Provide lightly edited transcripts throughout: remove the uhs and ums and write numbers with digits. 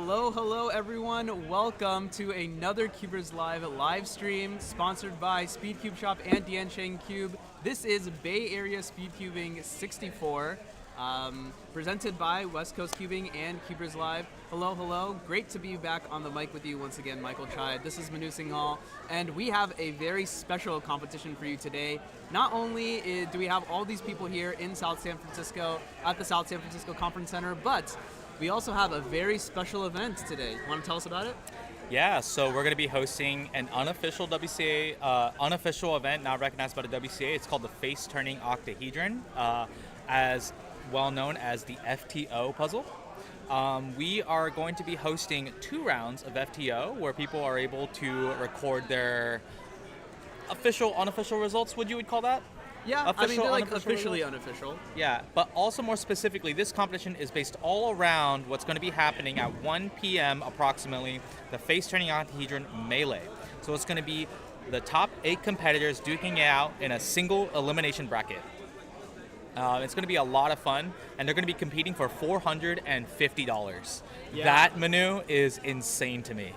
Hello everyone. Welcome to another CubersLive live stream sponsored by SpeedCubeShop and Diansheng Cube. This is Bay Area Speedcubing 64, presented by West Coast Cubing and CubersLive. Hello. Great to be back on the mic with you once again, Michael Chai. This is Manu Singhal, and we have a very special competition for you today. Not only do we have all these people here in South San Francisco at the South San Francisco Conference Center, but we also have a very special event today. Want to tell us about it? Yeah, so we're going to be hosting an unofficial WCA, unofficial event not recognized by the WCA. It's called the Face Turning Octahedron, as well known as the FTO puzzle. We are going to be hosting 2 rounds of FTO where people are able to record their official, unofficial results, would you call that? Yeah, official, I mean, they're like unofficial officially results? unofficial. Yeah, but also more specifically, this competition is based all around what's going to be happening at 1 p.m. approximately, the Face Turning Octahedron Melee. So it's going to be the top 8 competitors duking it out in a single elimination bracket. It's going to be a lot of fun, and they're going to be competing for $450. Yeah. That menu is insane to me.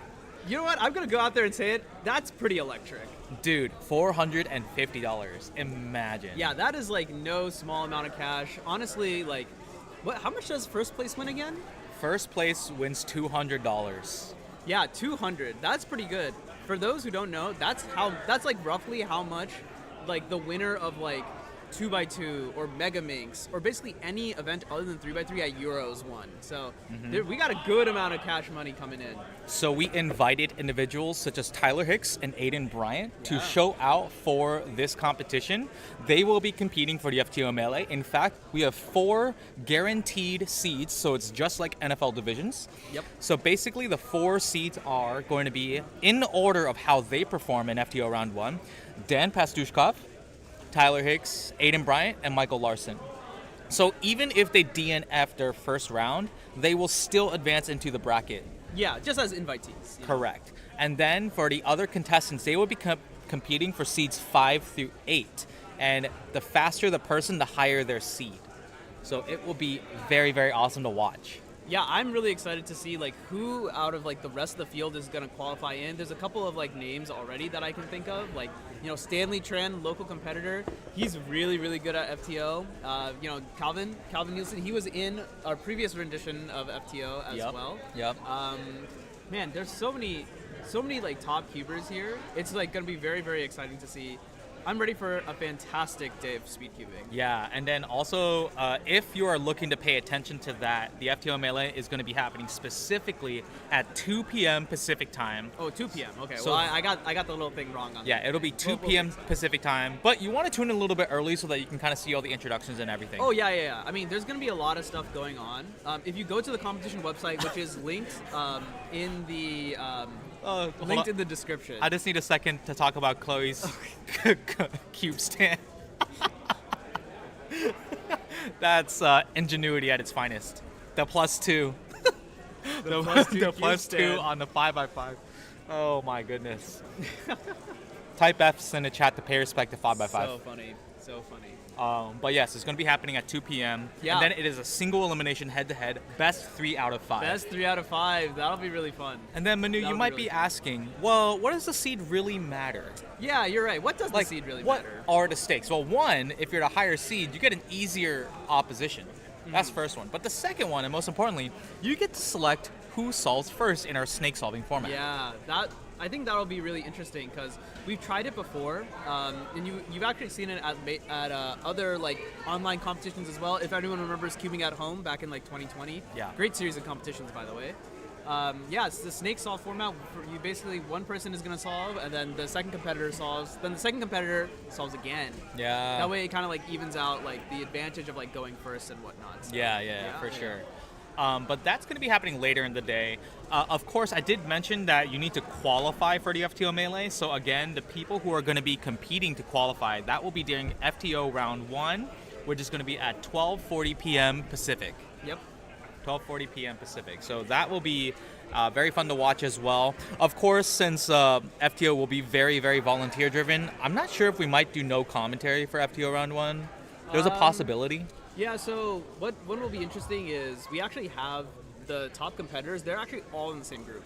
You know what? I'm going to go out there and say it. That's pretty electric. Dude, $450. Imagine. Yeah, that is like no small amount of cash. Honestly, like, how much does first place win again? First place wins $200. Yeah, 200. That's pretty good. For those who don't know, that's like roughly how much like the winner of like 2x2 or Mega Minx or basically any event other than 3x3 at Euros won. So we got a good amount of cash money coming in. So we invited individuals such as Tyler Hicks and Aiden Bryant to show out for this competition. They will be competing for the FTO Melee. In fact, we have 4 guaranteed seeds, so it's just like NFL divisions. Yep. So basically the 4 seeds are going to be in order of how they perform in FTO Round 1. Dan Pastushkov, Tyler Hicks, Aiden Bryant, and Michael Larson. So even if they DNF their first round, they will still advance into the bracket. Yeah, just as invitees. Correct. And then for the other contestants, they will be competing for seeds 5 through 8. And the faster the person, the higher their seed. So it will be very, very awesome to watch. Yeah, I'm really excited to see like who out of like the rest of the field is going to qualify in. There's a couple of like names already that I can think of, like, you know, Stanley Tran, local competitor. He's really, really good at FTO. You know, Calvin Nielsen, he was in our previous rendition of FTO as well. Yep. Man, there's so many like top cubers here. It's like going to be very, very exciting to see. I'm ready for a fantastic day of speedcubing. Yeah, and then also, if you are looking to pay attention to that, the FTO Melee is going to be happening specifically at 2 p.m. Pacific time. Oh, 2 p.m. Okay, So, well, I got the little thing wrong on that. Yeah, it'll be 2 p.m. Pacific time, but you want to tune in a little bit early so that you can kind of see all the introductions and everything. Oh, yeah. I mean, there's going to be a lot of stuff going on. If you go to the competition website, which is linked in the... linked in the description. I just need a second to talk about Chloe's cube stand. That's ingenuity at its finest. The +2. The plus two on the 5x5. Oh my goodness. Type F's in the chat to pay respect to 5x5. So funny. But yes, it's going to be happening at 2 p.m. Yeah. And then it is a single elimination head-to-head, best 3 out of 5. Best 3 out of 5. That'll be really fun. And then, Manu, you might be asking, well, what does the seed really matter? Yeah, you're right. What does the seed really matter? What are the stakes? Well, one, if you're the higher seed, you get an easier opposition. That's the first one. But the second one, and most importantly, you get to select who solves first in our snake-solving format. Yeah, I think that'll be really interesting because we've tried it before, and you've actually seen it at other like online competitions as well. If anyone remembers Cubing at Home back in like 2020, yeah, great series of competitions, by the way. Yeah, it's the snake solve format. You basically, one person is going to solve, and then the second competitor solves. Then the second competitor solves again. Yeah. That way, it kind of like evens out like the advantage of like going first and whatnot. So, yeah, for sure. But that's going to be happening later in the day. Of course, I did mention that you need to qualify for the FTO Melee. So again, the people who are going to be competing to qualify, that will be during FTO Round 1, which is going to be at 12:40 p.m. Pacific. Yep. 12:40 p.m. Pacific. So that will be very fun to watch as well. Of course, since FTO will be very, very volunteer-driven, I'm not sure if we might do no commentary for FTO Round 1. There's a possibility. Yeah, so what will be interesting is we actually have the top competitors, they're actually all in the same group.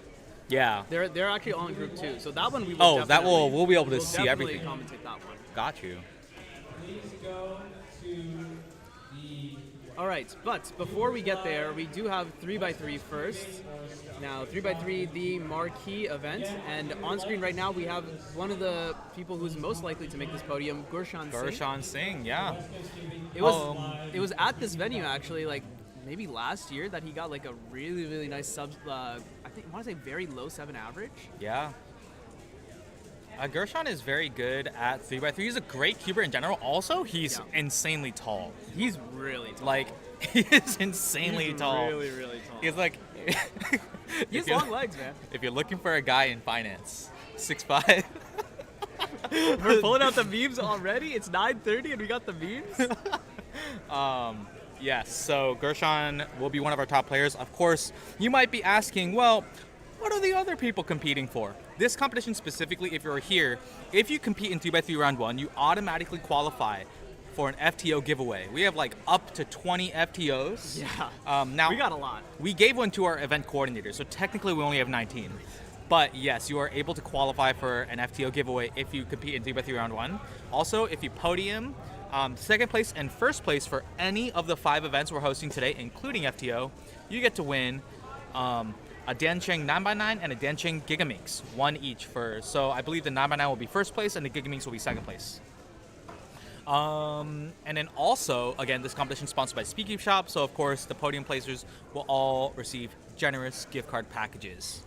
Yeah. They're actually all in group 2. So that one we will we'll be able to we'll see definitely everything. commentate that one. Got you. All right, but before we get there, we do have 3x3 first. Now, 3x3, the marquee event, and on screen right now we have one of the people who's most likely to make this podium, Gurshan Singh. Gurshan Singh, yeah. It was at this venue actually, like maybe last year, that he got like a really, really nice sub. I want to say very low 7 average. Yeah. Gurshan is very good at 3x3. He's a great cuber in general. Also, he's insanely tall. He's really tall. Like, he is insanely tall. Really, really tall. He's like... he has long legs, man. If you're looking for a guy in finance, 6'5". We're pulling out the memes already? It's 9:30 and we got the memes? Yes, so Gurshan will be one of our top players. Of course, you might be asking, well, what are the other people competing for? This competition specifically, if you're here, if you compete in 3x3 round 1, you automatically qualify for an FTO giveaway. We have like up to 20 FTOs. Yeah. Now we got a lot. We gave one to our event coordinator, so technically we only have 19. But yes, you are able to qualify for an FTO giveaway if you compete in 3x3 round 1. Also, if you podium second place and first place for any of the 5 events we're hosting today, including FTO, you get to win a Diancheng 9x9 and a Diancheng Gigaminx, one each so I believe the 9x9 will be first place and the Gigaminx will be second place. And then also, again, this competition is sponsored by SpeedCubeShop, so of course the podium placers will all receive generous gift card packages.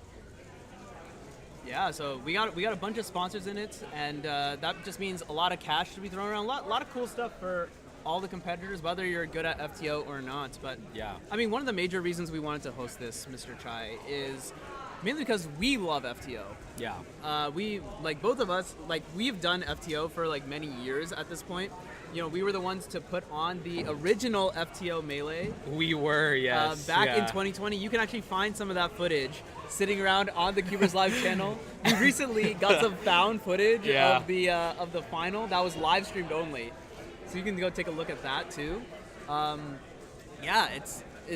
Yeah, so we got a bunch of sponsors in it, and that just means a lot of cash to be thrown around, a lot of cool stuff for all the competitors, whether you're good at FTO or not. But yeah, I mean, one of the major reasons we wanted to host this, Mr. Chai, is mainly because we love FTO. Yeah. We, like, both of us, like, we've done FTO for like many years at this point. You know, we were the ones to put on the original FTO Melee. We were, yes. Back in 2020. You can actually find some of that footage sitting around on the CubersLive channel. We recently got some found footage of the final that was live streamed only. So you can go take a look at that too.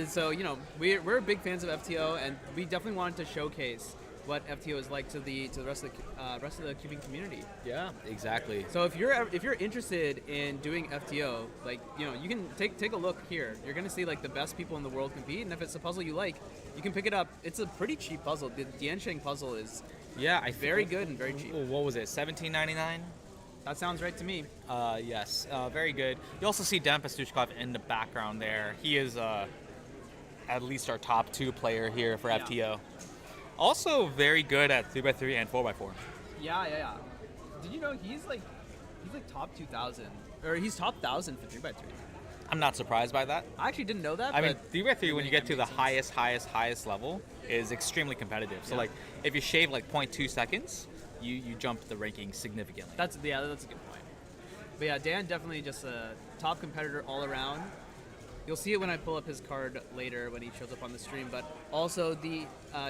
So, you know, we're big fans of FTO, and we definitely wanted to showcase what FTO is like to the rest of the cubing community. Yeah, exactly. So if you're interested in doing FTO, like, you know, you can take a look here. You're gonna see like the best people in the world compete, and if it's a puzzle you like, you can pick it up. It's a pretty cheap puzzle. The Diancheng puzzle is very good and very cheap. What was it? $17.99? That sounds right to me. Yes, very good. You also see Dan Pushkov in the background there. He is at least our top 2 player here for FTO. Also very good at 3x3 and 4x4. Yeah. Did you know he's like top 2,000, or he's top 1,000 for 3x3? I'm not surprised by that. I actually didn't know that. I mean, 3x3 when you get to the highest level is extremely competitive. So like, if you shave like 0.2 seconds, you jump the ranking significantly. That's a good point. But yeah, Dan definitely just a top competitor all around. You'll see it when I pull up his card later when he shows up on the stream, but also the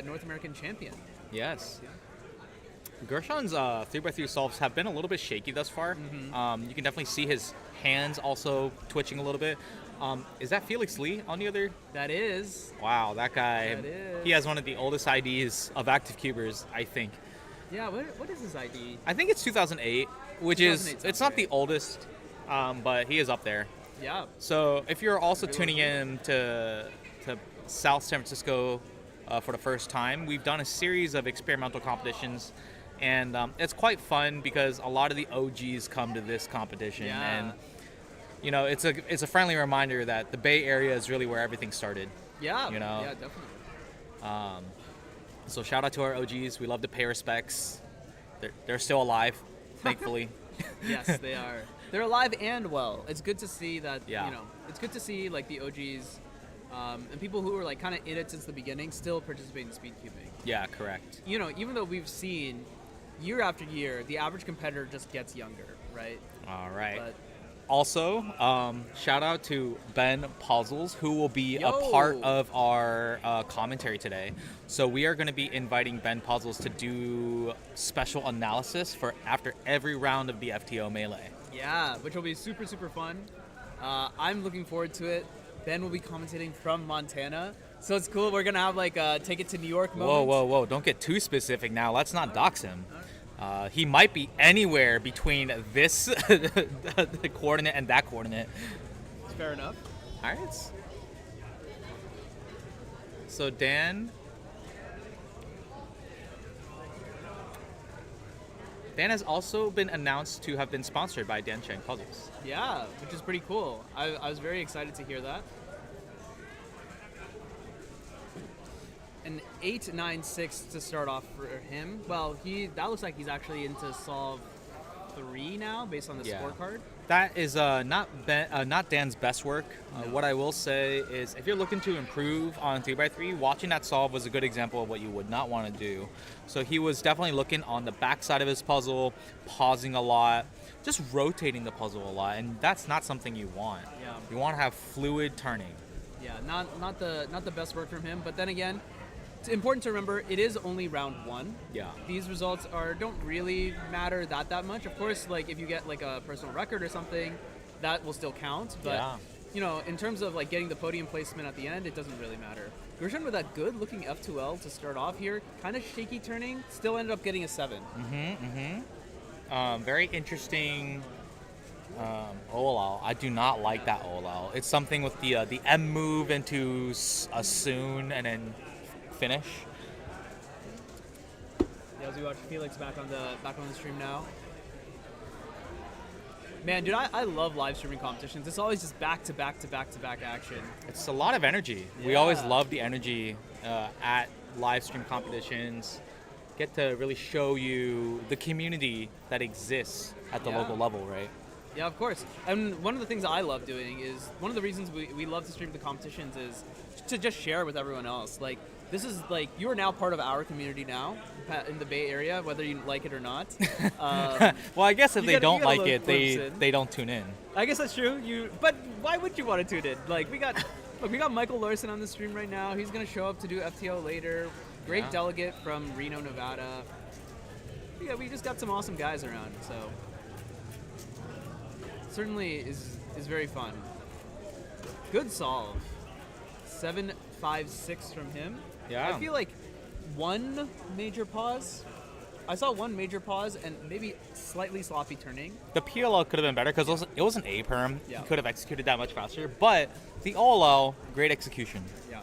North American champion. Yes. Yeah. Gurshan's 3x3 solves have been a little bit shaky thus far. Mm-hmm. You can definitely see his hands also twitching a little bit. Is that Felix Lee on the other? That is. Wow, that guy. That is. He has one of the oldest IDs of active cubers, I think. Yeah, what is his ID? I think it's 2008, which it's not the oldest, but he is up there. Yeah. So if you're also tuning in to South San Francisco for the first time, we've done a series of experimental competitions, and it's quite fun because a lot of the OGs come to this competition, and you know, it's a friendly reminder that the Bay Area is really where everything started. Yeah. You know. Yeah, definitely. So shout out to our OGs. We love to pay respects. They're still alive, thankfully. Yes, they are. They're alive and well. It's good to see that, Yeah. you know, it's good to see like the OGs and people who were like kind of in it since the beginning still participate in speedcubing. Yeah, correct. You know, even though we've seen year after year, the average competitor just gets younger, right? All right. But also, shout out to Ben Puzzles, who will be a part of our commentary today. So we are going to be inviting Ben Puzzles to do special analysis for after every round of the FTO Melee. Yeah, which will be super, super fun. I'm looking forward to it. Ben will be commentating from Montana, So it's cool. We're gonna have like a take it to New York moment. Whoa, whoa, whoa! Don't get too specific now. Let's not dox him. He might be anywhere between this the coordinate and that coordinate. Fair enough. All right. So Dan has also been announced to have been sponsored by Dan Cheng Puzzles. Yeah, which is pretty cool. I was very excited to hear that. An 896 to start off for him. Well, that looks like he's actually into solve 3 now, based on the scorecard. That is not Dan's best work. No. What I will say is, if you're looking to improve on 3x3, watching that solve was a good example of what you would not want to do. So he was definitely looking on the back side of his puzzle, pausing a lot, just rotating the puzzle a lot, and that's not something you want. Yeah. You want to have fluid turning. Yeah, not the best work from him, but then again, it's important to remember it is only round 1. Yeah. These results don't really matter that much. Of course, like if you get like a personal record or something, that will still count. But you know, in terms of like getting the podium placement at the end, it doesn't really matter. Gershon with that good looking F2L to start off here, kind of shaky turning, still ended up getting a 7. Very interesting. OLL. I do not like that OLL. It's something with the M move into a soon and then finish. Yeah, as we watch Felix back on the stream now. Man, dude, I love live streaming competitions. It's always just back to back action. It's a lot of energy. Yeah. We always love the energy at live stream competitions. Get to really show you the community that exists at the local level, right? Yeah, of course. And one of the things I love doing is, one of the reasons we love to stream the competitions is to just share with everyone else. Like, this is like, you are now part of our community now in the Bay Area, whether you like it or not. Well, I guess if they don't like it, they don't tune in. I guess that's true. But why would you want to tune in? Like, we got Michael Larson on the stream right now. He's gonna show up to do FTO later. Great delegate from Reno, Nevada. Yeah, we just got some awesome guys around, so certainly is very fun. Good solve. 7.56 from him. Yeah. I feel like one major pause. I saw one major pause and maybe slightly sloppy turning. The PLL could have been better because it was an A perm. Yeah. He could have executed that much faster. But the OLL, great execution. Yeah.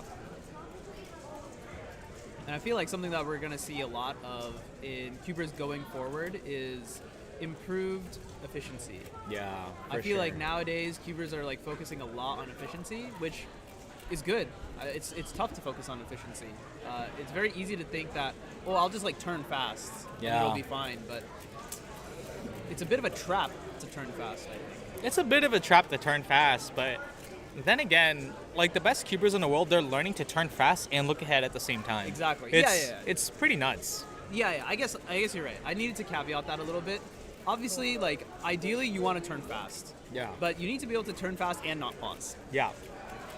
And I feel like something that we're going to see a lot of in Cubers going forward is improved efficiency. Yeah, I feel like nowadays Cubers are like focusing a lot on efficiency, which is good. It's tough to focus on efficiency. It's very easy to think that, oh, I'll just like turn fast and it'll be fine, but it's a bit of a trap to turn fast, I think. It's a bit of a trap to turn fast, but then again, like the best cubers in the world, they're learning to turn fast and look ahead at the same time. Exactly. It's pretty nuts. Yeah, I guess you're right. I needed to caveat that a little bit. Obviously, like, ideally you want to turn fast. Yeah. But you need to be able to turn fast and not pause. Yeah.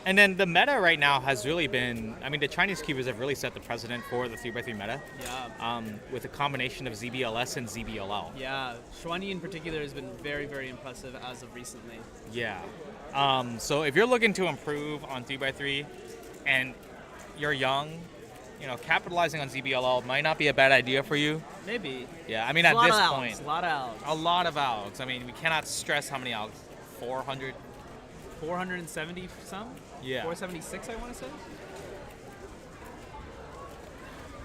And then the meta right now has really been, I mean, the Chinese cubers have really set the precedent for the 3x3 meta. Yeah. With a combination of ZBLS and ZBLL. Yeah. Xuanyi in particular has been very, very impressive as of recently. Yeah. So if you're looking to improve on 3x3 and you're young, you know, capitalizing on ZBLL might not be a bad idea for you. Maybe. Yeah, I mean, at this point. A lot of Alex. A lot of Alex. I mean, we cannot stress how many Alex. 400? 470 some? Yeah. 476, I want to say.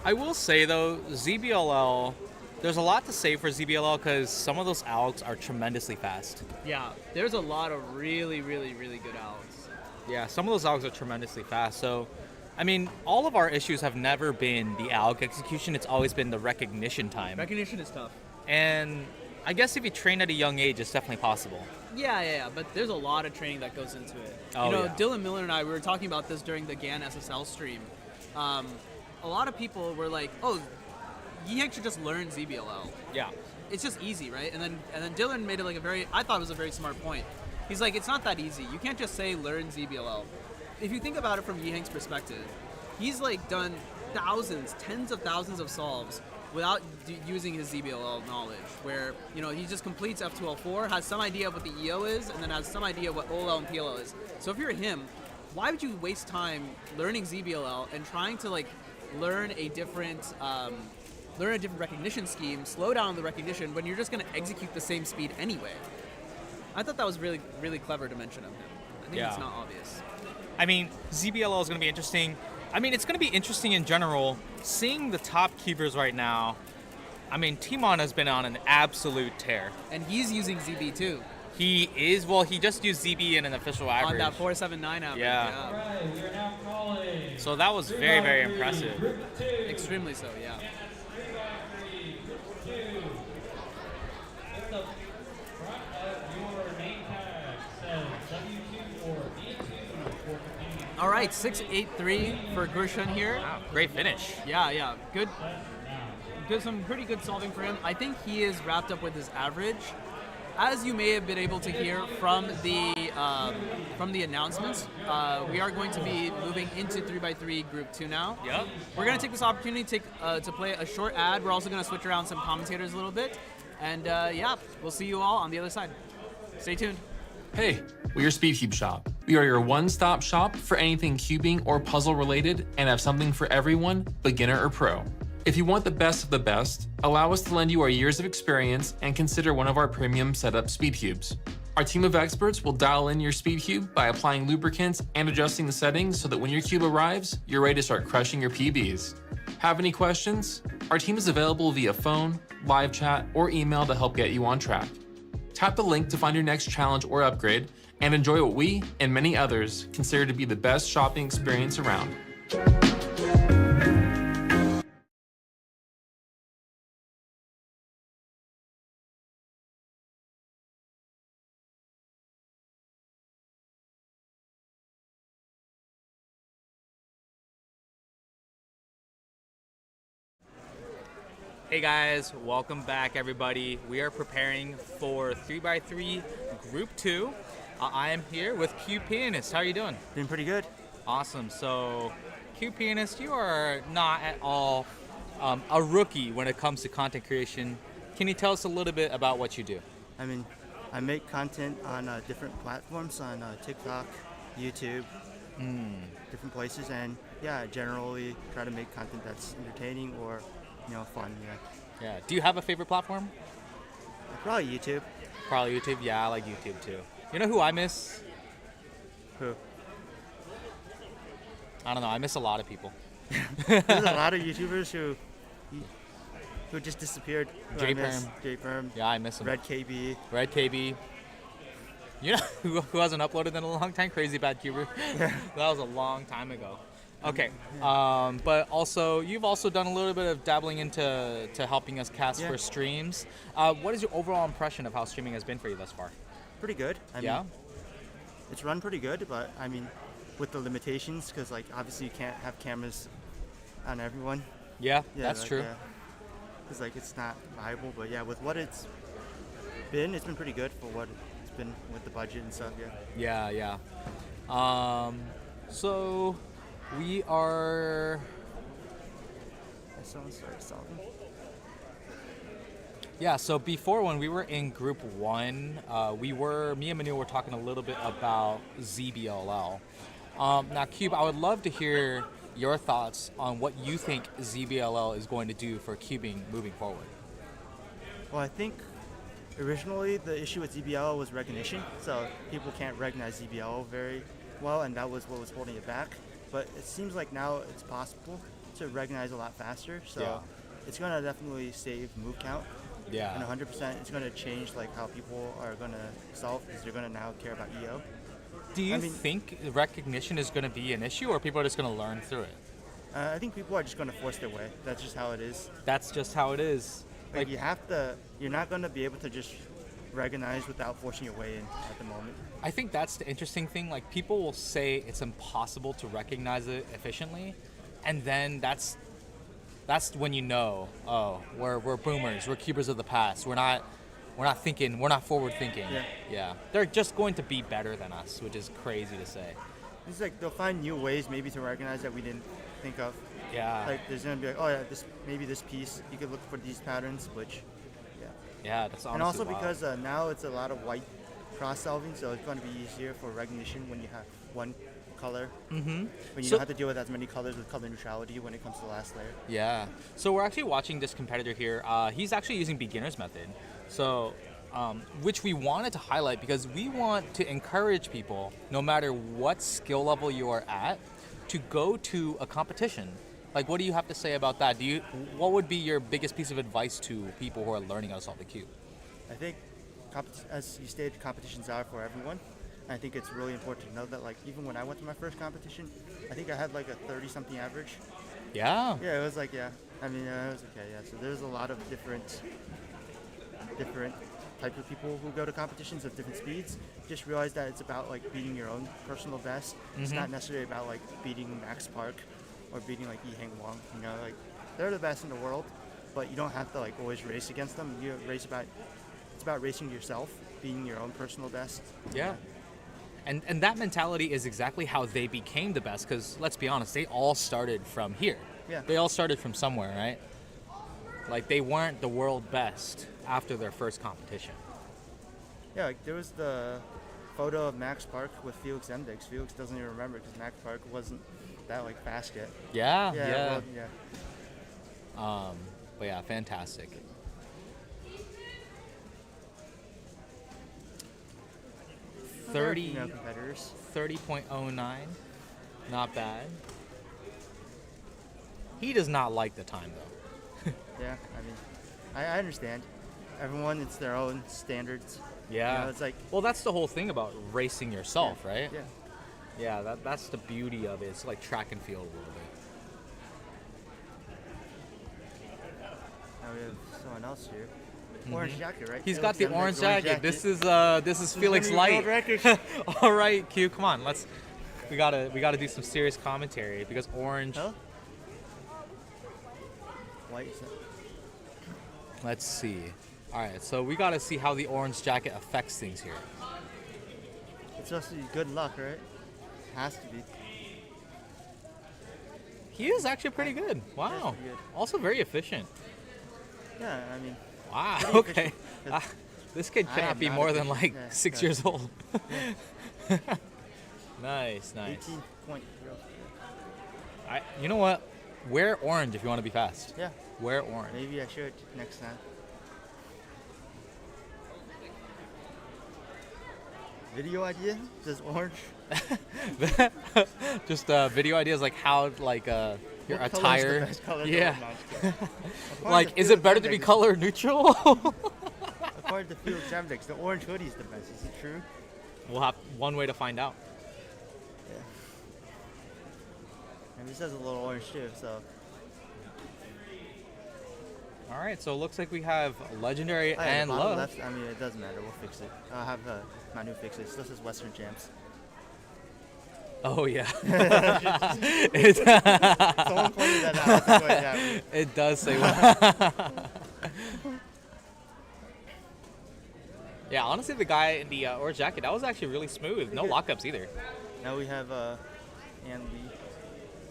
I will say, though, ZBLL, there's a lot to say for ZBLL because some of those Alex are tremendously fast. Yeah, there's a lot of really, really, really good Alex. Yeah, some of those Alex are tremendously fast. So, I mean, all of our issues have never been the Alex execution. It's always been the recognition time. Recognition is tough. And I guess if you train at a young age, it's definitely possible. Yeah, but there's a lot of training that goes into it. Oh, you know, yeah. Dylan Miller and I, we were talking about this during the GAN SSL stream. A lot of people were like, oh, Yiheng should just learn ZBLL. Yeah. It's just easy, right? And then Dylan made it like I thought it was a very smart point. He's like, it's not that easy. You can't just say learn ZBLL. If you think about it from Yiheng's perspective, he's like done thousands, tens of thousands of solves without using his ZBLL knowledge, where, you know, he just completes F2L4, has some idea of what the EO is, and then has some idea of what OLL and PLL is. So if you're him, why would you waste time learning ZBLL and trying to like learn a different recognition scheme, slow down the recognition when you're just going to execute the same speed anyway? I thought that was really, really clever to mention of him. I think it's not obvious. I mean, ZBLL is going to be interesting. I mean, it's going to be interesting in general. Seeing the top cubers right now, I mean, Timon has been on an absolute tear. And he's using ZB too. He is, well, he just used ZB in an official average. On that 479 average, yeah. So that was very, very impressive. Extremely so, yeah. All right, 683 for Gershon here. Wow, great finish. Yeah, good. Some pretty good solving for him. I think he is wrapped up with his average. As you may have been able to hear from the announcements, we are going to be moving into 3x3 Group 2 now. Yep. We're going to take this opportunity to play a short ad. We're also going to switch around some commentators a little bit. And yeah, we'll see you all on the other side. Stay tuned. Hey, we are SpeedCubeShop. We are your one-stop shop for anything cubing or puzzle related and have something for everyone, beginner or pro. If you want the best of the best, allow us to lend you our years of experience and consider one of our premium setup speed cubes. Our team of experts will dial in your speed cube by applying lubricants and adjusting the settings so that when your cube arrives, you're ready to start crushing your PBs. Have any questions? Our team is available via phone, live chat, or email to help get you on track. Tap the link to find your next challenge or upgrade and enjoy what we and many others consider to be the best shopping experience around. Hey guys, welcome back everybody. We are preparing for 3x3 Group 2. I am here with Cube Pianist. How are you doing? Doing pretty good. Awesome. So, Cube Pianist, you are not at all a rookie when it comes to content creation. Can you tell us a little bit about what you do? I mean, I make content on different platforms, on TikTok, YouTube, different places, and yeah, generally try to make content that's entertaining or fun. Yeah. Do you have a favorite platform? Probably YouTube. Probably YouTube. Yeah, I like YouTube too. You know who I miss? Who? I don't know. I miss a lot of people. There's a lot of YouTubers who just disappeared. J-Perm. Yeah, I miss him. Red KB. You know who hasn't uploaded in a long time? Crazy Bad Cuber. That was a long time ago. Okay, but also you've also done a little bit of dabbling into helping us cast for streams. What is your overall impression of how streaming has been for you thus far? Pretty good. I mean, it's run pretty good, but I mean, with the limitations, because like obviously you can't have cameras on everyone. Yeah, that's true. Because like it's not viable, but yeah, with what it's been pretty good for what it's been with the budget and stuff. Yeah. So. We are. Someone started solving. Yeah. So before, when we were in Group 1, me and Manu were talking a little bit about ZBLL. Now, Cube, I would love to hear your thoughts on what you think ZBLL is going to do for cubing moving forward. Well, I think originally the issue with ZBLL was recognition, so people can't recognize ZBLL very well, and that was what was holding it back. But it seems like now it's possible to recognize a lot faster, so it's going to definitely save move count. Yeah. And 100%, it's going to change like how people are going to solve, because they're going to now care about EO. Do you think recognition is going to be an issue, or people are just going to learn through it? I think people are just going to force their way. That's just how it is. That's just how it is. Like you're not going to be able to just recognize without forcing your way in at the moment. I think that's the interesting thing. Like, people will say it's impossible to recognize it efficiently, and then that's when you know, oh, we're boomers, we're cubers of the past. We're not forward thinking. Yeah. They're just going to be better than us, which is crazy to say. It's like they'll find new ways maybe to recognize that we didn't think of. Yeah. Like there's gonna be like, oh yeah, this piece you could look for these patterns, which yeah, that's honestly and also wild. because now it's a lot of white cross solving, so it's going to be easier for recognition when you have one color. When you don't have to deal with as many colors with color neutrality when it comes to the last layer. Yeah. So we're actually watching this competitor here. He's actually using beginner's method. So, which we wanted to highlight because we want to encourage people, no matter what skill level you are at, to go to a competition. Like, what do you have to say about that? What would be your biggest piece of advice to people who are learning how to solve the cube? I think, as you stated, competitions are for everyone. I think it's really important to know that, like, even when I went to my first competition, I think I had like a 30-something average. Yeah. Yeah, it was like, yeah. I mean, it was okay, yeah. So there's a lot of different types of people who go to competitions at different speeds. Just realize that it's about like beating your own personal best. It's not necessarily about like beating Max Park or beating like Yi Heng Wang. You know, like they're the best in the world, but you don't have to like always race against them. It's about racing yourself, being your own personal best. Yeah. And that mentality is exactly how they became the best, because let's be honest, they all started from here. Yeah. They all started from somewhere, right? Like, they weren't the world best after their first competition. Yeah, like there was the photo of Max Park with Felix Mdix. Felix doesn't even remember because Max Park wasn't that like fast yet. Yeah. Well, But yeah, fantastic. competitors. 30.09, not bad. He does not like the time though. Yeah, I mean, I understand. Everyone, it's their own standards. Yeah. You know, it's like, well, that's the whole thing about racing yourself, right? yeah. Yeah, that's the beauty of it. It's like track and field a little bit. Now we have someone else here. Orange jacket, right? He's Felix got the Mdix, orange jacket. This is Felix New Light. world record. All right, Q, come on. We gotta do some serious commentary because orange. Huh? White. Is that? Let's see. All right, so we gotta see how the orange jacket affects things here. It's supposed to be good luck, right? Has to be. He is actually pretty good. Wow. pretty good. Also very efficient. Yeah, I mean. Wow. Pretty Okay. efficient, This kid I cannot am be not more than efficient. like Yeah, 6 yeah. years old. Nice. 18.0. You know what? Wear orange if you want to be fast. Yeah, Wear orange. maybe I should next time. Video idea? Just orange? Just video ideas like how your What color is the attire. best color? Yeah. No, I'm just kidding. According Like, to is it Felix better to be Mdix- color neutral? According to Felix Mdix, the orange hoodie is the best. Is it true? We'll have one way to find out. Yeah. And this has a little orange too, so. All right, so it looks like we have legendary Oh, yeah, and the bottom low. left, I mean, it doesn't matter. We'll fix it. I'll have Manu fix it. This is Western Champs. Oh yeah. Someone pointed that out. I have to point it out. It does say. Yeah, honestly, the guy in the orange jacket, that was actually really smooth. No lockups either. Now we have Ann Lee.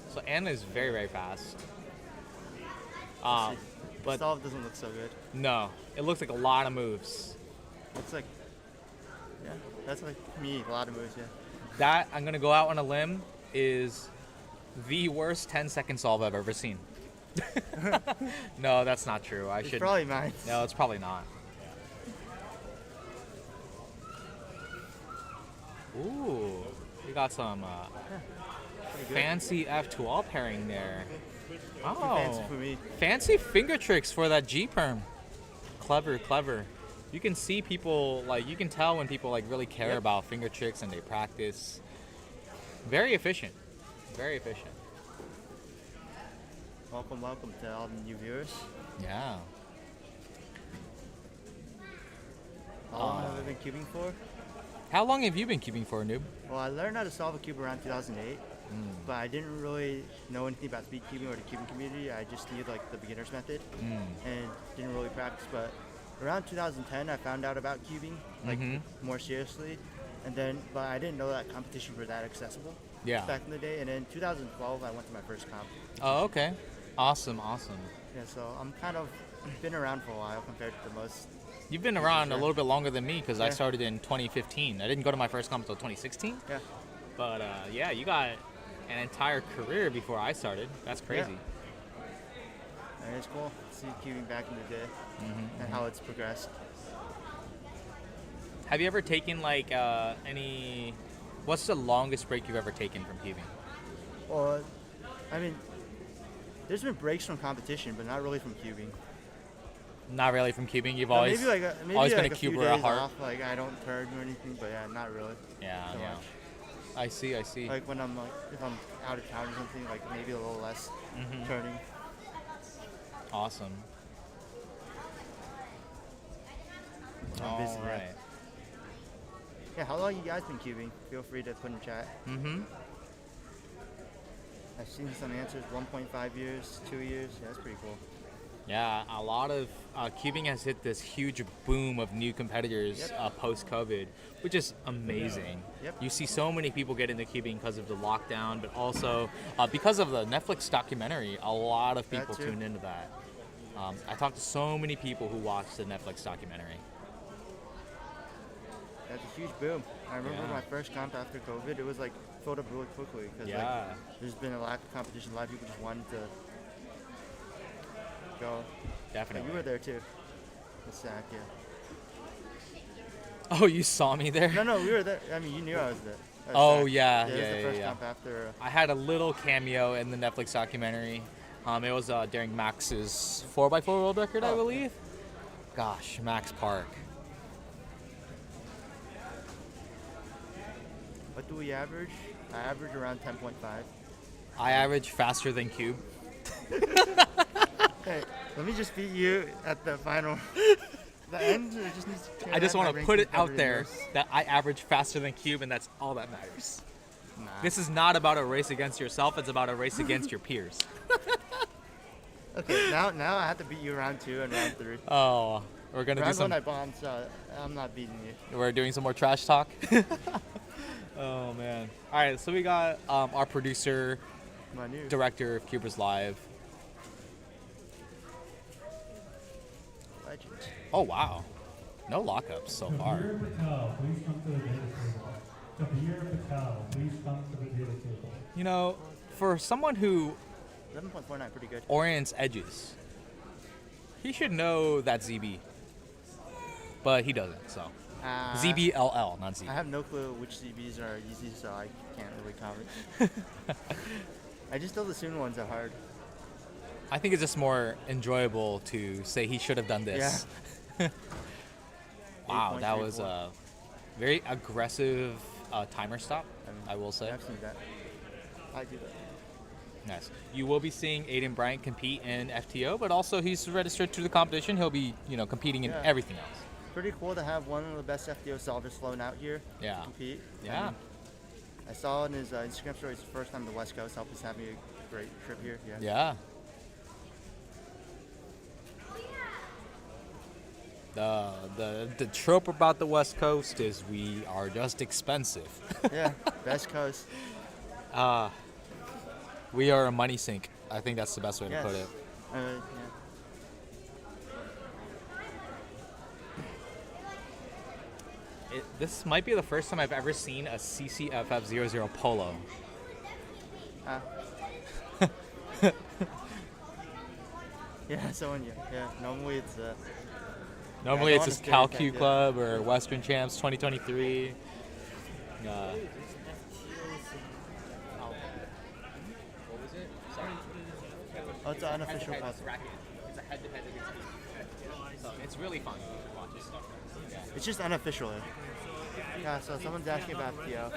So Anna is very, very fast. But But Gustav doesn't look so good. no, it looks like a lot of moves. Looks like, yeah, that's like me. A lot of moves, yeah. That, I'm going to go out on a limb, is the worst 10-second solve I've ever seen. No, that's not true. I It's should. probably mine. No, it's probably not. Ooh, we got some Pretty good. fancy F2L pairing there. Too fancy Oh, for me. fancy finger tricks for that G perm. Clever, clever. You can see people, like, you can tell when people like really care Yep. about finger tricks and they practice. Very efficient. Very efficient. Welcome to all the new viewers. Yeah. How long have I been cubing for? How long have you been cubing for, noob? Well, I learned how to solve a cube around 2008, but I didn't really know anything about speed cubing or the cubing community. I just knew like the beginner's method and didn't really practice. But around 2010, I found out about cubing like more seriously, but I didn't know that competitions were that accessible. Yeah. Back in the day, and in 2012, I went to my first comp. Oh, okay. Awesome, awesome. Yeah, so I'm kind of been around for a while compared to most. You've been around a little bit longer than me because I Yeah. started in 2015. I didn't go to my first comp until 2016. Yeah. But yeah, you got an entire career before I started. That's crazy. And it's cool to see cubing back in the day and how it's progressed. Have you ever taken like any? What's the longest break you've ever taken from cubing? Well, I mean, there's been breaks from competition, but not really from cubing. Not really from cubing. You've No, always maybe always been like a few cuber at days heart. off, like I don't turn or anything, but yeah, not really. Yeah, so yeah. much. I see. Like when I'm like, if I'm out of town or something, like maybe a little less turning. Awesome. I'm busy, All yeah. right. Yeah, how long you guys been cubing? Feel free to put in chat. I've seen some answers, 1.5 years, 2 years. Yeah, that's pretty cool. Yeah, a lot of cubing has hit this huge boom of new competitors post-COVID, which is amazing. Yep. You see so many people get into cubing because of the lockdown, but also because of the Netflix documentary. A lot of people too. tuned into that. I talked to so many people who watched the Netflix documentary. That's a huge boom. I remember Yeah. my first comp after COVID, it was like filled up really quickly because Yeah. like, there's been a lack of competition. A lot of people just wanted to go. Like, Definitely. you were there too. The sack, yeah. Oh, you saw me there? No, we were there. I mean, you knew I was there. At Oh, SAC. yeah, It was the first yeah. comp after. I had a little cameo in the Netflix documentary. It was during Max's 4x4 world record, I Oh. believe. Gosh, Max Park. What do we average? I average around 10.5. I average faster than Cube. Hey, let me just beat you at the final. The end. It just needs to I just want to put it out there Knows. that I average faster than Cube, and that's all that matters. Nah. This is not about a race against yourself, it's about a race against your peers. Okay, now I have to beat you round 2 and round 3. Oh, we're going to do Round 1 some I bombed, so I'm not beating you. we're doing some more trash talk. Oh man. All right, so we got our producer, Manu. director of CubersLive. Legend. Oh wow. No lockups so far. Kabir Patel, please come to the data table. Kabir Patel, please come to the data table. You know, for someone who 11.49, pretty good. orients edges, he should know that ZB. But he doesn't, so. ZBLL, not Z. I have no clue which CBs are easy, so I can't really comment. I just know the soon ones are hard. I think it's just more enjoyable to say he should have done this. Wow, that was 8.34. a very aggressive timer stop, I will say. I've seen that. I do that. Nice. You will be seeing Aiden Bryant compete in FTO, but also he's registered to the competition. He'll be, competing in Yeah. everything else. Pretty cool to have one of the best FDO solvers flown out here Yeah. to compete. Yeah. And I saw in his Instagram story it's the first time the West Coast helped us having a great trip here. Yeah. Yeah. The trope about the West Coast is we are just expensive. Yeah, Best Coast. We are a money sink. I think that's the best way to Yes. put it. Yeah. This might be the first time I've ever seen a CCFF00 Polo. Yeah, so normally it's Normally I it's don't just wanna Cal stereotype, Q yeah. Club or Western Champs 2023. oh, it's an unofficial puzzle. It's a head-to-head against me. So it's really fun to watch this stuff. It's just unofficially. Yeah, so someone's asking about FTO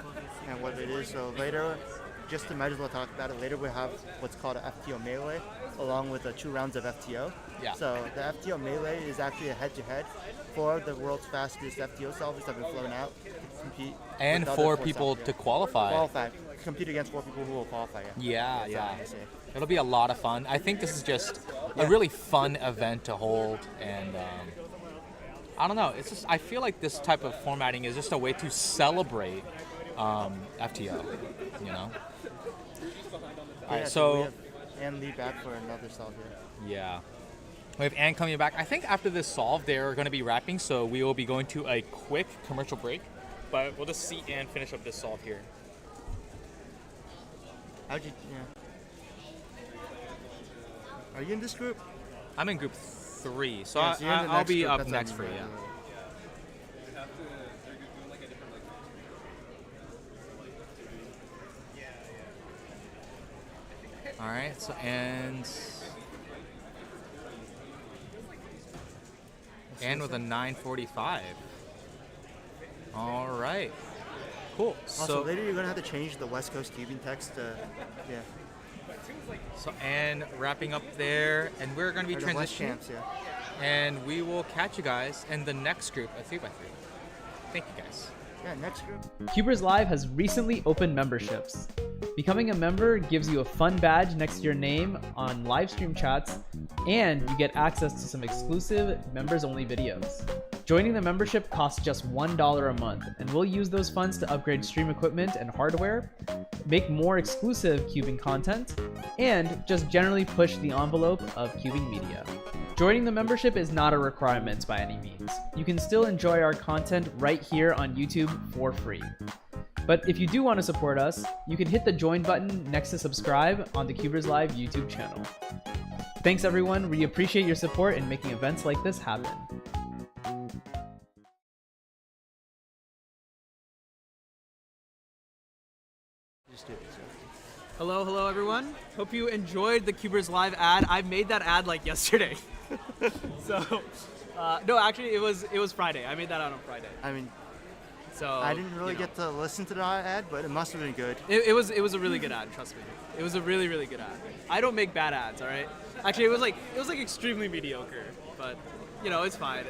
and what it is. So later, just to might as well talk about it, later we'll have what's called an FTO Melee, along with 2 rounds of FTO. Yeah. So the FTO Melee is actually a head-to-head for the world's fastest FTO solvers that have been flown out to compete. And with other 4 force people FTO. to qualify. Compete against 4 people who will qualify. Yeah, That's yeah. all I say. It'll be a lot of fun. I think this is just a really fun event to hold, and I don't know. It's just I feel like this type of formatting is just a way to celebrate FTO. You know. All right, We so have Ann Lee back for another solve here. yeah, we have Ann coming back. I think after this solve, they're going to be wrapping, so we will be going to a quick commercial break. But we'll just see Ann finish up this solve here. How'd you? Yeah. Are you in this group? I'm in group 3, so, Yeah, so you're in the I'll next be group. up That's next what for I you. mean, Yeah. All right, so and with a 945. All right, cool. Also, So later you're gonna have to change the West Coast cubing text to, yeah. and wrapping up there, and we're going to be or the West transitioning, Champs, yeah. and we will catch you guys in the next group of 3x3. Thank you guys. Yeah, next group. CubersLive has recently opened memberships. Becoming a member gives you a fun badge next to your name on live stream chats, and you get access to some exclusive members-only videos. Joining the membership costs just $1 a month, and we'll use those funds to upgrade stream equipment and hardware, make more exclusive cubing content, and just generally push the envelope of cubing media. Joining the membership is not a requirement by any means. You can still enjoy our content right here on YouTube for free. But if you do want to support us, you can hit the join button next to subscribe on the CubersLive YouTube channel. Thanks everyone, we appreciate your support in making events like this happen. Just do it. Hello everyone. Hope you enjoyed the CubersLive ad. I made that ad like yesterday. So, no, actually it was Friday. I made that ad on Friday. I mean, So I didn't really get to listen to the ad, but it must have been good. It was a really good ad. Trust me. It was a really good ad. I don't make bad ads. All right. Actually, it was like extremely mediocre, but it's fine.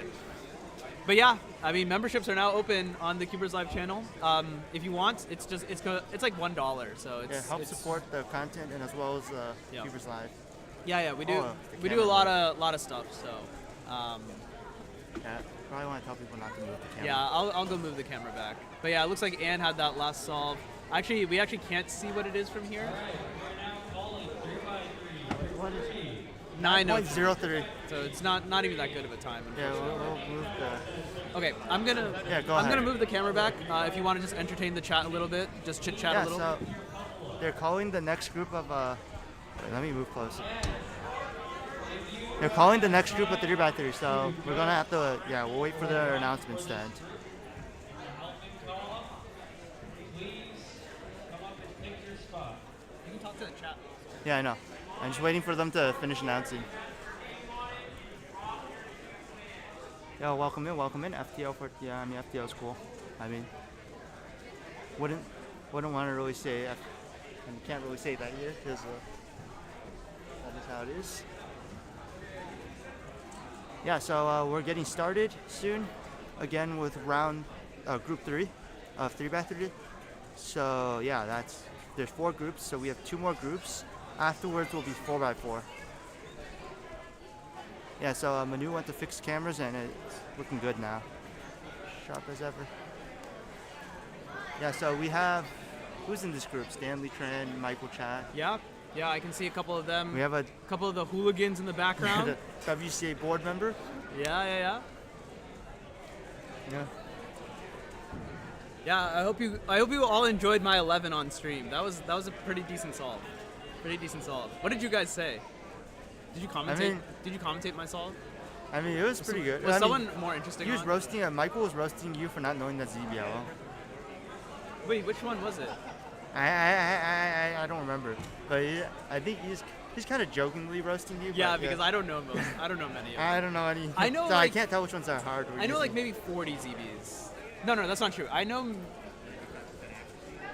But yeah, I mean, memberships are now open on the CubersLive channel. If you want, it's like $1. So it's Help support the content and as well as Yeah. CubersLive. Yeah, we do. The We do a camera. lot of stuff. So Yeah, probably want to tell people not to move the camera. yeah, I'll go move the camera back. But yeah, it looks like Ann had that last solve. Actually, we actually can't see what it is from here. What is it? 9:03. 9.03. So it's not even that good of a time. Yeah, Unfortunately. we'll move the. Okay, I'm gonna Go I'm ahead. gonna move the camera back. If you want to just entertain the chat a little bit, just chit chat a Yeah, little. so they're calling the next group of. Wait, let me move close. They're calling the next group of 3x3, so we're gonna have to. Yeah, we'll wait for their announcements then. You can talk to the chat. Yeah, I know. I'm just waiting for them to finish announcing. Yo, welcome in. FTO for FTO is cool. I mean, wouldn't want to really say and can't really say that here because that is how it is. Yeah, so we're getting started soon, again with group 3 of 3x3. So yeah, there's 4 groups, so we have 2 more groups. Afterwards will be 4x4. Yeah, so Manu went to fix cameras and it's looking good now. Sharp as ever. Yeah, so we have, who's in this group? Stanley, Tran, Michael, Chad. Yeah, I can see a couple of them. We have a couple of the hooligans in the background. the WCA board member. Yeah. Yeah. Yeah, I hope you all enjoyed my 11 on stream. That was a pretty decent solve. What did you guys say? Did you commentate? Did you commentate my solve? I mean, it was pretty good. Was I mean, someone more interesting? he was on? roasting. Michael was roasting you for not knowing that ZBL. Wait, which one was it? I don't remember, but I think he's kind of jokingly roasting you. Yeah, but, because I don't know many of them. I don't know any. I know, so I like- can't tell which ones are hard. or I know easy. like maybe 40 ZBs. No, that's not true. I know.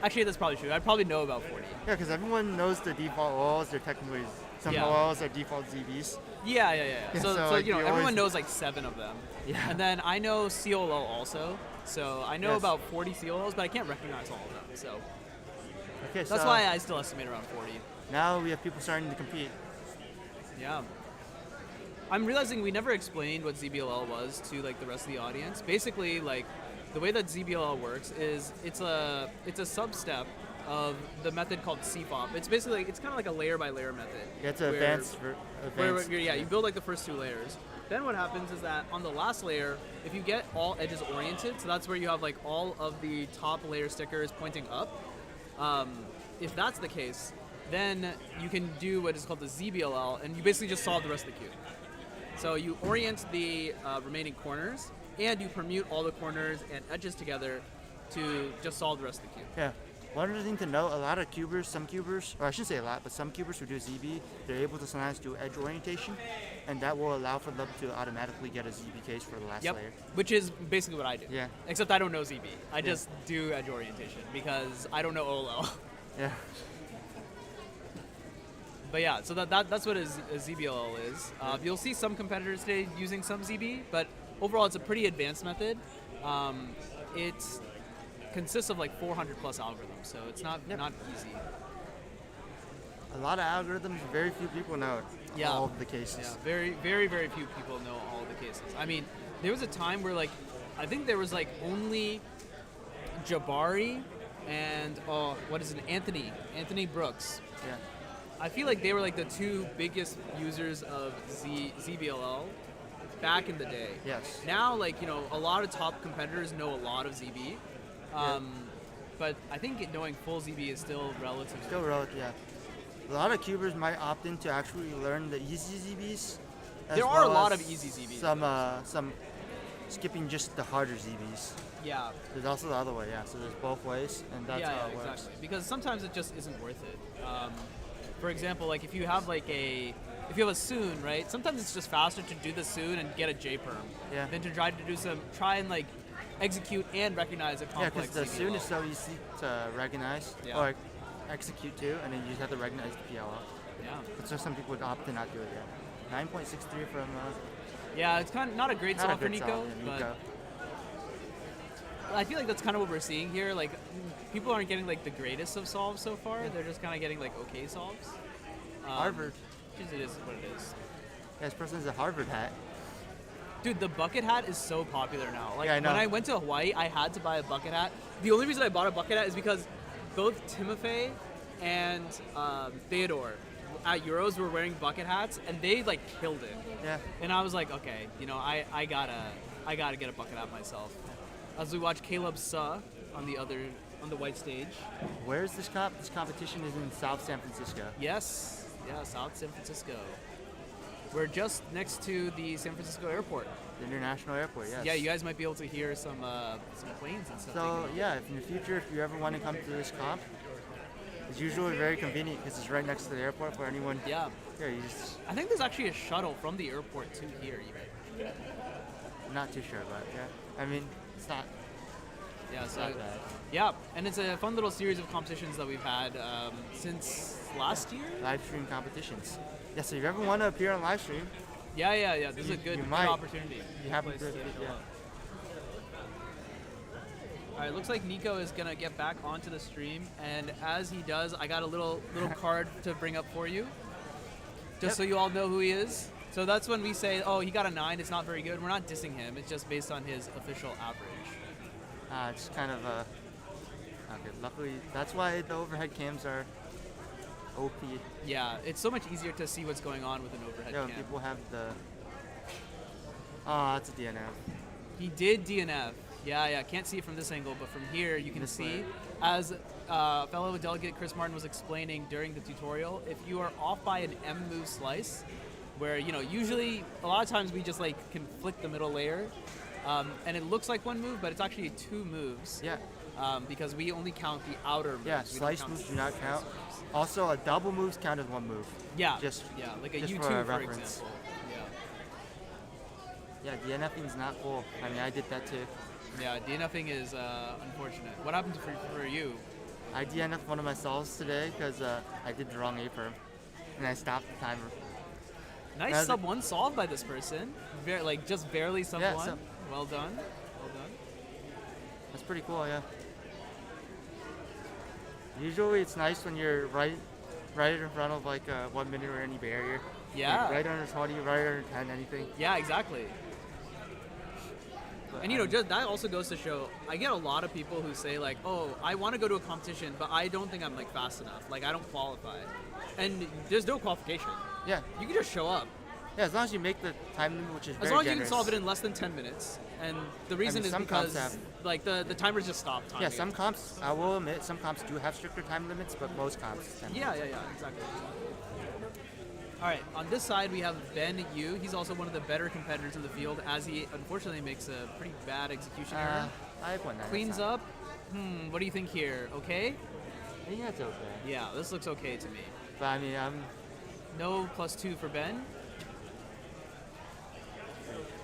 Actually, that's probably true. I probably know about 40. Yeah, because everyone knows the default walls. They're technically some Yeah. walls are default ZBs. Yeah. Yeah, So, so, like, you everyone always- knows like 7 of them. Yeah. And then I know COLO also. So I know Yes. about 40 COLOs, but I can't recognize all of them. So Okay, that's so why I still estimate around 40. now we have people starting to compete. Yeah. I'm realizing we never explained what ZBLL was to like the rest of the audience. Basically, like the way that ZBLL works is it's a sub-step of the method called CFOP. It's basically it's kind of like a layer by layer method. Yeah, it's where- advanced. where you build like the first 2 layers. Then what happens is that on the last layer, if you get all edges oriented, so that's where you have like all of the top layer stickers pointing up. If that's the case, then you can do what is called the ZBLL, and you basically just solve the rest of the cube. So you orient the remaining corners, and you permute all the corners and edges together to just solve the rest of the cube. Yeah. One other thing to note, a lot of cubers, some cubers, or I shouldn't say a lot, but some cubers who do ZB, they're able to sometimes do edge orientation, and that will allow for them to automatically get a ZB case for the last layer. Which is basically what I do. Yeah. Except I don't know ZB. I just do edge orientation because I don't know OLL. Yeah. But yeah, so that's what a ZBLL is. You'll see some competitors today using some ZB, but overall it's a pretty advanced method. It consists of like 400 plus algorithms, so it's not easy. A lot of algorithms, very few people know all of the cases. Yeah, very, very, very few people know all of the cases. I mean, there was a time where like, I think there was like only Jabari and Anthony Brooks. Yeah. I feel like they were like the two biggest users of ZBLL back in the day. Yes. Now, like, you know, a lot of top competitors know a lot of ZB. But I think knowing full ZB is still relative. Still relative, yeah. A lot of cubers might opt in to actually learn the easy ZBs. There are a lot of easy ZBs. Some skipping just the harder ZBs. Yeah. There's also the other way, yeah. So there's both ways, and that's how it works. Exactly. Because sometimes it just isn't worth it. For example, like if you have a Soon, right? Sometimes it's just faster to do the Soon and get a J-perm than to try and like execute and recognize a complex. Yeah, because the Soon is so easy to recognize or execute too, and then you just have to recognize the PLL. Yeah. But so some people would opt to not do it yet. 9.63 from. Yeah, it's kind of not a great solve for Nico, yeah, but I feel like that's kind of what we're seeing here. Like, people aren't getting like the greatest of solves so far. They're just kind of getting like okay solves. Harvard. It is what it is. Yeah, this person has a Harvard hat. Dude, the bucket hat is so popular now. Like, yeah, I know. When I went to Hawaii, I had to buy a bucket hat. The only reason I bought a bucket hat is because both Timofey and Theodore at Euros were wearing bucket hats, and they like killed it. Yeah. And I was like, okay, you know, I gotta get a bucket hat myself. As we watch Caleb Suh on the white stage. Where is this comp? This competition is in South San Francisco. Yes, South San Francisco. We're just next to the San Francisco airport. The international airport, yes. Yeah, you guys might be able to hear some planes and stuff. So yeah, if in the future, if you ever want to come to this comp, it's usually very convenient because it's right next to the airport for anyone. Yeah. Yeah, you just. I think there's actually a shuttle from the airport to here even. I'm not too sure, but yeah. I mean, it's not. Yeah, it's so not bad. yeah, and it's a fun little series of competitions that we've had since last year. Live stream competitions. Yeah, so if you ever want to appear on live stream. Yeah. This is a good opportunity. You have a place good, to show yeah. up. All right, looks like Nico is gonna get back onto the stream, and as he does, I got a little card to bring up for you, just so you all know who he is. So that's when we say, oh, he got a 9, it's not very good. We're not dissing him. It's just based on his official average. It's kind of okay. Luckily, that's why the overhead cams are OP. Yeah, it's so much easier to see what's going on with an overhead Yeah, cam. people have the. Oh, that's a DNF. He did DNF. Yeah. Can't see it from this angle, but from here you can see, as fellow delegate Chris Martin was explaining during the tutorial, if you are off by an M move slice, where usually a lot of times we just like can flick the middle layer, and it looks like one move, but it's actually 2 moves. Yeah. Because we only count the outer moves. Yeah, slice moves do not count. Also, a double moves count as 1 move. Yeah. Just like a just U2 for for reference. example. Yeah, DNFing is not cool. I mean, I did that too. Yeah, DNFing is unfortunate. What happened for you? I DNF'd one of my solves today because I did the wrong A-perm, and I stopped the timer. Nice sub 1 solve by this person. Just barely sub 1. So well done. that's pretty cool, yeah. Usually it's nice when you're right in front of like 1 minute or any barrier. Yeah. Like right under 20, right under 10, anything. Yeah, exactly. But, And just that also goes to show, I get a lot of people who say like, oh, I want to go to a competition, but I don't think I'm like fast enough. Like I don't qualify. And there's no qualification. Yeah. You can just show up. Yeah, as long as you make the time limit, which is As very long as you generous. can solve it in less than 10 minutes. And the reason is some comps because have- like the timers just stop timing. Yeah, some comps, I will admit, some comps do have stricter time limits, but most comps tend to. Yeah, exactly. All right, on this side we have Ben Yu. He's also one of the better competitors in the field, as he unfortunately makes a pretty bad execution error. I've won that. Cleans up. What do you think here? Okay? I think that's okay. Yeah, this looks okay to me. But I mean, No +2 for Ben.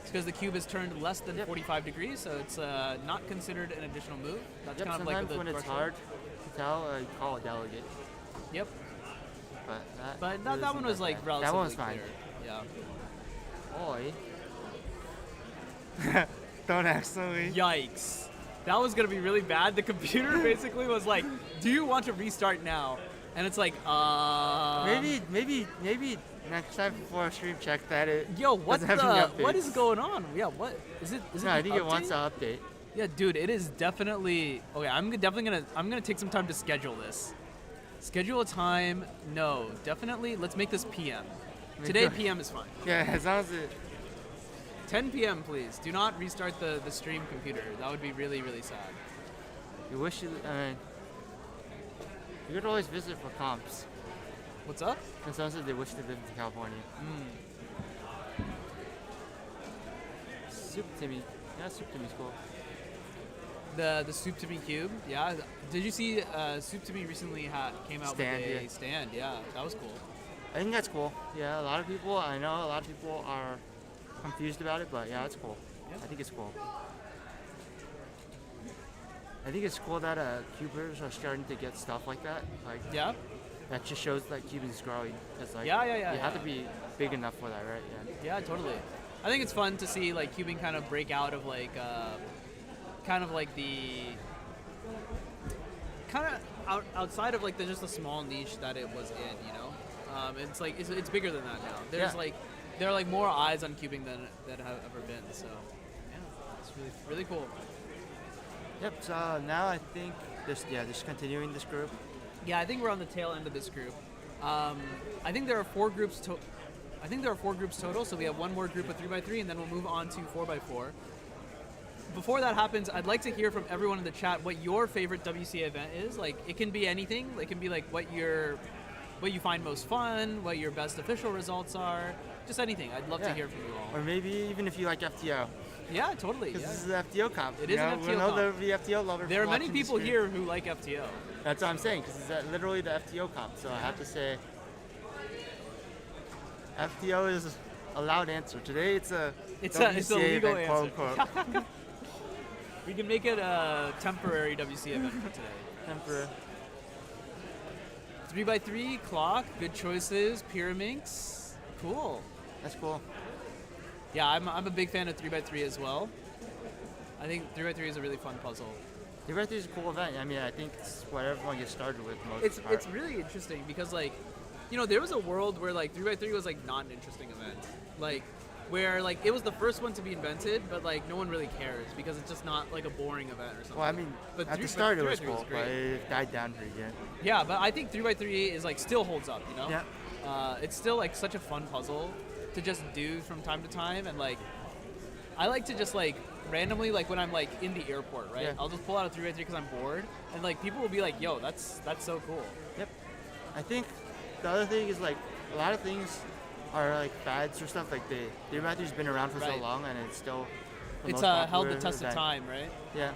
It's because the cube is turned less than 45 degrees, so it's not considered an additional move. That's kind of like sometimes the when it's threshold. hard to tell, you call a delegate. Yep. But That one was like relatively That one was fine. clear. Yeah. Oi. Don't accidentally. Yikes. That was gonna be really bad. The computer basically was like, "Do you want to restart now?" And it's like, Maybe next time before a stream check that it. Yo, what doesn't have any the? What updates. is going on? Yeah, what is it? Is it? No, I the think it wants update? to update. Yeah, dude, it is definitely. Okay, I'm gonna take some time to schedule this. Schedule a time. No, definitely. Let's make this PM. Today PM is fine. Yeah, as long as it. 10 PM, please. Do not restart the stream computer. That would be really, really sad. You wish you. You could always visit for comps. What's up? And someone said they wish they lived in California. Soup Timmy. Yeah, Soup Timmy's cool. The Soup to Me cube. Yeah. Did you see Soup to Me recently came out Stand, with a yeah. stand? Yeah, that was cool. I think that's cool. Yeah, I know a lot of people are confused about it, but yeah, it's cool. Yeah. I think it's cool. I think it's cool that cubers are starting to get stuff like that. Like Yeah. that just shows that cubing is growing. Cause like Yeah. you have to be big enough for that, right? Yeah. Yeah, totally. I think it's fun to see like cubing kind of break out of like kind of like the kind of outside of like just a small niche that it was in, you know. It's like it's bigger than that now. There's Yeah. like there are like more eyes on cubing than have ever been. So yeah, it's really cool. Yep. So now I think just continuing this group. Yeah, I think we're on the tail end of this group. I think there are 4 groups total. So we have one more group of 3x3, and then we'll move on to 4x4. Before that happens, I'd like to hear from everyone in the chat what your favorite WCA event is. Like, it can be anything. It can be like what you find most fun, what your best official results are, just anything. I'd love to hear from you all. Or maybe even if you like FTO. Yeah, totally. Because Yeah. this is an FTO comp. It is an FTO comp. There will be FTO lovers. There are many watching the people stream. here who like FTO. That's what I'm saying, because it's literally the FTO comp. So I have to say, FTO is a loud answer. Today it's a It's WCA a legal event, answer. quote unquote. We can make it a temporary WCA event for today. Emperor. 3x3, clock, good choices, Pyraminx, cool. That's cool. Yeah, I'm a big fan of 3x3 as well. I think 3x3 is a really fun puzzle. The Red is a cool event. I mean, I think it's what everyone gets started with most It's part. it's really interesting because like, you know, there was a world where like 3x3 was like not an interesting event, like where like it was the first one to be invented, but like no one really cares because it's just not like a boring event or something. Well, I mean, But at three- the start it but was 3x3 was cool, but great. it died down pretty good. Yeah, but I think 3x3 is like still holds up, you know? Yeah. It's still like such a fun puzzle to just do from time to time, and like I like to just like randomly, like when I'm like in the airport, right? Yeah. I'll just pull out a 3x3 because I'm bored, and like people will be like, "Yo, that's so cool." Yep. I think the other thing is like a lot of things are like fads or stuff. Like the Matthew's been around for so Right. long, and it's still the It's most held the popular test of event. time, right? Yeah.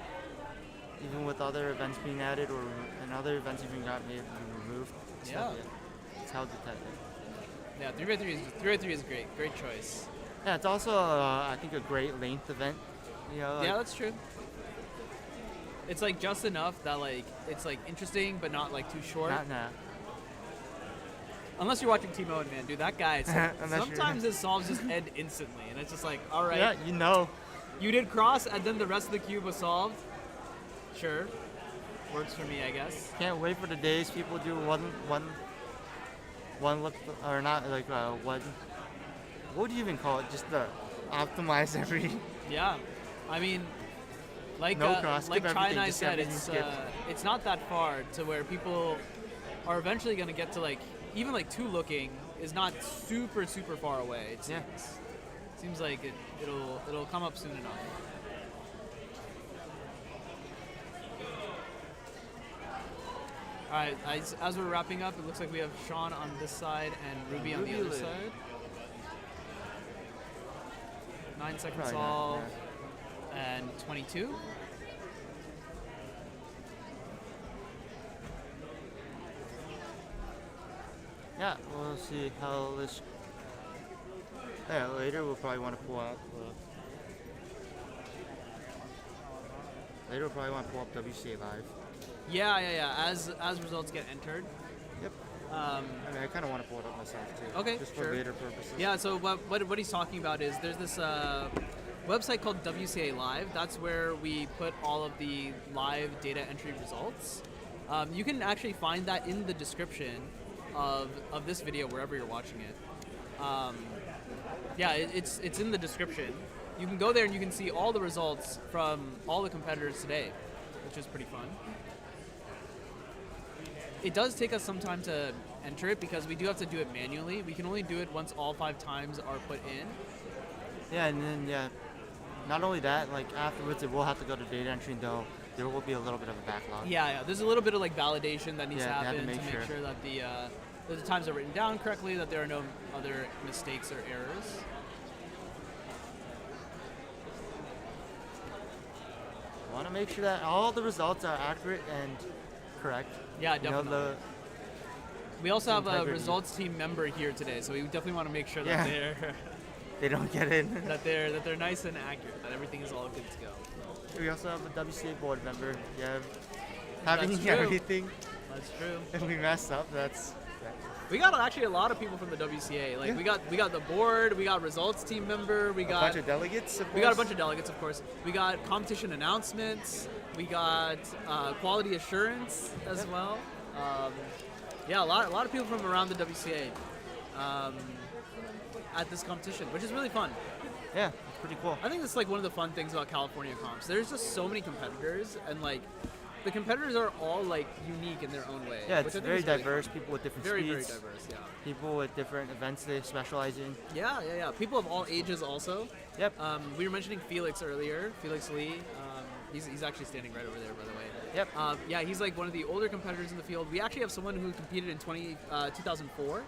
Even with other events being added, and other events even got maybe removed. Yeah. It's held the test. Yeah, 3x3 is great choice. Yeah, it's also I think a great length event. You know, Yeah, like, that's true. It's like just enough that like it's like interesting but not like too short. nah. Unless you're watching Timo and man, dude, that guy. Unless you're- Sometimes his solves just end instantly, and it's just like, all right, Yeah, you know. you did cross, and then the rest of the cube was solved. Sure, works for me, I guess. Can't wait for the days people do one look or not like one. What would you even call it? Just the optimize every. Yeah, I mean, like No cross, like skip Chai and everything, I just said, everything it's not that far to where people are eventually gonna get to like even like two looking is not super far away. It seems. Yeah. Seems like it'll come up soon enough. All right, as we're wrapping up, it looks like we have Sean on this side and Ruby on the other side. 9 seconds Probably all, not, and 22. Yeah, we'll see how this. Yeah, later we'll probably want to pull out. Later we'll probably want to pull up WCA Live. Yeah. As results get entered. Yep. I mean, I kind of want to pull it up myself too. Okay, just for sure. later purposes. Yeah. So what he's talking about is there's this website called WCA Live. That's where we put all of the live data entry results. You can actually find that in the description of this video wherever you're watching it. Yeah, it's in the description. You can go there and you can see all the results from all the competitors today, which is pretty fun. It does take us some time to enter it because we do have to do it manually. We can only do it once all 5 times are put in. Yeah, and then not only that, like afterwards, we'll have to go to data entry, though. There will be a little bit of a backlog. Yeah. There's a little bit of like validation that needs to Yeah, happen to make sure sure that the times are written down correctly, that there are no other mistakes or errors. I want to make sure that all the results are accurate and correct. Yeah, You know, definitely. We also have a integrity. results team member here today, so we definitely want to make sure that Yeah. They don't get in. they're nice and accurate, that everything is all good to go. We also have a WCA board member. Yeah, having That's true. everything, That's true. if we mess up, that's. We got actually a lot of people from the WCA. Like Yeah. we got the board, we got results team member, we A got bunch of delegates. we got a bunch of delegates, of course. We got competition announcements. We got quality assurance as well. Yeah, a lot of people from around the WCA at this competition, which is really fun. Yeah, it's pretty cool. I think that's like one of the fun things about California comps. There's just so many competitors, and like the competitors are all like unique in their own way. Yeah, which it's I think very is really diverse. fun. People with different Very speeds. diverse. Yeah. People with different events they specialize in. Yeah. People of all ages also. Yep. We were mentioning Felix earlier, Felix Lee. He's actually standing right over there, by the way. Yep. Yeah, he's like one of the older competitors in the field. We actually have someone who competed in 2004.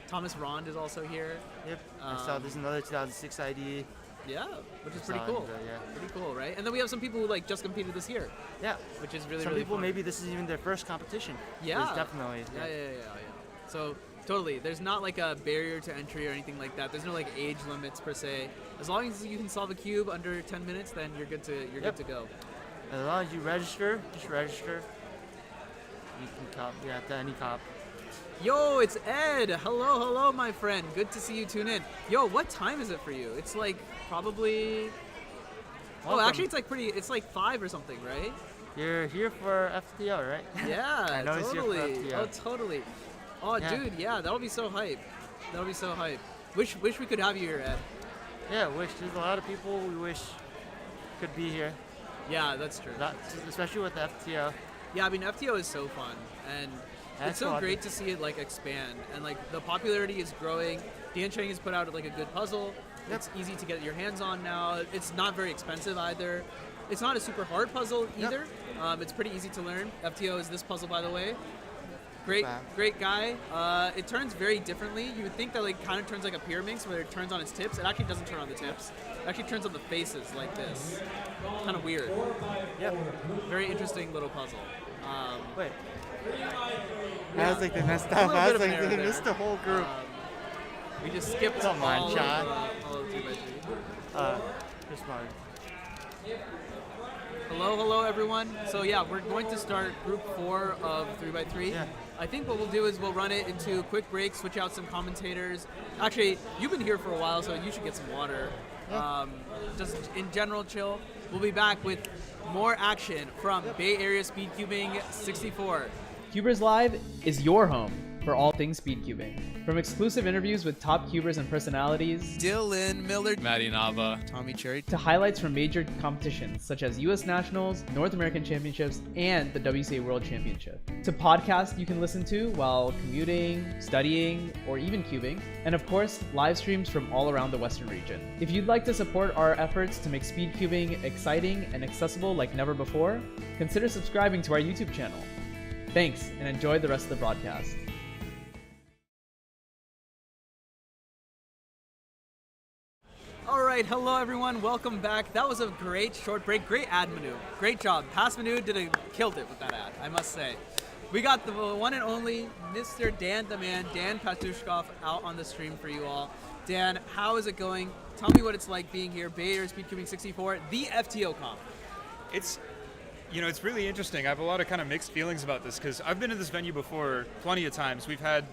Thomas Rond is also here. Yep. I saw there's another 2006 ID. Yeah, which is I pretty saw cool. it, yeah. Pretty cool, right? And then we have some people who like just competed this year, Yeah. which is really Some really people fun. maybe this is even their first competition. Yeah. There's definitely. Yeah. So totally, there's not like a barrier to entry or anything like that. There's no like age limits per se. As long as you can solve a cube under 10 minutes, then you're good to good to go. As long as you register, just register. You can cop. Yeah, to any cop. Yo, it's Ed. Hello, my friend. Good to see you tune in. Yo, what time is it for you? It's like probably. Oh, Welcome. actually, it's like 5 or something, right? You're here for FTO, right? Yeah, I know he's here for totally. FTO. Oh, totally. Oh, Yeah. dude, yeah, that'll be so hype. That'll be so hype. Wish we could have you here, Ed. Yeah, there's a lot of people we wish could be here. Yeah, that's true. Especially with the FTO. Yeah, I mean, FTO is so fun, and That's it's so fun. great to see it like expand, and like the popularity is growing. Dan Chang has put out like a good puzzle. Yep. It's easy to get your hands on now. It's not very expensive either. It's not a super hard puzzle either. It's pretty easy to learn. FTO is this puzzle, by the way. Great guy. It turns very differently. You would think that like kind of turns like a pyramid, where it turns on its tips. It actually doesn't turn on the tips. It actually turns on the faces like this. Kind of weird. Yep. Very interesting little puzzle. Wait. I was like, they messed A up. little I bit was of an like, error they there. missed the whole group. We just skipped Come on, all John. of 2x3. Just smart. Hello, everyone. So yeah, we're going to start group 4 of 3x3. Yeah. I think what we'll do is we'll run it into quick breaks, switch out some commentators. Actually, you've been here for a while, so you should get some water. Just in general, chill. We'll be back with more action from Bay Area Speedcubing 64. CubersLive is your home. for all things speedcubing. From exclusive interviews with top cubers and personalities, Dylan Miller, Maddy Inaba, Tommy Cherry, to highlights from major competitions such as US Nationals, North American Championships, and the WCA World Championship, to podcasts you can listen to while commuting, studying, or even cubing, and of course, live streams from all around the Western region. If you'd like to support our efforts to make speedcubing exciting and accessible like never before, consider subscribing to our YouTube channel. Thanks, and enjoy the rest of the broadcast. All right, hello everyone, welcome back. That was a great short break, great ad Manu. Great job. Past Manu killed it with that ad, I must say. We got the one and only Mr. Dan the Man, Dan Pushkov, out on the stream for you all. Dan, how is it going? Tell me what it's like being here, Bay Area SpeedCubing 64, the FTO comp. It's really interesting. I have a lot of kind of mixed feelings about this because I've been in this venue before plenty of times. We've had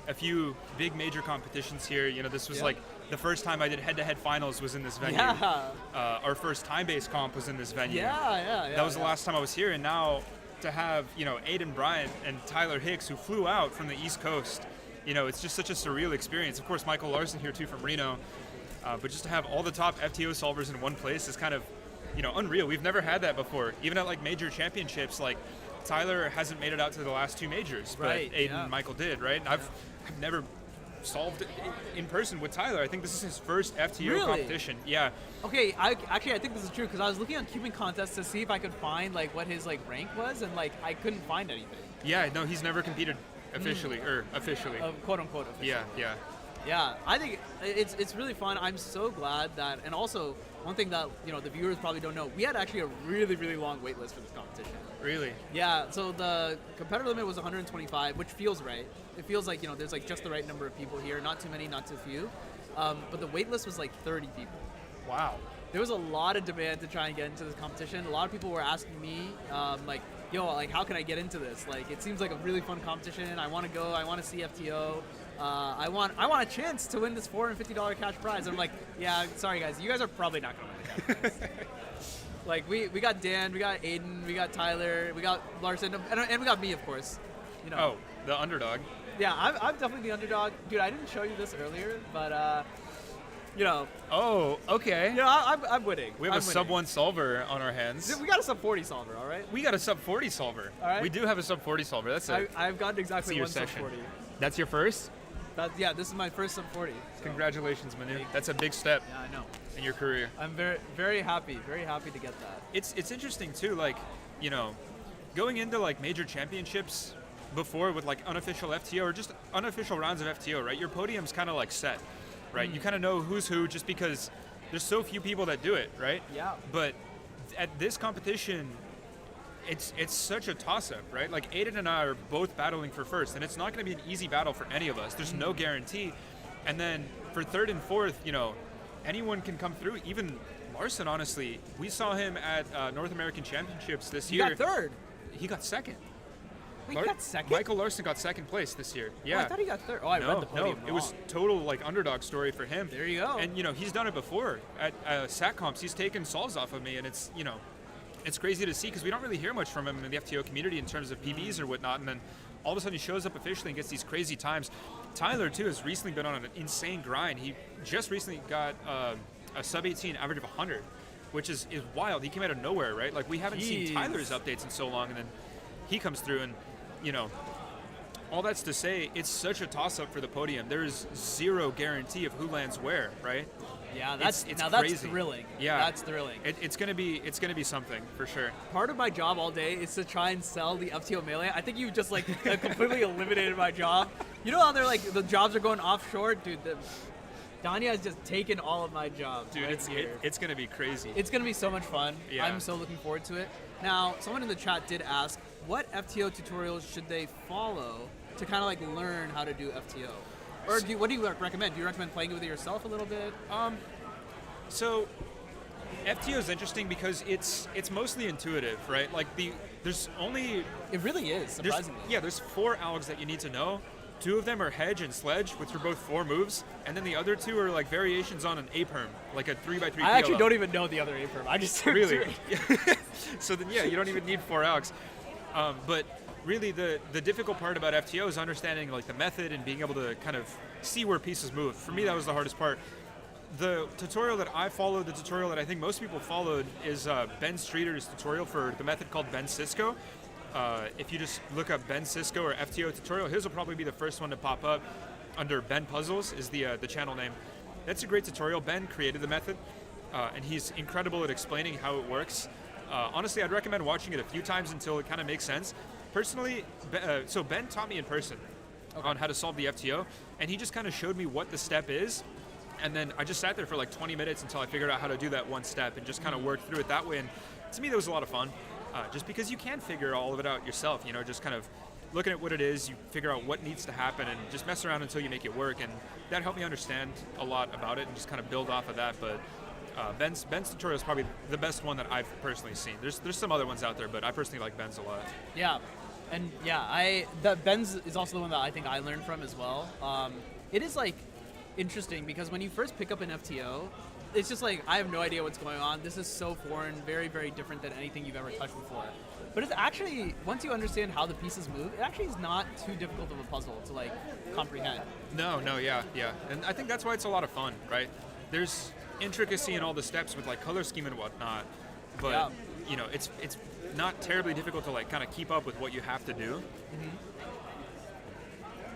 a few big major competitions here. This was like the first time I did head-to-head finals was in this venue. Yeah. Our first time-based comp was in this venue. Yeah. That was the last time I was here, and now to have Aiden, Bryant, and Tyler Hicks, who flew out from the East Coast, it's just such a surreal experience. Of course, Michael Larson here too from Reno, but just to have all the top FTO solvers in one place is kind of unreal. We've never had that before. Even at like major championships, like Tyler hasn't made it out to the last two majors, but Aiden and Michael did, right? And I've never solved it in person with Tyler. I think this is his first FTO competition. Yeah. Okay, I think this is true because I was looking on cubing contests to see if I could find like what his like rank was, and like I couldn't find anything. Yeah, no, he's never competed officially or officially. Quote unquote officially. Yeah. Yeah, I think it's really fun. I'm so glad that, and also one thing that the viewers probably don't know, we had actually a really, really long wait list for this competition. Really? Yeah, so the competitor limit was 125, which feels right. It feels like there's like just the right number of people here, not too many, not too few. But the wait list was like 30 people. Wow. There was a lot of demand to try and get into this competition. A lot of people were asking me, like, how can I get into this? Like, it seems like a really fun competition. I want to go. I want to see FTO. I want a chance to win this $450 cash prize. And I'm like, yeah, sorry guys, you guys are probably not going to win the cash prize. Like, we got Dan, we got Aiden, we got Tyler, we got Larson, and we got me, of course. Oh, the underdog. Yeah, I'm definitely the underdog. Dude, I didn't show you this earlier, but, Oh, okay. I'm winning. We have a sub 1 solver on our hands. We got a sub 40 solver, all right? We got a sub 40 solver. All right. We do have a sub 40 solver. That's it. I've gotten exactly one sub 40. That's your first? This is my first sub 40. So. Congratulations, Manu. That's a big step. Yeah, I know. In your career. I'm very, very happy to get that. It's interesting too, like, going into like major championships before with like unofficial FTO or just unofficial rounds of FTO, right? Your podium's kind of like set, right? You kind of know who's who just because there's so few people that do it, right? Yeah. But at this competition, it's such a toss-up, right? Like Aiden and I are both battling for first, and it's not going to be an easy battle for any of us. There's no guarantee. And then for third and fourth, anyone can come through. Even Larson, honestly, we saw him at North American Championships this year. He got third. He got second. Wait, he got second? Michael Larson got second place this year. Yeah. Oh, I thought he got third. Oh, I read the podium No, it was total like underdog story for him. There you go. And he's done it before at SAT comps. He's taken solves off of me, and it's it's crazy to see because we don't really hear much from him in the FTO community in terms of PBs or whatnot. And then all of a sudden he shows up officially and gets these crazy times. Tyler too has recently been on an insane grind. He just recently got a sub 18 average of 100, which is wild. He came out of nowhere, right? Like we haven't seen Tyler's updates in so long, and then he comes through and all that's to say, it's such a toss-up for the podium. There is zero guarantee of who lands where, right? Yeah, that's crazy. That's thrilling. Yeah, that's thrilling. It's gonna be something for sure. Part of my job all day is to try and sell the FTO Melee. I think you just like completely eliminated my job. You know how they're like the jobs are going offshore, dude. Danya has just taken all of my jobs. Dude, right it's gonna be crazy. It's gonna be so much fun. Yeah. I'm so looking forward to it. Now, someone in the chat did ask, what FTO tutorials should they follow to kind of like learn how to do FTO? Or what do you recommend? Do you recommend playing it with yourself a little bit? So FTO is interesting because it's mostly intuitive, right? Like there's only it really is surprisingly. There's 4 algs that you need to know. 2 of them are hedge and sledge, which are both 4 moves, and then the other 2 are like variations on an A-perm, like a 3x3 I actually don't even know the other A-perm. I just really. So then you don't even need 4 algs. But really the difficult part about FTO is understanding like the method and being able to kind of see where pieces move. For me, that was the hardest part. The tutorial that I followed, the tutorial that I think most people followed, is Ben Streeter's tutorial for the method called Ben Cisco. If you just look up Ben Cisco or FTO tutorial, his will probably be the first one to pop up under Ben Puzzles is the channel name. That's a great tutorial. Ben created the method, and he's incredible at explaining how it works. Honestly, I'd recommend watching it a few times until it kind of makes sense. Personally, so Ben taught me in person on how to solve the FTO, and he just kind of showed me what the step is, and then I just sat there for like 20 minutes until I figured out how to do that one step and just kind of worked through it that way. And to me, that was a lot of fun, just because you can figure all of it out yourself, you know, just kind of looking at what it is, you figure out what needs to happen and just mess around until you make it work. And that helped me understand a lot about it and just kind of build off of that. But Ben's tutorial is probably the best one that I've personally seen. There's some other ones out there, but I personally like Ben's a lot. Yeah, and yeah, Ben's is also the one that I think I learned from as well. It is like interesting because when you first pick up an FTO, it's just like I have no idea what's going on. This is so foreign, very, very different than anything you've ever touched before. But it's actually, once you understand how the pieces move, it actually is not too difficult of a puzzle to like comprehend. No, yeah. And I think that's why it's a lot of fun, right? There's intricacy in all the steps with like color scheme and whatnot, but you know, it's not terribly difficult to like kind of keep up with what you have to do.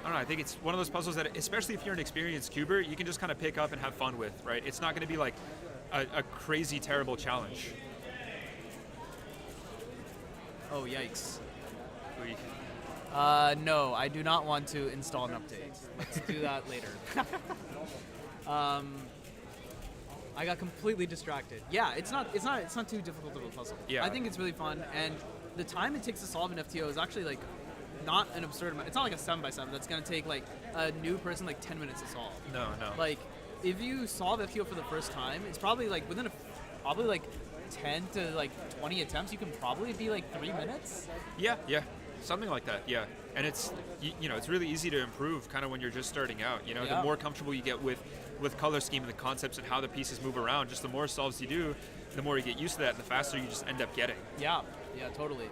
I don't know, I think it's one of those puzzles that, especially if you're an experienced cuber, you can just kind of pick up and have fun with, right? It's not going to be like a crazy, terrible challenge. Oh, yikes. No, I do not want to install an update. Let's do that later. I got completely distracted. Yeah, it's not too difficult of a puzzle. Yeah. I think it's really fun, and the time it takes to solve an FTO is actually like not an absurd amount. It's not like a 7x7 that's gonna take like a new person like 10 minutes to solve. No. Like if you solve FTO for the first time, it's probably like within probably like 10 to like 20 attempts, you can probably be like 3 minutes. Yeah, something like that. Yeah, and it's you know, it's really easy to improve kind of when you're just starting out. You know, the more comfortable you get with color scheme and the concepts and how the pieces move around, just the more solves you do, the more you get used to that, and the faster you just end up getting. Yeah, totally.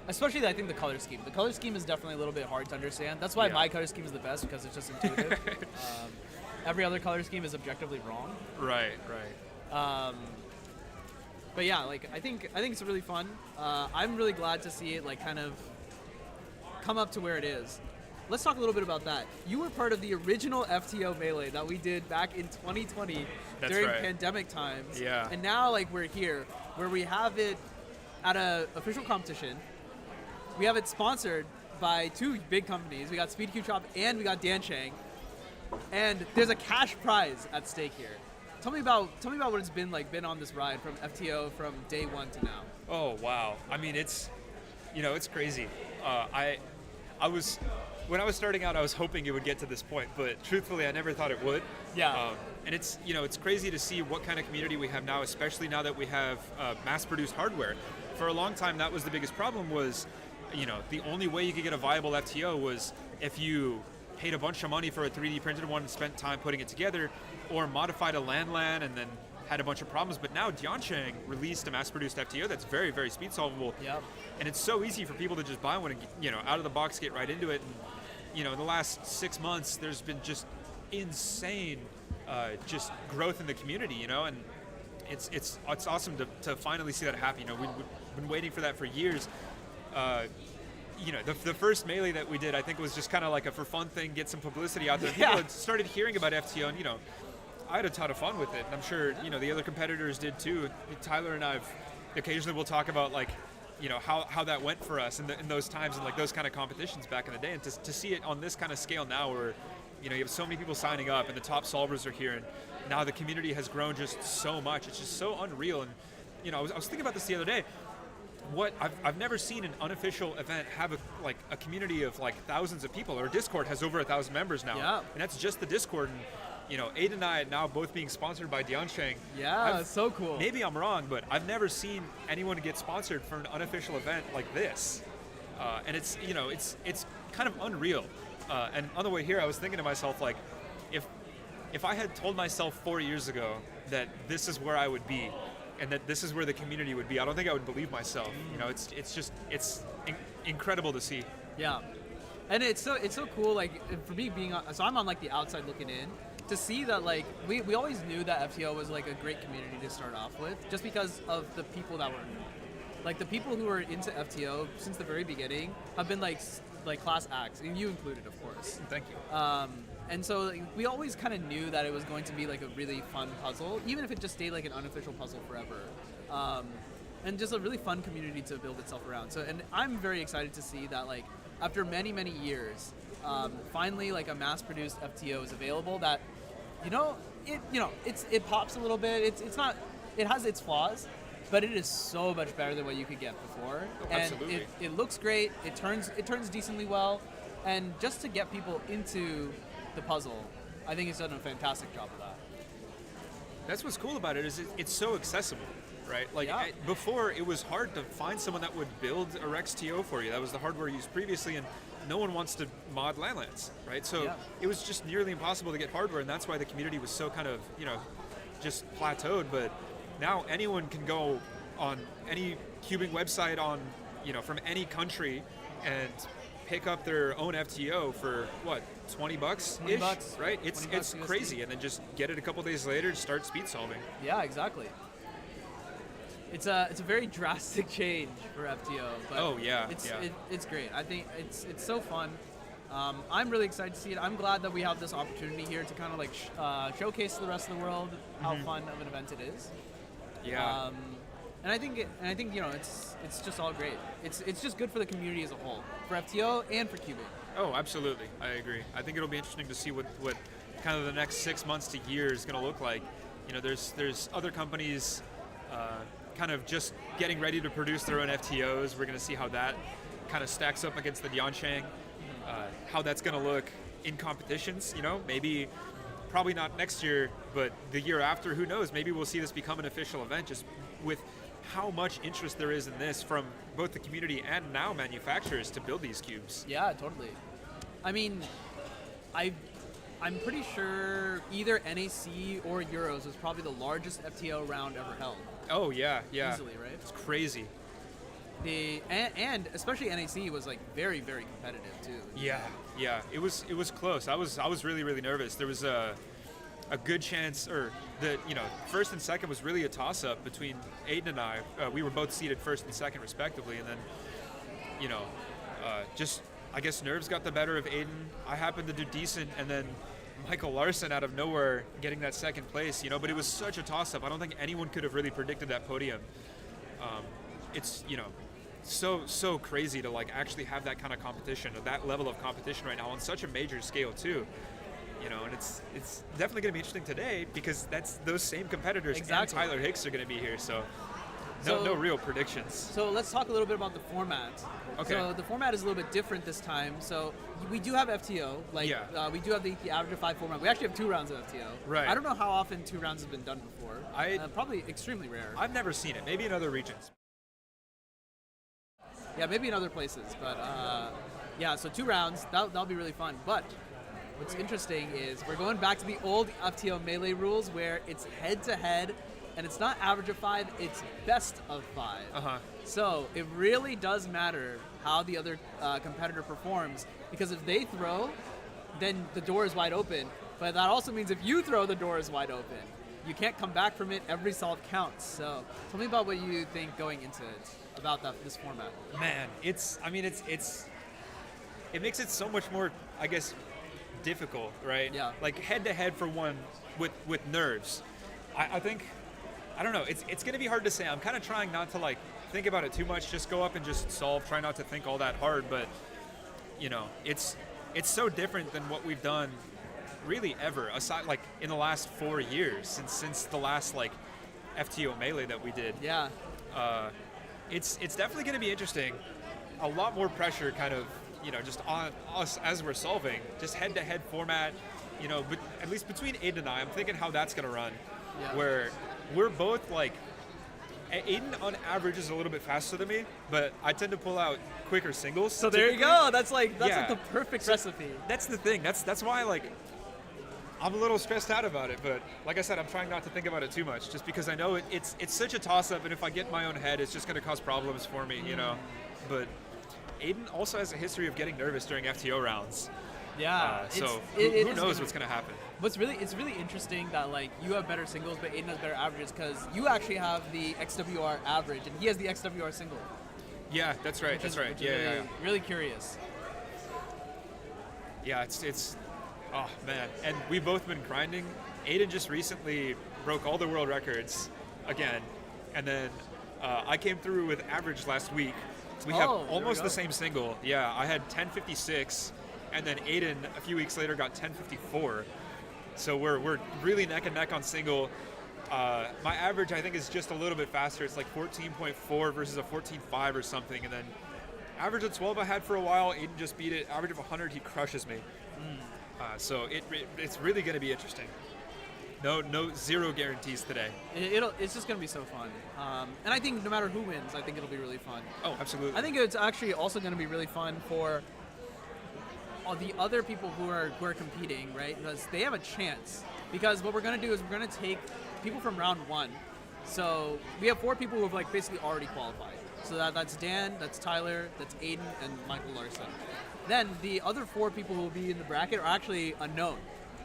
Especially, I think the color scheme. The color scheme is definitely a little bit hard to understand. That's why my color scheme is the best, because it's just intuitive. Every other color scheme is objectively wrong. Right. But yeah, like I think it's really fun. I'm really glad to see it like kind of come up to where it is. Let's talk a little bit about that. You were part of the original FTO Melee that we did back in 2020 during pandemic times. Yeah. And now like we're here where we have it at an official competition. We have it sponsored by two big companies. We got SpeedCubeShop and we got Dansheng. And there's a cash prize at stake here. Tell me about what it's been on this ride from FTO from day one to now. Oh wow! I mean, it's crazy. When I was starting out, I was hoping it would get to this point, but truthfully, I never thought it would. Yeah. And it's crazy to see what kind of community we have now, especially now that we have mass-produced hardware. For a long time, that was the biggest problem. Was the only way you could get a viable FTO was if you paid a bunch of money for a 3D printed one and spent time putting it together, or modified a LAN and then had a bunch of problems. But now Dansheng released a mass-produced FTO that's very, very speed solvable. Yep. And it's so easy for people to just buy one and out of the box get right into it. And in the last 6 months, there's been just insane just growth in the community. And it's awesome to finally see that happen. We've been waiting for that for years. The first Melee that we did, I think, was just kind of like a for fun thing, get some publicity out there. Yeah. People had started hearing about FTO, and I had a ton of fun with it, and I'm sure the other competitors did too. Tyler and I occasionally will talk about how that went for us in those times and like those kind of competitions back in the day, and to see it on this kind of scale now, where you have so many people signing up and the top solvers are here, and now the community has grown just so much. It's just so unreal. And I was thinking about this the other day. What I've never seen an unofficial event have a community of like thousands of people. Our Discord has over 1,000 members now, and that's just the Discord. And Aiden and I now both being sponsored by Dansheng. Yeah, it's so cool. Maybe I'm wrong, but I've never seen anyone get sponsored for an unofficial event like this, and it's kind of unreal. And on the way here, I was thinking to myself, like, if I had told myself 4 years ago that this is where I would be, and that this is where the community would be, I don't think I would believe myself. You know, it's incredible to see. Yeah, and it's so cool. Like for me being so I'm on like the outside looking in to see that like we always knew that FTO was like a great community to start off with, just because of the people that were in it. Like the people who were into FTO since the very beginning have been like class acts, and you included, of course. Thank you. And so like, we always kind of knew that it was going to be like a really fun puzzle, even if it just stayed like an unofficial puzzle forever. And just a really fun community to build itself around. So, and I'm very excited to see that like after many years, finally like a mass-produced FTO is available. That it pops a little bit. It has its flaws, but it is so much better than what you could get before. Oh, and absolutely. it looks great. It turns decently well, and just to get people into the puzzle, I think it's done a fantastic job of that. That's what's cool about it, is it's so accessible, right? Like Yeah. before, it was hard to find someone that would build a Rex TO for you. That was the hardware used previously, and no one wants to mod landlands, right? So Yeah. it was just nearly impossible to get hardware, and that's why the community was so kind of, just plateaued. But now anyone can go on any cubing website from any country and pick up their own FTO for what, $20 $20, ish, right? It's $20 USD. crazy, and then just get it a couple days later and start speed solving. Yeah, exactly. It's a very drastic change for FTO. But Oh, yeah, it's yeah. it's great. I think it's so fun. I'm really excited to see it. I'm glad that we have this opportunity here to kind of like showcase to the rest of the world how fun of an event it is. Yeah. And I think it's just all great. It's just good for the community as a whole, for FTO and for cubing. Oh, absolutely. I agree. I think it'll be interesting to see what kind of the next 6 months to year is going to look like. There's other companies kind of just getting ready to produce their own FTOs. We're going to see how that kind of stacks up against the Diansheng, how that's going to look in competitions. Maybe probably not next year, but the year after, who knows? Maybe we'll see this become an official event, just with how much interest there is in this from both the community and now manufacturers to build these cubes. Yeah, totally. I mean, I'm pretty sure either NAC or Euros was probably the largest FTO round ever held. Oh yeah. Easily, right? It's crazy. And especially NAC was like very competitive too. Yeah. It was close. I was really nervous. There was a good chance, or the first and second was really a toss-up between Aiden and I. We were both seated first and second respectively, and then just I guess nerves got the better of Aiden. I happened to do decent, and then Michael Larson out of nowhere getting that second place. But it was such a toss-up. I don't think anyone could have really predicted that podium. It's so crazy to like actually have that kind of competition, or that level of competition right now on such a major scale too. And it's definitely going to be interesting today, because that's those same competitors Exactly. and Tyler Hicks are going to be here. So no real predictions. So let's talk a little bit about the format. Okay. So the format is a little bit different this time. So we do have FTO, we do have the average of 5 format. We actually have 2 rounds of FTO. Right. I don't know how often 2 rounds have been done before. Probably extremely rare. I've never seen it. Maybe in other regions. Yeah, maybe in other places, but so 2 rounds. That'll be really fun. But what's interesting is we're going back to the old FTO melee rules, where it's head-to-head, and it's not average of 5, it's best of 5. Uh-huh. So it really does matter how the other competitor performs, because if they throw, then the door is wide open. But that also means if you throw, the door is wide open. You can't come back from it. Every solve counts. So tell me about what you think going into it, about this format. Man, it makes it so much more, I guess, difficult, right? Yeah. Like head-to-head for one with nerves. I think, I don't know, it's going to be hard to say. I'm kind of trying not to like think about it too much. Just go up and just solve. Try not to think all that hard. But it's so different than what we've done really ever, aside like in the last 4 years since the last like FTO melee that we did. Yeah. It's definitely going to be interesting. A lot more pressure, kind of, just on us as we're solving. Just head-to-head format. But at least between Aiden and I'm thinking how that's going to run. Yeah. Where we're both like, Aiden on average is a little bit faster than me, but I tend to pull out quicker singles. So there you typically. go. That's like Yeah. the perfect recipe. That's the thing. That's why like I'm a little stressed out about it, but like I said, I'm trying not to think about it too much, just because I know it's such a toss-up, and if I get in my own head, it's just going to cause problems for me, you know. But Aiden also has a history of getting nervous during FTO rounds. Yeah. So it who knows what's going to happen? It's really interesting that like you have better singles, but Aiden has better averages because you actually have the XWR average, and he has the XWR single. Yeah, that's right. That's right. Yeah, really curious. Yeah, it's oh man, and we've both been grinding. Aiden just recently broke all the world records again, and then I came through with average last week. So we have almost the same single. Yeah, I had 1056, and then Aiden a few weeks later got 1054. So we're really neck and neck on single. My average I think is just a little bit faster. It's like 14.4 versus a 14.5 or something, and then average of 12 I had for a while. Aiden just beat it. Average of 100, he crushes me. So it's really going to be interesting. Zero guarantees today. It's just going to be so fun. And I think no matter who wins, I think it'll be really fun. Oh, absolutely. I think it's actually also going to be really fun for all the other people who are competing, right? Because they have a chance. Because what we're going to do is we're going to take people from round 1. So we have 4 people who have like basically already qualified. So that's Dan, that's Tyler, that's Aiden, and Michael Larson. Then the other 4 people who will be in the bracket are actually unknown.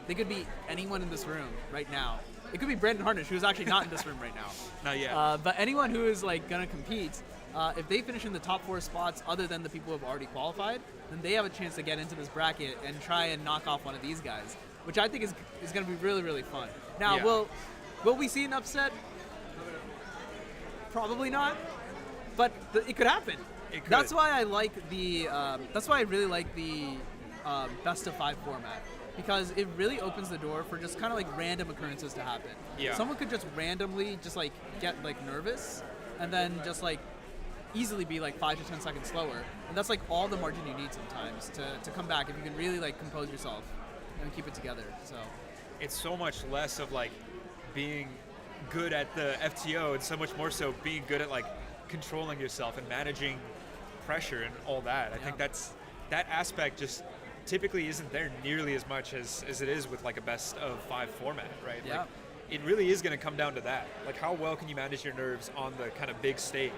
They could be anyone in this room right now. It could be Brandon Harnish, who's actually not in this room right now. Not yet. But anyone who is like gonna compete, if they finish in the top 4 spots, other than the people who have already qualified, then they have a chance to get into this bracket and try and knock off one of these guys, which I think is gonna be really, really fun. Now, will we see an upset? Probably not. But it could happen. It could. That's why I like the. That's why I really like the best of 5 format, because it really opens the door for just kind of like random occurrences to happen. Yeah. Someone could just randomly just like get like nervous, and then just like easily be like 5 to 10 seconds slower, and that's like all the margin you need sometimes to come back if you can really like compose yourself and keep it together. So it's so much less of like being good at the FTO and so much more so being good at like controlling yourself and managing pressure and all that. I think that aspect just typically isn't there nearly as much as it is with like a best of 5 format, right? Yeah. Like, it really is going to come down to that. Like, how well can you manage your nerves on the kind of big stage?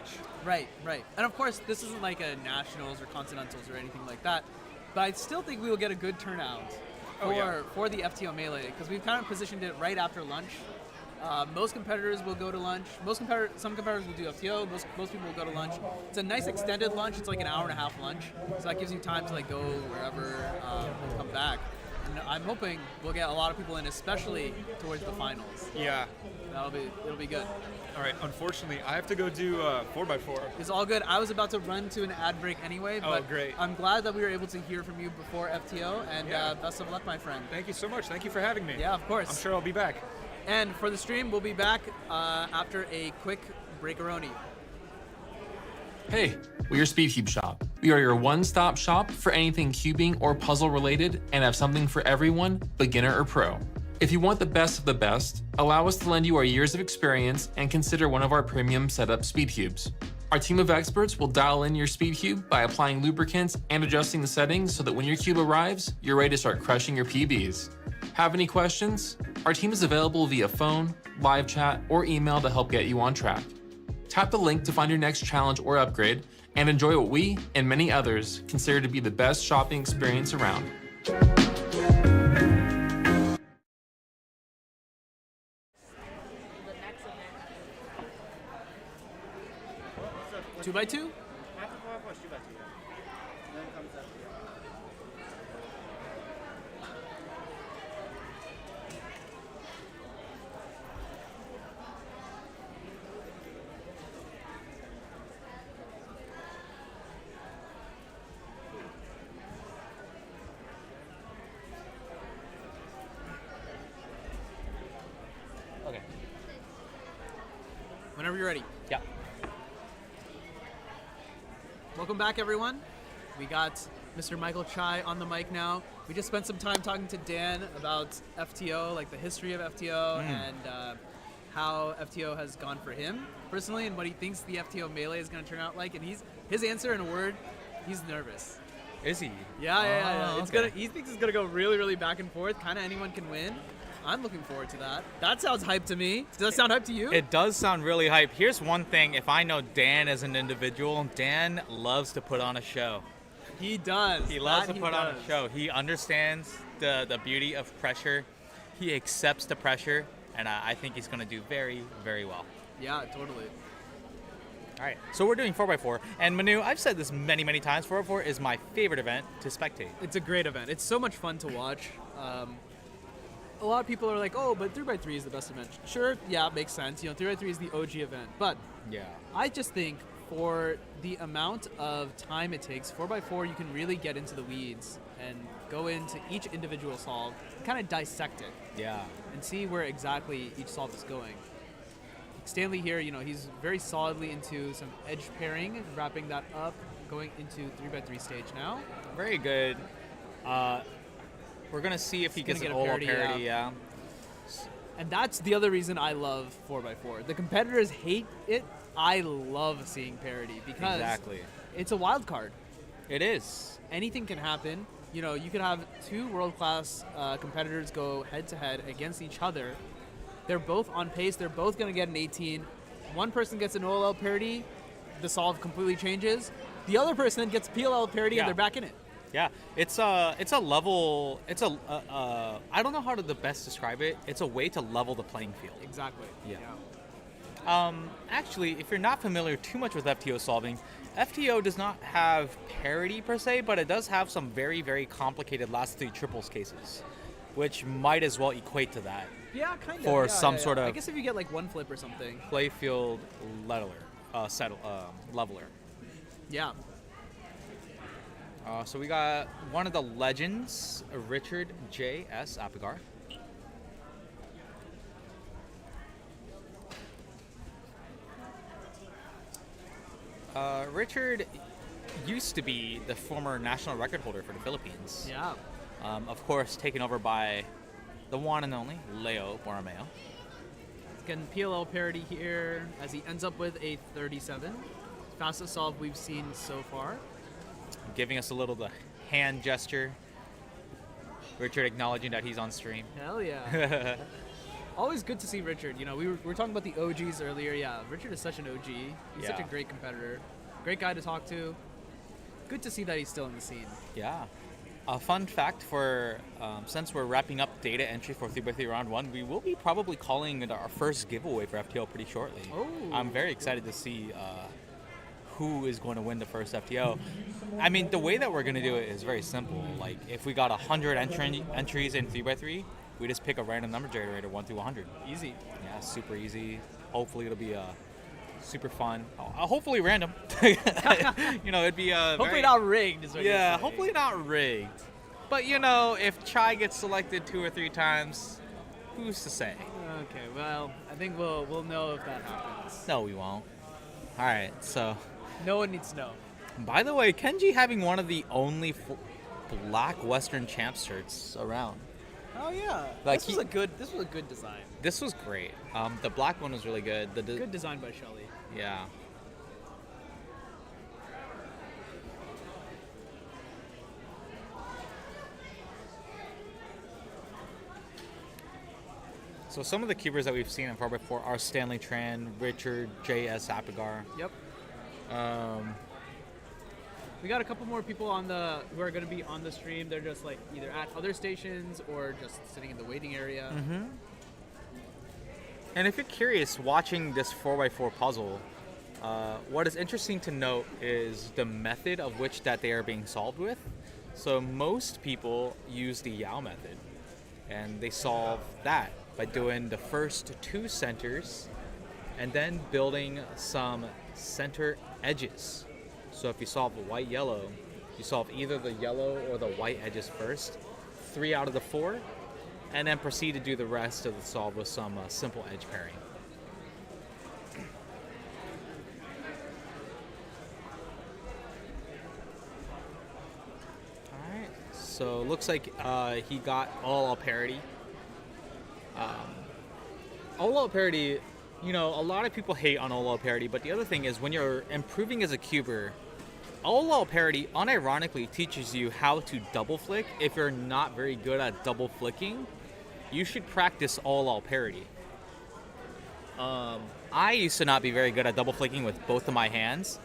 Right. And of course, this isn't like a nationals or continentals or anything like that, but I still think we will get a good turnout for the FTO Melee, because we've kind of positioned it right after lunch. Most competitors will go to lunch. Some competitors will do FTO. Most people will go to lunch. It's a nice extended lunch. It's like an hour and a half lunch, so that gives you time to like go wherever and come back. And I'm hoping we'll get a lot of people in, especially towards the finals. Yeah. It'll be good. All right. Unfortunately, I have to go do 4x4. It's all good. I was about to run to an ad break anyway, but great. I'm glad that we were able to hear from you before FTO, and best of luck, my friend. Thank you so much. Thank you for having me. Yeah, of course. I'm sure I'll be back. And for the stream, we'll be back after a quick breakaroni. Hey, we are SpeedCubeShop. We are your one-stop shop for anything cubing or puzzle related and have something for everyone, beginner or pro. If you want the best of the best, allow us to lend you our years of experience and consider one of our premium setup SpeedCubes. Our team of experts will dial in your SpeedCube by applying lubricants and adjusting the settings so that when your cube arrives, you're ready to start crushing your PBs. Have any questions? Our team is available via phone, live chat, or email to help get you on track. Tap the link to find your next challenge or upgrade and enjoy what we and many others consider to be the best shopping experience around. 2x2? After 4x4 is 2x2. Then comes FTO. Okay. Whenever you're ready. Yeah. Welcome back, everyone. We got Mr. Michael Chai on the mic now. We just spent some time talking to Dan about FTO, like the history of FTO and how FTO has gone for him personally and what he thinks the FTO Melee is going to turn out like. And his answer in a word, he's nervous. Is he? Yeah. Oh, It's okay. he thinks it's gonna go really, really back and forth. Kind of anyone can win. I'm looking forward to that. That sounds hype to me. Does that sound hype to you? It does sound really hype. Here's one thing. If I know Dan as an individual, Dan loves to put on a show. He does. He loves That to put on a show. He understands the beauty of pressure. He accepts the pressure, and I think he's going to do very, very well. Yeah, totally. All right, so we're doing 4x4. And Manu, I've said this many, many times, 4x4 is my favorite event to spectate. It's a great event. It's so much fun to watch. A lot of people are like, oh, but 3x3 is the best event. Sure, yeah, it makes sense. 3x3 is the OG event. But Yeah. I just think for the amount of time it takes, 4x4, you can really get into the weeds and go into each individual solve, kind of dissect it, Yeah. and see where exactly each solve is going. Stanley here, he's very solidly into some edge pairing, wrapping that up, going into 3x3 stage now. Very good. We're going to see if he He's gets gonna an get a Olo parody, parody, yeah. And that's the other reason I love 4x4. The competitors hate it. I love seeing parody because Exactly. it's a wild card. It is. Anything can happen. You could have two world-class competitors go head-to-head against each other. They're both on pace. They're both going to get an 18. One person gets an OLL parody. The solve completely changes. The other person gets PLL parody, Yeah. and they're back in it. Yeah, it's a level. It's a I don't know how to the best describe it. It's a way to level the playing field. Exactly. Yeah. Actually, if you're not familiar too much with FTO solving, FTO does not have parity per se, but it does have some very, very complicated last three triples cases, which might as well equate to that. Yeah, kind of. For some sort of- I guess if you get like one flip or something. Playfield leveler, leveler. Yeah. So we got one of the legends, Richard J.S. Apigar. Richard used to be the former national record holder for the Philippines. Yeah. Of course, taken over by the one and only Leo Borromeo. He's getting PLL parity here as he ends up with a 37. Fastest solve we've seen so far. Giving us a little the hand gesture. Richard acknowledging that he's on stream. Hell yeah. Always good to see Richard. We were talking about the OGs earlier. Yeah, Richard is such an OG. He's such a Yeah. great competitor. Great guy to talk to. Good to see that he's still in the scene. Yeah. A fun fact for, since we're wrapping up data entry for 3x3 round 1, we will be probably calling it our first giveaway for FTO pretty shortly. Oh. I'm very excited to see who is going to win the first FTO. I mean, the way that we're going to do it is very simple. Like, if we got 100 entries in 3x3, we just pick a random number generator 1 through 100. Easy. Yeah, super easy. Hopefully it'll be super fun. Hopefully random. It'd be Hopefully not rigged. Is what you're Yeah, saying. hopefully not rigged. But if Chai gets selected 2 or 3 times, who's to say? Okay, well, I think we'll know if that happens. No, we won't. All right, so No one needs to know. by the way, Kenji having one of the only black Western champ shirts around. Oh yeah. Like this was a good design. This was great. The black one was really good. Good design by Shelly. Yeah. So some of the cubers that we've seen in 4x4 are Stanley Tran, Richard J.S. Apigar. Yep. We got a couple more people who are going to be on the stream. They're just like either at other stations or just sitting in the waiting area. Mm-hmm. And if you're curious, watching this 4x4 puzzle, what is interesting to note is the method of which that they are being solved with. So most people use the Yao method, and they solve that by doing the first 2 centers and then building some center edges. So if you solve white-yellow, you solve either the yellow or the white edges first, 3 out of the 4, and then proceed to do the rest of the solve with some simple edge pairing. Alright, so looks like he got all parity. All parity, a lot of people hate on all parity, but the other thing is when you're improving as a cuber, OLL parody unironically teaches you how to double flick. If you're not very good at double flicking, you should practice OLL parody. I used to not be very good at double flicking with both of my hands,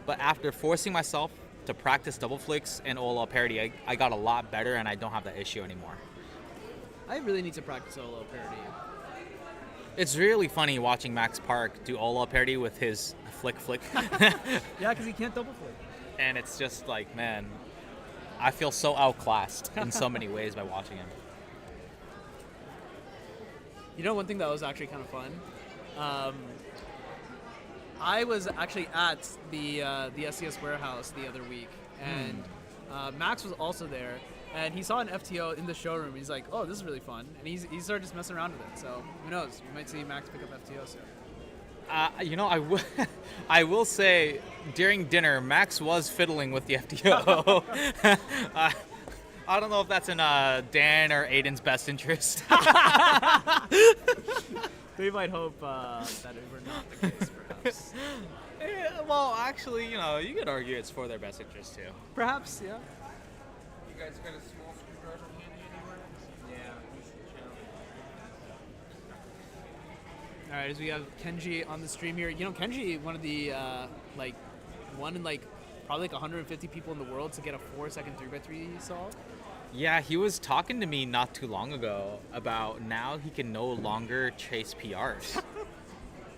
but after forcing myself to practice double flicks and OLL parody, I got a lot better and I don't have that issue anymore. I really need to practice OLL parody. It's really funny watching Max Park do OLL parody with his flick. Yeah, because he can't double flick. And it's just like, man, I feel so outclassed in so many ways by watching him. You know, one thing that was actually kind of fun? I was actually at the SCS warehouse the other week, and Max was also there, and he saw an FTO in the showroom. He's like, oh, this is really fun. And he started just messing around with it. So who knows? We might see Max pick up FTO soon. I will say, during dinner, Max was fiddling with the FTO. I don't know if that's in Dan or Aiden's best interest. We might hope that it were not the case, perhaps. Yeah, well, actually, you could argue it's for their best interest, too. Perhaps, yeah. You guys got a small screwdriver handy anywhere? Yeah. All right, as we have Kenji on the stream here. You know, Kenji, one of the, one in, probably 150 people in the world to get a 4-second 3x3 solve. Yeah, he was talking to me not too long ago about now he can no longer chase PRs.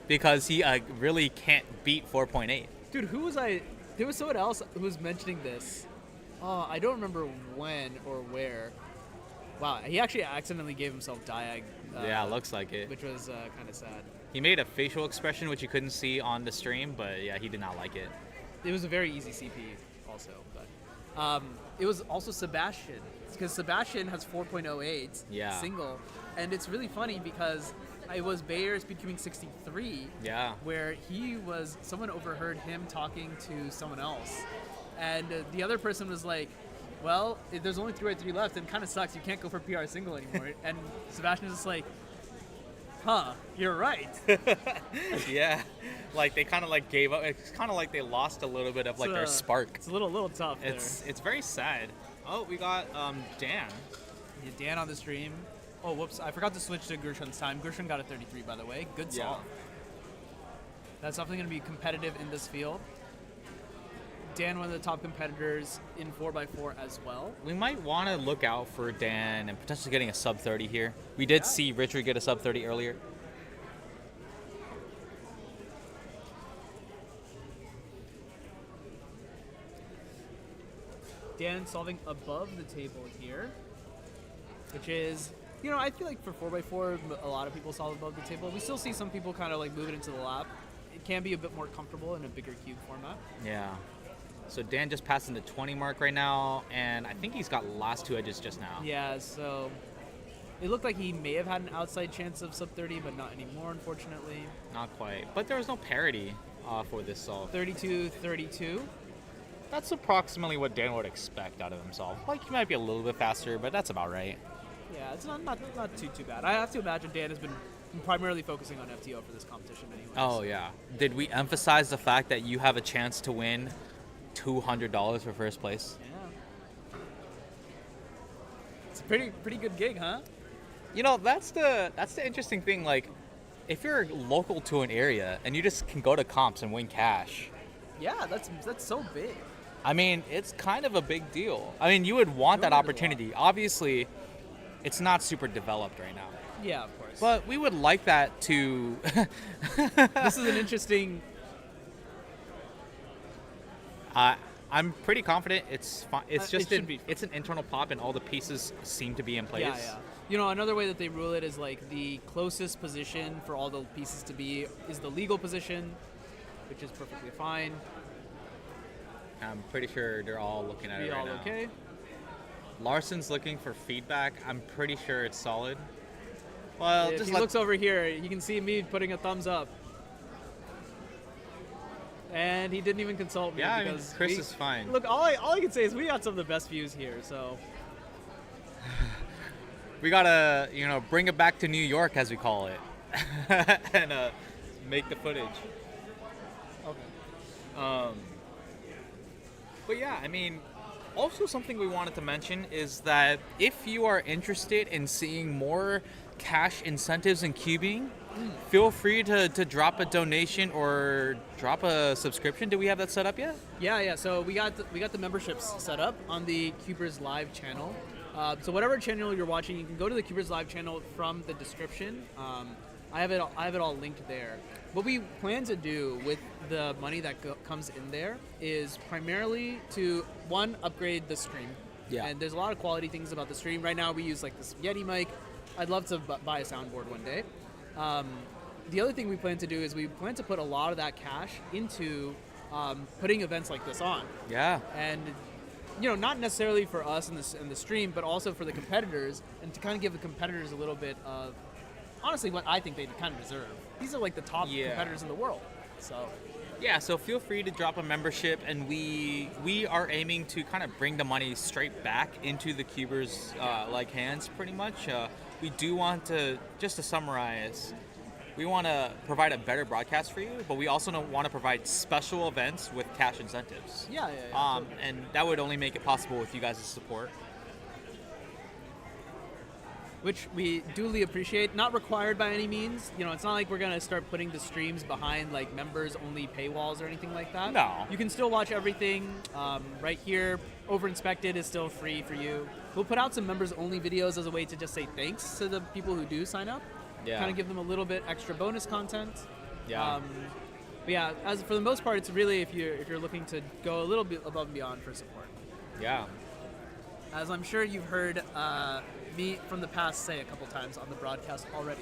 Because he really can't beat 4.8. Dude, who was I? There was someone else who was mentioning this. Oh, I don't remember when or where. Wow, he actually accidentally gave himself diag. Yeah, looks like it. Which was kind of sad. He made a facial expression which you couldn't see on the stream, but yeah, he did not like it. It was a very easy CP also, but it was also Sebastian, because Sebastian has 4.08 single, and it's really funny because it was Bay Area Speedcubing 63, where someone overheard him talking to someone else, and the other person was like, well, there's only 3x3 left, and it kind of sucks, you can't go for PR single anymore, and Sebastian was just like, huh, you're right. Yeah, like they kind of gave up. It's kind of like they lost a little bit of their spark. It's a little tough. It's very sad. Oh, we got Dan. Yeah, Dan on the stream. Oh, whoops! I forgot to switch to Gershon's time. Gershon got a 33, by the way. Good solve. That's definitely going to be competitive in this field. Dan, one of the top competitors in 4x4 as well. We might want to look out for Dan and potentially getting a sub 30 here. We did see Richard get a sub 30 earlier. Dan solving above the table here, which is, I feel like for 4x4, a lot of people solve above the table. We still see some people kind of move it into the lap. It can be a bit more comfortable in a bigger cube format. Yeah. So Dan just passing the 20 mark right now, and I think he's got last two edges just now. Yeah, so it looked like he may have had an outside chance of sub 30, but not anymore, unfortunately. Not quite. But there was no parity for this solve. 32-32. That's approximately what Dan would expect out of himself. He might be a little bit faster, but that's about right. Yeah, it's not too bad. I have to imagine Dan has been primarily focusing on FTO for this competition anyway. Oh, yeah. Did we emphasize the fact that you have a chance to win $200 for first place? Yeah. It's a pretty good gig, huh? That's the interesting thing. If you're local to an area and you just can go to comps and win cash. Yeah, that's so big. I mean, it's kind of a big deal. I mean, you would want that opportunity. Obviously, it's not super developed right now. Yeah, of course. But we would like that to... This is an interesting... I'm pretty confident it's fine. It's just it's an internal pop, and all the pieces seem to be in place. Yeah. Another way that they rule it is the closest position for all the pieces to be is the legal position, which is perfectly fine. I'm pretty sure they're all looking at it right now. All okay. Larson's looking for feedback. I'm pretty sure it's solid. Well, if he looks over here, you can see me putting a thumbs up. And he didn't even consult me. Yeah, because Chris is fine. Look, all I can say is we got some of the best views here, so. We gotta, bring it back to New York, as we call it, and make the footage. Okay. But yeah, I mean, also something we wanted to mention is that if you are interested in seeing more cash incentives in cubing, feel free to drop a donation or drop a subscription. Do we have that set up yet? Yeah. So we got the memberships set up on the CubersLive channel. So whatever channel you're watching, you can go to the CubersLive channel from the description. I have it all linked there. What we plan to do with the money that comes in there is primarily to, one, upgrade the stream. Yeah. And there's a lot of quality things about the stream. Right now we use like this Yeti mic. I'd love to buy a soundboard one day. The other thing we plan to do is we plan to put a lot of that cash into putting events like this on. Yeah. And not necessarily for us in the stream, but also for the competitors, and to kind of give the competitors a little bit of, honestly, what I think they kind of deserve. These are like the top competitors in the world. So yeah, so feel free to drop a membership, and we are aiming to kind of bring the money straight back into the Cubers hands, pretty much. We do want to, just to summarize, we want to provide a better broadcast for you, but we also want to provide special events with cash incentives. Yeah. And that would only make it possible with you guys' support. Which we duly appreciate. Not required by any means. It's not like we're going to start putting the streams behind like members-only paywalls or anything like that. No. You can still watch everything right here. Over-inspected is still free for you. We'll put out some members-only videos as a way to just say thanks to the people who do sign up. Yeah. Kind of give them a little bit extra bonus content. Yeah. But yeah, as for the most part, it's really if you're looking to go a little bit above and beyond for support. Yeah. As I'm sure you've heard me from the past say a couple times on the broadcast already.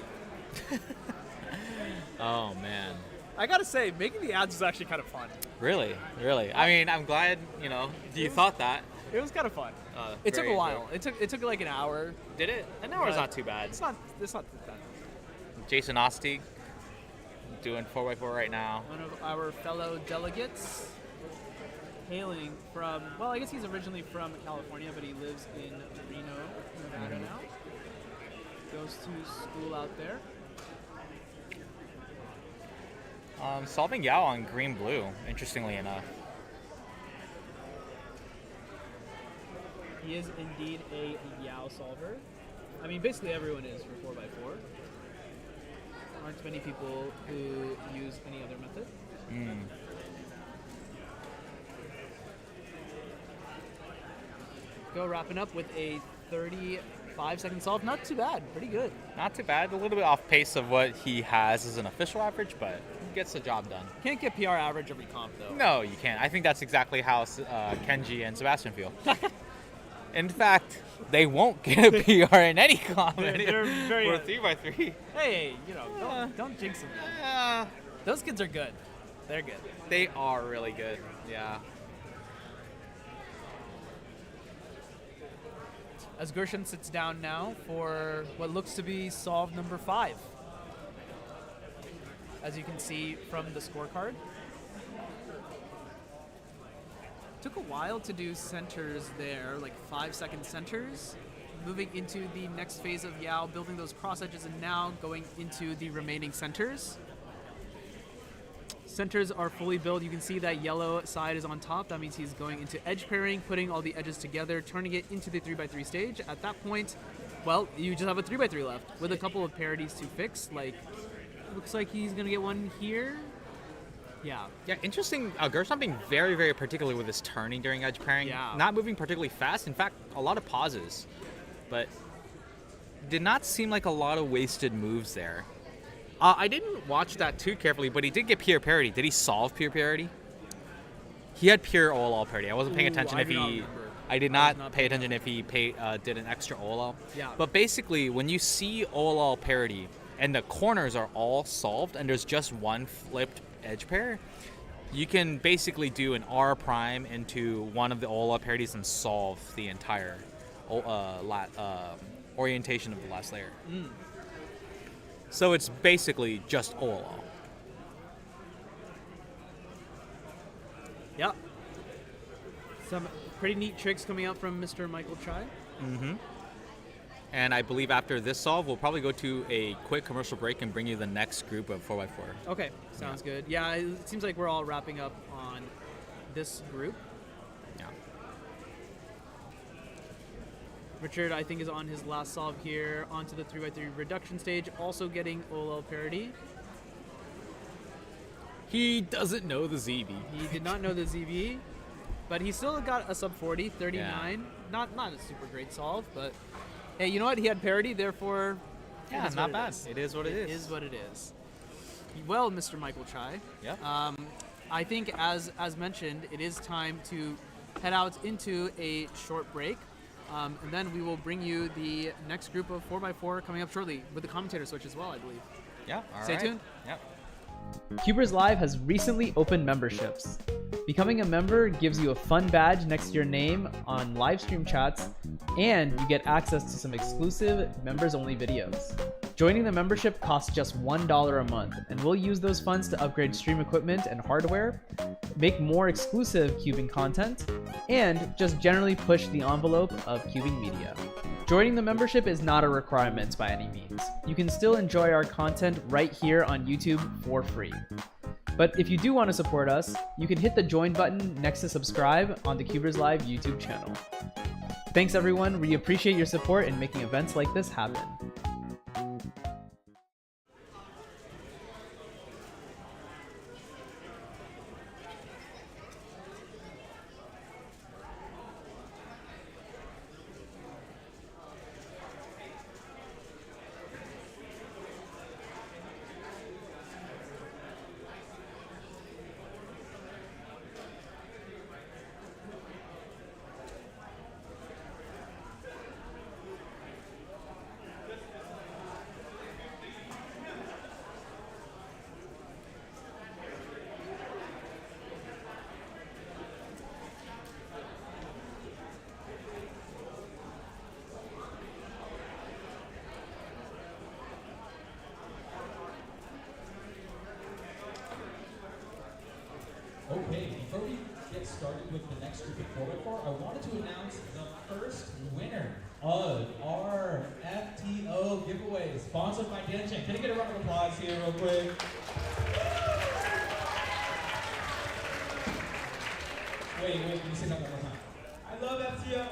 Oh man. I gotta say, making the ads was actually kind of fun. Really? I mean, I'm glad you thought that. It was kind of fun. It took a while. It took like an hour. Did it? An hour is not too bad. It's not that bad. Jason Osti doing 4x4 right now. One of our fellow delegates, hailing from, well, I guess he's originally from California, but he lives in Reno, Nevada now. Goes to school out there. Solving Yao on green-blue, interestingly enough. He is indeed a Yao solver. I mean, basically everyone is for 4x4. Aren't many people who use any other method. Go wrapping up with a 35-second solve. Not too bad. Pretty good. Not too bad. A little bit off pace of what he has as an official average, but he gets the job done. Can't get PR average every comp, though. No, you can't. I think that's exactly how Kenji and Sebastian feel. In fact, they won't get a PR in any comp. They're very for 3x3. Hey, don't jinx them. Those kids are good. They're good. They are really good. Yeah. As Gershon sits down now for what looks to be solve number 5. As you can see from the scorecard. Took a while to do centers there, like 5-second centers. Moving into the next phase of Yao, building those cross edges, and now going into the remaining centers. Centers are fully built. You can see that yellow side is on top. That means he's going into edge pairing, putting all the edges together, turning it into the 3x3 stage. At that point, well, you just have a 3x3 left with a couple of parodies to fix. Like, looks like he's gonna get one here. Yeah, interesting. Gershon being very, very particular with his turning during edge pairing. Yeah. Not moving particularly fast. In fact, a lot of pauses. But did not seem like a lot of wasted moves there. I didn't watch that too carefully, but he did get pure parody. Did he solve pure parody? He had pure all parody. I wasn't paying attention I did not pay attention if he did an extra all. Yeah. But basically, when you see all parody and the corners are all solved and there's just one flipped edge pair, you can basically do an R prime into one of the all parodies and solve the entire orientation of the last layer. So it's basically just all. Yeah. Some pretty neat tricks coming out from Mr. Michael Chai. Mm-hmm. And I believe after this solve, we'll probably go to a quick commercial break and bring you the next group of 4x4. Okay, sounds good. Yeah, it seems like we're all wrapping up on this group. Yeah. Richard, I think, is on his last solve here, onto the 3x3 reduction stage, also getting OLL parody. He doesn't know the ZB. He did not know the ZB, but he still got a sub 40, 39. Not a super great solve, but hey, you know what? He had parody, therefore, Yeah, it is not what bad. It is what it is. It is what it is. Well, Mr. Michael Chai, Yeah. I think as mentioned, it is time to head out into a short break. And then we will bring you the next group of 4x4 coming up shortly with the commentator switch as well, I believe. Yeah. All Stay right. tuned. Yep. CubersLive has recently opened memberships. Becoming a member gives you a fun badge next to your name on live stream chats, and you get access to some exclusive members-only videos. Joining the membership costs just $1 a month, and we'll use those funds to upgrade stream equipment and hardware, make more exclusive cubing content, and just generally push the envelope of cubing media. Joining the membership is not a requirement by any means. You can still enjoy our content right here on YouTube for free. But if you do want to support us, you can hit the join button next to subscribe on the CubersLive YouTube channel. Thanks everyone, we appreciate your support in making events like this happen. Okay, before we get started with the next group of 4x4, I wanted to announce the first winner of our FTO giveaway, sponsored by Dancing. Can I get a round of applause here real quick? Wait, can you say something one more time? I love FTO.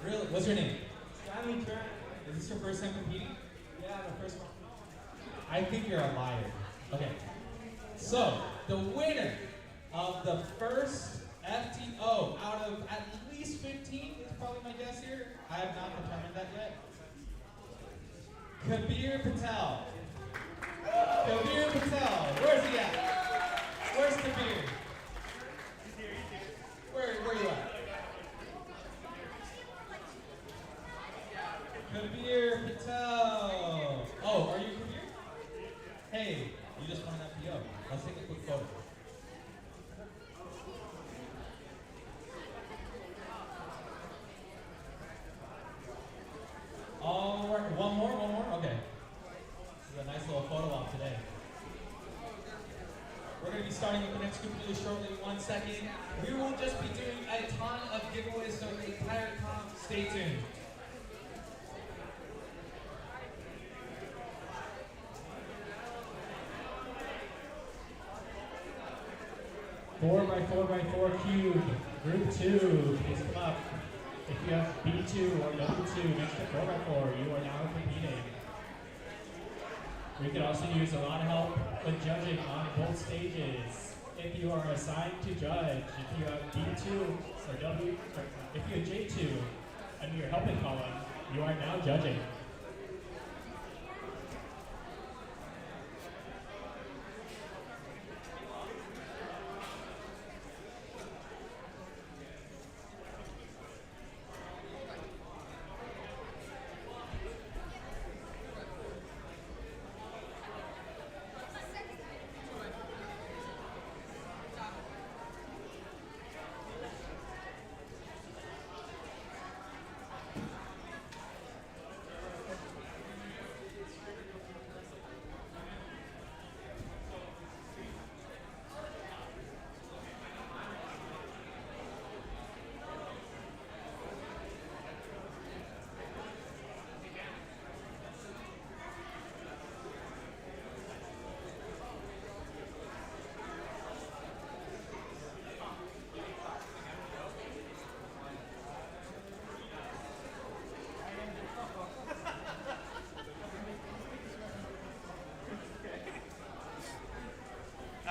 Really? What's your name? Stanley Trent. Is this your first time competing? Yeah, the first one. I think you're a liar. Okay. So, the winner of the first FTO out of at least 15 is probably my guess here. I have not determined that yet. Kabir Patel. Kabir Patel. Where's he at? Where's Kabir? Where you at? Kabir Patel. Oh, are you Kabir? Hey, you just won an FTO. Let's take a quick photo. All right, one more? Okay. This is a nice little photo op today. We're going to be starting with the next group really shortly in 1 second. We will just be doing a ton of giveaways, so the entire comp, stay tuned. Four by 4x4 cube, group 2, please come up. If you have B2 or W2 next to 4x4, you are now competing. We could also use a lot of help with judging on both stages. If you are assigned to judge, if you have B2 or W, or if you have J2 and your helping column, you are now judging.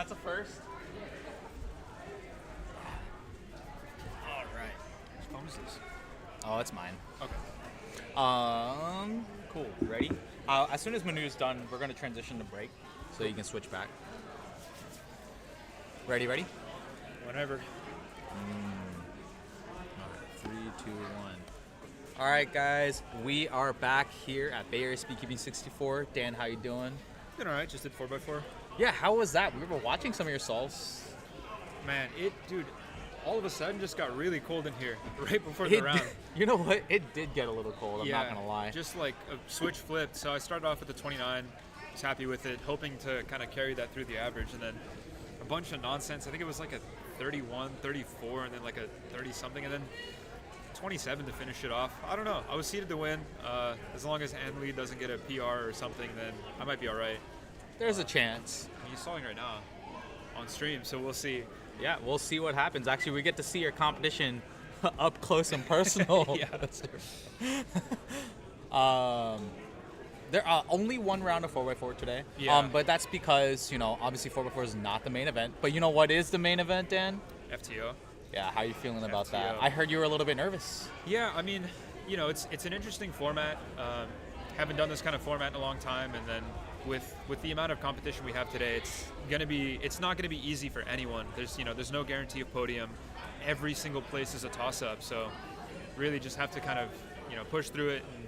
That's a first. All right. Whose phone is this? Oh, it's mine. Okay. Cool. Ready? As soon as Manu's done, we're gonna transition to break, so you can switch back. Ready? Whenever. Alright, 3, 2, 1. All right, guys, we are back here at Bay Area Speedcubin 64. Dan, how you doing? Doing all right. Just did 4x4. Yeah, how was that? We were watching some of your solves. Man, dude, all of a sudden just got really cold in here right before the round. You know what? It did get a little cold. I'm not gonna lie. Just like a switch flipped. So I started off with the 29. Was happy with it, hoping to kind of carry that through the average, and then a bunch of nonsense. I think it was like a 31, 34, and then like a 30 something, and then 27 to finish it off. I don't know. I was seeded to win. As long as Ann Lee doesn't get a PR or something, then I might be all right. There's a chance. He's stalling right now on stream, so we'll see. Yeah, we'll see what happens. Actually, we get to see your competition up close and personal. Yeah, that's true. There are only one round of 4x4 today. Yeah. But that's because, obviously 4x4 is not the main event. But you know what is the main event, Dan? FTO. Yeah, how are you feeling about that? FTO. I heard you were a little bit nervous. Yeah, I mean, it's an interesting format. Haven't done this kind of format in a long time, and then with the amount of competition we have today, it's not gonna be easy for anyone. There's no guarantee of podium. Every single place is a toss-up, so really just have to kind of push through it and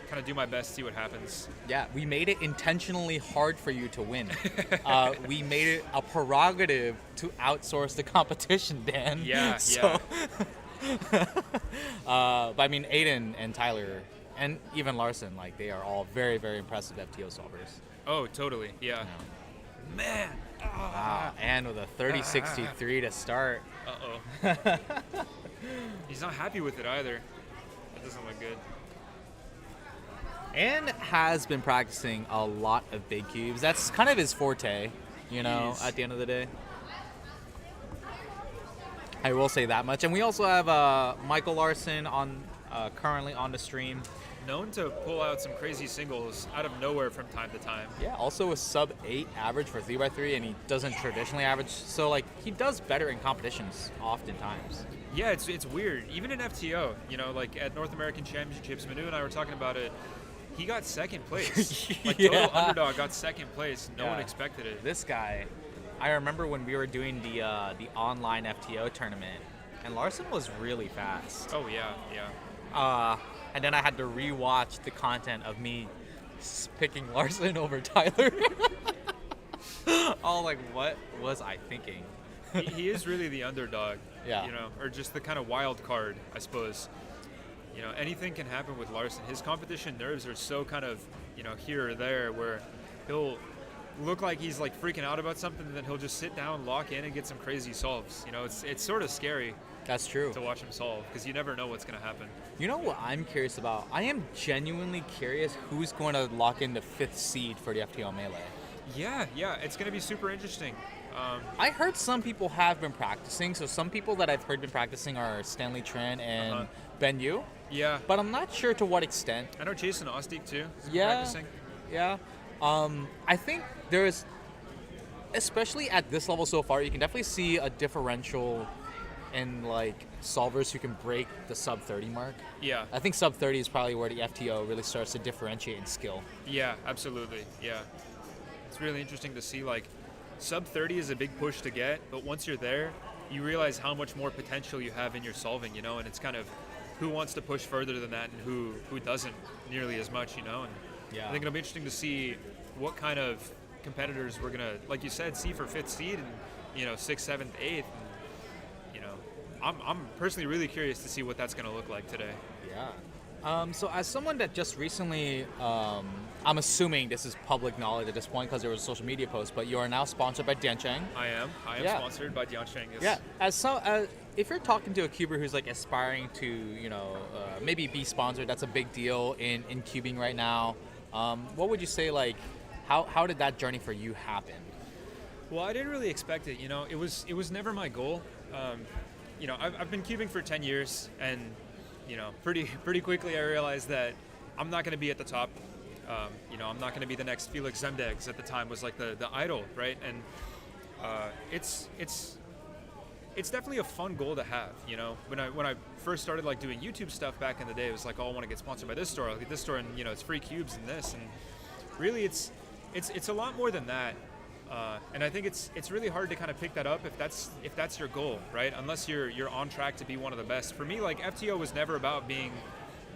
kind of do my best, see what happens. Yeah, we made it intentionally hard for you to win. We made it a prerogative to outsource the competition, Dan. Yeah, so, but I mean, Aiden and Tyler and even Larson, they are all very, very impressive FTO solvers. Oh, totally. Yeah. Man. And with a 30-63 to start. Uh-oh. He's not happy with it either. That doesn't look good. And has been practicing a lot of big cubes. That's kind of his forte, at the end of the day. I will say that much. And we also have Michael Larson currently on the stream. Known to pull out some crazy singles out of nowhere from time to time. Yeah, also a sub-8 average for 3x3, and he doesn't traditionally average. So, he does better in competitions oftentimes. Yeah, it's weird. Even in FTO, at North American Championships, Manu and I were talking about it. He got second place. Total underdog got second place. No one expected it. This guy, I remember when we were doing the online FTO tournament, and Larson was really fast. Oh, yeah. And then I had to rewatch the content of me picking Larson over Tyler. All what was I thinking? He is really the underdog. Yeah. Or just the kind of wild card, I suppose. Anything can happen with Larson. His competition nerves are so kind of, here or there, where he'll look like he's freaking out about something, and then he'll just sit down, lock in, and get some crazy solves. It's sort of scary. That's true. To watch him solve, because you never know what's going to happen. You know what I'm curious about? I am genuinely curious who's going to lock in the 5th seed for the FTO Melee. Yeah, it's going to be super interesting. I heard some people have been practicing, so some people that I've heard been practicing are Stanley Tran and Ben Yu. Yeah. But I'm not sure to what extent. I know Jason Ostik too is practicing. Yeah. I think there's, especially at this level so far, you can definitely see a differential in solvers who can break the sub 30 mark. Yeah. I think sub 30 is probably where the FTO really starts to differentiate in skill. Yeah, absolutely. Yeah. It's really interesting to see sub 30 is a big push to get, but once you're there, you realize how much more potential you have in your solving, and it's kind of who wants to push further than that and who doesn't nearly as much, and yeah. I think it'll be interesting to see what kind of competitors we're gonna, like you said, see for 5th seed and 6th, 7th, 8th. And, I'm personally really curious to see what that's gonna look like today. Yeah. So as someone that just recently, I'm assuming this is public knowledge at this point because there was a social media post, but you are now sponsored by Diancheng. I am sponsored by Diancheng. Yes. Yeah. If you're talking to a cuber who's aspiring to, maybe be sponsored, that's a big deal in cubing right now. What would you say, how did that journey for you happen? Well, I didn't really expect it. It was never my goal. I've been cubing for 10 years, and pretty quickly I realized that I'm not going to be at the top. I'm not going to be the next Felix Zemdegs. At the time was the idol, right? And It's definitely a fun goal to have, you know. When I first started like doing YouTube stuff back in the day, it was like, oh, I want to get sponsored by this store, I'll get this store, and you know, it's free cubes and this, and really it's a lot more than that. And I think it's really hard to kind of pick that up if that's your goal, right? Unless you're on track to be one of the best. For me, like FTO was never about being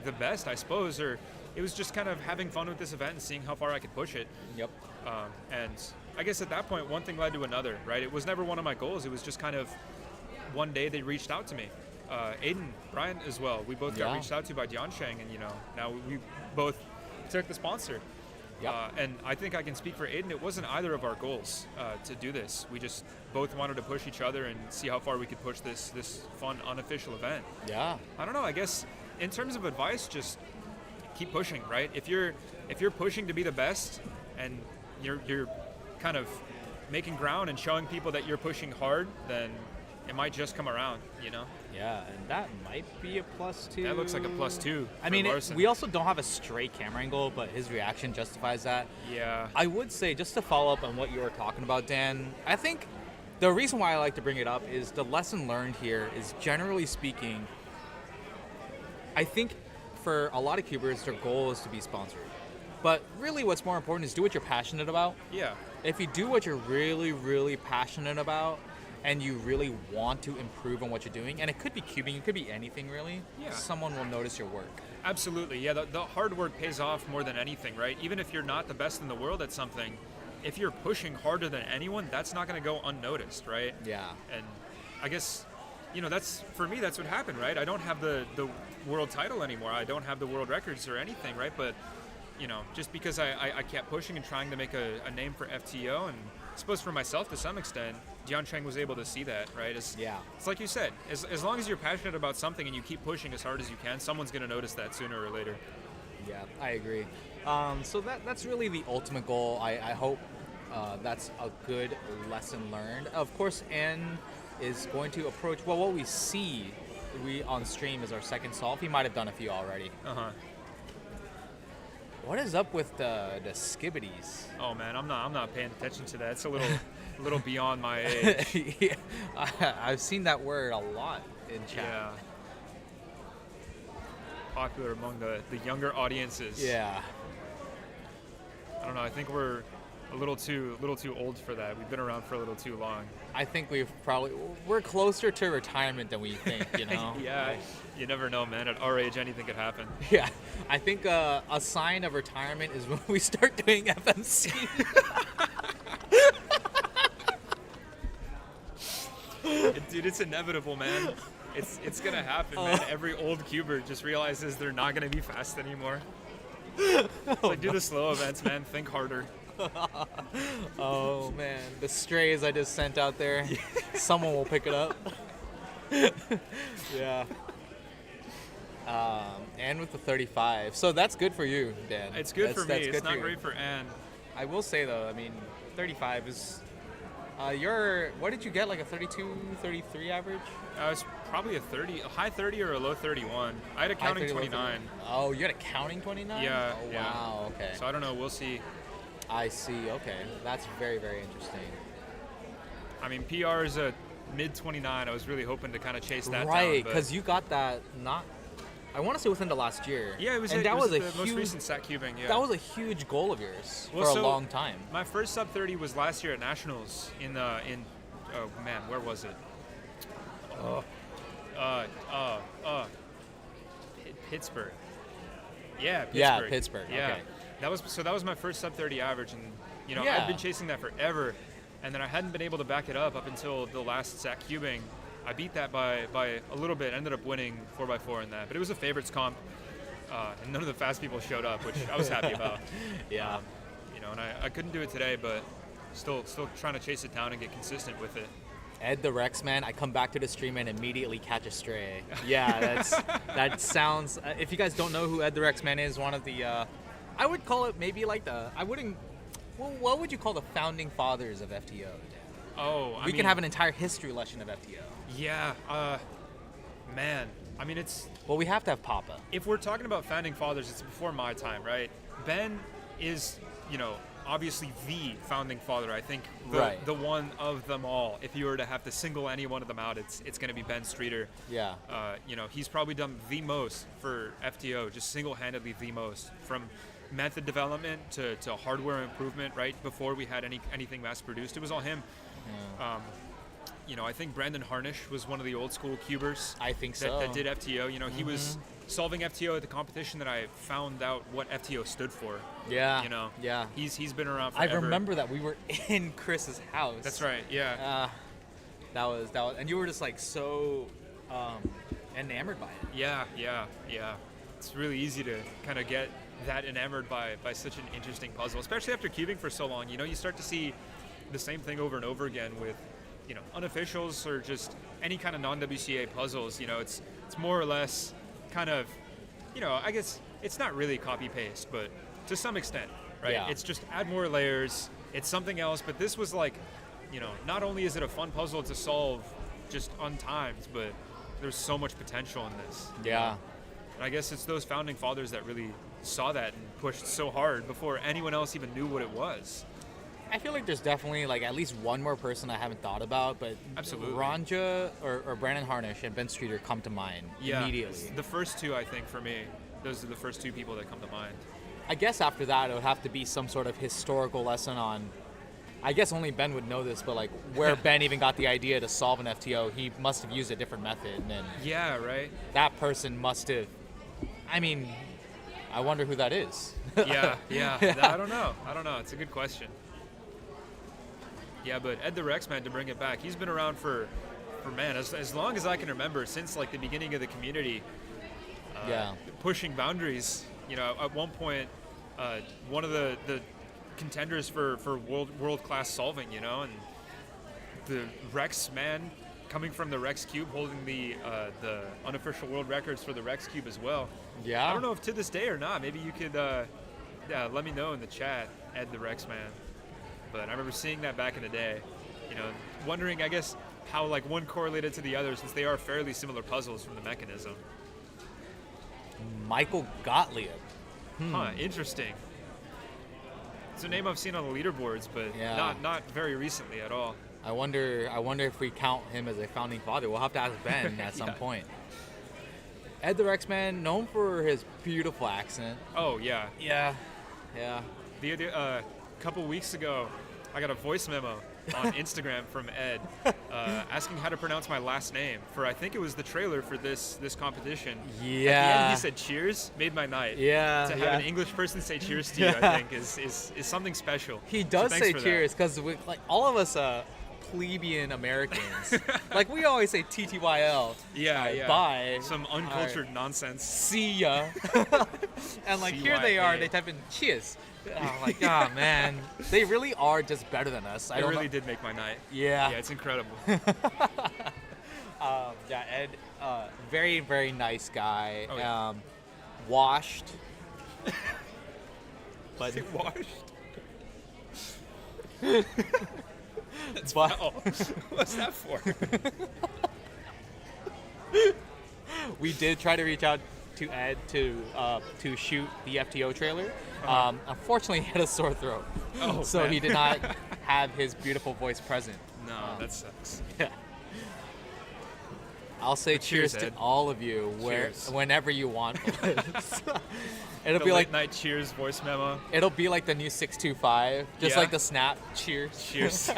the best, I suppose, or it was just kind of having fun with this event and seeing how far I could push it. Yep. And I guess at that point, one thing led to another, right? It was never one of my goals. It was just kind of one day they reached out to me. Aiden, Bryant as well. We both got reached out to by Diansheng, and you know, now we both took the sponsor. Yep. And I think I can speak for Aiden. It wasn't either of our goals to do this. We just both wanted to push each other and see how far we could push this fun unofficial event. Yeah. I don't know. I guess in terms of advice, just keep pushing, right? If you're pushing to be the best, and you're kind of making ground and showing people that you're pushing hard, then it might just come around, you know? Yeah, and that might be a +2. That looks like a +2. I mean, Larson. we also don't have a straight camera angle, but his reaction justifies that. Yeah. I would say, just to follow up on what you were talking about, Dan, I think the reason why I like to bring it up is the lesson learned here is, generally speaking, I think for a lot of cubers, their goal is to be sponsored. But really what's more important is do what you're passionate about. Yeah. If you do what you're really, really passionate about, and you really want to improve on what you're doing, and it could be cubing, it could be anything really, someone will notice your work. Absolutely, yeah. The hard work pays off more than anything, right? Even if you're not the best in the world at something, if you're pushing harder than anyone, that's not going to go unnoticed, right? Yeah. And I guess, you know, for me, that's what happened, right? I don't have the world title anymore. I don't have the world records or anything, right? But, you know, just because I kept pushing and trying to make a name for FTO, and I suppose for myself to some extent, Diansheng was able to see that, right? It's like you said, as long as you're passionate about something and you keep pushing as hard as you can, someone's going to notice that sooner or later. Yeah, I agree. So that's really the ultimate goal. I hope that's a good lesson learned. Of course, Ann is going to approach, well, what we see on stream is our second solve. He might have done a few already. Uh-huh. What is up with the skibbities? Oh man, I'm not paying attention to that. It's a little beyond my age. Yeah, I've seen that word a lot in chat. Yeah. Popular among the younger audiences. Yeah. I don't know. I think we're a little too old for that. We've been around for a little too long. I think we're closer to retirement than we think, you know? Yeah, you never know, man. At our age, anything could happen. Yeah, I think a sign of retirement is when we start doing FMC. Dude, it's inevitable, man. It's gonna happen, man. Every old cuber just realizes they're not gonna be fast anymore. It's like, do the slow events, man. Think harder. Oh man, the strays I just sent out there. Someone will pick it up. Yeah. And with the 35, so that's good for you, Dan. It's good for me. It's not great for Ann. I will say though, I mean, 35 is. What did you get? Like a 32, 33 average? It's probably a high 30 or a low 31. I had a counting 29. Oh, you had a counting 29? Yeah. Oh, yeah. Wow. Okay. So I don't know. We'll see. I see. Okay, that's very, very interesting. I mean, PR is a mid 29. I was really hoping to kind of chase that down. Right, because you got that I want to say within the last year. Yeah, it was. And that was the most recent sat cubing. Yeah. That was a huge goal of yours for a long time. My first sub 30 was last year at Nationals in oh man, where was it? Pittsburgh. Yeah, Pittsburgh. Yeah, Pittsburgh. Yeah. Okay. That was my first sub 30 average, and you know, Yeah. I'd been chasing that forever, and then I hadn't been able to back it up until the last sat cubing. I beat that by a little bit. Ended up winning 4x4 in that, but it was a favorites comp, and none of the fast people showed up, which I was happy about. Yeah. You know, and I couldn't do it today, but still trying to chase it down and get consistent with it. Ed the Rex Man, I come back to the stream and immediately catch a stray. Yeah, that sounds. If you guys don't know who Ed the Rex Man is, one of the, I would call it maybe like what would you call the founding fathers of FTO? Oh, we can have an entire history lesson of FTO. Yeah, man. I mean, it's. Well, we have to have Papa. If we're talking about founding fathers, it's before my time, right? Ben is, you know, obviously the founding father. I think Right. the one of them all. If you were to have to single any one of them out, it's going to be Ben Streeter. Yeah. He's probably done the most for FTO, just single-handedly the most, from method development to hardware improvement. Right before we had anything mass-produced, it was all him. I think Brandon Harnish was one of the old school cubers. I think that did FTO. He was Mm-hmm. solving FTO at the competition that I found out what FTO stood for. Yeah. Yeah. He's been around I forever. remember that we were in Chris's house. That's right. Yeah. That was, and you were just like so enamored by it. Yeah. It's really easy to kind of get that enamored by such an interesting puzzle, especially after cubing for so long. You start to see the same thing over and over again with, unofficials or just any kind of non-WCA puzzles. It's more or less kind of, I guess it's not really copy-paste, but to some extent, right? Yeah. It's just add more layers. It's something else, but this was like, not only is it a fun puzzle to solve just untimed, but there's so much potential in this. Yeah. And I guess it's those founding fathers that really saw that and pushed so hard before anyone else even knew what it was. I feel like there's definitely like at least one more person I haven't thought about, but Absolutely. Ranja or Brandon Harnish and Ben Streeter come to mind immediately. The first two, I think, for me, those are the first two people that come to mind. I guess after that, it would have to be some sort of historical lesson on, I guess only Ben would know this, but like where Ben even got the idea to solve an FTO, he must have used a different method. And Yeah, right? that person must have, I wonder who that is. Yeah. I don't know. It's a good question. Yeah, but Ed the Rexman, to bring it back, he's been around for man, as long as I can remember, since like the beginning of the community. Pushing boundaries. At one point, one of the contenders for world class solving. And the Rex man coming from the Rex Cube, holding the unofficial world records for the Rex Cube as well. Yeah. I don't know if to this day or not. Maybe you could let me know in the chat, Ed the Rex man. But I remember seeing that back in the day, wondering, I guess, how like one correlated to the other, since they are fairly similar puzzles from the mechanism. Michael Gottlieb. Huh, interesting. It's a name I've seen on the leaderboards, but not very recently at all. I wonder if we count him as a founding father. We'll have to ask Ben at some point. Ed the Rexman, known for his beautiful accent. Oh, yeah. Yeah. The couple weeks ago, I got a voice memo on Instagram from Ed asking how to pronounce my last name for, I think it was the trailer for this competition. Yeah. At the end, he said cheers, made my night. Yeah. To have an English person say cheers to you, I think, is something special. He does So say thanks for cheers because like all of us plebeian Americans, like we always say TTYL. Yeah. Bye. Some uncultured nonsense. See ya. And like here they are, they type in cheers. I'm like, oh man, they really are just better than us. It really did make my night. Yeah. Yeah, it's incredible. Ed, very, very nice guy. Oh, yeah. Washed. But Washed? but What's that for? we did try to reach out to Ed to shoot the FTO trailer. Unfortunately, he had a sore throat, so man. he did not have his beautiful voice present. No, that sucks. Yeah. I'll say cheers, cheers to Ed. all of you Cheers. whenever you want. It'll The be like late night cheers voice memo. it'll be like the new 625, just Yeah. like the snap. Cheers. Cheers.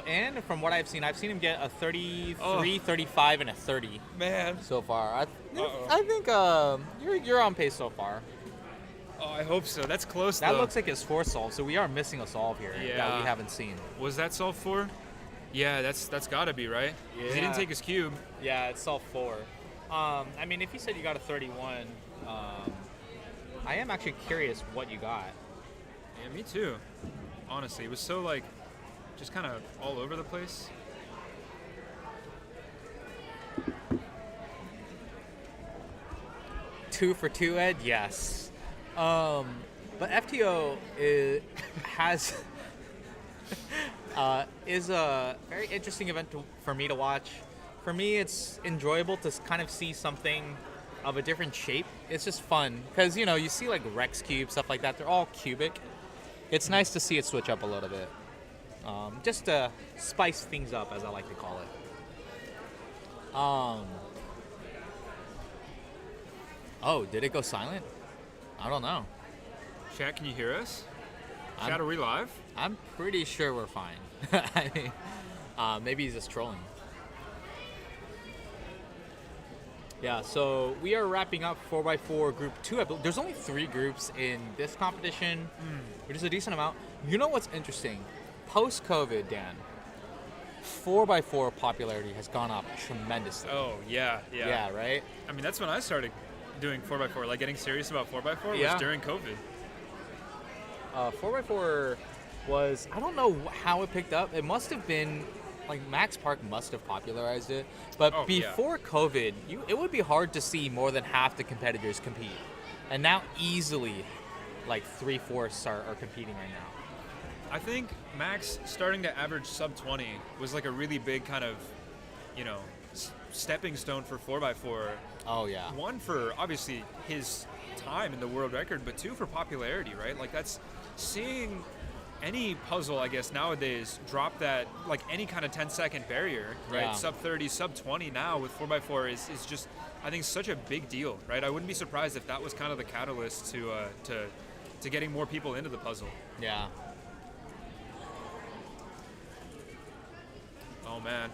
And from what I've seen him get a 33, 35, and a 30 Man. so far. Uh-oh. I think you're on pace so far. Oh, I hope so. That's close, That though. looks like his 4 solve, so we are missing a solve here that Yeah. we haven't seen. Was that solve 4? Yeah, that's gotta be, right? 'Cause he didn't Yeah. take his cube. Yeah, it's solve 4. If you said you got a 31, I am actually curious what you got. Yeah, me too. Honestly, it was so, like, just kind of all over the place. Two for two, Ed? Yes. But FTO is a very interesting event for me to watch. For me, it's enjoyable to kind of see something of a different shape. It's just fun because you see like Rex Cube, stuff like that. They're all cubic. It's nice to see it switch up a little bit, just to spice things up, as I like to call it. Oh, did it go silent? I don't know. Chat, can you hear us? Chat, are we live? I'm pretty sure we're fine. I mean, maybe he's just trolling. Yeah, so we are wrapping up 4x4 Group 2. There's only 3 groups in this competition, which is a decent amount. You know what's interesting? Post-COVID, Dan, 4x4 popularity has gone up tremendously. Oh, yeah. Yeah, right? I mean, that's when I started doing 4x4, like getting serious about 4x4 was during COVID. 4x4 was, I don't know how it picked up. It must have been, like Max Park must have popularized it. But before COVID, it would be hard to see more than half the competitors compete. And now easily, like 3/4 are competing right now. I think Max starting to average sub 20 was like a really big kind of, stepping stone for 4x4. Oh, yeah. One, for obviously his time in the world record, but 2, for popularity, right? Like, that's seeing any puzzle, I guess, nowadays drop that, like, any kind of 10-second barrier, right? Yeah. Sub 30, sub 20 now with 4x4 is just, I think, such a big deal, right? I wouldn't be surprised if that was kind of the catalyst to getting more people into the puzzle. Yeah. Oh, man.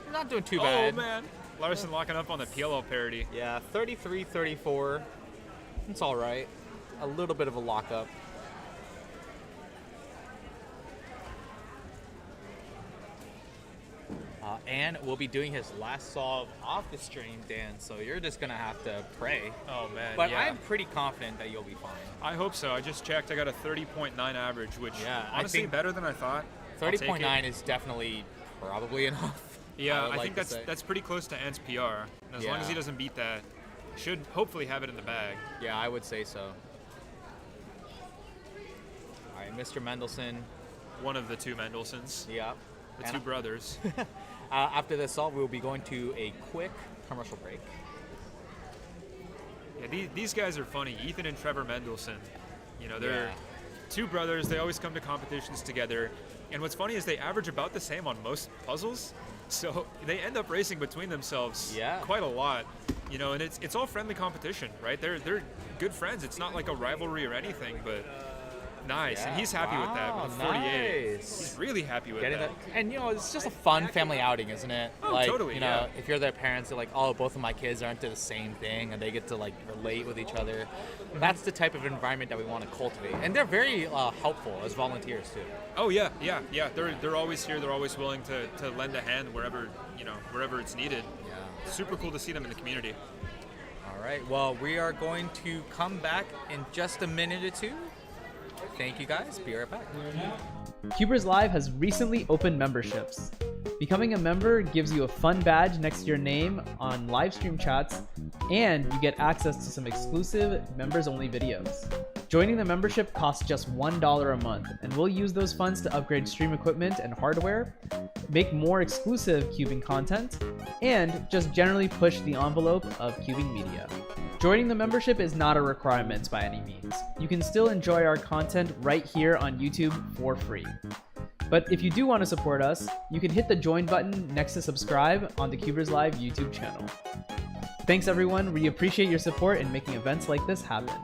We're not doing too bad. Oh, man. Larson locking up on the PLL parody. Yeah, 33-34. It's all right. A little bit of a lockup. And we'll be doing his last solve off the stream, Dan, so you're just going to have to pray. Oh, man, But yeah. I'm pretty confident that you'll be fine. I hope so. I just checked. I got a 30.9 average, which honestly I think better than I thought. 30.9 is definitely probably enough. Yeah, I think that's pretty close to Ant's PR. And as long as he doesn't beat that, should hopefully have it in the bag. Yeah, I would say so. All right, Mr. Mendelson. One of the 2 Mendelsons. Yeah. The 2 brothers. After this solve, we'll be going to a quick commercial break. Yeah, these guys are funny. Ethan and Trevor Mendelson. They're 2 brothers. They always come to competitions together. And what's funny is they average about the same on most puzzles. So they end up racing between themselves quite a lot. And it's all friendly competition, right? They're good friends. It's not like a rivalry or anything, but nice. And he's happy with that with a 48. Nice. He's really happy with that. And it's just a fun family outing, isn't it? Oh, like, totally. If you're their parents, they're like, oh, both of my kids are into the same thing, and they get to like relate with each other. That's the type of environment that we want to cultivate. And they're very helpful as volunteers too. Oh yeah. They're always here. They're always willing to lend a hand wherever it's needed. Yeah. Super cool to see them in the community. All right. Well, we are going to come back in just a minute or 2. Thank you guys. Be right back. CubersLive has recently opened memberships. Becoming a member gives you a fun badge next to your name on live stream chats, and you get access to some exclusive members-only videos. Joining the membership costs just $1 a month, and we'll use those funds to upgrade stream equipment and hardware, make more exclusive cubing content, and just generally push the envelope of cubing media. Joining the membership is not a requirement by any means. You can still enjoy our content right here on YouTube for free. But if you do want to support us, you can hit the join button next to subscribe on the CubersLive YouTube channel. Thanks everyone, we appreciate your support in making events like this happen.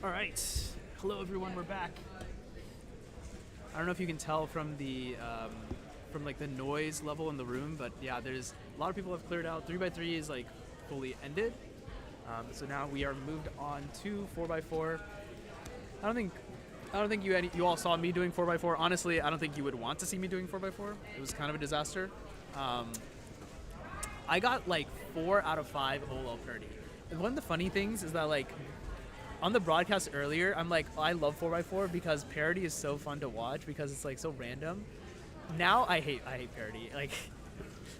All right. Hello, everyone. We're back. I don't know if you can tell from the from like the noise level in the room, but yeah, there's a lot of people have cleared out. 3x3 is like fully ended. So now we are moved on to 4x4. I don't think you all saw me doing 4x4. Honestly, I don't think you would want to see me doing 4x4. It was kind of a disaster. I got like 4 out of 5 OLL parody. And one of the funny things is that like on the broadcast earlier, I'm like, I love 4x4 because parody is so fun to watch because it's like so random. Now I hate parody. Like,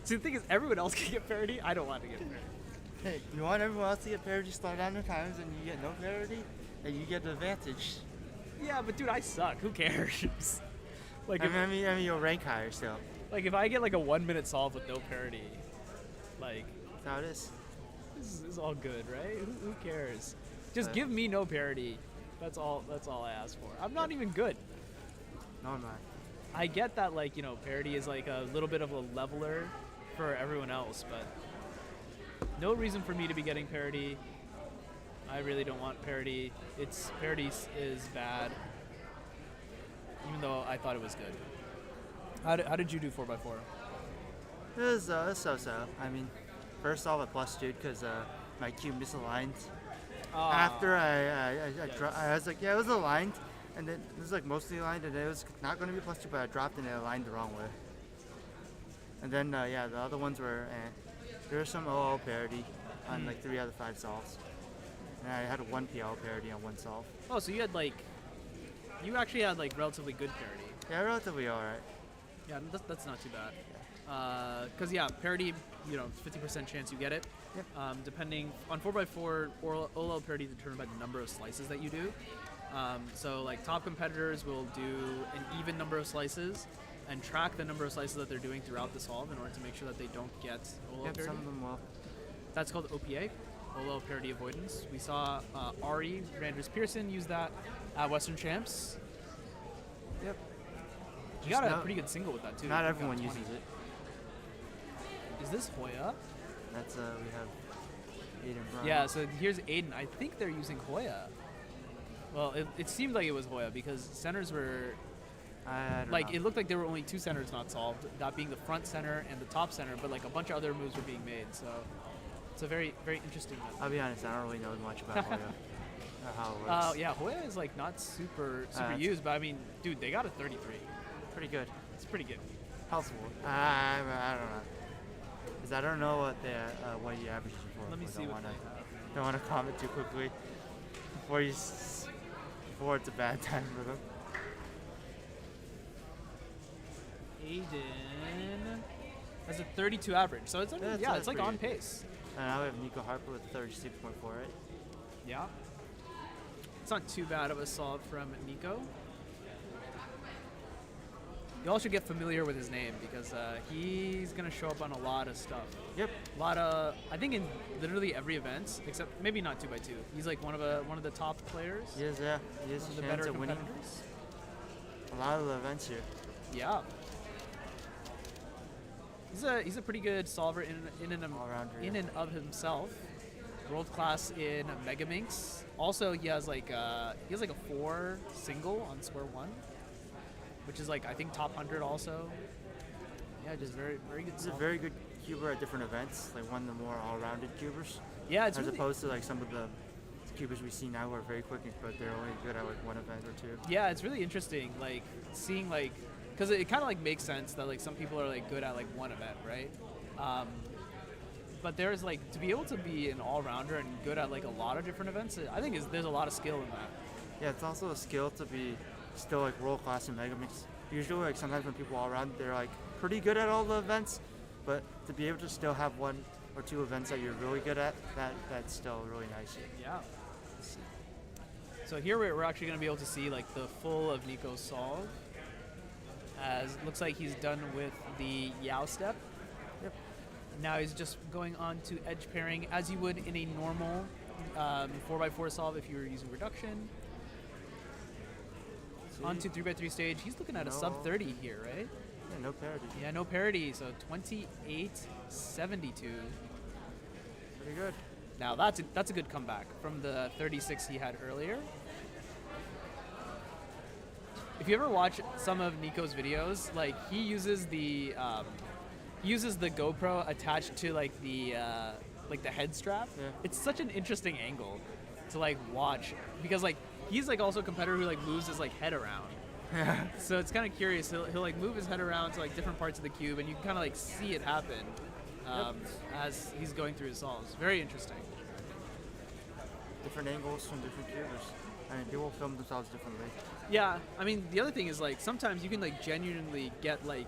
so the thing is, everyone else can get parody. I don't want to get parody. Hey, you want everyone else to get parody, slow down their times, and you get no parody, and you get the advantage. Yeah, but dude, I suck. Who cares? Like, I mean, you'll rank higher still. Like, if I get like a 1-minute solve with no parody, like, that's how it is. This is all good, right? Who cares? Just give me no parody. That's all I ask for. I'm not even good. No, I'm not. I get that, like, you know, parody is like a little bit of a leveler for everyone else, but no reason for me to be getting parody. I really don't want parody. Parody is bad, even though I thought it was good. How did you do 4x4? It was so-so. I mean, first off, I plus dude because my cube misaligned. After I was like, yeah, it was aligned, and then it was like mostly aligned, and it was not going to be plus 2, but I dropped and it aligned the wrong way. And then yeah, the other ones were there was some OL parody on like 3 out of 5 solves, and I had a 1 PL parody on 1 solve. Oh, so you actually had like relatively good parody. Yeah, relatively alright. Yeah, that's not too bad. Because yeah, parody, you know, 50% chance you get it. Yep. Depending on 4x4, OLL parody is determined by the number of slices that you do. So like top competitors will do an even number of slices and track the number of slices that they're doing throughout the solve in order to make sure that they don't get OLL parody. Some of them will. That's called OPA, OLL parody avoidance. We saw Ari Randers Pearson use that at Western Champs. Yep. You got a pretty good single with that too. Not everyone uses it. Is this Hoya? That's we have Aiden. Bryant. Yeah, so here's Aiden. I think they're using Hoya. Well, it seemed like it was Hoya because centers were like, it looked like there were only 2 centers not solved, that being the front center and the top center, but like a bunch of other moves were being made. So it's a very, very interesting method. I'll be honest, I don't really know much about Hoya. Or how it works. Yeah, Hoya is like not super used, but I mean, dude, they got a 33. Pretty good. It's pretty good. Helpful. I don't know. Because I don't know what you average for. Let me see what don't want to comment too quickly before it's a bad time for them. Aiden has a 32 average, so it's it's like on pace. And now we have Nico Harper with 36.4, right? Yeah. It's not too bad of a solve from Nico. You all should get familiar with his name because he's gonna show up on a lot of stuff. Yep. A lot of, I think in literally every event, except maybe not 2x2. He's like one of the top players. He is, yeah. He is one of the chance better of winning competitors. a lot of the events here. Yeah. He's a pretty good solver in and of himself. World class in Megaminx. Also, he has like a 4 single on square 1. Which is like, I think, top 100 also. Yeah, just very, very good. He's a very good cuber at different events, like one of the more all-rounded cubers. Yeah, it's as really, opposed to like some of the cubers we see now who are very quick, but they're only good at like one event or 2. Yeah, it's really interesting, like seeing like, because it kind of like makes sense that like some people are like good at like one event, right? But there's like, to be able to be an all-rounder and good at like a lot of different events, I think there's a lot of skill in that. Yeah, it's also a skill to be still like world class in Megamix. Usually, like sometimes when people all around, they're like pretty good at all the events, but to be able to still have 1 or 2 events that you're really good at, that's still really nice. Yeah. So here we're actually going to be able to see like the full of Nico's solve, as it looks like he's done with the Yao step. Yep. Now he's just going on to edge pairing as you would in a normal 4x4 solve if you were using reduction. On to 3x3 stage. He's looking at a sub 30 here, right? Yeah, no parody. Yeah, no parody. So 28.72. Pretty good. Now that's a good comeback from the 36 he had earlier. if you ever watch some of Nico's videos, like he uses the GoPro attached to like the head strap. Yeah. It's such an interesting angle to like watch because like he's like also a competitor who like moves his like head around. So it's kind of curious. He'll like move his head around to like different parts of the cube, and you can kind of like see it happen as he's going through his solves. Very interesting. Different angles from different cubers. I mean, people film themselves differently. Yeah, I mean the other thing is like sometimes you can like genuinely get like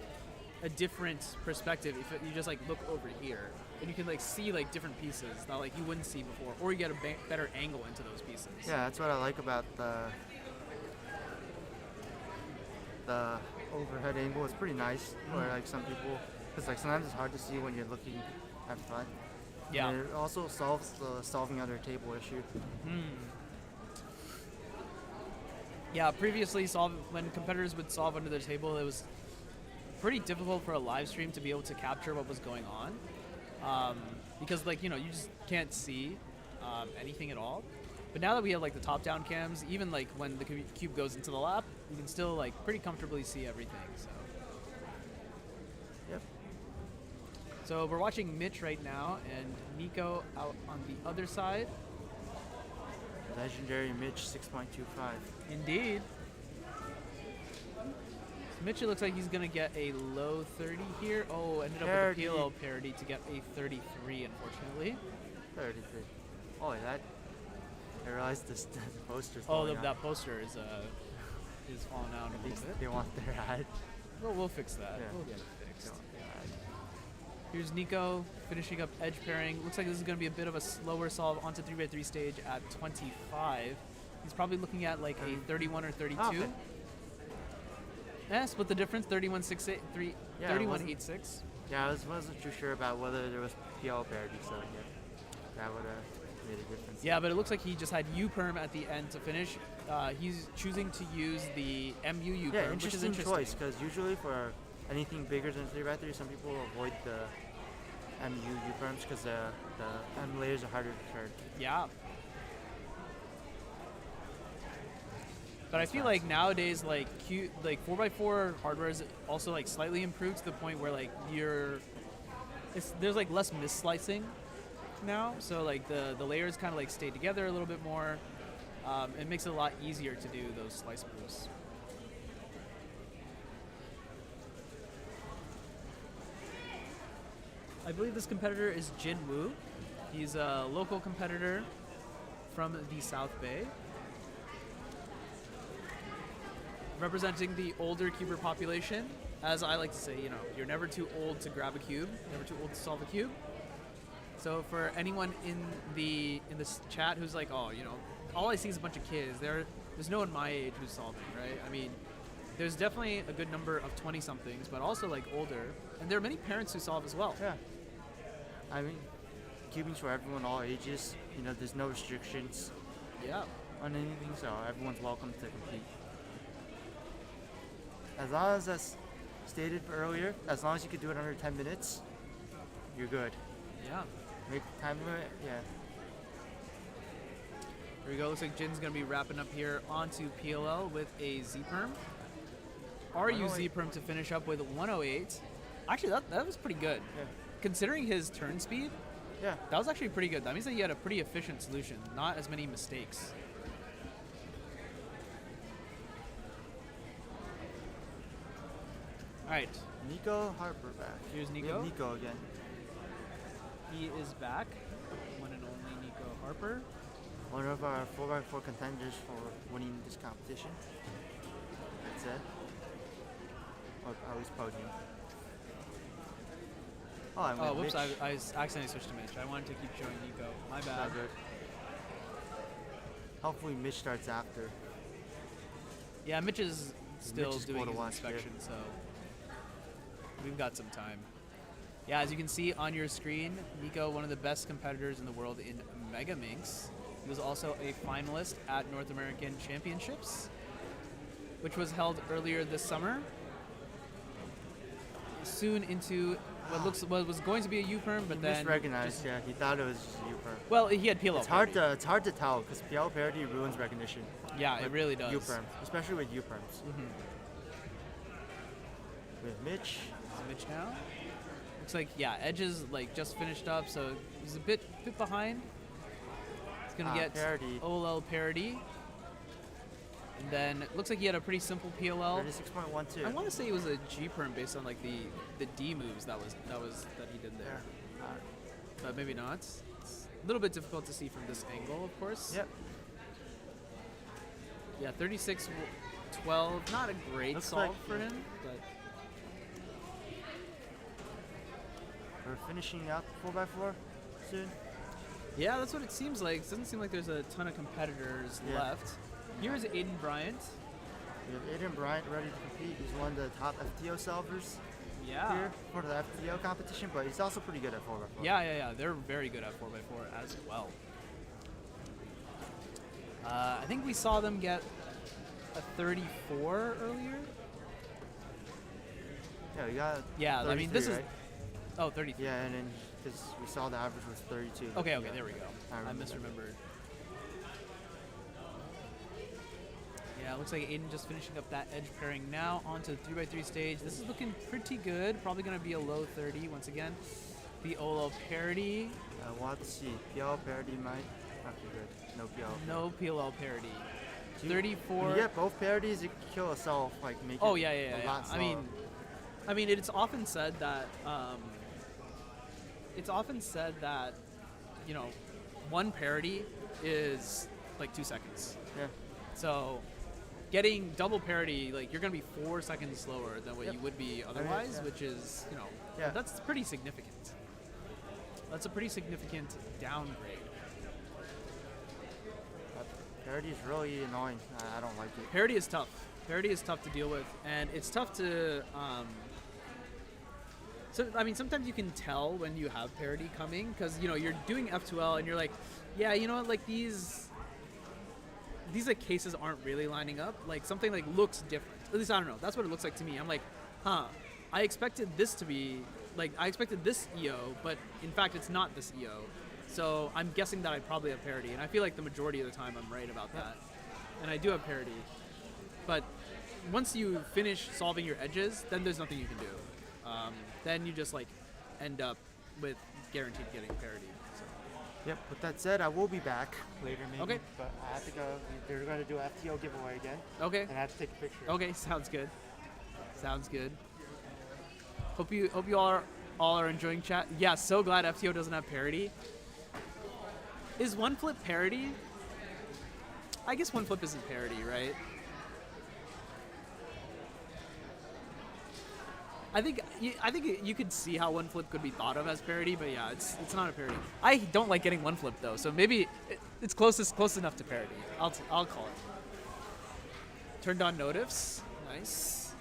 a different perspective if you just like look over here, and you can like see like different pieces that like you wouldn't see before, or you get a better angle into those pieces. Yeah, that's what I like about the overhead angle. It's pretty nice for like some people, because like sometimes it's hard to see when you're looking at front. Yeah. And it also solves the solving under table issue. Yeah, previously when competitors would solve under the table, it was pretty difficult for a live stream to be able to capture what was going on, because like you just can't see anything at all. But now that we have like the top-down cams, even like when the cube goes into the lap, you can still like pretty comfortably see everything. So. Yep. So we're watching Mitch right now, and Nico out on the other side. Legendary Mitch 6.25. Indeed. So Mitch, it looks like he's gonna get a low 30 here. Oh, ended up Parody. with a PLL parody to get a 33, unfortunately. 33. Oh, that. I realized this the poster's Oh, falling out. that poster is falling out a At little least bit. they want their ad. Well, we'll fix that. Yeah. We'll get it They fixed. want their ad. Here's Nico finishing up edge pairing. Looks like this is going to be a bit of a slower solve onto 3x3 stage at 25. He's probably looking at like a 31 or 32. Oh, okay. Yeah, split the difference, 31.68, Yeah, it 31.86. Yeah, I wasn't too sure about whether there was PL parity, so yeah, that would have made a difference. Yeah, but it looks like he just had U-perm at the end to finish. He's choosing to use the MU U-perm, Yeah, which is interesting interesting. choice, because usually for anything bigger than 3x3, some people avoid the MU U-perms because the M layers are harder to turn. Yeah. But I feel like nowadays, like 4x4 hardware is also like slightly improved to the point where like there's like less misslicing now. So like the layers kind of like stay together a little bit more. It makes it a lot easier to do those slice moves. I believe this competitor is Jin Woo. He's a local competitor from the South Bay, representing the older cuber population. As I like to say, you're never too old to grab a cube, never too old to solve a cube. So for anyone in this chat who's like, oh, all I see is a bunch of kids. There's no one my age who's solving, right? I mean, there's definitely a good number of 20-somethings, but also like older, and there are many parents who solve as well. Yeah. I mean, cubing's for everyone, all ages. There's no restrictions Yeah. on anything, so everyone's welcome to compete. As long as that's stated earlier, as long as you can do it under 10 minutes, you're good. Yeah. Make the time limit, yeah. There we go. Looks like Jin's going to be wrapping up here onto PLL with a Z-perm. RU 108. Z-perm to finish up with 108. Actually, that was pretty good. Yeah. Considering his turn speed, Yeah. that was actually pretty good. That means that he had a pretty efficient solution, not as many mistakes. All right, Nico Harper back. Here's We Nico. have Nico again. he is back. One and only Nico Harper. One of our 4x4 contenders for winning this competition. That's it. Or at least podium. Oh, I Oh, went whoops, Mitch. I accidentally switched to Mitch. I wanted to keep showing Nico. My bad. Not good. Hopefully Mitch starts after. Yeah, Mitch is still Mitch is doing going to his watch, inspection, so we've got some time. Yeah, as you can see on your screen, Nico, one of the best competitors in the world in Mega Minx. He was also a finalist at North American Championships, which was held earlier this summer. Soon into what was going to be a U-perm, but then Misrecognized. Yeah, he thought it was just a U-perm. well, he had PLL. It's hard to tell because PL parody ruins recognition. Yeah, it really does. U-perms, especially with U-perms. With Mitch. Is Mitch now? Looks like Edge is like just finished up, so he's a bit behind. He's gonna get parody. OLL parody. And then it looks like he had a pretty simple PLL. 36.12. I want to say it was a G-perm based on like the D moves that he did there. But maybe not. It's a little bit difficult to see from this angle, of course. Yep. Yeah, 36-12. Not a great solve for him, but we're finishing up 4x4 soon. yeah, that's what it seems like. It doesn't seem like there's a ton of competitors left. Here's Aiden Bryant. We have Aiden Bryant ready to compete. He's one of the top FTO solvers here for the FTO competition, but he's also pretty good at 4x4. Yeah. They're very good at 4x4 as well. I think we saw them get a 34 earlier. Yeah, we got. Yeah, I mean this right? is. Oh, 33. Yeah, and then because we saw the average was 32. Okay, there we go. I remember. misremembered. Yeah, it looks like Aiden just finishing up that edge pairing now onto the 3x3 stage. This is looking pretty good. Probably going to be a low 30 once again. The OLO parody. We'll have to see. PL parody might not be good. No PL. No PLL parody. When 34. you get both parodies, you can kill a self, like make it a lot slower. I mean, it's often said that one parody is like 2 seconds. Yeah. So getting double parody, like you're gonna be 4 seconds slower than what you would be otherwise, which is, that's pretty significant. That's a pretty significant downgrade. Parody is really annoying. I don't like it. Parody is tough. Parody is tough to deal with, and it's tough to. So I mean, sometimes you can tell when you have parody coming because you're doing F2L and you're like, yeah, like these like cases aren't really lining up. Like something like looks different. At least I don't know. That's what it looks like to me. I'm like, I expected this to be like I expected this EO, but in fact it's not this EO. So I'm guessing that I probably have parody, and I feel like the majority of the time I'm right about that. And I do have parody. But once you finish solving your edges, then there's nothing you can do. Then you just like end up with guaranteed getting parity. So. Yep. With that said, I will be back later maybe. Okay. But I have to go. They're going to do an FTO giveaway again. Okay. And I have to take a picture. Okay. Sounds good. Sounds good. Hope you all are enjoying chat. Yeah. So glad FTO doesn't have parity. Is one flip parody? I guess one flip isn't parody, right? I think you could see how one flip could be thought of as parody, but yeah, it's not a parody. I don't like getting one flip though, so maybe it's close enough to parody. I'll call it. Turned on notifs, nice.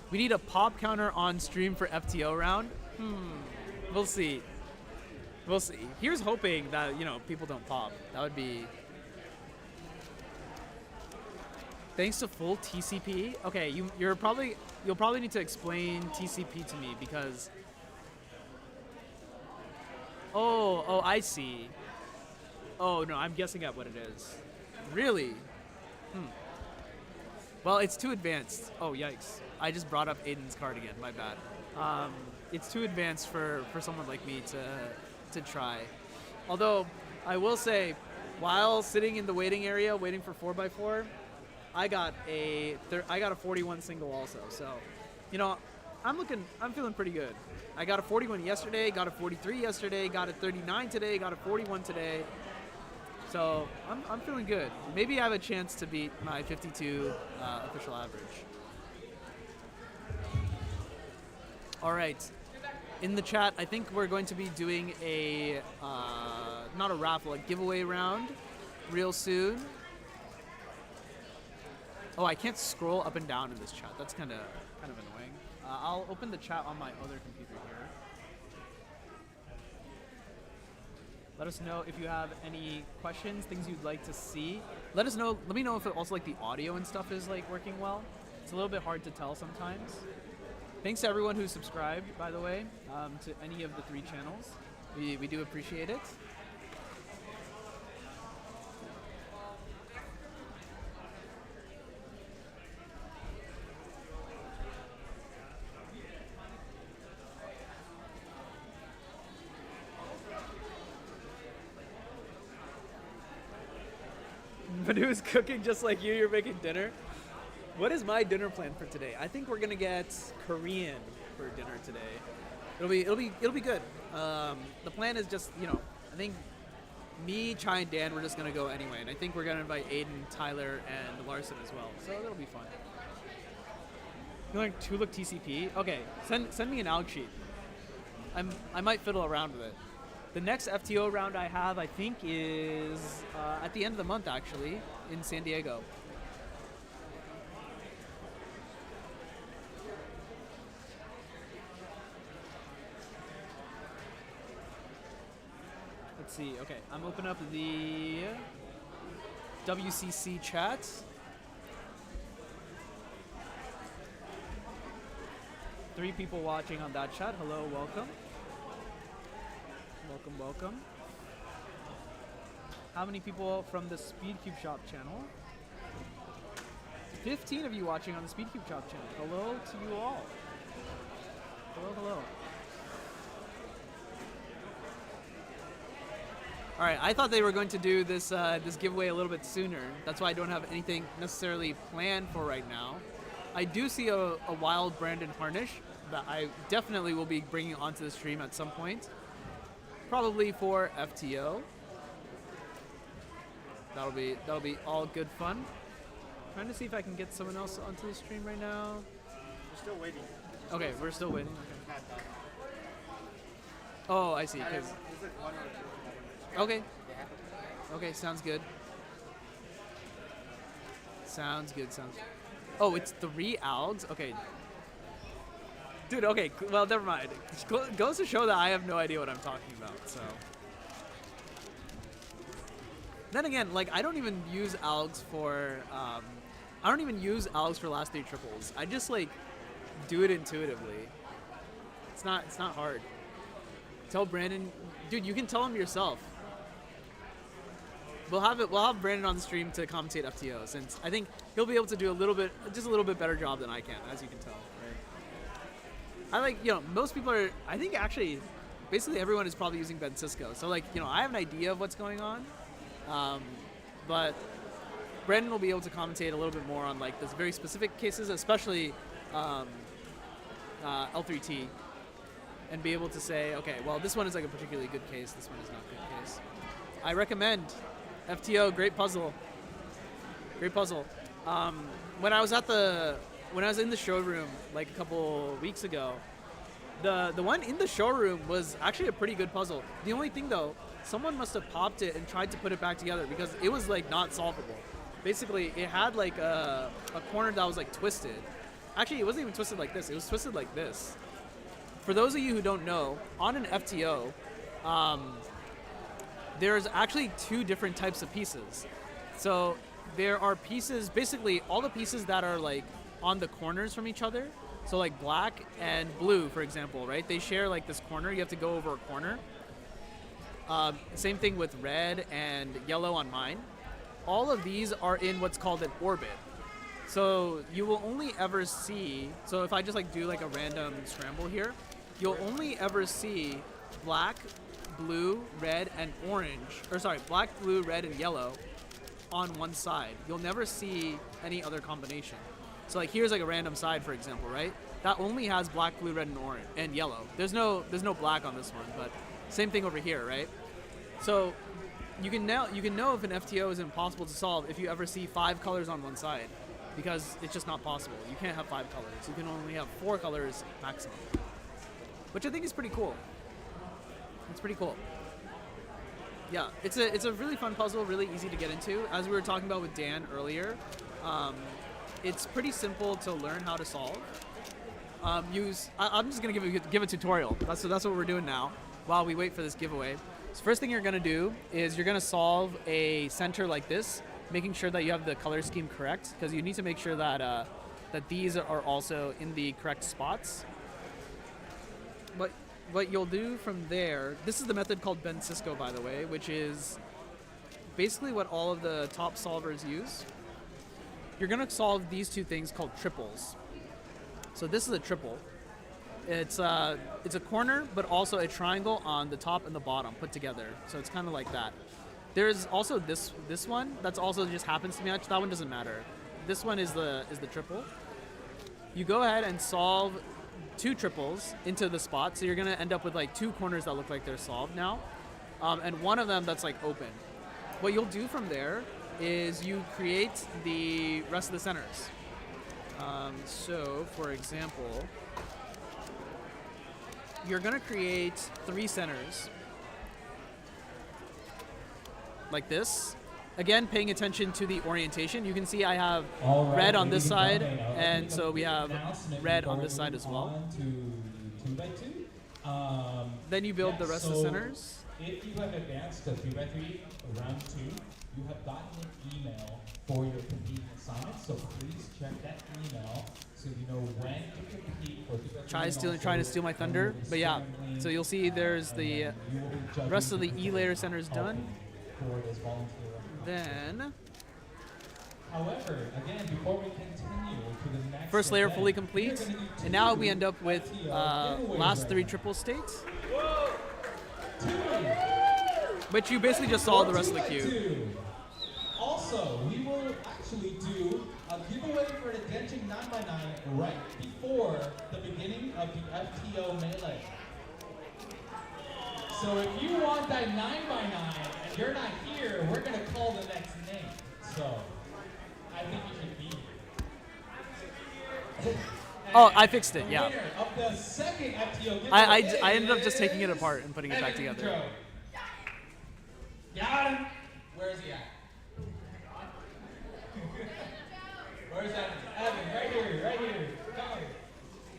We need a pop counter on stream for FTO round. We'll see. We'll see. Here's hoping that people don't pop. That would be. Thanks to full TCP. Okay, you'll probably need to explain TCP to me because. Oh, I see. Oh no, I'm guessing at what it is. Really? Well, it's too advanced. Oh yikes! I just brought up Aiden's card again. My bad. It's too advanced for someone like me to try. Although I will say, while sitting in the waiting area waiting for 4x4. I got a 41 single also, so I'm feeling pretty good. I got a 41 yesterday, got a 43 yesterday, got a 39 today, got a 41 today. So I'm feeling good. Maybe I have a chance to beat my 52 official average. All right. In the chat, I think we're going to be doing a not a raffle, a giveaway round real soon. Oh, I can't scroll up and down in this chat. That's kind of annoying. I'll open the chat on my other computer here. Let us know if you have any questions, things you'd like to see. Let us know. Let me know if also like the audio and stuff is like working well. It's a little bit hard to tell sometimes. Thanks to everyone who subscribed, by the way, to any of the 3 channels. We do appreciate it. Manu's cooking just like you. You're making dinner. What is my dinner plan for today? I think we're gonna get Korean for dinner today. It'll be good. The plan is just, you know, I think me, Chai, and Dan, we're just gonna go anyway, and I think we're gonna invite Aiden, Tyler, and Larson as well. So it'll be fun. You learn Tulip TCP? Okay, send me an alg sheet. I might fiddle around with it. The next FTO round I have, I think, is at the end of the month, actually, in San Diego. Let's see. Okay, I'm opening up the WCC chat. Three people watching on that chat. Hello, welcome. Welcome. How many people from the SpeedCubeShop channel? 15 of you watching on the SpeedCubeShop channel. Hello to you all. Hello. All right, I thought they were going to do this this giveaway a little bit sooner. That's why I don't have anything necessarily planned for right now. I do see a wild Brandon Harnish that I definitely will be bringing onto the stream at some point. Probably for FTO. That'll be all good fun. Trying to see if I can get someone else onto the stream right now. We're still waiting. Okay, we're still waiting. Okay. Oh, I see. Okay. Okay, sounds good. Sounds good. Oh, it's 3 algs? Okay. Dude, okay, well, never mind. Goes to show that I have no idea what I'm talking about, so. Then again, like, I don't even use algs for, last 3 triples. I just, like, do it intuitively. It's not hard. Tell Brandon, dude, you can tell him yourself. We'll have Brandon on the stream to commentate FTO, since I think he'll be able to do just a little bit better job than I can, as you can tell. I like, most people are, I think actually, basically everyone is probably using Ben Cisco. So like, I have an idea of what's going on, but Brandon will be able to commentate a little bit more on like those very specific cases, especially L3T, and be able to say, okay, well, this one is like a particularly good case, this one is not a good case. I recommend FTO, great puzzle. When I was in the showroom like a couple weeks ago, the one in the showroom was actually a pretty good puzzle. The only thing though, someone must have popped it and tried to put it back together because it was like not solvable. Basically, it had like a corner that was like twisted. Actually, it wasn't even twisted like this. It was twisted like this. For those of you who don't know, on an FTO, there's actually 2 different types of pieces. So there are pieces, basically all the pieces that are like on the corners from each other. So like black and blue, for example, right? They share like this corner. You have to go over a corner. Same thing with red and yellow on mine. All of these are in what's called an orbit. So you will only ever see, so if I just like do like a random scramble here, you'll only ever see black, blue, red, and orange, black, blue, red, and yellow on one side. You'll never see any other combination. So like here's like a random side, for example, right? That only has black, blue, red, and orange and yellow. There's no black on this one, but same thing over here, right? So you can know if an FTO is impossible to solve if you ever see 5 colors on one side, because it's just not possible. You can't have 5 colors. You can only have 4 colors maximum, which I think is pretty cool. It's pretty cool. Yeah, it's a really fun puzzle, really easy to get into. As we were talking about with Dan earlier, it's pretty simple to learn how to solve. I'm just gonna give a tutorial. That's what we're doing now while we wait for this giveaway. So first thing you're gonna do is you're gonna solve a center like this, making sure that you have the color scheme correct, because you need to make sure that that these are also in the correct spots. what you'll do from there, this is the method called Ben Cisco, by the way, which is basically what all of the top solvers use. You're gonna solve these two things called triples. So this is a triple. It's a corner, but also a triangle on the top and the bottom put together. So it's kind of like that. There's also this one that's also just happens to be matched. That one doesn't matter. This one is the triple. You go ahead and solve two triples into the spot, so you're gonna end up with like two corners that look like they're solved now, and one of them that's like open. What you'll do from there is you create the rest of the centers. So, for example, you're gonna create 3 centers like this. Again, paying attention to the orientation. You can see I have red on this side, and so we have red on this side as well. Then you build the rest of the centers. If you have advanced to 3x3 round 2, you have gotten an email for your competing assignment, so please check that email so you know when to compete for 3x3. Trying to steal my thunder, but yeah. So you'll see there's the rest of the E-layer centers done. For this volunteer. Then, however, again, before we continue to the next first layer event, fully complete, and now we end up with last 3 triple states, which you basically just solve the rest of the cube. Also, we will actually do a giveaway for the Denching 9x9 right before the beginning of the FTO melee. So if you want that 9x9 and you're not here, we're going to call the next name. So I think you should be here. Oh, I fixed it, yeah. Of the second FTO I ended up just taking it apart and putting it back together. Got him. Where is he at? Where's Evan? Evan, right here, right here.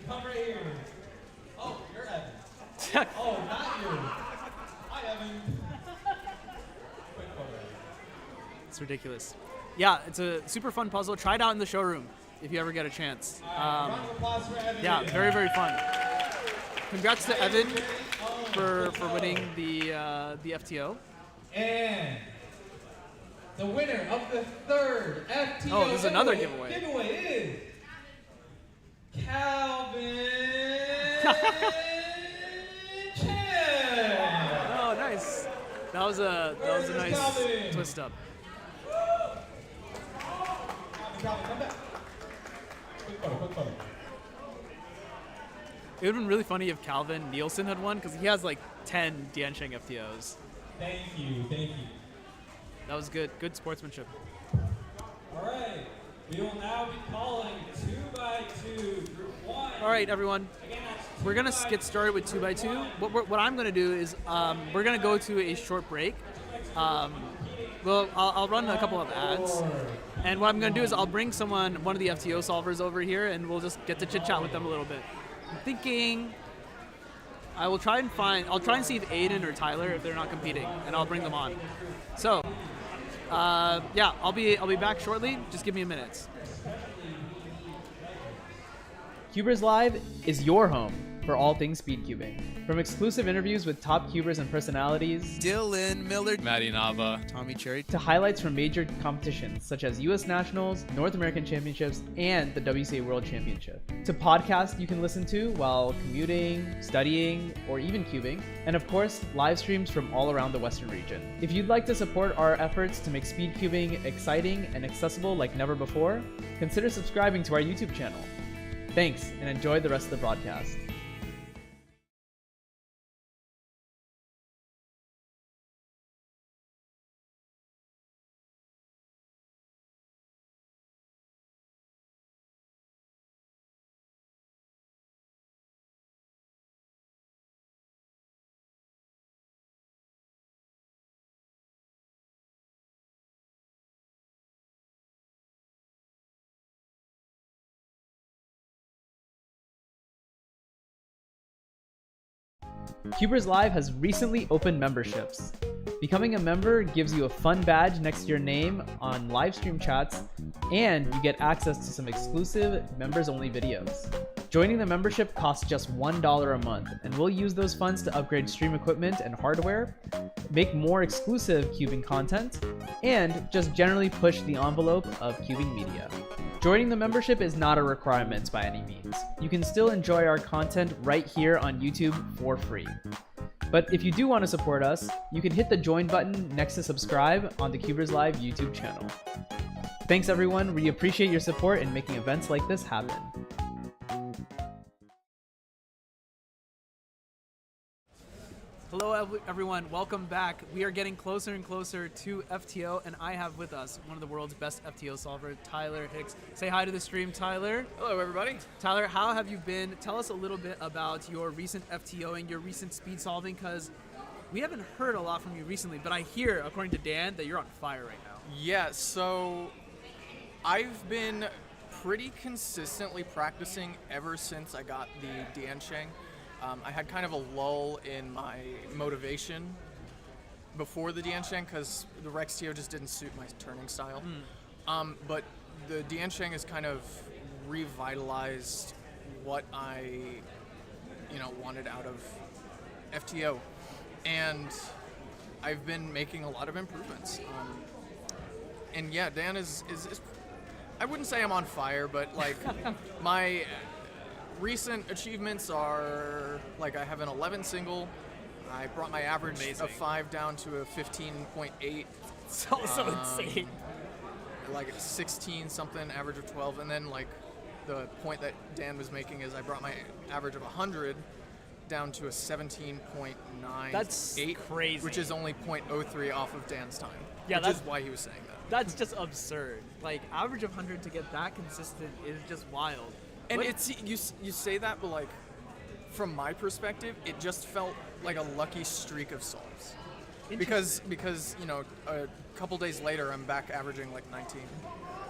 Come right here. Oh, you're Evan. Oh, not you. Hi, Evan. Quick photo. It's ridiculous. Yeah, it's a super fun puzzle. Try it out in the showroom if you ever get a chance. Round of applause for Evan. Yeah, very, very fun. Congrats to Evan for winning the FTO. And the winner of the third FTO Oh, there's another giveaway. Giveaway is Calvin Chen. Oh, nice. That was a nice Calvin? twist up. Calvin, come back. Quick photo. It would have been really funny if Calvin Nielsen had won, because he has like 10 Diansheng FTOs. Thank you. That was good. Good sportsmanship. All right. We will now be calling 2x2 group 1. All right, everyone. We're going to get started with 2x2. What I'm going to do is we're going to go to a short break. I'll run a couple of ads. And what I'm going to do is I'll bring one of the FTO solvers over here, and we'll just get to chit-chat with them a little bit. I'm thinking I'll try and see if Aiden or Tyler, if they're not competing, and I'll bring them on. So, yeah, I'll be back shortly. Just give me a minute. CubersLive is your home for all things speedcubing. From exclusive interviews with top cubers and personalities, Dylan Miller, Maddy Inaba, Tommy Cherry, to highlights from major competitions such as US Nationals, North American Championships, and the WCA World Championship, to podcasts you can listen to while commuting, studying, or even cubing, and of course, live streams from all around the Western region. If you'd like to support our efforts to make speedcubing exciting and accessible like never before, consider subscribing to our YouTube channel. Thanks, and enjoy the rest of the broadcast. CubersLive has recently opened memberships. Becoming a member gives you a fun badge next to your name on live stream chats, and you get access to some exclusive members-only videos. Joining the membership costs just $1 a month, and we'll use those funds to upgrade stream equipment and hardware, make more exclusive cubing content, and just generally push the envelope of cubing media. Joining the membership is not a requirement by any means. You can still enjoy our content right here on YouTube for free. But if you do want to support us, you can hit the join button next to subscribe on the CubersLive YouTube channel. Thanks everyone, we appreciate your support in making events like this happen. Hello everyone, welcome back. We are getting closer and closer to FTO, and I have with us one of the world's best FTO solvers, Tyler Hicks. Say hi to the stream, Tyler. Hello, everybody. Tyler, how have you been? Tell us a little bit about your recent FTOing, your recent speed solving, because we haven't heard a lot from you recently, but I hear, according to Dan, that you're on fire right now. Yeah, so I've been pretty consistently practicing ever since I got the Diansheng. I had kind of a lull in my motivation before the Diansheng because the Rex TO just didn't suit my turning style. But the Diansheng has kind of revitalized what I, wanted out of FTO, and I've been making a lot of improvements. And yeah, Dan is I wouldn't say I'm on fire, but like my recent achievements are, like, I have an 11 single. I brought my average of 5 down to a 15.8. So insane. Like 16 something, average of 12. And then, like, the point that Dan was making is I brought my average of 100 down to a 17.98. That's crazy. Which is only 0.03 off of Dan's time. Yeah, which is why he was saying that. That's just absurd. Like, average of 100 to get that consistent is just wild. And it's you say that, but like from my perspective, it just felt like a lucky streak of solves. Because a couple days later, I'm back averaging like 19.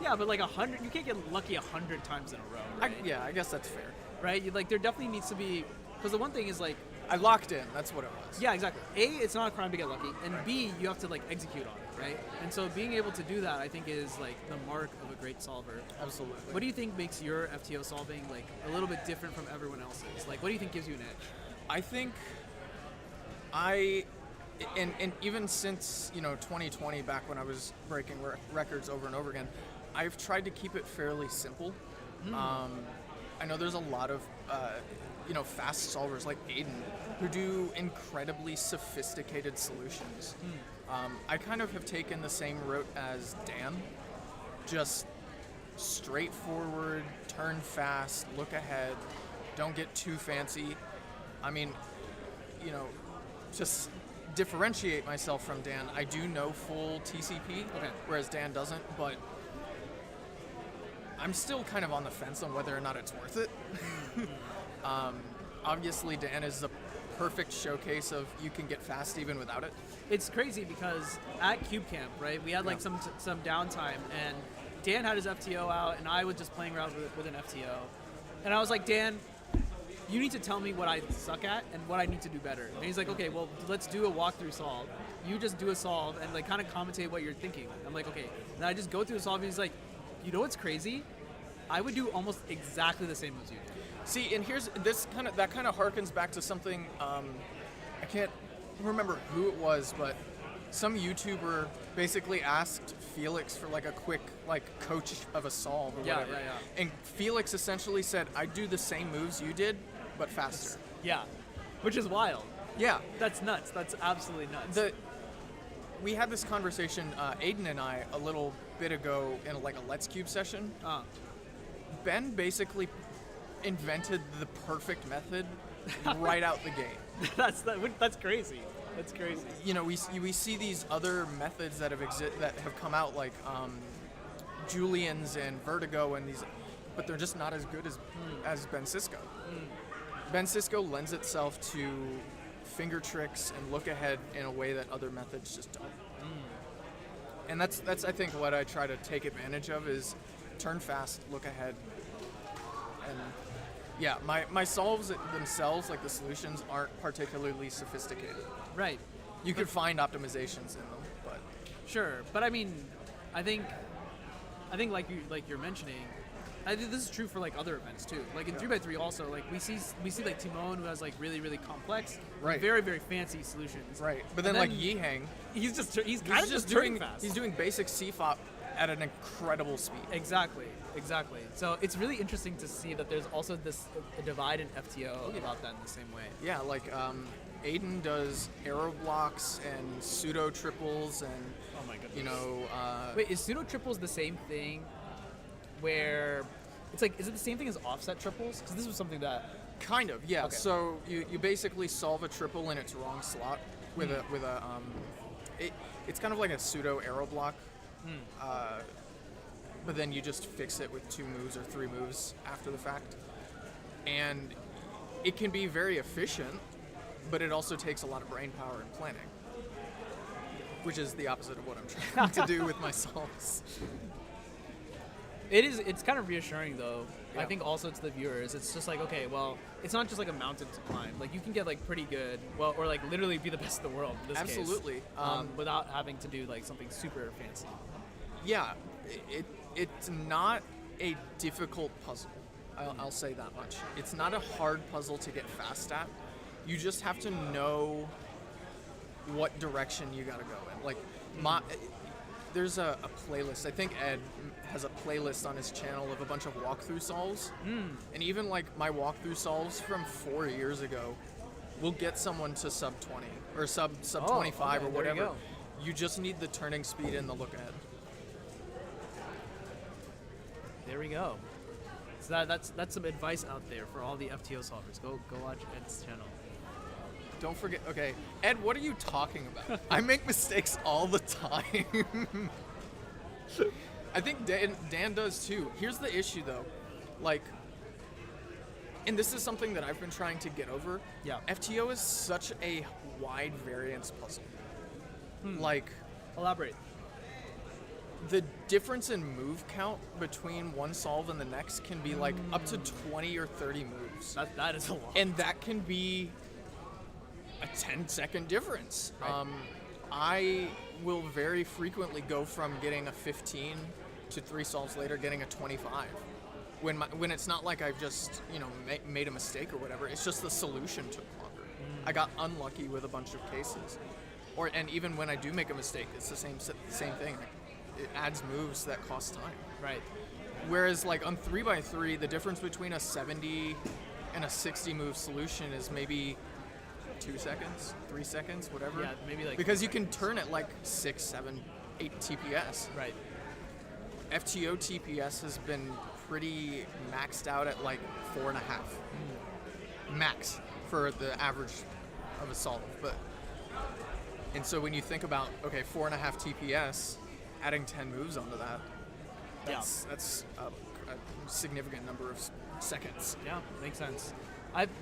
Yeah, but like 100, you can't get lucky 100 times in a row. Right? I guess that's fair. Right? There definitely needs to be, because the one thing is like, I locked in. That's what it was. Yeah, exactly. A, it's not a crime to get lucky, and B, you have to like execute on it, right? And so being able to do that, I think, is like the mark of a great solver. Absolutely. What do you think makes your FTO solving like a little bit different from everyone else's? Like, what do you think gives you an edge? I think and even since 2020, back when I was breaking records over and over again, I've tried to keep it fairly simple. I know there's a lot of fast solvers like Aiden who do incredibly sophisticated solutions. I kind of have taken the same route as Dan, just straightforward, turn fast, look ahead, don't get too fancy. I mean, just differentiate myself from Dan. I do know full TCP, whereas Dan doesn't, but I'm still kind of on the fence on whether or not it's worth it. Obviously, Dan is the perfect showcase of you can get fast even without it. It's crazy because at Cube Camp, right, we had like some downtime, and Dan had his FTO out, and I was just playing around with an FTO. And I was like, Dan, you need to tell me what I suck at and what I need to do better. And he's like, okay, well, let's do a walkthrough solve. You just do a solve and like kind of commentate what you're thinking. I'm like, okay. And I just go through the solve, and he's like, you know what's crazy? I would do almost exactly the same as you do. See, and that kind of harkens back to something, I can't remember who it was, but some YouTuber basically asked Felix for like a quick like coach of a solve or whatever. Yeah. And Felix essentially said, I do the same moves you did, but faster. Yeah, which is wild. Yeah. That's nuts. That's absolutely nuts. We had this conversation, Aiden and I, a little bit ago in like a Let's Cube session. Ben basically invented the perfect method right out the gate. That's crazy. That's crazy. We see these other methods that have come out, like Julian's and Vertigo and these, but they're just not as good as Ben Cisco. Ben Cisco lends itself to finger tricks and look ahead in a way that other methods just don't. And that's I think what I try to take advantage of is turn fast, look ahead. And yeah, my solves themselves, like the solutions, aren't particularly sophisticated. Right. You could find optimizations in them, but Sure, but I mean, I think like you're mentioning, I think this is true for like other events too. Like in 3x3 also, like we see like Timon, who has like really really complex, Right. very very fancy solutions. right. But then, And like Yihang, he's kind of just doing turning fast. He's doing basic CFOP at an incredible speed. Exactly. So it's really interesting to see that there's also this a divide in FTO about that in the same way. Yeah, like Aiden does aero blocks and pseudo triples and Oh my goodness. you know Wait, is pseudo triples the same thing? Where it's like, is it the same thing as offset triples? Because this was something that kind of, yeah. Okay. So you basically solve a triple in its wrong slot with it's kind of like a pseudo aero block. But then you just fix it with 2 moves or 3 moves after the fact. And it can be very efficient, but it also takes a lot of brain power and planning, which is the opposite of what I'm trying to do with my solves. it's kind of reassuring though. I Yeah. think also to the viewers, it's just like, okay, well, it's not just like a mountain to climb. Like you can get like pretty good, well, or like literally be the best in the world in this Absolutely. case, without having to do like something super fancy. Yeah, it's not a difficult puzzle. I'll say that much. It's not a hard puzzle to get fast at. You just have to know what direction you gotta go in. Like, there's a playlist. I think Ed has a playlist on his channel of a bunch of walkthrough solves. And even like my walkthrough solves from 4 years ago will get someone to sub 20 or sub 25 okay, or there you whatever. go. You just need the turning speed and the look ahead. There we go. So that's some advice out there for all the FTO solvers. Go watch Ed's channel. Don't forget. Okay, Ed, what are you talking about? I make mistakes all the time. I think Dan does too. Here's the issue though, like, and this is something that I've been trying to get over. Yeah. FTO is such a wide variance puzzle. Like, Elaborate. the difference in move count between one solve and the next can be like up to 20 or 30 moves. That is a lot. And that can be a 10-second difference. Right. I will very frequently go from getting a 15 to 3 solves later getting a 25. When it's not like I've just made a mistake or whatever, it's just the solution took longer. I got unlucky with a bunch of cases, and even when I do make a mistake, it's the same thing. It adds moves that cost time. Right. Whereas like on 3x3, the difference between a 70 and a 60 move solution is maybe 2 seconds, 3 seconds, whatever. Yeah, maybe like because 3 you can turn it like 6, 7, 8 TPS. Right. FTO TPS has been pretty maxed out at like 4.5 max for the average of a solve. And so when you think about 4.5 TPS, adding 10 moves onto that, that's a significant number of seconds. Yeah, makes sense.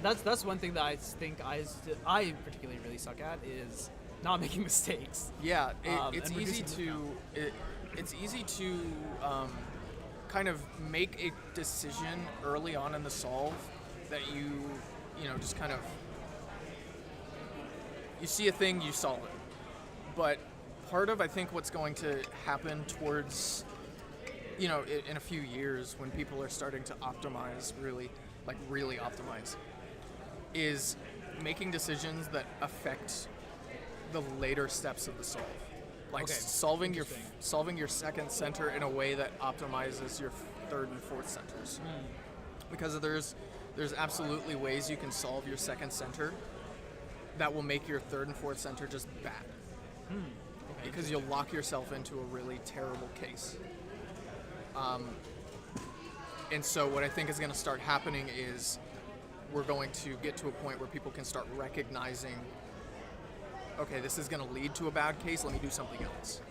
That's one thing that I think I particularly really suck at is not making mistakes. Yeah, it's and easy reducing to it's easy to kind of make a decision early on in the solve that you just kind of you see a thing, you solve it. But part of I think what's going to happen towards in a few years when people are starting to optimize really optimize is making decisions that affect the later steps of the solve. Like solving your second center in a way that optimizes your third and fourth centers. Because there's absolutely ways you can solve your second center that will make your third and fourth center just bad. Because you'll lock yourself into a really terrible case. And so what I think is going to start happening is we're going to get to a point where people can start recognizing, okay, this is going to lead to a bad case, let me do something else.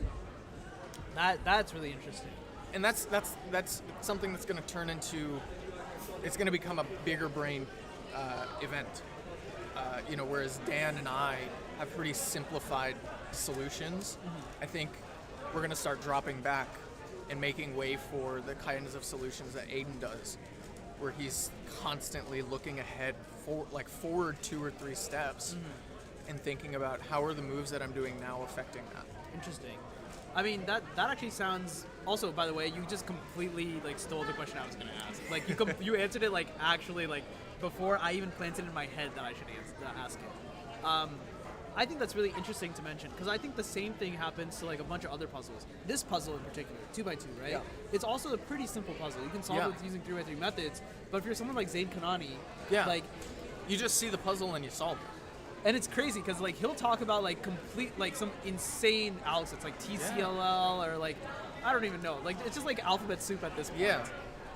That's really interesting. And that's something that's going to turn into, it's going to become a bigger brain event. Whereas Dan and I have pretty simplified solutions, I think we're going to start dropping back and making way for the kinds of solutions that Aiden does, where he's constantly looking ahead forward 2 or 3 steps and thinking about how are the moves that I'm doing now affecting that. Interesting. I mean, that actually sounds. Also, by the way, you just completely like stole the question I was gonna ask. Like you answered it like actually like before I even planted in my head that I should ask it. I think that's really interesting to mention because I think the same thing happens to like a bunch of other puzzles. This puzzle in particular, 2x2, right? Yeah. It's also a pretty simple puzzle. You can solve it using 3x3 methods. But if you're someone like Zayn Kanani, like you just see the puzzle and you solve it. and it's crazy because like he'll talk about like complete like some insane algorithm like TCLL or like I don't even know. Like it's just like alphabet soup at this point. Yeah.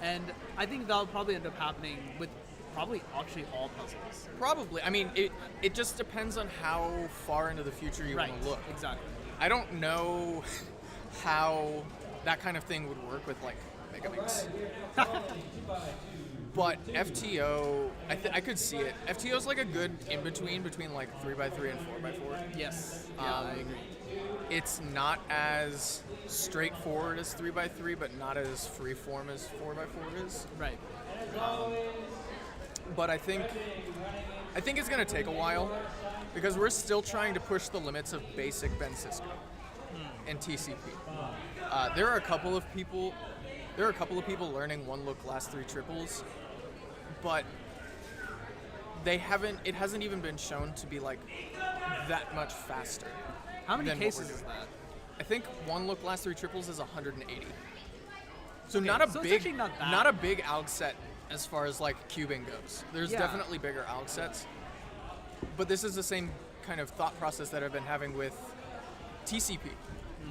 And I think that'll probably end up happening with probably actually all puzzles. Probably. I mean, it just depends on how far into the future you want to look. Exactly. I don't know how that kind of thing would work with like Megamix. But FTO, I could see it. FTO is like a good in-between between like 3x3 and 4x4. Yes. Yeah, I agree. It's not as straightforward as 3x3, but not as freeform as 4x4 is. Right. But I think it's going to take a while because we're still trying to push the limits of basic Ben Cisco and TCP. There are a couple of people learning one look last 3 triples, but it hasn't even been shown to be like that much faster. How many than cases what we're is doing. that? I think one look last 3 triples is 180. So Okay, not a so it's big actually not that- not a big alg set as far as like cubing goes. There's Yeah. definitely bigger alg sets. But this is the same kind of thought process that I've been having with TCP.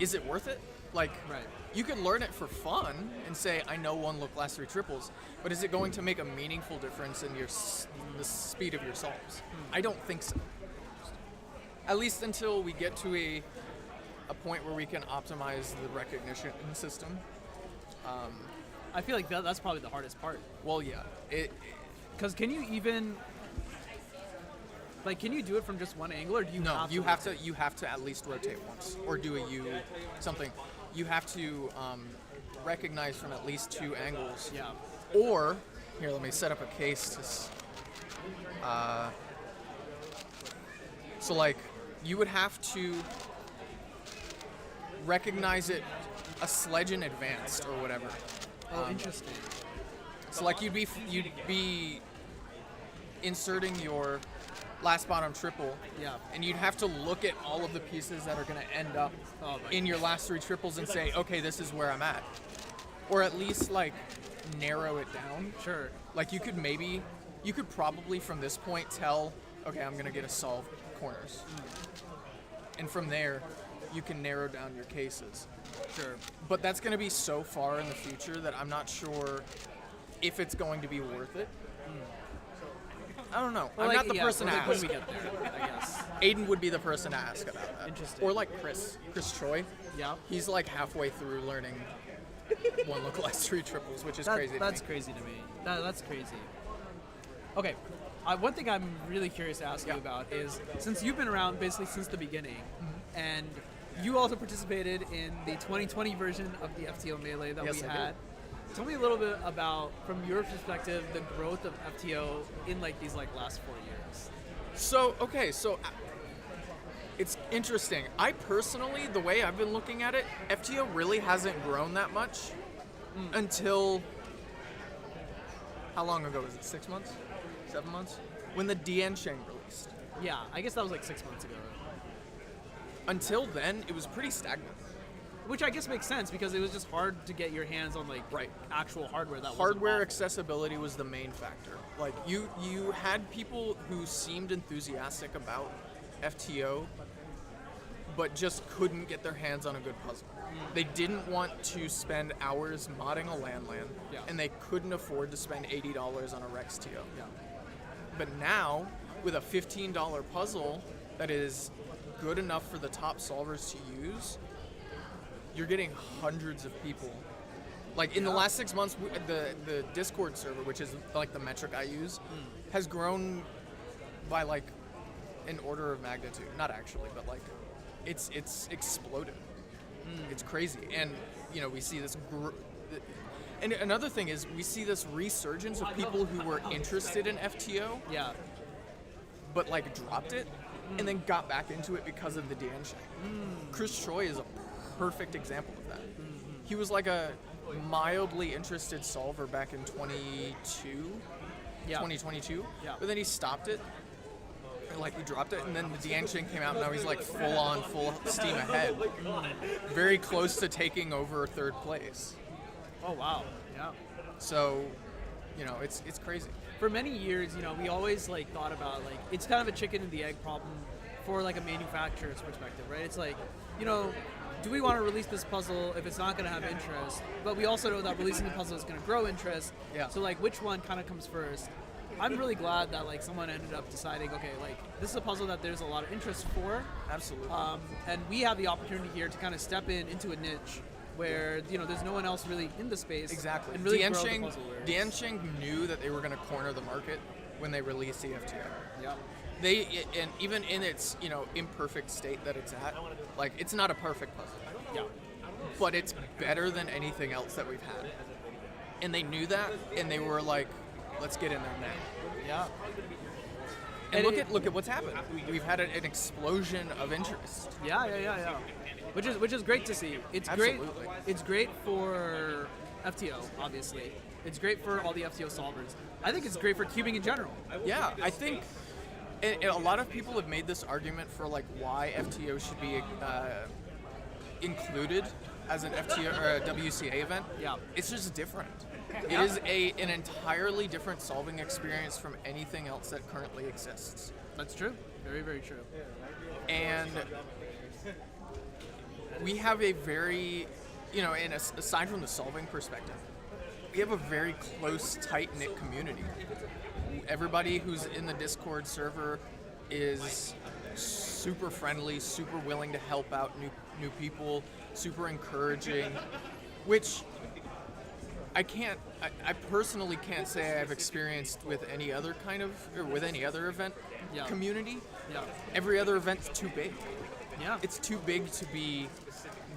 Is it worth it? Like Right. you can learn it for fun and say I know one look last 3 triples, but is it going to make a meaningful difference in the speed of your solves? I don't think so. At least until we get to a point where we can optimize the recognition system. I feel like that's probably the hardest part. Well, yeah. Because can you even like can you do it from just one angle or do you No, have you to have to you have to at least rotate once or do a U something. You have to recognize from at least 2 angles. Yeah. Or here, let me set up a case to. So like you would have to recognize it a sledge in advanced or whatever. Oh, interesting. So like you'd be inserting your last bottom triple, Yeah. and you'd have to look at all of the pieces that are going to end up Oh, my in your last 3 triples and say, okay, this is where I'm at, or at least like narrow it down. Sure. Like you could probably from this point tell, okay, I'm going to get a solve corners, and from there you can narrow down your cases. Sure. But that's going to be so far in the future that I'm not sure if it's going to be worth it. I don't know. Well, I'm like, not the person to like when ask. we get there, I guess. Aiden would be the person to ask about that. Interesting. Or like Chris Troy. Yeah. He's like halfway through learning one look last 3 triples, which is crazy. That's to me. crazy to me. That's crazy. Okay. One thing I'm really curious to ask you about is since you've been around basically since the beginning, and you also participated in the 2020 version of the FTO Melee that Yes, we I had. did. Tell me a little bit about, from your perspective, the growth of FTO in like these like last 4 years. So it's interesting. I personally, the way I've been looking at it, FTO really hasn't grown that much until how long ago was it? 6 months? 7 months? When the Diansheng released. Yeah, I guess that was like 6 months ago. Until then, it was pretty stagnant. Which I guess makes sense because it was just hard to get your hands on like actual hardware that Hardware wasn't accessibility was the main factor. Like you had people who seemed enthusiastic about FTO, but just couldn't get their hands on a good puzzle. They didn't want to spend hours modding a LAN, Yeah. and they couldn't afford to spend $80 on a Rex TO. Yeah. But now, with a $15 puzzle that is good enough for the top solvers to use, you're getting hundreds of people. Like in the last 6 months, the Discord server, which is like the metric I use, has grown by like an order of magnitude. Not actually, but like it's exploded. It's crazy, and we see this. And another thing is we see this resurgence of people who were interested in FTO, Yeah. but like dropped it. and then got back into it because of the Diansheng. Chris Choi is a perfect example of that. He was like a mildly interested solver back in 2022, but then he stopped it. Like he dropped it, and then the Diansheng came out, and now he's like full steam ahead, very close to taking over third place. Oh wow, yeah. So, it's crazy. For many years, we always like thought about like it's kind of a chicken and the egg problem for like a manufacturer's perspective, right? It's like, do we want to release this puzzle if it's not going to have interest? But we also know that releasing the puzzle is going to grow interest. Yeah. So like, which one kind of comes first? I'm really glad that like someone ended up deciding, okay, like this is a puzzle that there's a lot of interest for. Absolutely. And we have the opportunity here to kind of step into a niche where there's no one else really in the space. Exactly. And really grow the puzzle. Diansheng knew that they were going to corner the market when they released the FTO. Yeah. And even in its imperfect state that it's at, like it's not a perfect puzzle. Yeah. But it's better than anything else that we've had. And they knew that, and they were like, let's get in there now. Yeah. And look at what's happened. We've had an explosion of interest. Yeah. Which is great to see. It's Absolutely. great. It's great for FTO, obviously. It's great for all the FTO solvers. I think it's great for cubing in general. Yeah, I think and a lot of people have made this argument for like why FTO should be included as an FTO or a WCA event. Yeah. It's just different. It is an entirely different solving experience from anything else that currently exists. That's true. Very, very true. And we have a very, and aside from the solving perspective, we have a very close, tight-knit community. Everybody who's in the Discord server is super friendly, super willing to help out new people, super encouraging, which I personally can't say I've experienced with any other event community. Yeah. Every other event's too big. Yeah. It's too big to be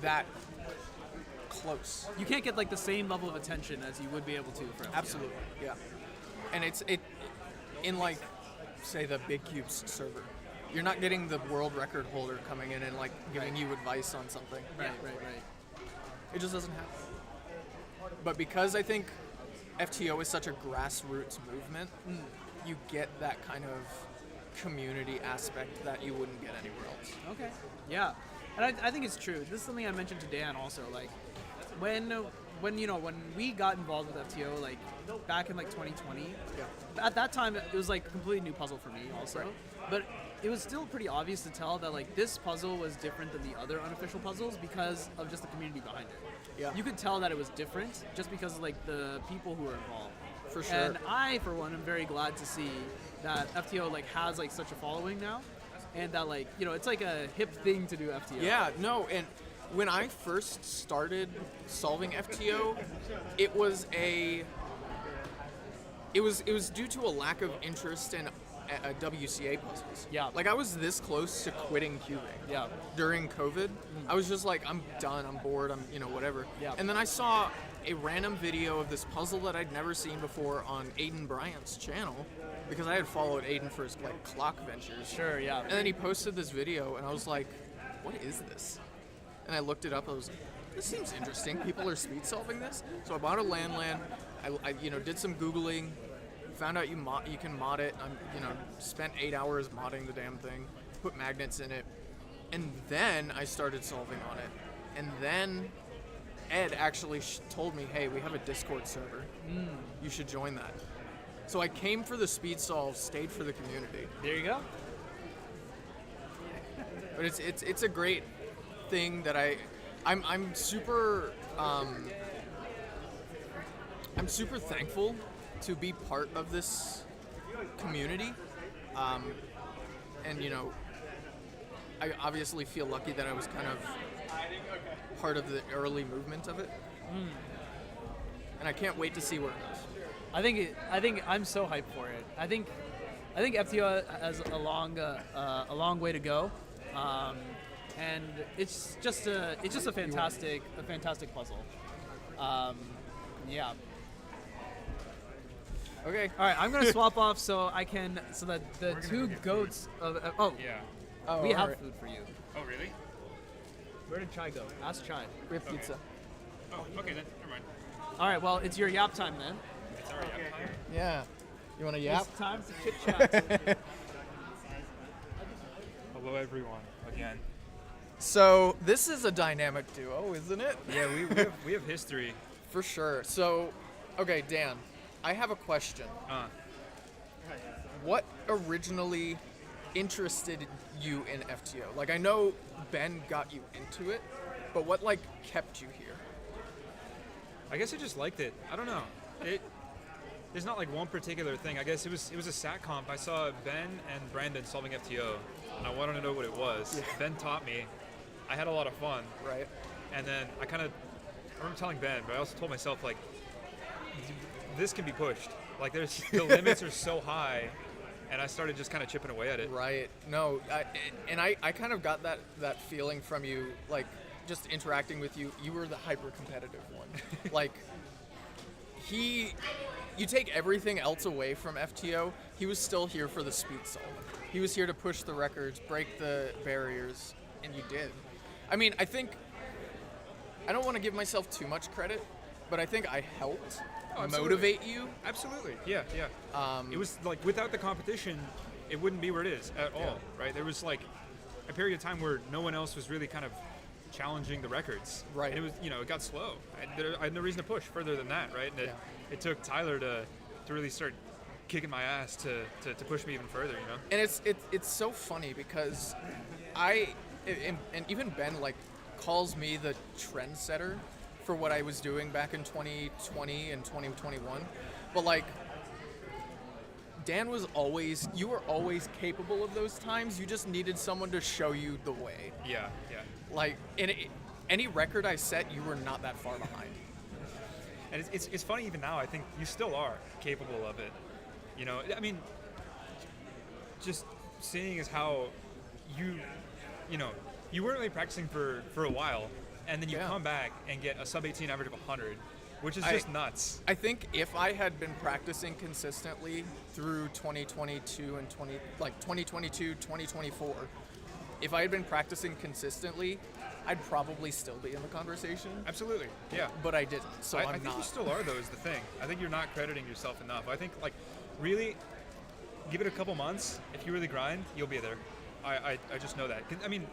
that close. You can't get like the same level of attention as you would be able to for FTO. Absolutely, yeah. And it in like, say, the Big Cubes server, you're not getting the world record holder coming in and like giving you advice on something. Right. It just doesn't happen. But because I think FTO is such a grassroots movement, you get that kind of community aspect that you wouldn't get anywhere else. Okay. Yeah. And I think it's true. This is something I mentioned to Dan also. Like, when we got involved with FTO, like back in like 2020, at that time it was like a completely new puzzle for me also. Right. But it was still pretty obvious to tell that like this puzzle was different than the other unofficial puzzles because of just the community behind it. Yeah. You could tell that it was different just because of like the people who were involved. For sure. And I, for one, am very glad to see that FTO like has like such a following now, and that like it's like a hip thing to do FTO. Yeah, no, and when I first started solving FTO, it was due to a lack of interest in WCA puzzles. Yeah. Like I was this close to quitting cubing. Yeah. During COVID, I was just like, I'm done, I'm bored, I'm whatever. Yeah. And then I saw a random video of this puzzle that I'd never seen before on Aiden Bryant's channel, because I had followed Aiden for his like clock ventures. Sure, yeah. And then he posted this video, and I was like, what is this? And I looked it up. I was like, this seems interesting. People are speed solving this. So I bought a LAN. I did some Googling, found out you can mod it. Spent 8 hours modding the damn thing, put magnets in it, and then I started solving on it. And then Ed actually told me, hey, we have a Discord server. You should join that. So I came for the speed solve, stayed for the community. There you go. But it's a great thing that I'm super thankful to be part of this community, and I obviously feel lucky that I was kind of part of the early movement of it, and I can't wait to see where it goes. I think I'm so hyped for it. I think FTO has a long way to go. And it's just a fantastic puzzle. Yeah. Okay. All right, I'm gonna swap off so that the two goats of Yeah. Oh, we have alright. food for you. Oh, really? Where did Chai go? Ask Chai. We have pizza. Oh, okay then. Never mind. All right, well it's your yap time then. It's already up time. Yeah. You want to yap? It's time to chit chat. Hello, everyone. Again. So this is a dynamic duo, isn't it? Yeah, we have history. For sure. So, okay, Dan, I have a question. What originally interested you in FTO? Like, I know Ben got you into it, but what like kept you here? I guess I just liked it. I don't know. There's not like one particular thing. I guess it was a SAT comp. I saw Ben and Brandon solving FTO, and I wanted to know what it was. Yeah. Ben taught me. I had a lot of fun. Right. And then I remember telling Ben, but I also told myself like, this can be pushed. Like the limits are so high, and I started just kind of chipping away at it. Right. No, I kind of got that feeling from you, like just interacting with you. You were the hyper competitive one. Like you take everything else away from FTO, he was still here for the speed solve. He was here to push the records, break the barriers, and you did. I mean, I think I don't want to give myself too much credit, but I think I helped motivate you. Absolutely. Yeah. It was like without the competition, it wouldn't be where it is at all, right? There was like a period of time where no one else was really kind of challenging the records. Right. And it was, it got slow. I had no reason to push further than that, right? And it took Tyler to really start kicking my ass to push me even further, And it's so funny because and even Ben like calls me the trendsetter for what I was doing back in 2020 and 2021, but like Dan you were always capable of those times. You just needed someone to show you the way. Yeah. Like in any record I set, you were not that far behind. And it's funny even now. I think you still are capable of it. I mean, just seeing as how you weren't really practicing for a while, and then you come back and get a sub-18 average of 100, which is just nuts. I think if I had been practicing consistently through 2022 and 2022, 2024, if I had been practicing consistently, I'd probably still be in the conversation. Absolutely, yeah. But I didn't, so I I'm think not. you still are, though, is the thing. I think you're not crediting yourself enough. I think, like, really, give it a couple months. If you really grind, you'll be there. I just know that. I mean,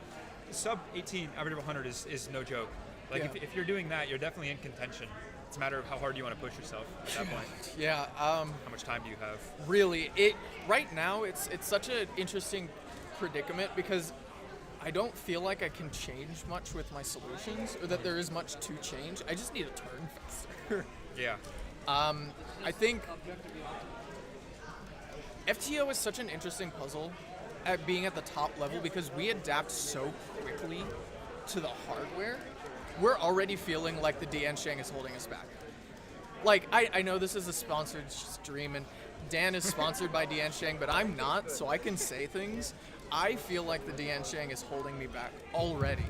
sub-18 average of 100 is no joke. Like, if you're doing that, you're definitely in contention. It's a matter of how hard you want to push yourself at that point. Yeah. How much time do you have? Really, right now, it's such an interesting predicament because I don't feel like I can change much with my solutions, or that there is much to change. I just need to turn faster. Yeah. I think FTO is such an interesting puzzle at being at the top level because we adapt so quickly to the hardware. We're already feeling like the Diansheng is holding us back. Like, I know this is a sponsored stream, and Dan is sponsored by Diansheng, but I'm not, so I can say things. I feel like the Diansheng is holding me back already.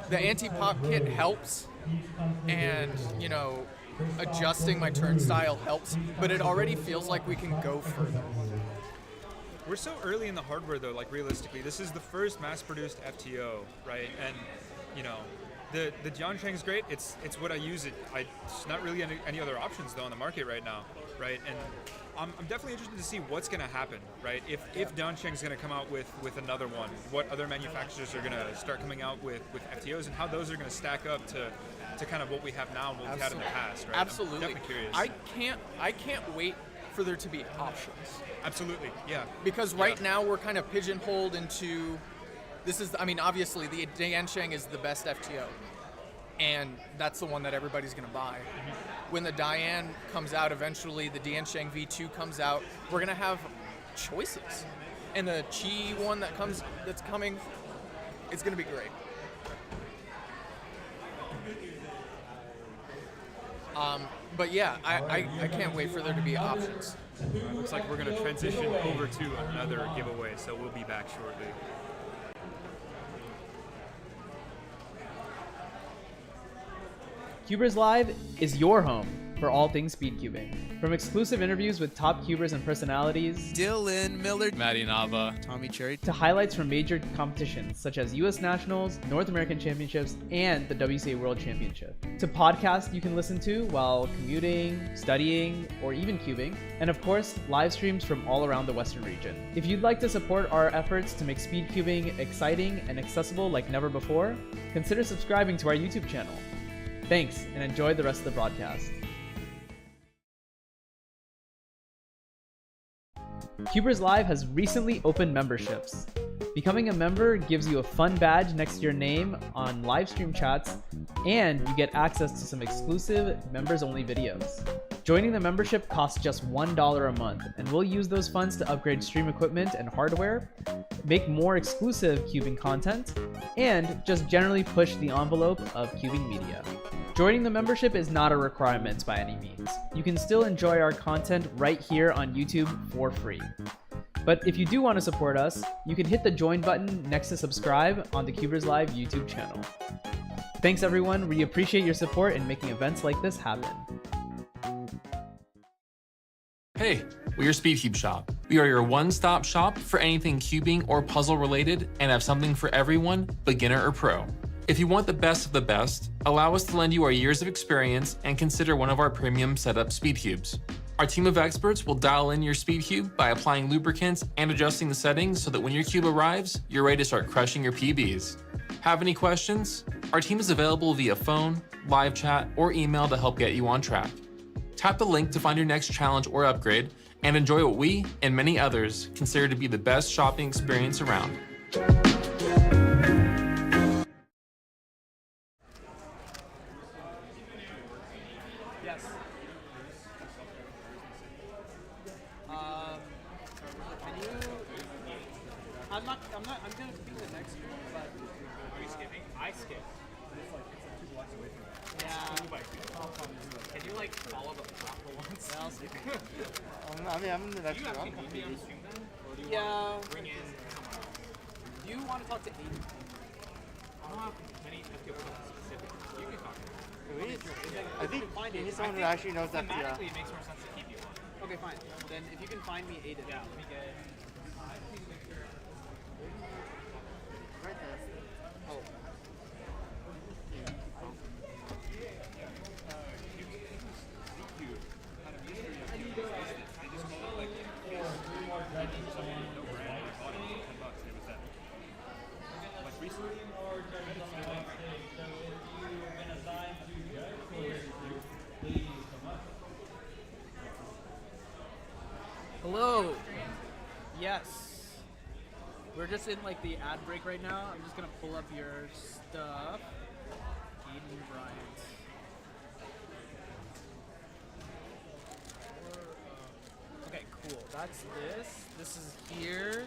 The anti-pop kit helps, and, adjusting my turnstile helps, but it already feels like we can go further. We're so early in the hardware, though, like, realistically. This is the first mass-produced FTO, right? And, the Diansheng is great. It's what I use. It's not really any other options, though, on the market right now, right? And I'm definitely interested to see what's going to happen, right? If Diansheng is going to come out with another one, what other manufacturers are going to start coming out with FTOs, and how those are going to stack up to kind of what we have now and what we've had in the past, right? Absolutely. I'm definitely curious. I can't wait for there to be options. Absolutely, yeah. Because right now we're kind of pigeonholed into obviously the Diansheng is the best FTO, and that's the one that everybody's going to buy. Mm-hmm. When the Dian comes out eventually, the Diansheng V2 comes out, we're going to have choices. And the Qi one that's coming, it's going to be great. But yeah, I can't wait for there to be options. Looks like we're going to transition over to another giveaway, so we'll be back shortly. CubersLive is your home for all things speedcubing. From exclusive interviews with top cubers and personalities, Dylan Miller, Maddy Inaba, Tommy Cherry, to highlights from major competitions such as US Nationals, North American Championships, and the WCA World Championship, to podcasts you can listen to while commuting, studying, or even cubing, and of course, live streams from all around the Western region. If you'd like to support our efforts to make speedcubing exciting and accessible like never before, consider subscribing to our YouTube channel. Thanks, and enjoy the rest of the broadcast. CubersLive has recently opened memberships. Becoming a member gives you a fun badge next to your name on live stream chats, and you get access to some exclusive members-only videos. Joining the membership costs just $1 a month, and we'll use those funds to upgrade stream equipment and hardware, make more exclusive cubing content, and just generally push the envelope of cubing media. Joining the membership is not a requirement by any means. You can still enjoy our content right here on YouTube for free. But if you do want to support us, you can hit the join button next to subscribe on the CubersLive YouTube channel. Thanks everyone, we appreciate your support in making events like this happen. Hey, we're your SpeedCubeShop. We are your one-stop shop for anything cubing or puzzle related and have something for everyone, beginner or pro. If you want the best of the best, allow us to lend you our years of experience and consider one of our premium setup SpeedCubes. Our team of experts will dial in your SpeedCube by applying lubricants and adjusting the settings so that when your cube arrives, you're ready to start crushing your PBs. Have any questions? Our team is available via phone, live chat, or email to help get you on track. Tap the link to find your next challenge or upgrade and enjoy what we and many others consider to be the best shopping experience around. Yes. Can you? I'm gonna be the next one, but. Are you skipping? I skip. It's like 2 blocks away from me. Yeah. Can you like follow the path for once? Yeah, I'll skip. I'm in the next Do you have round. people be on stream then? Or do you Yeah. want to bring in someone else? Do you want to talk to Aiden? I don't have many FTO specific. You can talk to me. I think you need someone who actually knows that. Thematically, it makes more sense to keep you on. Okay, fine. Then if you can find me Aiden. Yeah, let me get. Right there. Oh. Hello. Yes. We're just in like the ad break right now. I'm just gonna pull up your stuff. Aiden Bryant. Okay, cool. That's this. This is here.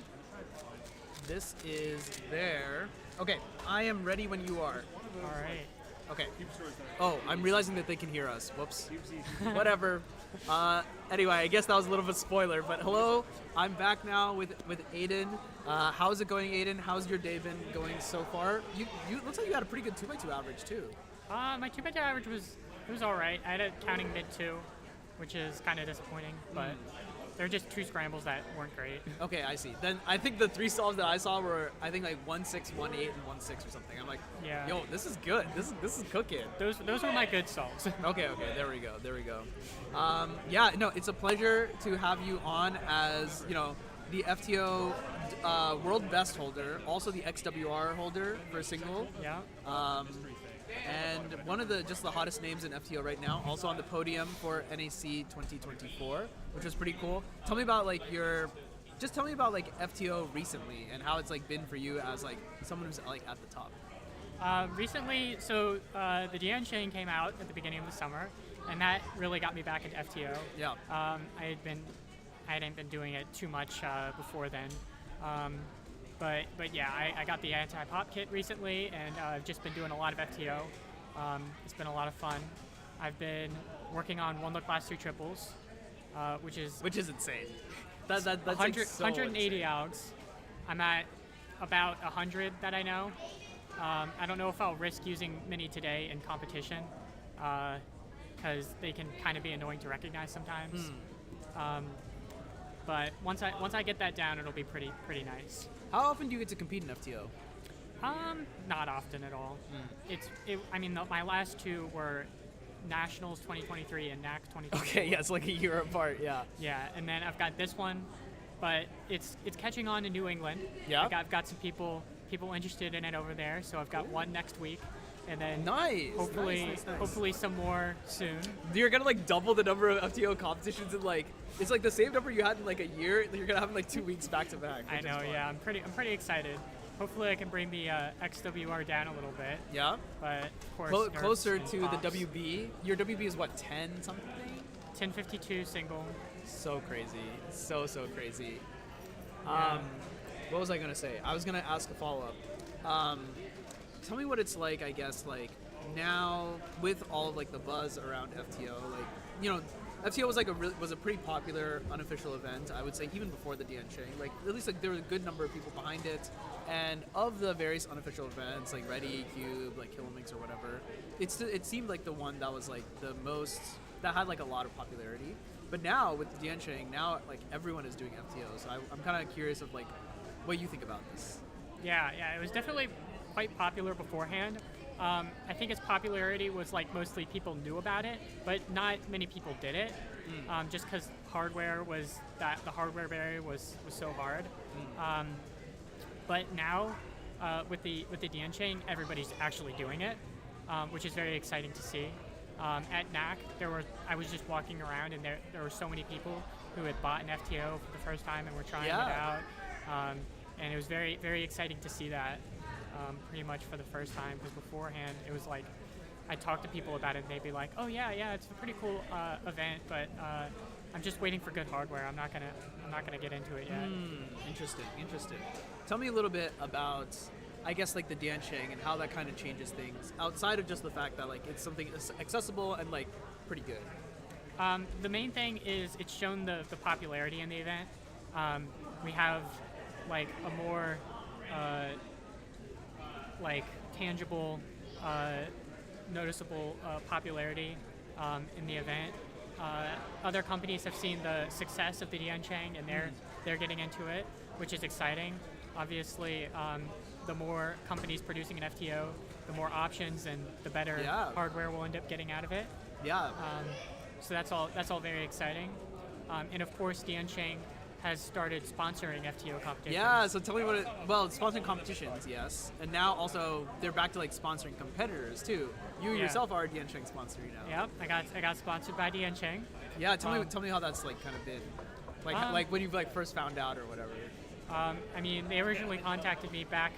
This is there. Okay, I am ready when you are. All right. Okay. Oh, I'm realizing that they can hear us. Whoops. Whatever. Anyway, I guess that was a little bit of a spoiler, but hello. I'm back now with Aiden. How's it going, Aiden? How's your day been going so far? You looks like you had a pretty good 2x2 average too. My 2x2 average was all right. I had a counting mid 2, which is kind of disappointing, but they're just 2 scrambles that weren't great. Okay, I see. Then I think the 3 solves that I saw were I think like 1-6, 1-8, and 1-6 or something. I'm like, Yeah. yo, this is good. This is cooking. Those were my good solves. Okay, there we go. Yeah, no, it's a pleasure to have you on as, you know, the FTO world best holder, also the XWR holder for a single. Yeah. And one of the hottest names in FTO right now, also on the podium for NAC 2024, which was pretty cool. Tell me about like FTO recently and how it's like been for you as like someone who's like at the top. Recently, so the DN chain came out at the beginning of the summer, and that really got me back into FTO. Yeah. I hadn't been doing it too much before then. But yeah, I got the anti-pop kit recently, and I've just been doing a lot of FTO. It's been a lot of fun. I've been working on one look last 2 triples, which is insane. That's 100, like so 180 insane. algs. I'm at about 100 that I know. I don't know if I'll risk using Mini today in competition, because they can kind of be annoying to recognize sometimes. But once I get that down, it'll be pretty nice. How often do you get to compete in FTO? Not often at all. My last two were Nationals 2023 and NAC 2024. Okay, yeah, it's like a year apart. Yeah. Yeah, and then I've got this one, but it's catching on in New England. Yeah. I've got some people interested in it over there, so I've got one next week, and then Nice. hopefully some more soon. You're gonna like double the number of FTO competitions in like it's like the same number you had in like a year. You're gonna have in like 2 weeks back to back. I know. Yeah, I'm pretty excited. Hopefully, I can bring the XWR down a little bit. Yeah. But of course, closer nerves to and the pops. WB. Your WB is what, 10 something? 1052 single. So crazy. So crazy. Yeah. What was I gonna say? I was gonna ask a follow up. Tell me what it's like, I guess, like now with all of like the buzz around FTO, like, you know, FTO was like was a pretty popular unofficial event, I would say, even before the Diancheng. Like at least like there was a good number of people behind it. And of the various unofficial events, like Ready, Cube, like Kilominx or whatever, it seemed like the one that was like the most, that had like a lot of popularity. But now with the Diancheng, now like everyone is doing FTO. So I'm kind of curious of like what you think about this. Yeah, it was definitely quite popular beforehand. I think its popularity was like mostly people knew about it, but not many people did it, just because the hardware barrier was so hard. But now, with the Diancheng, everybody's actually doing it, which is very exciting to see. At NAC, I was just walking around, and there were so many people who had bought an FTO for the first time and were trying it out, and it was very, very exciting to see that. Pretty much for the first time, because beforehand it was like I talked to people about it and they'd be like, oh yeah, it's a pretty cool event, but I'm just waiting for good hardware. I'm not gonna get into it yet. Interesting. Tell me a little bit about, I guess, like the Diancheng and how that kind of changes things outside of just the fact that like it's something accessible and like pretty good. The main thing is it's shown the popularity in the event. We have like a more like tangible, noticeable popularity in the event. Other companies have seen the success of the Diancheng and they're getting into it, which is exciting. Obviously, the more companies producing an FTO, the more options and the better hardware we'll end up getting out of it. Yeah. So that's all very exciting. And of course, Diancheng has started sponsoring FTO competitions. Yeah, so tell me sponsoring competitions, yes. And now also they're back to like sponsoring competitors too. You yourself are a Diancheng sponsor now. Yep, I got sponsored by Diancheng. Yeah, tell me how that's like kind of been. Like when you like first found out or whatever. I mean, they originally contacted me back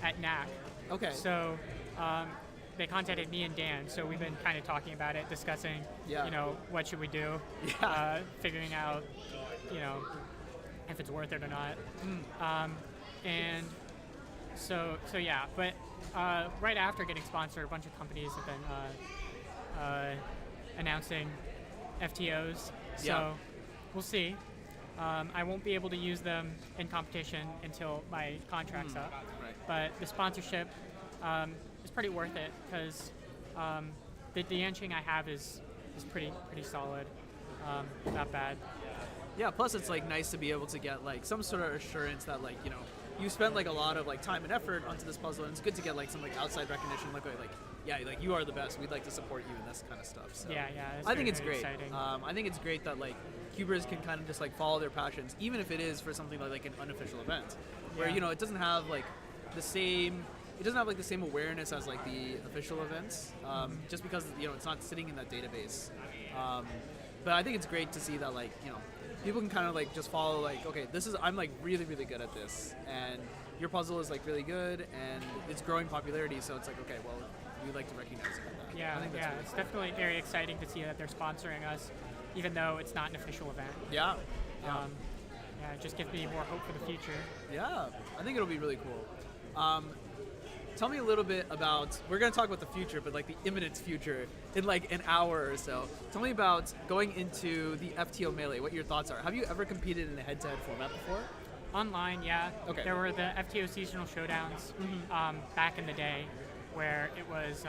at NAC. Okay. So they contacted me and Dan, so we've been kind of talking about it, discussing, what should we do, figuring out, if it's worth it or not. And so yeah, but right after getting sponsored, a bunch of companies have been announcing FTOs, so we'll see. I won't be able to use them in competition until my contract's up, but the sponsorship is pretty worth it because the Diancheng I have is pretty solid, not bad. Yeah, plus it's like nice to be able to get like some sort of assurance that like, you spent like a lot of like time and effort onto this puzzle, and it's good to get like some like outside recognition, like you are the best. We'd like to support you and this kind of stuff. So Yeah. I think it's very great. exciting. I think it's great that like cubers can kind of just like follow their passions, even if it is for something like an unofficial event, where it doesn't have like the same. It doesn't have like the same awareness as like the official events, just because it's not sitting in that database. But I think it's great to see that like people can kind of like just follow like, okay, I'm like really good at this, and your puzzle is like really good and it's growing popularity, so it's like, okay, well, we'd like to recognize it for that. Yeah, I think that's really it's cool. definitely very exciting to see that they're sponsoring us, even though it's not an official event. Yeah. It just gives me more hope for the future. Yeah, I think it'll be really cool. Tell me a little bit about, we're going to talk about the future, but like the imminent future in like an hour or so. Tell me about going into the FTO Melee, what your thoughts are. Have you ever competed in a head-to-head format before? Online, yeah. Okay. There were the FTO seasonal showdowns back in the day where it was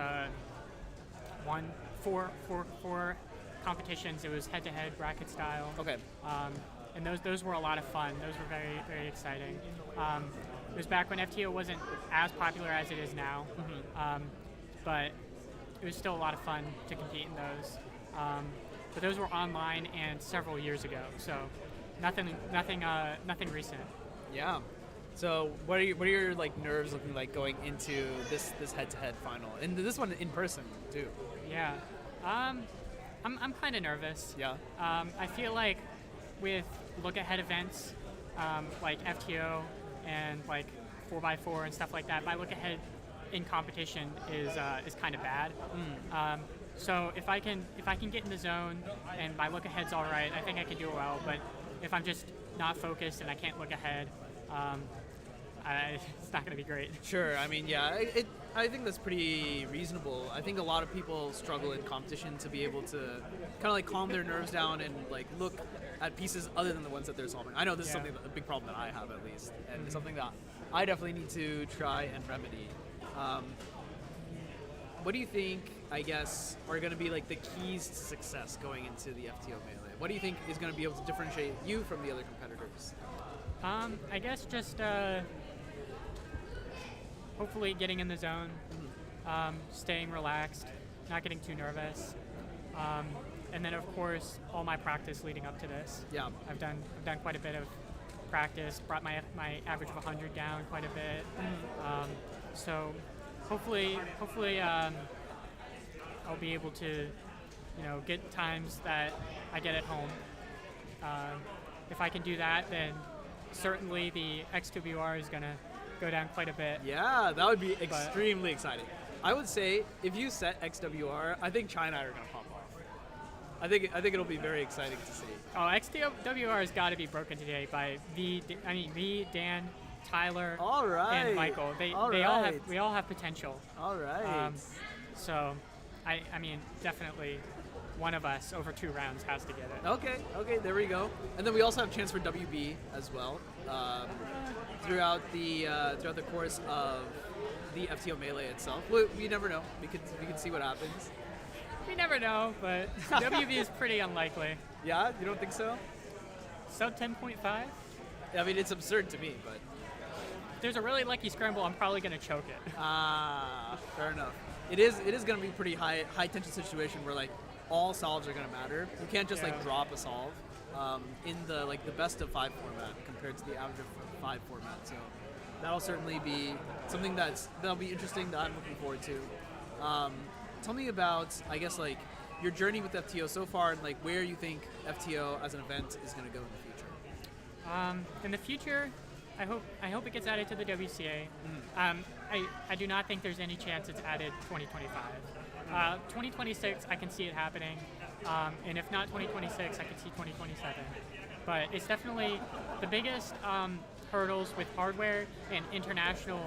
1 four competitions. It was head-to-head bracket style. Okay. And those were a lot of fun. Those were very, very exciting. It was back when FTO wasn't as popular as it is now, but it was still a lot of fun to compete in those. But those were online and several years ago, so nothing recent. Yeah. So what are your like nerves looking like going into this head-to-head final, and this one in person too? Yeah. I'm kind of nervous. Yeah. I feel like with look-ahead events like FTO and like 4x4 and stuff like that, my look-ahead in competition is kind of bad. So if I can get in the zone and my look-ahead's all right, I think I can do well. But if I'm just not focused and I can't look ahead, it's not going to be great. Sure. I mean, yeah, I think that's pretty reasonable. I think a lot of people struggle in competition to be able to kind of like calm their nerves down and like look at pieces other than the ones that they're solving. I know this is something, a big problem that I have at least, and it's something that I definitely need to try and remedy. What do you think, I guess, are going to be like the keys to success going into the FTO Melee? What do you think is going to be able to differentiate you from the other competitors? I guess just hopefully getting in the zone, staying relaxed, not getting too nervous, and then of course all my practice leading up to this. Yeah, I've done quite a bit of practice, brought my average of 100 down quite a bit. So hopefully I'll be able to, get times that I get at home. If I can do that, then certainly the XWR is gonna go down quite a bit. Yeah, that would be extremely exciting. I would say if you set XWR, I think China are gonna pop off. I think it'll be very exciting to see. Oh, XWR has got to be broken today by me, Dan, Tyler, all right, and Michael. We all have potential. All right. So, I mean, definitely one of us over 2 rounds has to get it. Okay, there we go. And then we also have a chance for WB as well throughout the course of the FTO Melee itself. We never know. We can see what happens. We never know, but WB is pretty unlikely. Yeah, you don't think so? Sub 10.5? I mean, it's absurd to me, but if there's a really lucky scramble, I'm probably gonna choke it. Fair enough. It is gonna be pretty high tension situation where like all solves are gonna matter. You can't just like drop a solve in the best of 5 format compared to the average of 5 format. So that'll certainly be something that'll be interesting that I'm looking forward to. Tell me about, I guess, like your journey with FTO so far, and like where you think FTO as an event is going to go in the future. In the future, I hope it gets added to the WCA. I do not think there's any chance it's added 2025. 2026, I can see it happening, and if not 2026, I could see 2027. But it's definitely the biggest hurdles with hardware and international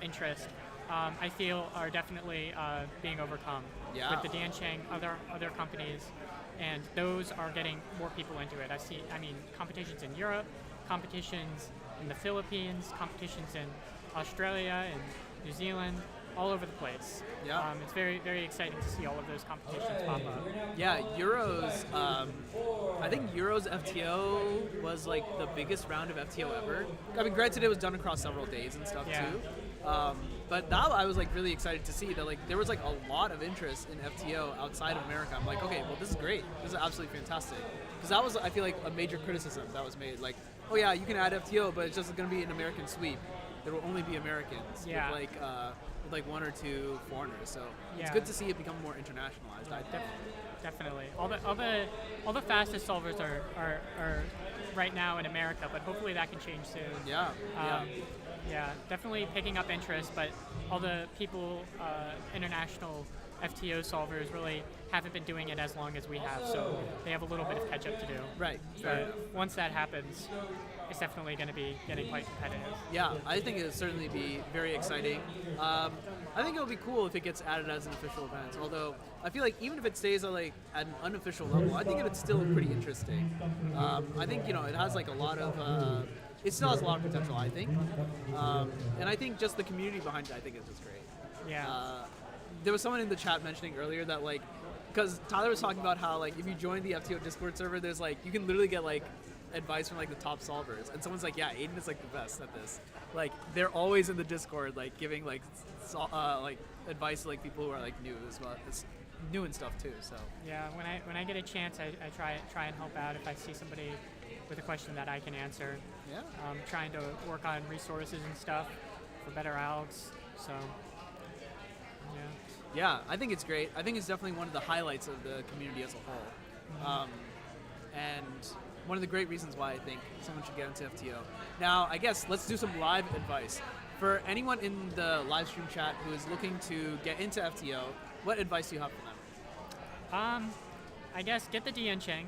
interest. I feel are definitely being overcome with the Dancheng, other companies, and those are getting more people into it. I mean, competitions in Europe, competitions in the Philippines, competitions in Australia and New Zealand, all over the place. Yeah. It's very, very exciting to see all of those competitions pop up. Yeah, Euros, I think Euros FTO was like the biggest round of FTO ever. I mean, granted it was done across several days and stuff too. But that I was like really excited to see that like there was like a lot of interest in FTO outside of America. I'm like, okay, well this is great. This is absolutely fantastic. Because that was, I feel like, a major criticism that was made. Like, oh yeah, you can add FTO, but it's just going to be an American sweep. There will only be Americans with like 1 or 2 foreigners. So it's good to see it become more internationalized. Definitely. All the fastest solvers are right now in America, but hopefully that can change soon. Yeah, definitely picking up interest, but all the people, international FTO solvers really haven't been doing it as long as we have, so they have a little bit of catch up to do. Right. But once that happens, it's definitely going to be getting quite competitive. Yeah, I think it'll certainly be very exciting. I think it'll be cool if it gets added as an official event, although I feel like even if it stays at an unofficial level, I think it's still pretty interesting. I think, it has like a lot of... it still has a lot of potential, I think. And I think just the community behind it, I think is just great. Yeah. there was someone in the chat mentioning earlier that like, because Tyler was talking about how like if you join the FTO Discord server, there's like you can literally get like advice from like the top solvers, and someone's like, yeah, Aiden is like the best at this. Like they're always in the Discord like giving like like advice to like people who are like new as well. It's new and stuff too. So Yeah, when I get a chance, I try and help out if I see somebody with a question that I can answer. yeah. Trying to work on resources and stuff for better algs. So yeah. Yeah, I think it's great. I think it's definitely one of the highlights of the community as a whole. And one of the great reasons why I think someone should get into FTO. Now, I guess let's do some live advice. For anyone in the live stream chat who is looking to get into FTO, what advice do you have for them? I guess get the Diancheng.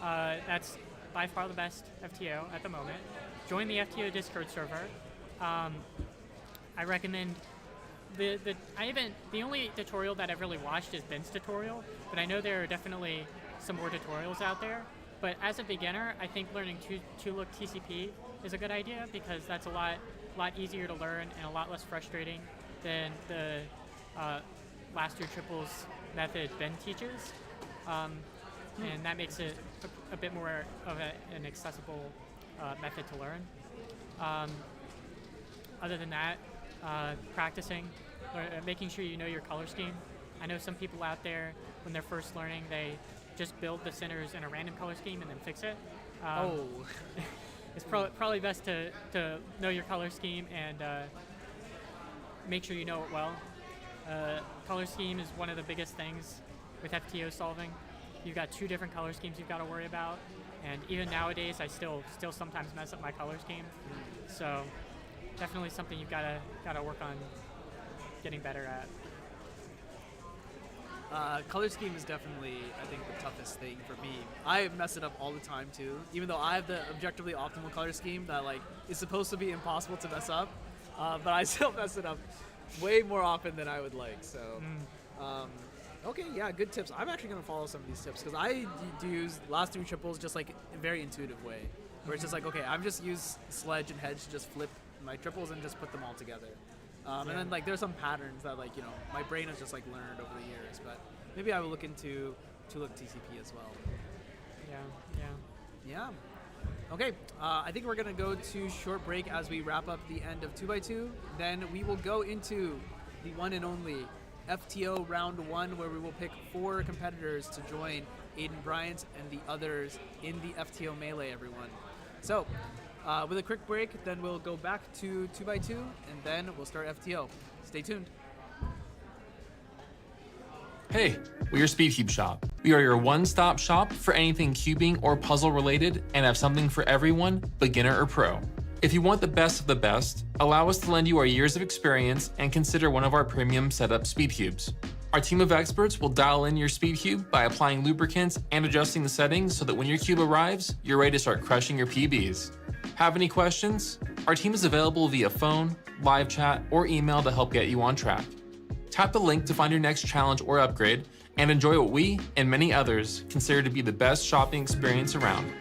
That's by far the best FTO at the moment. Join the FTO Discord server. I recommend the only tutorial that I've really watched is Ben's tutorial, but I know there are definitely some more tutorials out there. But as a beginner, I think learning two-look TCP is a good idea because that's a lot easier to learn and a lot less frustrating than the last year triples method Ben teaches, and that makes it a bit more of an accessible method to learn. Other than that, practicing, making sure you know your color scheme. I know some people out there, when they're first learning, they just build the centers in a random color scheme and then fix it. It's probably best to know your color scheme and make sure you know it well. Color scheme is one of the biggest things with FTO solving. You've got 2 different color schemes you've got to worry about, and even nowadays I still sometimes mess up my color scheme. So definitely something you've got to work on getting better at. Color scheme is definitely, I think, the toughest thing for me. I mess it up all the time too, even though I have the objectively optimal color scheme that like is supposed to be impossible to mess up, but I still mess it up way more often than I would like. So, okay, yeah, good tips. I'm actually gonna follow some of these tips because I do use last 3 triples just like a very intuitive way, where it's just like, okay, I've just used sledge and hedge to just flip my triples and just put them all together. And then like there's some patterns that like, you know, my brain has just like learned over the years, but maybe I will look into two-look TCP as well. Yeah. Okay, I think we're gonna go to short break as we wrap up the end of 2x2. Then we will go into the one and only FTO round 1, where we will pick 4 competitors to join Aiden, Bryant, and the others in the FTO Melee, everyone. So, with a quick break, then we'll go back to 2x2, and then we'll start FTO. Stay tuned. Hey, we are SpeedCubeShop. We are your one-stop shop for anything cubing or puzzle related and have something for everyone, beginner or pro. If you want the best of the best, allow us to lend you our years of experience and consider one of our premium setup speed cubes. Our team of experts will dial in your speed cube by applying lubricants and adjusting the settings so that when your cube arrives, you're ready to start crushing your PBs. Have any questions? Our team is available via phone, live chat, or email to help get you on track. Tap the link to find your next challenge or upgrade and enjoy what we and many others consider to be the best shopping experience around.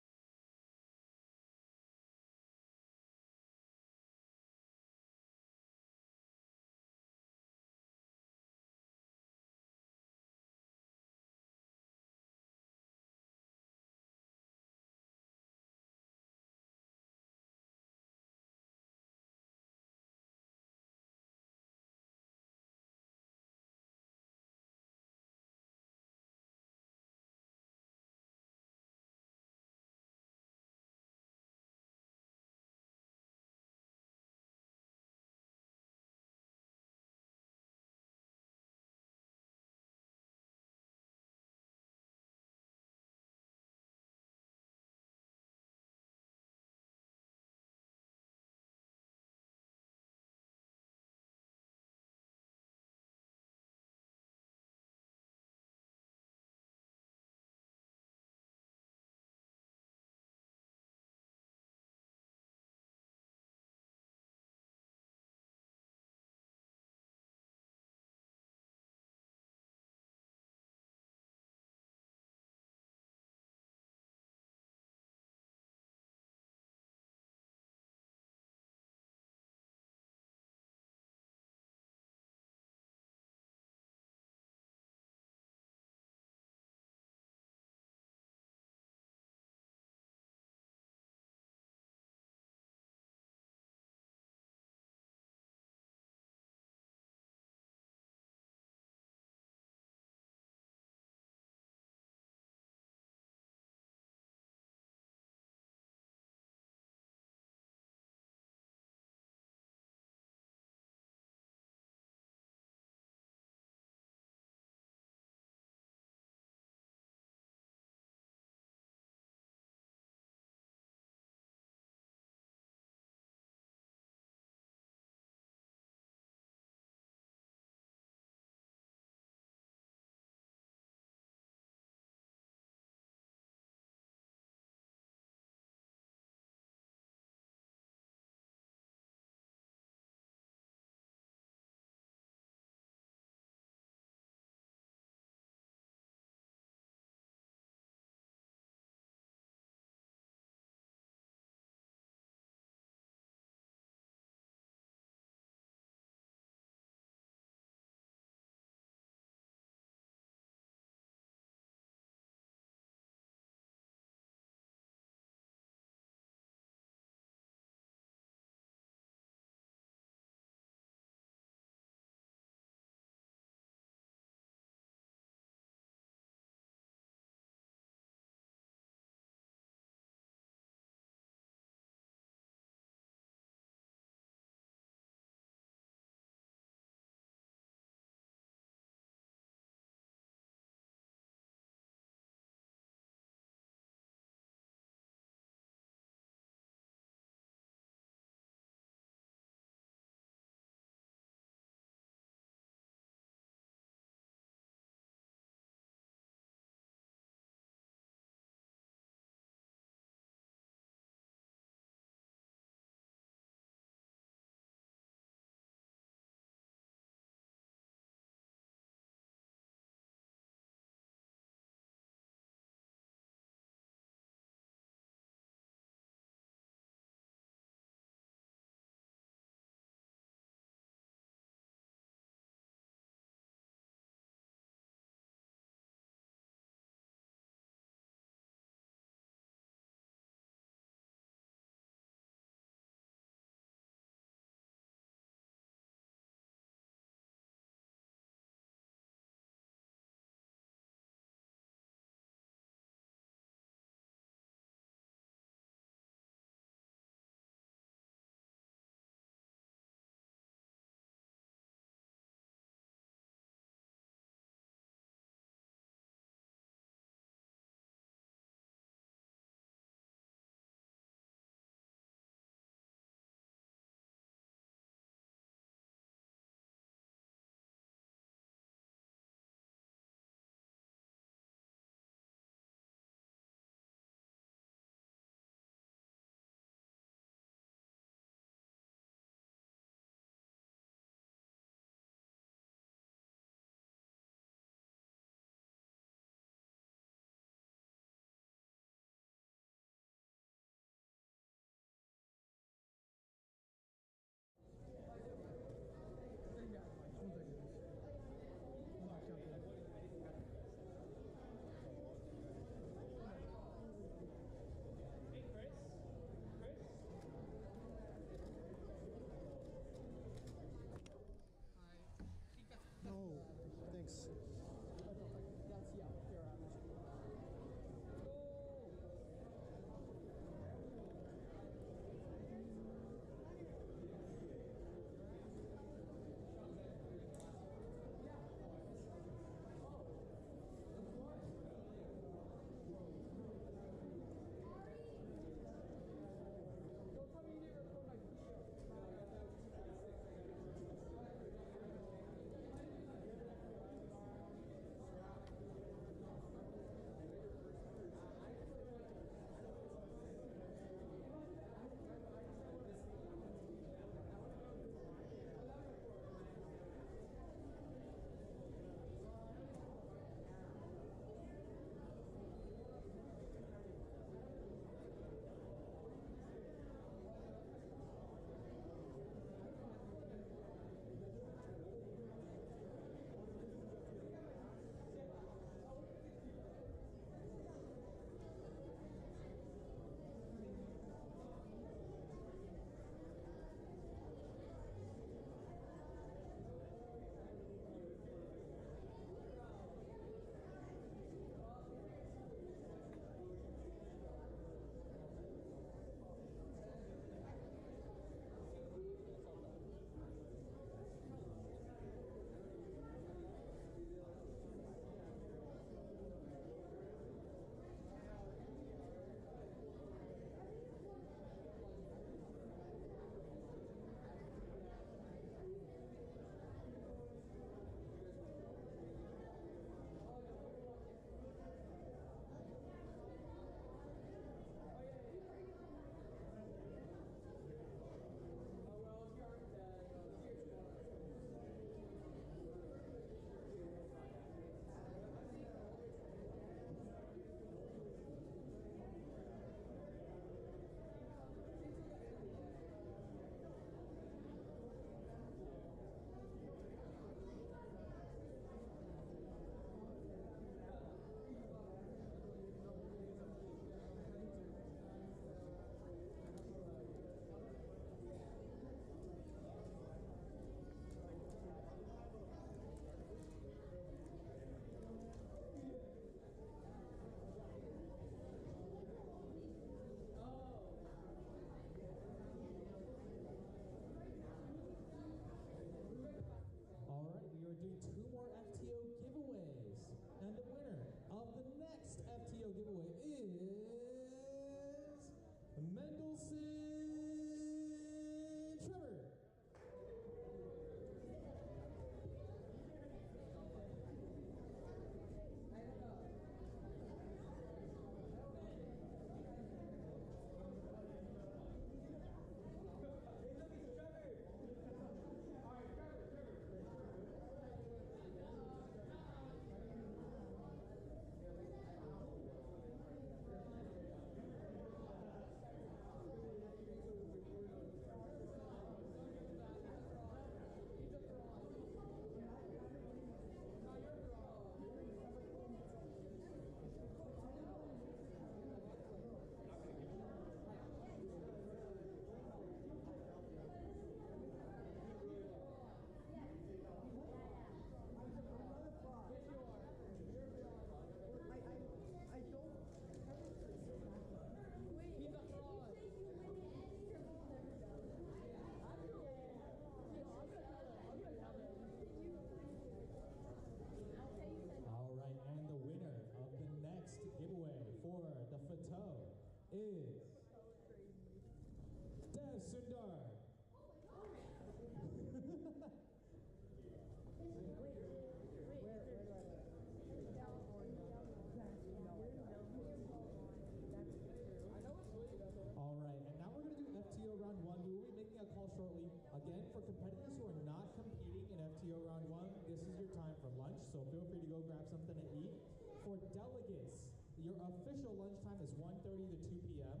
your official lunchtime is 1:30 to 2 p.m.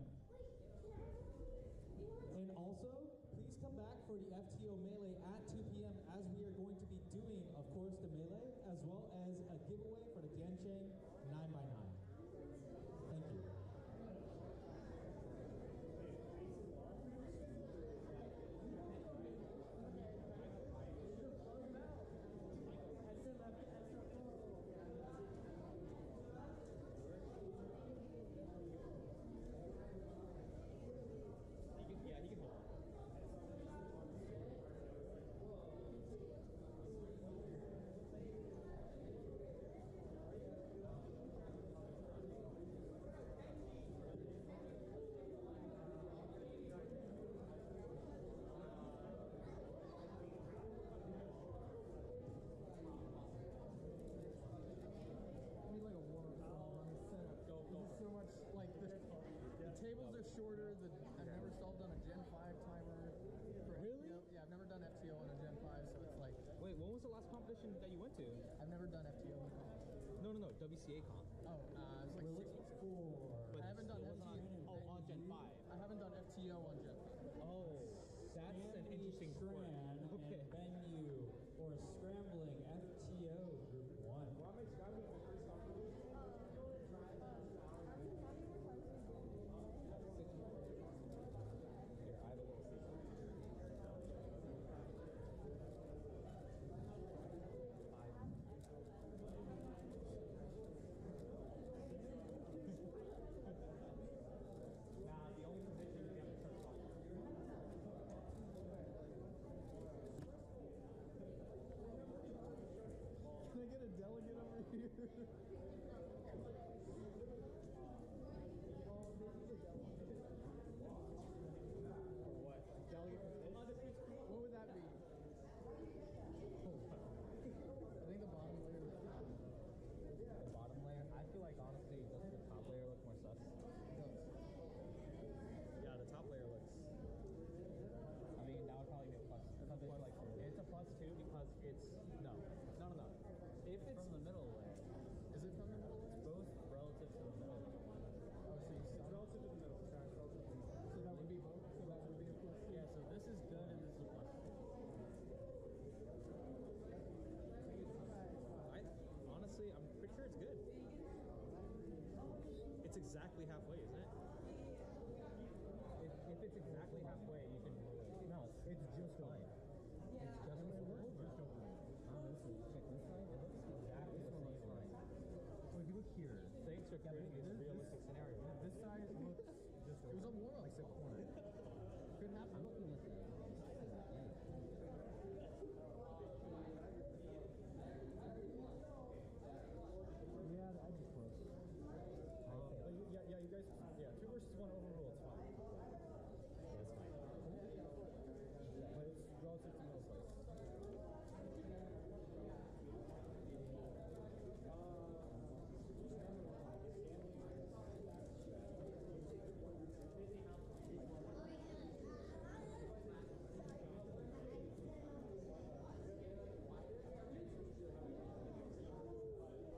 And also, please come back for the FTO Melee at 2 p.m. as we are going to be doing, of course, the Melee, as well as a giveaway for the Diancheng 9x9. Thank you. Tables are shorter. I've never solved on a Gen 5 timer. Really? Yeah, I've never done FTO on a Gen 5, so it's like... Wait, when was the last competition that you went to? I've never done FTO. No, WCA comp. Oh, it was like 6 months ago. But I haven't done FTO. on Gen 5. I haven't done FTO on Gen 5. Oh, that's an interesting Strand Okay. and venue for Scrambling FTO Group 1. Here, I have a little season. Nah, the only position is the other turn. Can I get a delegate over here? What would that be? I think the bottom layer. The bottom layer? I feel like honestly, doesn't the top layer look more sus? Yeah, the top layer looks. I mean, that would probably be a plus. Because it's like it's a plus too because it's no. If it's from the middle layer, Is it from the middle layer? both relative to the middle layer. Oh, so you start relative to the middle. So that would be both. So that would be a plus. Yeah, so this is good and this is a plus. Honestly, I'm pretty sure it's good. It's exactly halfway, isn't it? If it's exactly halfway, you can. No, it's just fine. It's just over. Check this side. It looks exactly the same line. So if you look here, thanks for creating this realistic scenario. This side looks just. It was a warm-up. Like corner. Could happen. I'm looking at that. Yeah, the edge is close. But you guys, 2 versus 1 overrule, it's fine. Yeah, it's fine. But it's relative to middle place.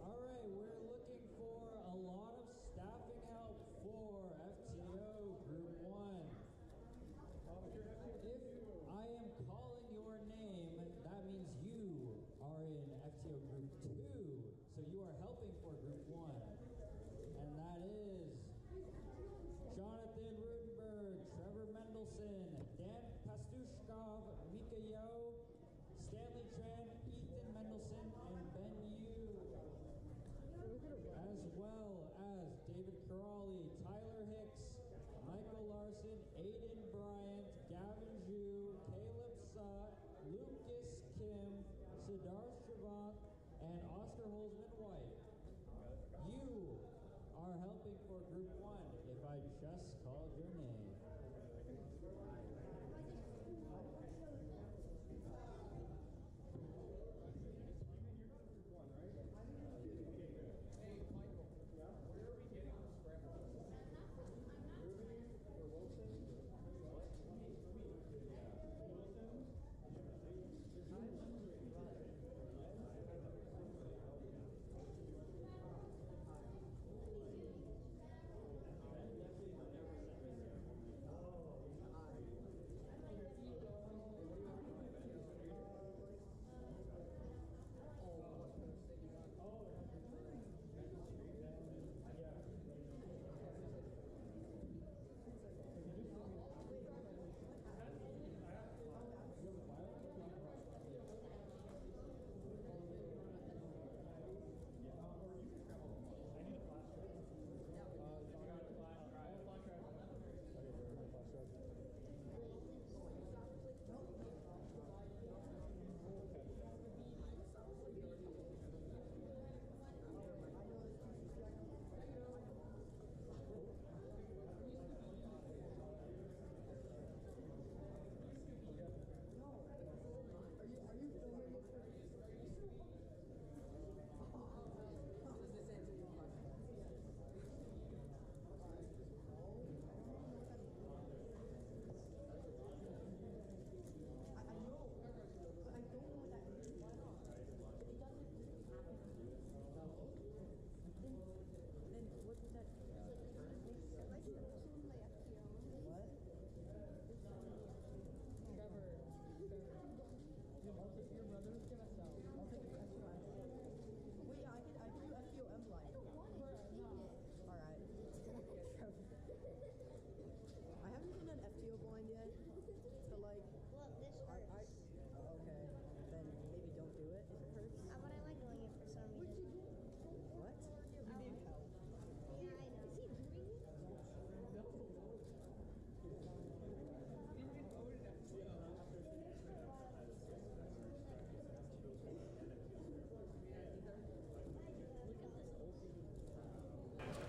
Alright, we're looking for a lot of staffing help for FTO Group 1. If I am calling your name, that means you are in FTO Group 2. So you are helping for Group 1. And that is Jonathan Rudenberg, Trevor Mendelson, Dan Pastushkov, Mika Yo, Stanley Tran, Ethan Mendelson, and Ben Yu, as well as David Crawley, Tyler Hicks, Michael Larson, Aiden Bryant, Gavin Zhu, Caleb Sutt, Lucas Kim, Siddharth Shrivant, and Oscar Holzman White. You are helping for Group 1 if I just called your name.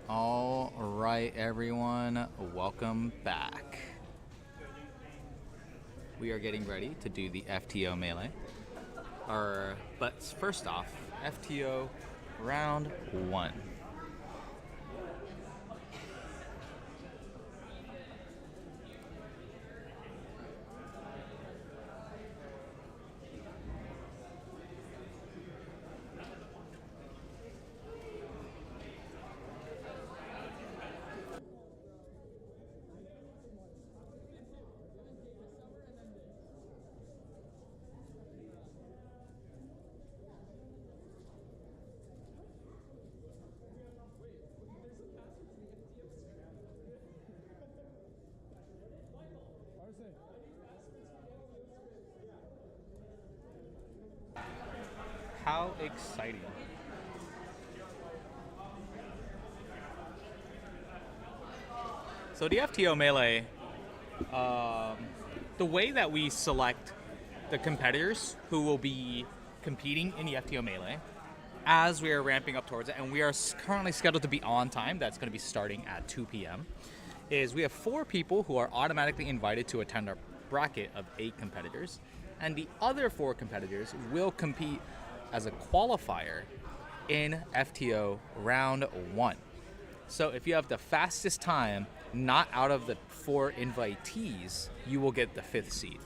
All right, everyone, welcome back. We are getting ready to do the FTO melee. But first off, FTO round 1. How exciting. So the FTO melee, the way that we select the competitors who will be competing in the FTO melee as we are ramping up towards it, and we are currently scheduled to be on time, that's going to be starting at 2 p.m., is we have 4 people who are automatically invited to attend our bracket of 8 competitors, and the other 4 competitors will compete as a qualifier in FTO round 1. So if you have the fastest time, not out of the 4 invitees, you will get the 5th seed.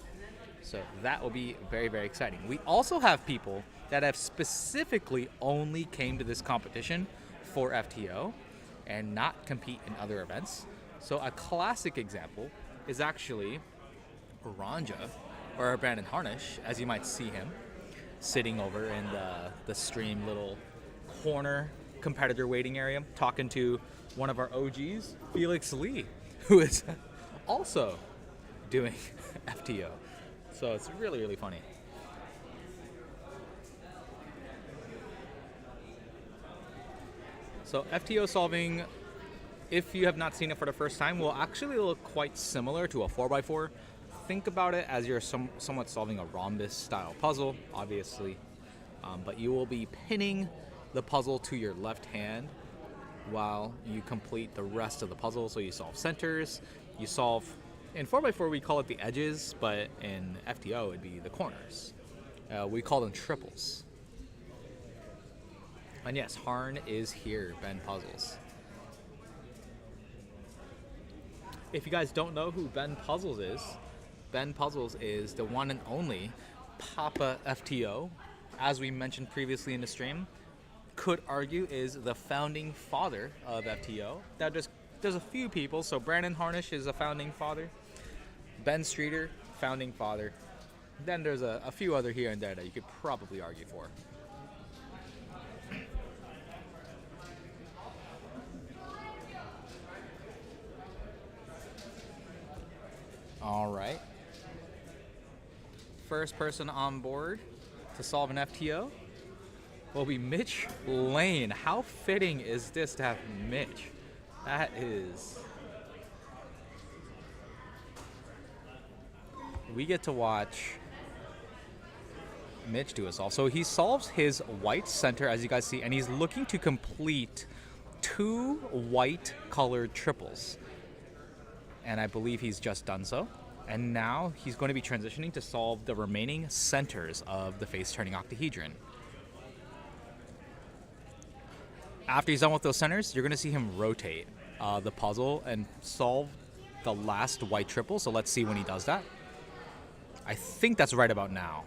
So that will be very, very exciting. We also have people that have specifically only came to this competition for FTO and not compete in other events. So a classic example is actually Ranja, or Brandon Harnish, as you might see him sitting over in the stream little corner competitor waiting area talking to one of our OGs, Felix Lee, who is also doing FTO. So it's really, really funny. So FTO solving, if you have not seen it for the first time, will actually look quite similar to a 4x4. Think about it as you're somewhat solving a rhombus style puzzle, obviously, but you will be pinning the puzzle to your left hand while you complete the rest of the puzzle. So you solve centers, you solve, in 4x4 we call it the edges, but in FTO it'd be the corners. We call them triples. And yes, Harn is here, Ben Puzzles. If you guys don't know who Ben Puzzles is the one and only Papa FTO, as we mentioned previously in the stream. Could argue is the founding father of FTO. There's a few people, so Brandon Harnish is a founding father, Ben Streeter, founding father. Then there's a few other here and there that you could probably argue for. All right. First person on board to solve an FTO will be Mitch Lane. How fitting is this to have Mitch? That is... We get to watch Mitch do a solve. So he solves his white center, as you guys see, and he's looking to complete 2 white colored triples. And I believe he's just done so. And now he's going to be transitioning to solve the remaining centers of the face-turning octahedron. After he's done with those centers, you're going to see him rotate the puzzle and solve the last white triple. So let's see when he does that. I think that's right about now.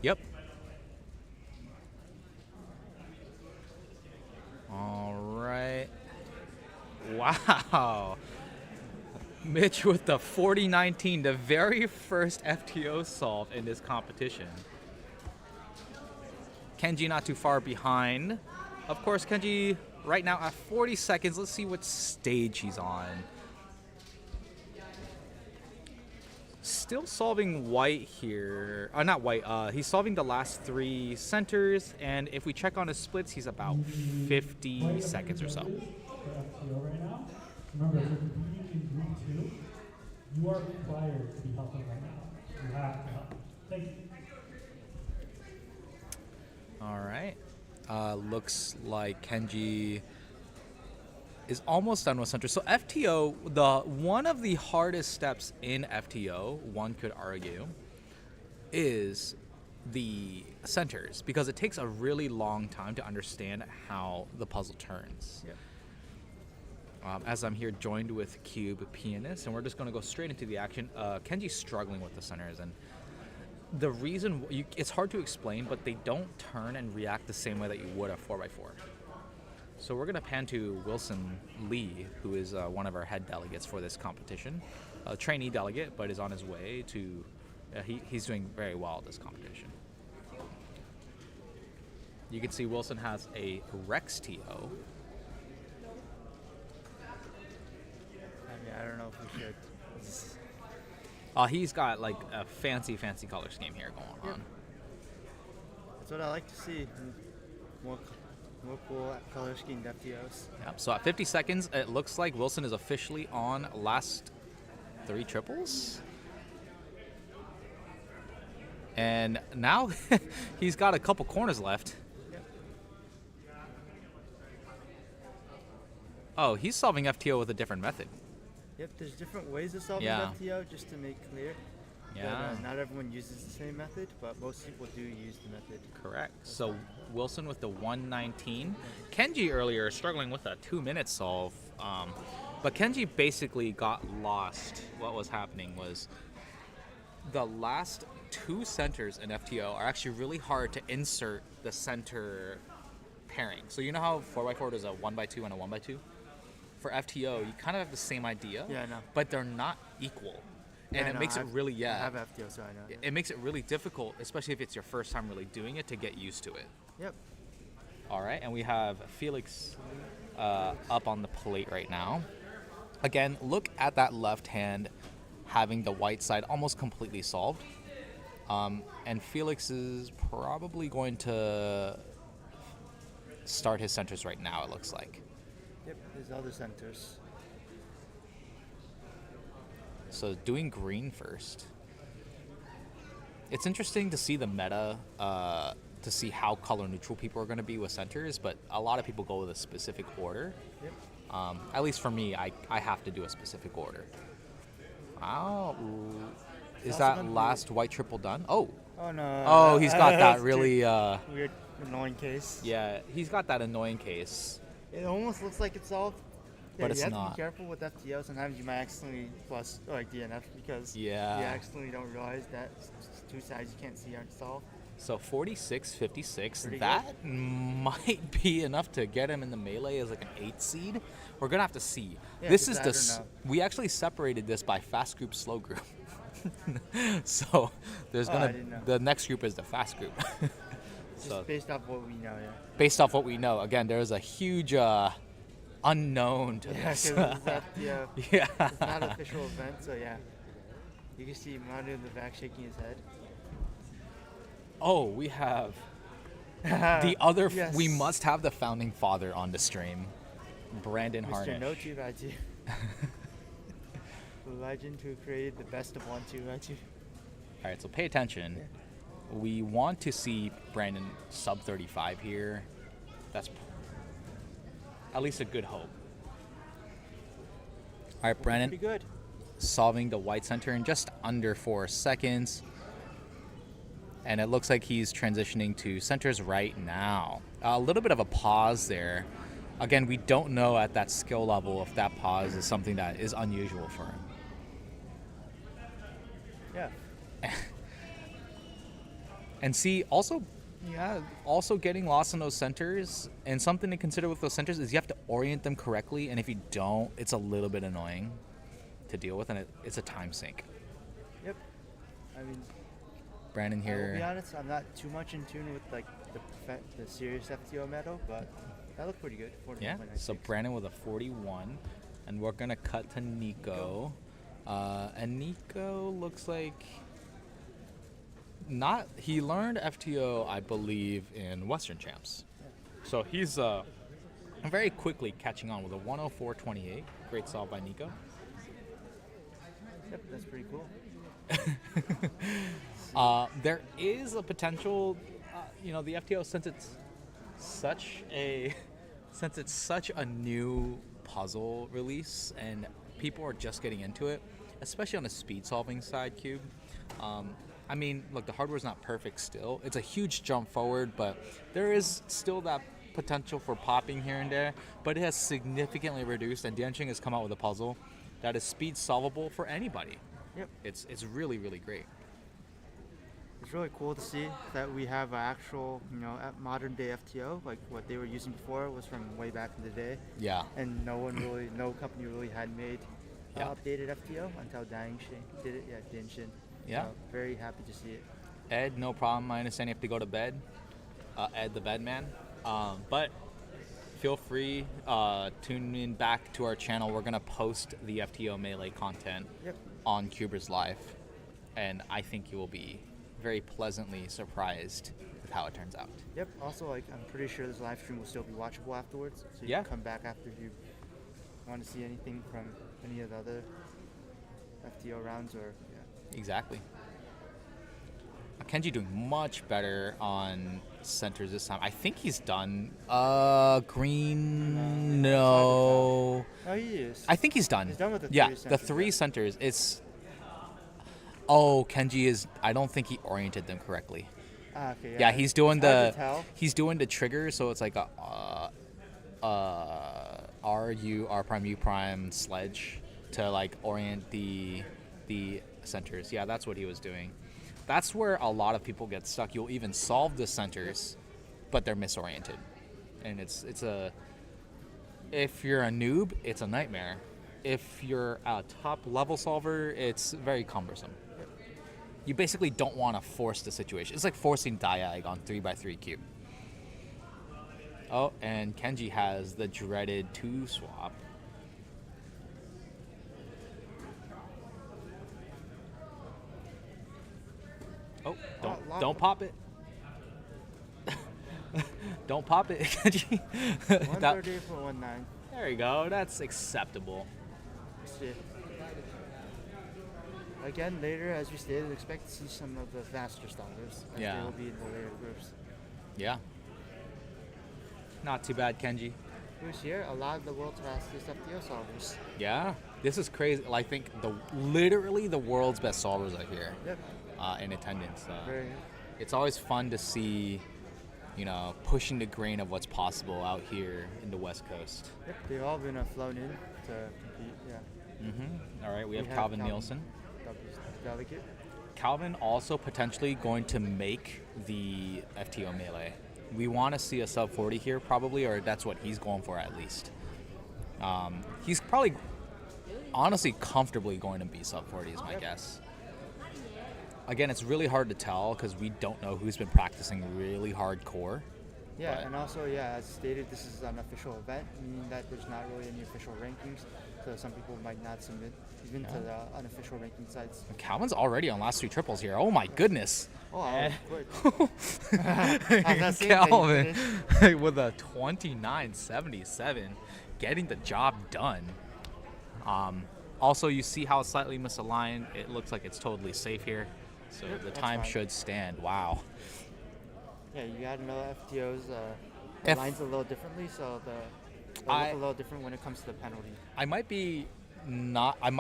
Yep. All right. Wow. Mitch with the 4019, the very first FTO solve in this competition. Kenji not too far behind. Of course, Kenji right now at 40 seconds. Let's see what stage he's on. Still solving white here. Not white. He's solving the last 3 centers, and if we check on his splits, he's about 50 seconds or so. Remember, if you're competing in Group 2, you are required to be helping right now. You have to help. Thank you. All right. Looks like Kenji is almost done with center. So FTO, one of the hardest steps in FTO, one could argue, is the centers, because it takes a really long time to understand how the puzzle turns. Yep. As I'm here joined with Cube Panis, and we're just going to go straight into the action. Kenji's struggling with the centers, and the reason it's hard to explain, but they don't turn and react the same way that you would a 4x4. So we're going to pan to Wilson Lee, who is one of our head delegates for this competition, a trainee delegate, but is on his way to. He's doing very well at this competition. You can see Wilson has a Rex TO. I don't know if we should. He's got like a fancy color scheme here going on. That's what I like to see. More cool color schemed FTOs. Yep. So at 50 seconds, it looks like Wilson is officially on last 3 triples. And now he's got a couple corners left. Yep. Oh, he's solving FTO with a different method. Yep, there's different ways of solving FTO, just to make clear. Yeah. But, not everyone uses the same method, but most people do use the method. Correct. So Wilson with the 119. Kenji earlier struggling with a 2-minute solve. But Kenji basically got lost. What was happening was the last 2 centers in FTO are actually really hard to insert the center pairing. So you know how 4x4 does a 1x2 and a 1x2? For FTO, you kind of have the same idea, Yeah, I know. but they're not equal. And it makes it really, I have FTO, so I know. It makes it really difficult, especially if it's your first time really doing it, to get used to it. Yep. All right, and we have Felix up on the plate right now. Again, look at that left hand having the white side almost completely solved. And Felix is probably going to start his centers right now, it looks like. Yep, there's other centers. So doing green first. It's interesting to see the meta, to see how color neutral people are going to be with centers, but a lot of people go with a specific order. Yep. At least for me, I have to do a specific order. Wow. Is that last white triple done? Oh. Oh, no. Oh, he's got that really... weird, annoying case. Yeah, he's got that annoying case. It almost looks like it's solved. But it's you have not. to be careful with FTO. Sometimes you might accidentally plus DNF because you accidentally don't realize that 2 sides you can't see aren't solved. So 46-56, Pretty that might be enough to get him in the melee as like an 8 seed. We're gonna have to see. Yeah, This is we actually separated this by fast group, slow group. So there's the next group is the fast group. Just based off what we know, yeah. Based off what we know, again, there's a huge unknown to this. Yeah, it's not an official event, so yeah. You can see Manu in the back shaking his head. Oh, we have the other. We must have the founding father on the stream, Brandon Harnish. Mr. No 2x2. The legend who created the best of 1 2x2. All right, so pay attention. Yeah. We want to see Brandon sub 35 here. That's at least a good hope. All right, Brandon. Pretty good. Solving the white center in just under 4 seconds. And it looks like he's transitioning to centers right now. A little bit of a pause there. Again, we don't know at that skill level if that pause is something that is unusual for him. Yeah. And see, also getting lost in those centers, and something to consider with those centers is you have to orient them correctly, and if you don't, it's a little bit annoying to deal with, and it's a time sink. Yep. I mean, Brandon here. I'll be honest, I'm not too much in tune with like the serious FTO medal, but that looked pretty good. Yeah. So Brandon with a 41, and we're gonna cut to Nico, and Nico looks like he learned FTO, I believe, in Western Champs. Yeah. So he's very quickly catching on with a 104.28. Great solve by Nico. Yep, that's pretty cool. There is a potential, the FTO, since it's such a new puzzle release, and people are just getting into it, especially on the speed solving side, Cube. I mean, look, the hardware's not perfect still. It's a huge jump forward, but there is still that potential for popping here and there, but it has significantly reduced, and Diancheng has come out with a puzzle that is speed solvable for anybody. Yep. It's really, really great. It's really cool to see that we have an actual, modern day FTO. Like what they were using before was from way back in the day. Yeah. And no company really had made updated FTO until Diancheng did it. Yeah, Diancheng. Yeah. So very happy to see it. Ed, no problem. I understand you have to go to bed. Ed, the bed man. But feel free, tune in back to our channel. We're gonna post the FTO Melee content on CubersLive, and I think you will be very pleasantly surprised with how it turns out. Yep. Also, I'm pretty sure this live stream will still be watchable afterwards, so you can come back after if you want to see anything from any of the other FTO rounds or. Exactly. Kenji doing much better on centers this time. I think he's done green. No. Oh, he is. I think he's done. He's done with the three centers. The three centers. It's. Oh, Kenji is. I don't think he oriented them correctly. Okay. Yeah, he's doing he's doing the trigger, so it's like a R prime U prime sledge to like orient the centers. Yeah, that's what he was doing. That's where a lot of people get stuck. You'll even solve the centers, but they're misoriented, and it's if you're a noob, it's a nightmare. If you're a top level solver, it's very cumbersome. You basically don't want to force the situation. It's like forcing diag on 3x3 cube. Oh, and Kenji has the dreaded 2 swap. Oh, don't pop it. Don't pop it, Kenji. 138.19. There you go. That's acceptable. Let's see. Again, later, as we stated, expect to see some of the faster starters. They will be in the later groups. Yeah. Not too bad, Kenji. Who's here? A lot of the world's fastest FTO solvers. Yeah. This is crazy. I think literally the world's best solvers are here. Yep. In attendance. Very. It's always fun to see, pushing the grain of what's possible out here in the West Coast. Yep, they've all been flown in to compete, yeah. Mm-hmm. All right, we have Calvin Nielsen. Delegate. Calvin also potentially going to make the FTO Melee. We want to see a sub 40 here probably, or that's what he's going for at least. He's probably, honestly, comfortably going to be sub 40 is my guess. Again, it's really hard to tell because we don't know who's been practicing really hardcore. Yeah, and also, as stated, this is an official event, meaning that there's not really any official rankings, so some people might not submit even to the unofficial ranking sites. Calvin's already on last 3 triples here. Oh my goodness. Oh, I was quick. Calvin with a 29.77, getting the job done. Also, you see how it's slightly misaligned. It looks like it's totally safe here. So the time should stand. Wow. Yeah, you gotta know FTOs lines a little differently, so they look a little different when it comes to the penalty. I might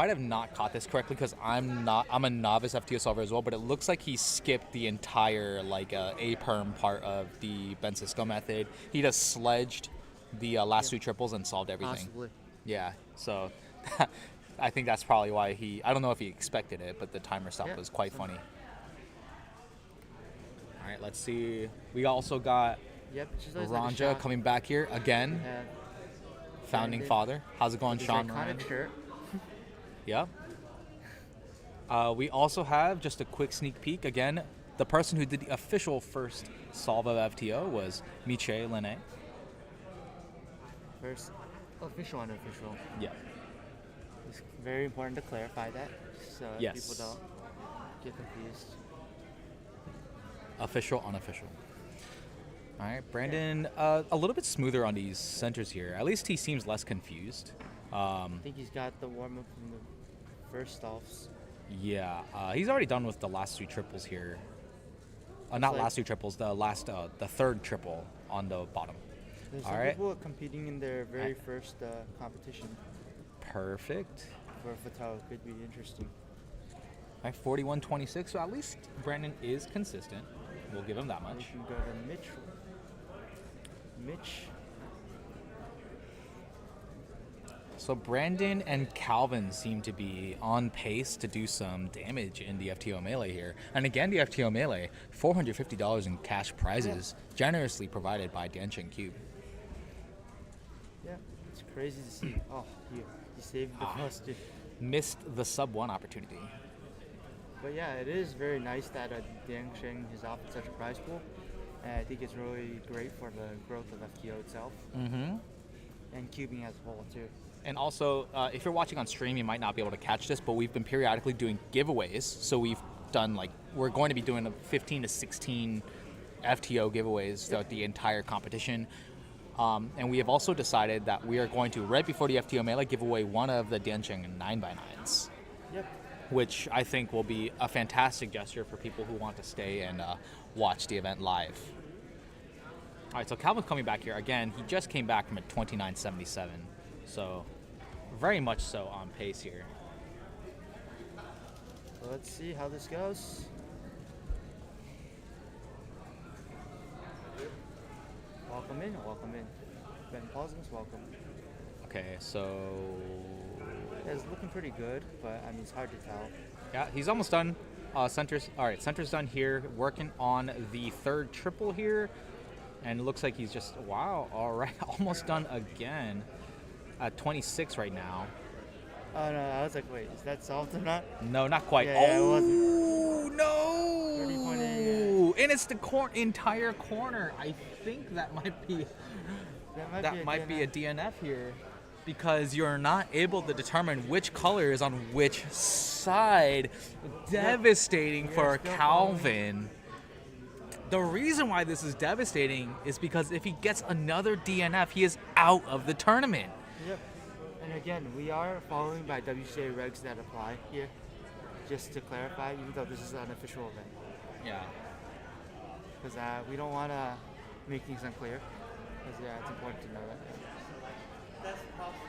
have not caught this correctly because I'm a novice FTO solver as well, but it looks like he skipped the entire A-perm part of the Ben Cisco method. He just sledged the last 2 triples and solved everything. Possibly. Yeah, so I think that's probably why I don't know if he expected it, but the timer stop was quite funny. All right, let's see. We also got Ranja coming back here again. Founding father. How's it going, Sean? Iconic shirt. Yep. We also have just a quick sneak peek. Again, the person who did the official first solve of FTO was Miche Lene. First official and unofficial. Yeah. It's very important to clarify that so people don't get confused. Official, unofficial. All right, Brandon, a little bit smoother on these centers here. At least he seems less confused. I think he's got the warm-up from the first offs. Yeah, he's already done with the last 2 triples here. Not last 2 triples, the third triple on the bottom. There's All some right. people competing in their very first competition Perfect. for Fatale. Could be interesting. All right, 41-26. So at least Brandon is consistent. We'll give him that We much. can go to Mitch. So Brandon and Calvin seem to be on pace to do some damage in the FTO Melee here. And again, the FTO Melee, $450 in cash prizes, generously provided by Dancing Cube. Yeah, it's crazy to see. Oh, you saved the first. Missed the sub 1 opportunity. But yeah, it is very nice that Dancing is offered such a prize pool. And I think it's really great for the growth of FTO itself. Mm-hmm. And cubing as a whole, too. And also, if you're watching on stream, you might not be able to catch this, but we've been periodically doing giveaways. So we've done we're going to be doing 15 to 16 FTO giveaways throughout the entire competition. And we have also decided that we are going to, right before the FTO Melee, give away one of the Dancing 9x9s. Yep. Which I think will be a fantastic gesture for people who want to stay and watch the event live. All right, so Calvin's coming back here. Again, he just came back from a 29.77. So very much so on pace here. So let's see how this goes. Welcome in. Ben Pausins, welcome. Okay, so Yeah, it's looking pretty good, but I mean, it's hard to tell. yeah, he's almost done. Center's done here, working on the third triple here. And it looks like he's just, wow, all right, almost done again at 26 right now. Oh no, I was like, wait, is that solved or not? No, not quite. Yeah, oh, it wasn't. no! And it's the entire corner. I think that might be a DNF here, because you're not able to determine which color is on which side. Devastating for Calvin. The reason why this is devastating is because if he gets another DNF, he is out of the tournament. Yep. And again, we are following by WCA regs that apply here, just to clarify, even though this is an official event. Yeah. Because we don't want to make things unclear. Because yeah, it's important to know that. That's a possible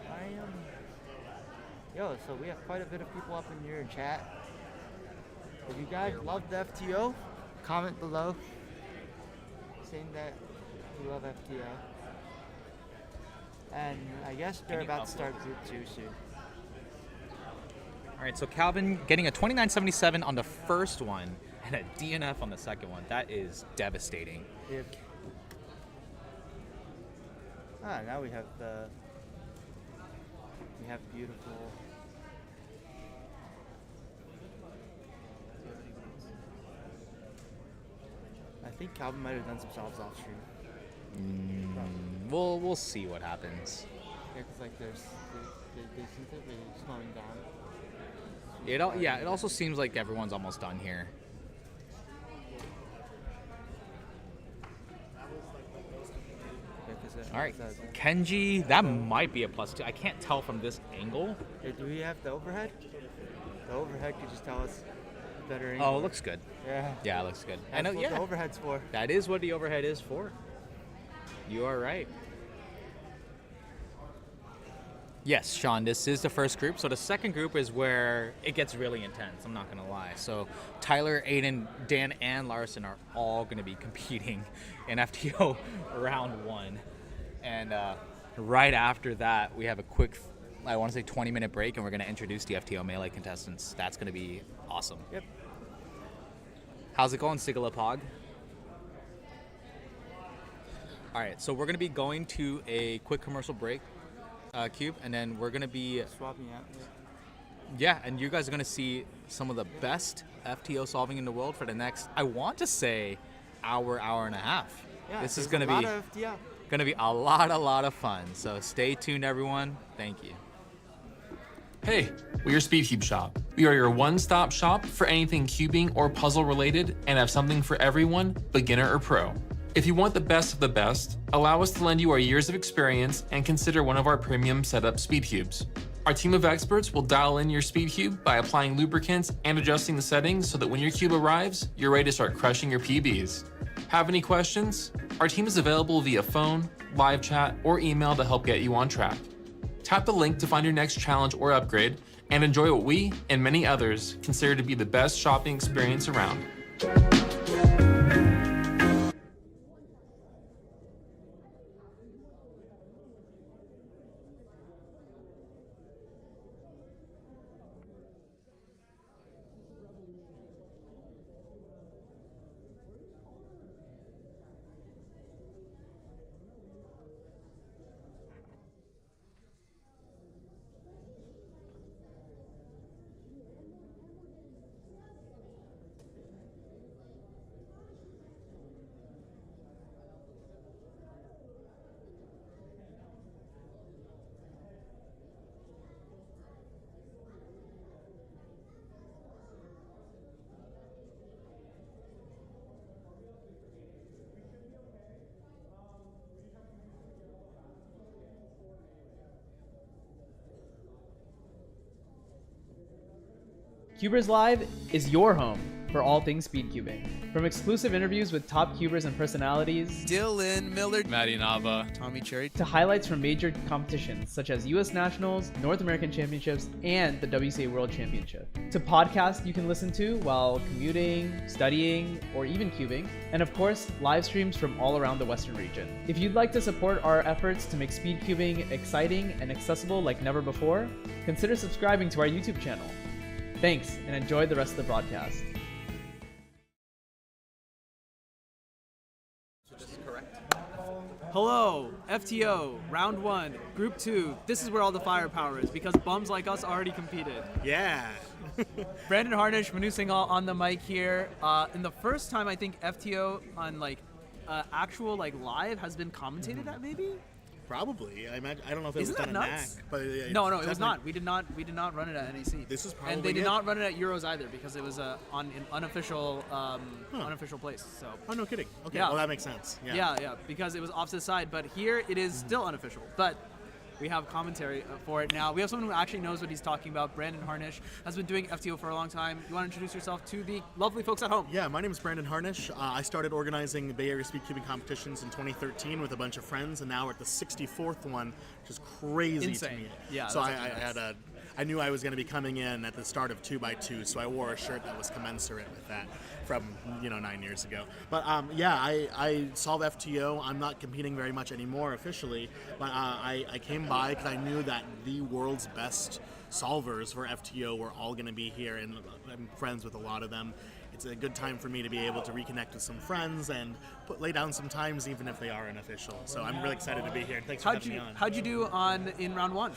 situation. Yo, so we have quite a bit of people up in here in chat. If you guys love the FTO, comment below saying that you love FTO. And I guess they're about to start Group 2 soon. All right, so Calvin getting a 29.77 on the first one and a DNF on the second one. That is devastating. Yep. Now we have beautiful. I think Calvin might have done some solves off stream. We'll see what happens. Yeah, because like they seem to be slowing down. It also seems like everyone's almost done here. All right, Kenji, that might be a +2. I can't tell from this angle. Hey, do we have the overhead? The overhead could just tell us better angle. Oh, it looks good. Yeah. Yeah, it looks good. That's what the overhead's for. That is what the overhead is for. You are right. Yes, Sean, this is the first group. So the second group is where it gets really intense. I'm not going to lie. So Tyler, Aiden, Dan, and Larson are all going to be competing in FTO round 1. And right after that, we have a quick, I want to say 20-minute break, and we're going to introduce the FTO Melee contestants. That's going to be awesome. Yep. How's it going, Sigalapog? All right, so we're going to be going to a quick commercial break, Cube, and then we're going to be swapping out. Yeah, and you guys are going to see some of the best FTO solving in the world for the next, I want to say, hour and a half. Yeah, this is going to be a lot of fun. So stay tuned, everyone. Thank you. Hey, we are SpeedCubeShop. We are your one-stop shop for anything cubing or puzzle related and have something for everyone, beginner or pro. If you want the best of the best, allow us to lend you our years of experience and consider one of our premium setup speed cubes. Our team of experts will dial in your speed cube by applying lubricants and adjusting the settings so that when your cube arrives, you're ready to start crushing your PBs. Have any questions? Our team is available via phone, live chat, or email to help get you on track. Tap the link to find your next challenge or upgrade and enjoy what we and many others consider to be the best shopping experience around. CubersLive is your home for all things speedcubing. From exclusive interviews with top cubers and personalities, Dylan Miller, Maddy Inaba, Tommy Cherry, to highlights from major competitions such as US Nationals, North American Championships, and the WCA World Championship, to podcasts you can listen to while commuting, studying, or even cubing, and of course, live streams from all around the Western region. If you'd like to support our efforts to make speedcubing exciting and accessible like never before, consider subscribing to our YouTube channel. Thanks, and enjoy the rest of the broadcast. Hello, FTO, round 1, group 2. This is where all the firepower is because bums like us already competed. Yeah. Brandon Harnish, Manu Singhal on the mic here. And the first time I think FTO on actual live has been commentated at maybe? Probably. I don't know if it Isn't was that done at nuts? NAC, but No, it was not. We did not run it at NEC. This is probably and they did it. not run it at Euros either because it was on an unofficial unofficial place. So. Oh, no kidding. Okay, Yeah. well that makes sense. Yeah, because it was off to the side. But here it is still unofficial. But we have commentary for it now. We have someone who actually knows what he's talking about. Brandon Harnish has been doing FTO for a long time. You want to introduce yourself to the lovely folks at home? Yeah, my name is Brandon Harnish. I started organizing the Bay Area Speedcubing competitions in 2013 with a bunch of friends, and now we're at the 64th one, which is crazy Insane. to me. Yeah, so that's I knew I was going to be coming in at the start of 2x2, so I wore a shirt that was commensurate with that from 9 years ago. But I solve FTO. I'm not competing very much anymore officially, but I came by because I knew that the world's best solvers for FTO were all going to be here, and I'm friends with a lot of them. It's a good time for me to be able to reconnect with some friends and lay down some times, even if they are unofficial. So I'm really excited to be here. Thanks for having me on. How'd you do in round 1?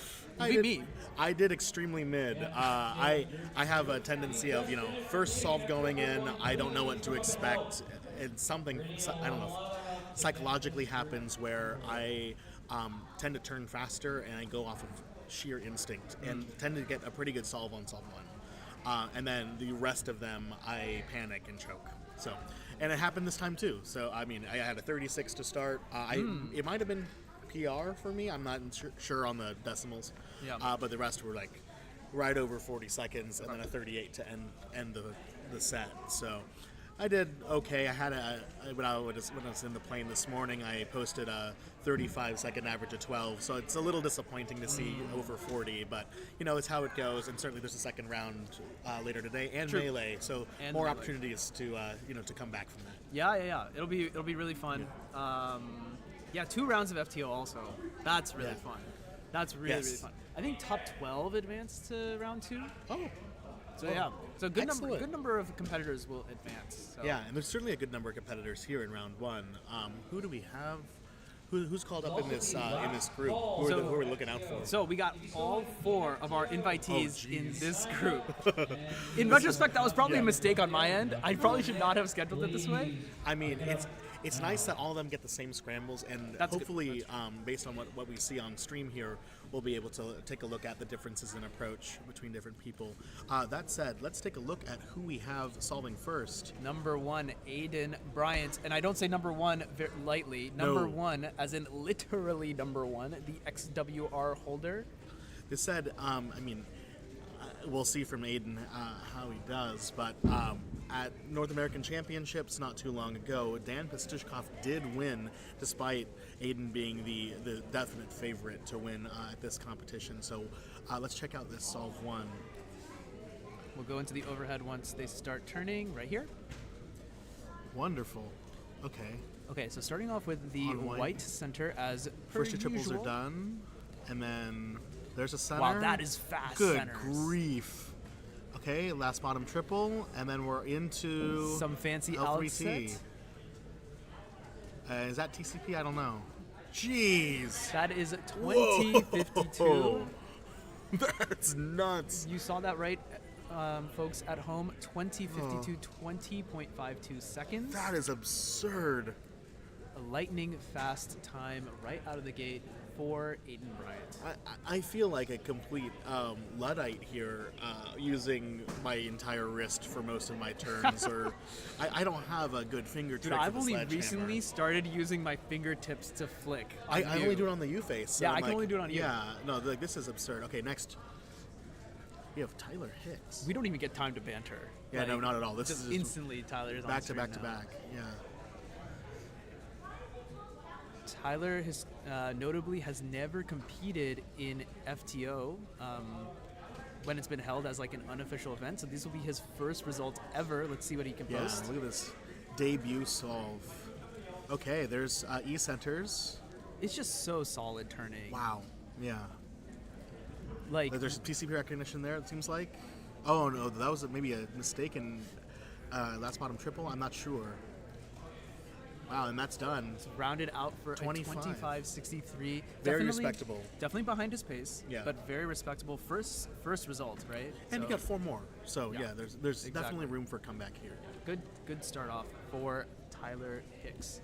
I did extremely mid. I have a tendency of first solve going in. I don't know what to expect. And something I don't know psychologically happens where I tend to turn faster and I go off of sheer instinct and tend to get a pretty good solve on solve 1. And then the rest of them, I panic and choke. So, and it happened this time too. So, I had a 36 to start. It might have been PR for me. I'm not sure on the decimals. Yeah. But the rest were right over 40 seconds, and then a 38 to end the set. So, I did okay. I had when I was in the plane this morning, I posted a 35-second average of 12. So it's a little disappointing to see over 40, but it's how it goes. And certainly there's a second round later today and True. melee, so And more melee. opportunities to come back from that. Yeah. It'll be really fun. 2 rounds of FTO also. That's really fun. That's really fun. I think top 12 advanced to round 2. Oh. So good number of competitors will advance. So. Yeah, and there's certainly a good number of competitors here in round 1. Who do we have? Who's called up in this group? Who are we looking out for? So we got all 4 of our invitees in this group. In retrospect, that was probably a mistake on my end. I probably should not have scheduled it this way. It's nice that all of them get the same scrambles, and hopefully, based on what we see on stream here, we'll be able to take a look at the differences in approach between different people. That said, let's take a look at who we have solving first. Number 1, Aiden Bryant, and I don't say number 1 lightly. Number 1, as in literally number 1, the XWR holder. This said, we'll see from Aiden how he does, but at North American Championships not too long ago, Dan Pushkov did win, despite Aiden being the definite favorite to win at this competition. So let's check out this solve 1. We'll go into the overhead once they start turning right here. Wonderful. Okay. Okay, so starting off with the On white center as per First 2 triples usual. are done, and then there's a center. Wow, that is fast Good centers. grief. Okay, last bottom triple, and then we're into Some fancy L3T. outset. Is that TCP? I don't know. Jeez. That is Whoa. 2052. That's nuts. You saw that right, folks at home. 2052, 20.52 seconds. That is absurd. A lightning fast time right out of the gate for Aiden Bryant. I feel like a complete Luddite here, using my entire wrist for most of my turns, or I don't have a good finger trick. Dude, I've with the only sledgehammer. recently started using my fingertips to flick. I only do it on the U-face. So Yeah, I'm I can only do it on you. Yeah, no, like this is absurd. Okay, next we have Tyler Hicks. We don't even get time to banter. Yeah, no, not at all. This just is just instantly Tyler's on back to screen back to now. back. Yeah. Tyler has notably has never competed in FTO when it's been held as like an unofficial event. So these will be his first results ever. Let's see what he can Yeah, post. look at this debut solve. Okay, there's E centers. It's just so solid turning. Wow. Yeah. Like There's TCP recognition there, it seems like. Oh, no, that was maybe a mistaken last bottom triple. I'm not sure. Wow, and that's done. rounded out for 25. a 25.63. Very respectable. Definitely behind his pace. Yeah. But very respectable first result, right? And So, you got 4 more. So, yeah, there's Exactly. definitely room for comeback here. good start off for Tyler Hicks.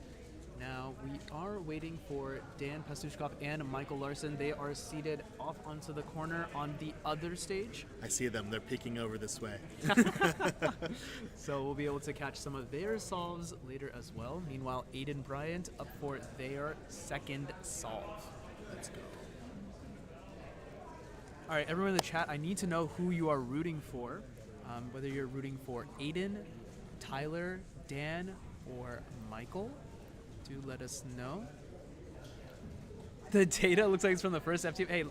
Now we are waiting for Dan Pushkov and Michael Larson. They are seated off onto the corner on the other stage. I see them. They're peeking over this way. So we'll be able to catch some of their solves later as well. Meanwhile, Aiden Bryant up for their second solve. Let's go. All right, everyone in the chat, I need to know who you are rooting for. Whether you're rooting for Aiden, Tyler, Dan, or Michael. Do let us know. The data looks like it's from the first FTO. Hey,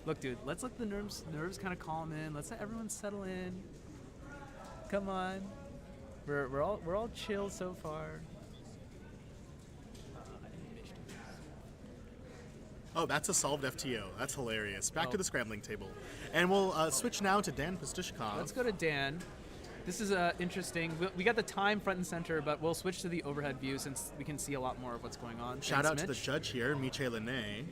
look, dude, let's let the nerves kind of calm in. Let's let everyone settle in. Come on, we're all chill so far. Oh, that's a solved FTO. That's hilarious. Back Oh. to the scrambling table. And we'll switch now to Dan Pushkov. Let's go to Dan. This is interesting. We got the time front and center, but we'll switch to the overhead view since we can see a lot more of what's going on. Shout Thanks, out to the Mitch. judge here, Miche Lene.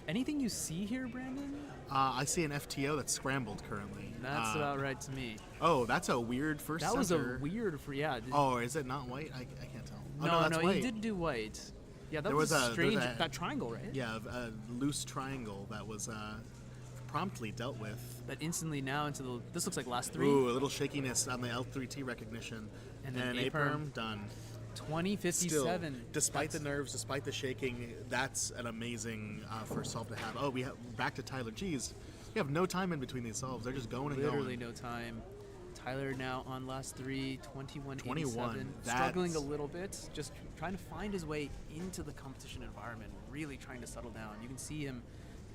Anything you see here, Brandon? I see an FTO that's scrambled currently. That's about right to me. Oh, that's a weird first That was center. a weird yeah. Oh, is it not white? I can't tell. Oh, No, that's white. he did do white. Yeah, that There was, was a- strange. there's a- that triangle, right? Yeah, a loose triangle that was promptly dealt with. But instantly now into the. This looks like last three. Ooh, a little shakiness on the L3T recognition. And then A-perm, done. 2057. Still, despite the nerves, despite the shaking, that's an amazing first solve to have. Oh, we have back to Tyler. Jeez, you have no time in between these solves. They're just going and Literally going. no time. Tyler now on last three, 21. 21. Struggling a That's- little bit, just trying to find his way into the competition environment, really trying to settle down. You can see him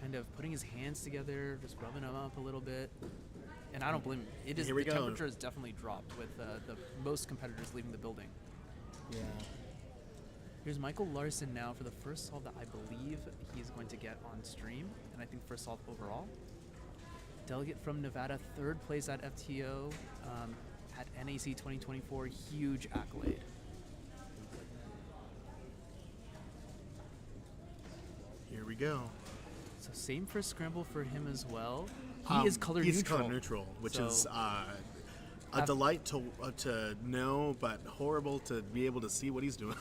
kind of putting his hands together, just rubbing them up a little bit. And I don't blame him. It is, Here we the go. temperature has definitely dropped with the most competitors leaving the building. Yeah. Here's Michael Larson now for the first solve that I believe he's going to get on stream, and I think first solve overall. Delegate from Nevada, third place at FTO at NAC 2024, huge accolade. Here we go. So same first scramble for him as well. He is color he's neutral. color neutral, which So- is a delight to know, but horrible to be able to see what he's doing.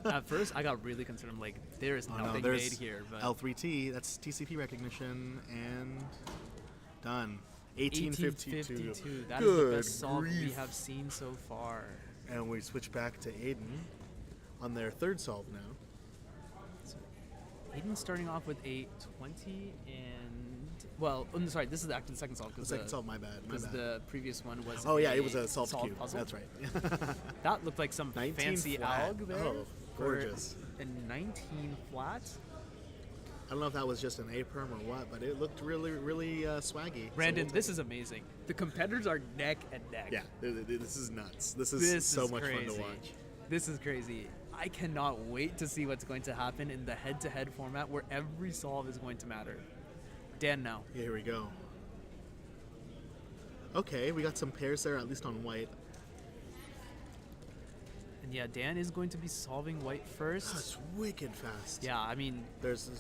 At first, I got really concerned. I'm like, there is Oh, nothing there's made here. But L3T, that's TCP recognition, and done. 1852. 1852. That is Good the best solve we grief. have seen so far. And we switch back to Aiden on their third solve now. Aiden starting off with a 20 and Well, sorry, this is actually the second solve. The second solve, my bad. Because the previous one was Oh, yeah, it was a solved cube. puzzle. That's right. That looked like some 19 fancy flat. alg there. Oh, gorgeous. And 19 flat. I don't know if that was just an A-perm or what, but it looked really, really swaggy. Brandon, this is amazing. The competitors are neck and neck. Yeah, this is nuts. This is so much fun to watch. This is crazy. I cannot wait to see what's going to happen in the head-to-head format where every solve is going to matter. Dan now. Yeah, here we go. Okay, we got some pairs there, at least on white. And yeah, Dan is going to be solving white first. That's wicked fast. Yeah, I mean... There's...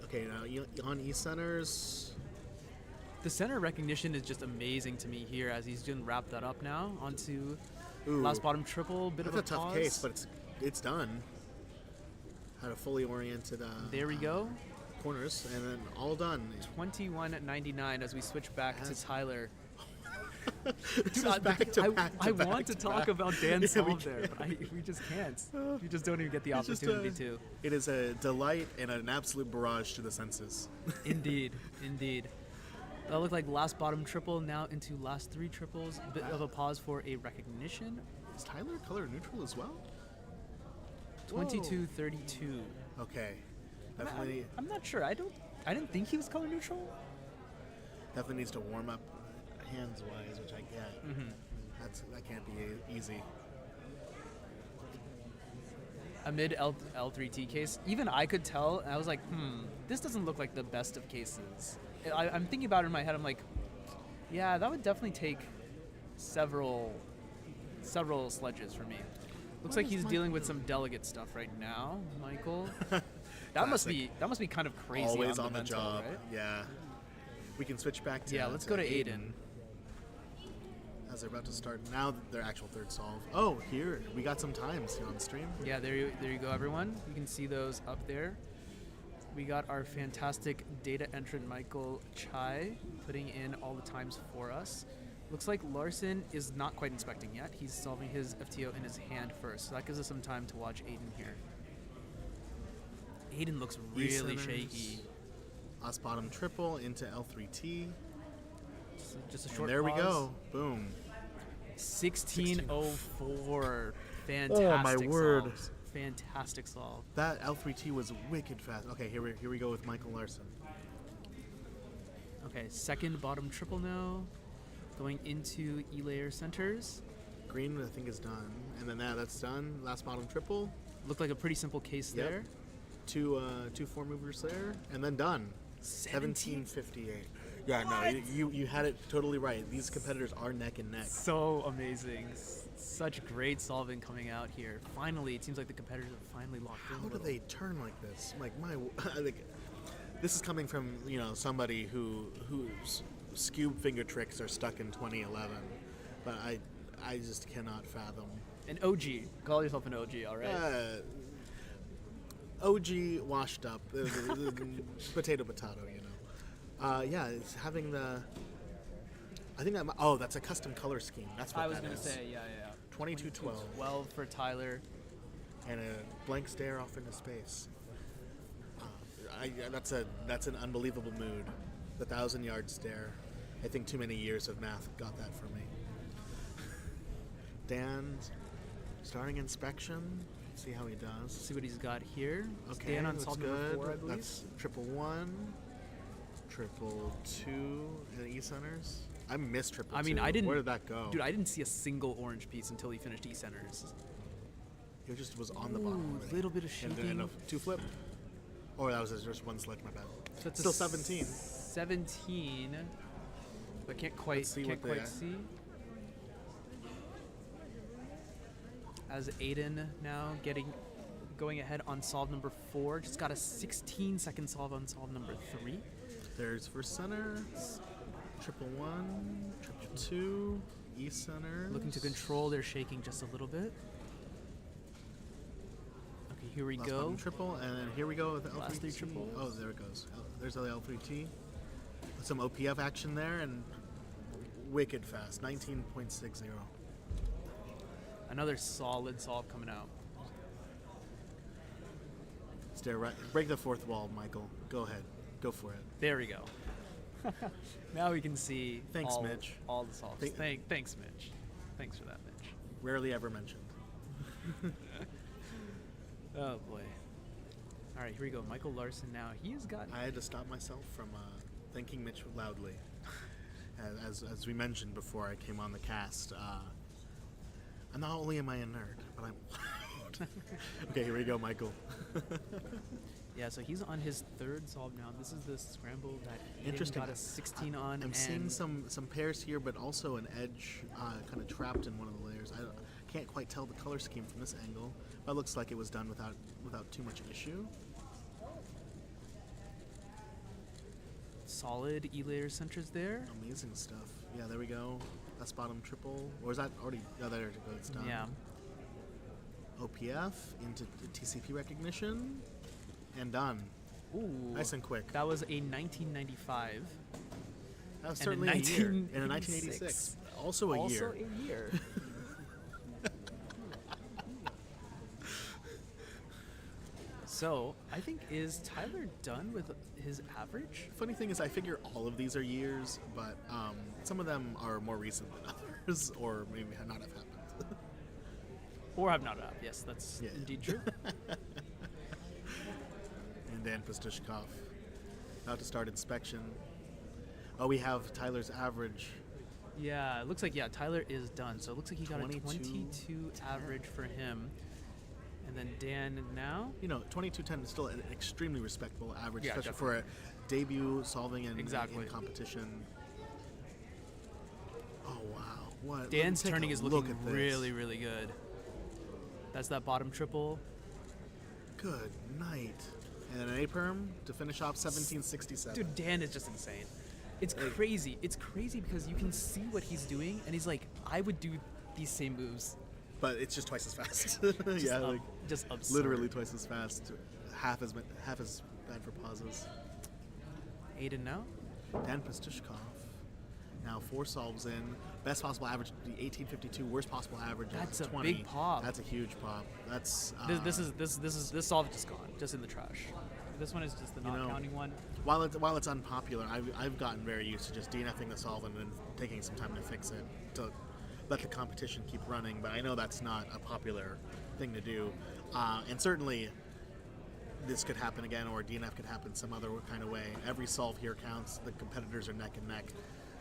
Okay, now on E-centers... The center recognition is just amazing to me here as he's going to wrap that up now onto last bottom triple. Bit of a That's a tough pause. case, but it's done. Had a fully oriented... there we go. Corners, and then all done. 21.99 as we switch back to Tyler. I want to talk about Dan's solve there, but we just can't. We just don't even get the opportunity to. It is a delight and an absolute barrage to the senses. Indeed, indeed. That looked like last bottom triple, now into last three triples. A bit of a pause for a recognition. Is Tyler color neutral as well? 22.32. Okay. Definitely. I'm not sure. I didn't think he was color neutral. Definitely needs to warm up hands wise, which I get. That can't be easy. A mid L3T case, even I could tell, and I was like, this doesn't look like the best of cases. I'm thinking about it in my head, I'm like, yeah, that would definitely take several sledges for me. Looks like he's dealing with some delegate stuff right now, Michael. That must be kind of crazy. Always on the mental, job, right? yeah. We can switch back to let's go to Aiden. As they're about to start now, their actual third solve. Oh, here we got some times here on the stream. Yeah, there you go, everyone. You can see those up there. We got our fantastic data entrant Michael Chai putting in all the times for us. Looks like Larson is not quite inspecting yet. He's solving his FTO in his hand first, so that gives us some time to watch Aiden here. Aiden looks really shaky. Last bottom triple into L3T. Just a short there pause. we go. Boom. 16:04. Fantastic. Oh my word. Solves. Fantastic solve. That L3T was wicked fast. Okay, here we go with Michael Larson. Okay, second bottom triple now. Going into E-layer centers. Green, I think, is done. And then that's done. Last bottom triple. Looked like a pretty simple case there. Two 4 movers there. And then done. 17:58. Yeah, no, you had it totally right. These competitors are neck and neck. So amazing. Such great solving coming out here. Finally, it seems like the competitors have finally locked in. How do they turn like this? Like this is coming from somebody whose skewed finger tricks are stuck in 2011, but I just cannot fathom. An OG. Call yourself an OG, all right? OG washed up. Potato, yeah, it's having the... I think that's a custom color scheme. That's what I was going to say, yeah. 22-12. 12 for Tyler. And a blank stare off into space. That's an unbelievable mood. The 1,000-yard stare. I think too many years of math got that for me. Dan, starting inspection. See how he does. See what he's got here. Okay, Dan on that's solve good. number 4, I believe. That's 111, 222, and E-centers. I missed 222. I mean, I didn't... Where did that go? Dude, I didn't see a single orange piece until he finished E-centers. It just was on the bottom. A little bit of shaking. And a 2-flip. Oh, that was just 1 sledge, my bad. So it's still 17. 17. But can't quite see. As Aiden now going ahead on solve number 4. Just got a 16-second solve on solve number 3. There's for center. 111, 222, E center. Looking to control their shaking just a little bit. Okay, here we go. Triple, and then here we go with the L3T. Last 3 triples. Oh, there it goes. There's the L3T. Some OPF action there, and wicked fast. 19.60. Another solid solve coming out. Stare right. Break the fourth wall, Michael. Go ahead. Go for it. There we go. Now we can see Thanks, all, Mitch. all the solves. Thanks, Mitch. Thanks for that, Mitch. Rarely ever mentioned. Oh boy. All right, here we go. Michael Larson now. He has got. I had to stop myself from thanking Mitch loudly. As we mentioned before I came on the cast, I'm not only am I a nerd, but I'm loud. Okay, here we go, Michael. Yeah, so he's on his third solve now. This is the scramble that Interesting. Aiden got a 16 on. I'm seeing some pairs here, but also an edge kind of trapped in one of the layers. I can't quite tell the color scheme from this angle, but it looks like it was done without too much issue. Solid E-layer centers there. Amazing stuff. Yeah, there we go. That's bottom triple. Or is that already? Oh, there it goes. It's done. Yeah. OPF into TCP recognition. And done. Ooh. Nice and quick. That was a 1995. That was and certainly a year. And a 1986. Also a year. Also a year. So, I think, is Tyler done with his average? Funny thing is, I figure all of these are years, but some of them are more recent than others, or maybe have not have happened. Or have not happened. Yes, that's indeed true. And Dan Pushkov about to start inspection. Oh, we have Tyler's average. Yeah, it looks like, Tyler is done. So it looks like he got a 22 average for him. And then Dan now? 2210 is still an extremely respectable average, Yeah, especially definitely. for a debut solving in Exactly. competition. Oh, wow. What? Dan's Take a turning is look looking at this. really, really good. That's that bottom triple. Good night. And an A-perm to finish off 1767. Dude, Dan is just insane. It's crazy. It's crazy because you can see what he's doing, and he's like, I would do these same moves. But it's just twice as fast. Just absurd. Literally twice as fast. Half as bad for pauses. Aiden now? Dan Pushkov. Now 4 solves in. Best possible average, the 1852. Worst possible average. That's is a 20. big pop. That's a huge pop. That's This solve is just gone, just in the trash. This one is just the not counting one. While it's unpopular, I've gotten very used to just DNFing the solve and then taking some time to fix it to let the competition keep running. But I know that's not a popular thing to do, and certainly this could happen again, or DNF could happen some other kind of way. Every solve here counts. The competitors are neck and neck.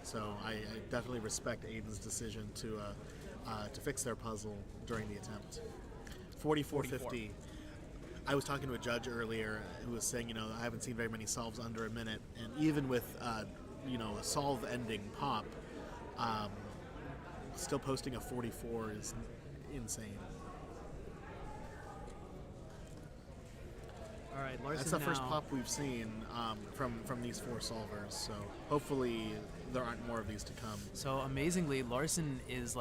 So I definitely respect Aiden's decision to fix their puzzle during the attempt. 44.50. I was talking to a judge earlier who was saying, I haven't seen very many solves under a minute, and even with a solve ending pop, still posting a 44 is insane. All right, Larson. That's the first now. pop we've seen from these 4 solvers. So hopefully there aren't more of these to come. So amazingly, Larson is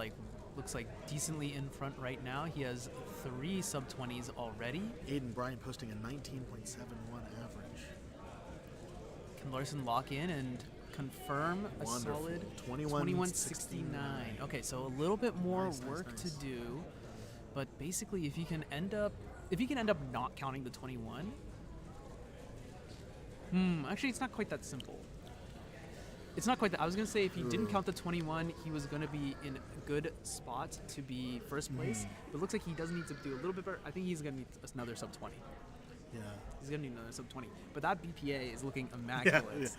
looks like decently in front right now. He has 3 sub-20s already. Aiden Bryant posting a 19.71 average. Can Larson lock in and confirm a Wonderful. solid 21.69? Okay, so a little bit more Nice, work nice. to do, but basically, if he can end up not counting the 21. Actually, it's not quite that simple. It's not quite that. I was gonna say if he didn't count the 21, he was gonna be in a good spot to be first place. But it looks like he does need to do a little bit better. I think he's gonna need another sub 20. Yeah. He's gonna need another sub 20. But that BPA is looking immaculate.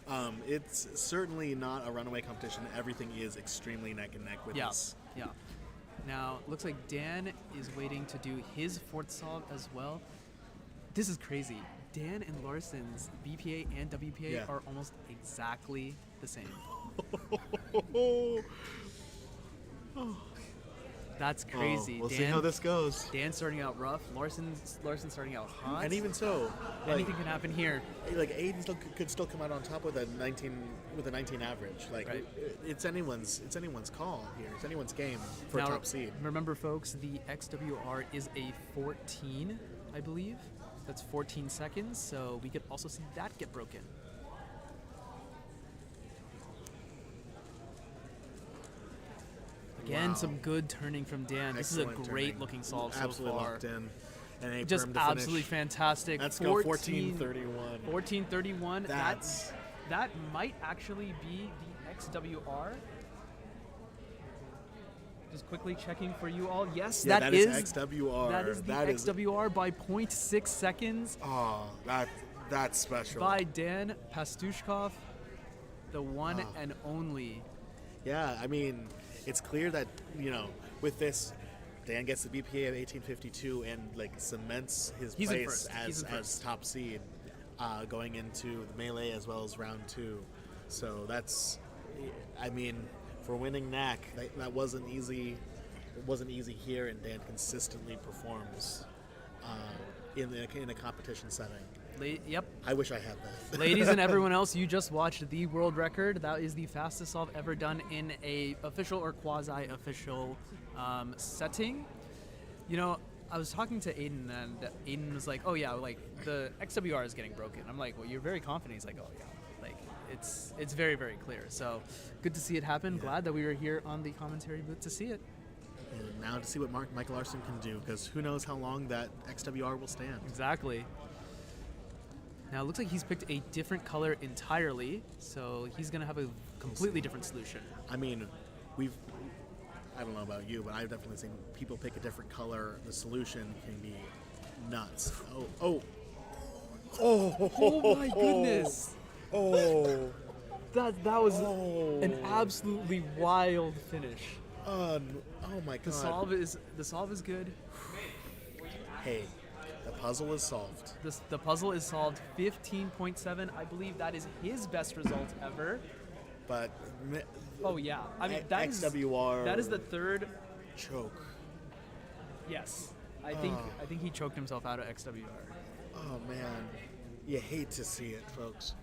Yeah. It's certainly not a runaway competition. Everything is extremely neck and neck with this. Yeah. Now, looks like Dan is waiting to do his 4th solve as well. This is crazy. Dan and Larson's BPA and WPA are almost exactly the same. That's crazy. We'll see how this goes. Dan starting out rough. Larson starting out hot. And even so, anything can happen here. Aiden could still come out on top with a 19 average. Right. It's anyone's call here. It's anyone's game for Now, a top seed. Remember, folks, the XWR is a 14, I believe. That's 14 seconds, so we could also see that get broken. Again, some good turning from Dan. Excellent This is a great turning. looking solve so Absolutely far. locked in. And Just absolutely fantastic. Let's go 14.31. 14.31. That's that might actually be the XWR. Just quickly checking for you all. Yes, Yeah, that is is XWR. That is the XWR by 0.6 seconds. Oh, that's special. By Dan Pastushkov, the one and only. Yeah, I mean, it's clear that, with this, Dan gets the BPA of 1852 and like cements his He's in place first. as top seed going into the melee as well as round 2. So that's, I mean, for winning NAC, that wasn't easy. It wasn't easy here, and Dan consistently performs in a competition setting. Yep. I wish I had that. Ladies and everyone else, you just watched the world record. That is the fastest solve ever done in a official or quasi-official setting. I was talking to Aiden, and Aiden was like, "Oh yeah, like the XWR is getting broken." I'm like, "Well, you're very confident." He's like, "Oh yeah, like it's very, very clear." So good to see it happen. Yeah. Glad that we were here on the commentary booth to see it. And now to see what Michael Larson can do, because who knows how long that XWR will stand. Exactly. Now it looks like he's picked a different color entirely, so he's gonna have a completely different solution. I mean, I don't know about you, but I've definitely seen people pick a different color. The solution can be nuts. Oh my goodness! That was an absolutely wild finish. Oh my god! The solve is good. Hey, the puzzle is solved. The puzzle is solved. 15.7. I believe that is his best result ever. But oh yeah, I mean XWR. That is the third choke. Yes, I think he choked himself out of XWR. Oh man, you hate to see it, folks.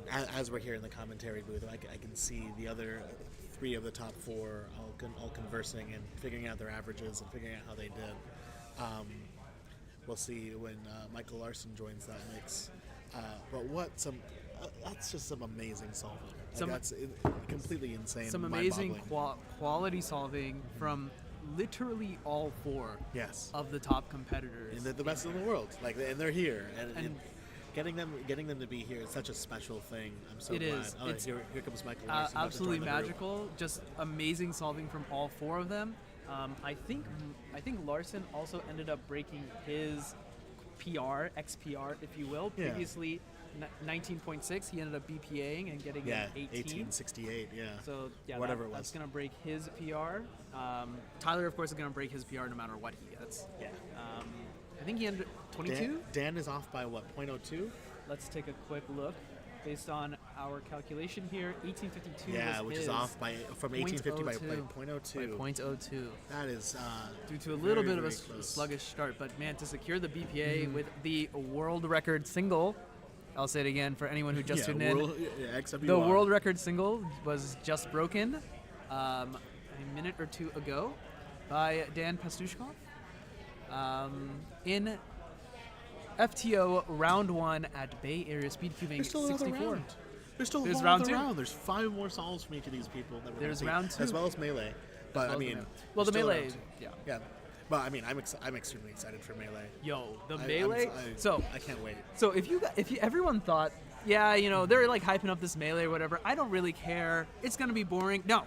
As we're here in the commentary booth, I can see the other 3 of the top 4 all conversing and figuring out their averages and figuring out how they did. We'll see when Michael Larson joins that mix. But that's just some amazing solving. That's completely insane. Some amazing quality solving from literally all 4 of the top competitors. And they're the best in the world. And they're here. And getting them to be here is such a special thing. I'm so glad. Is. Oh, here comes Michael Larson. Absolutely magical. Just amazing solving from all 4 of them. I think Larson also ended up breaking his PR, XPR, if you will. Previously, 19.6. He ended up BPAing and getting an 1868. Yeah. So whatever that's gonna break his PR. Tyler, of course, is gonna break his PR no matter what he gets. Yeah. I think he ended 22. Dan is off by what, 0.02? Let's take a quick look. Based on our calculation here, 1852 yeah, which is off from 1850 by 0.02. By 0.02. That is due to a little bit of a sluggish start, but man, to secure the BPA with the world record single, I'll say it again for anyone who just tuned in. The world record single was just broken a minute or 2 ago by Dan Pastushkov in FTO round 1 at Bay Area Speedcubing There's still 64. Another round. There's still round 2. Round. There's 5 more solves from each of these people. That we're There's round 2. As well as melee. But I mean... Well, the melee... Yeah. But I mean, I'm extremely excited for melee. Yo, the melee... I can't wait. So if everyone thought, yeah, they're like hyping up this melee or whatever, I don't really care. It's going to be boring. No.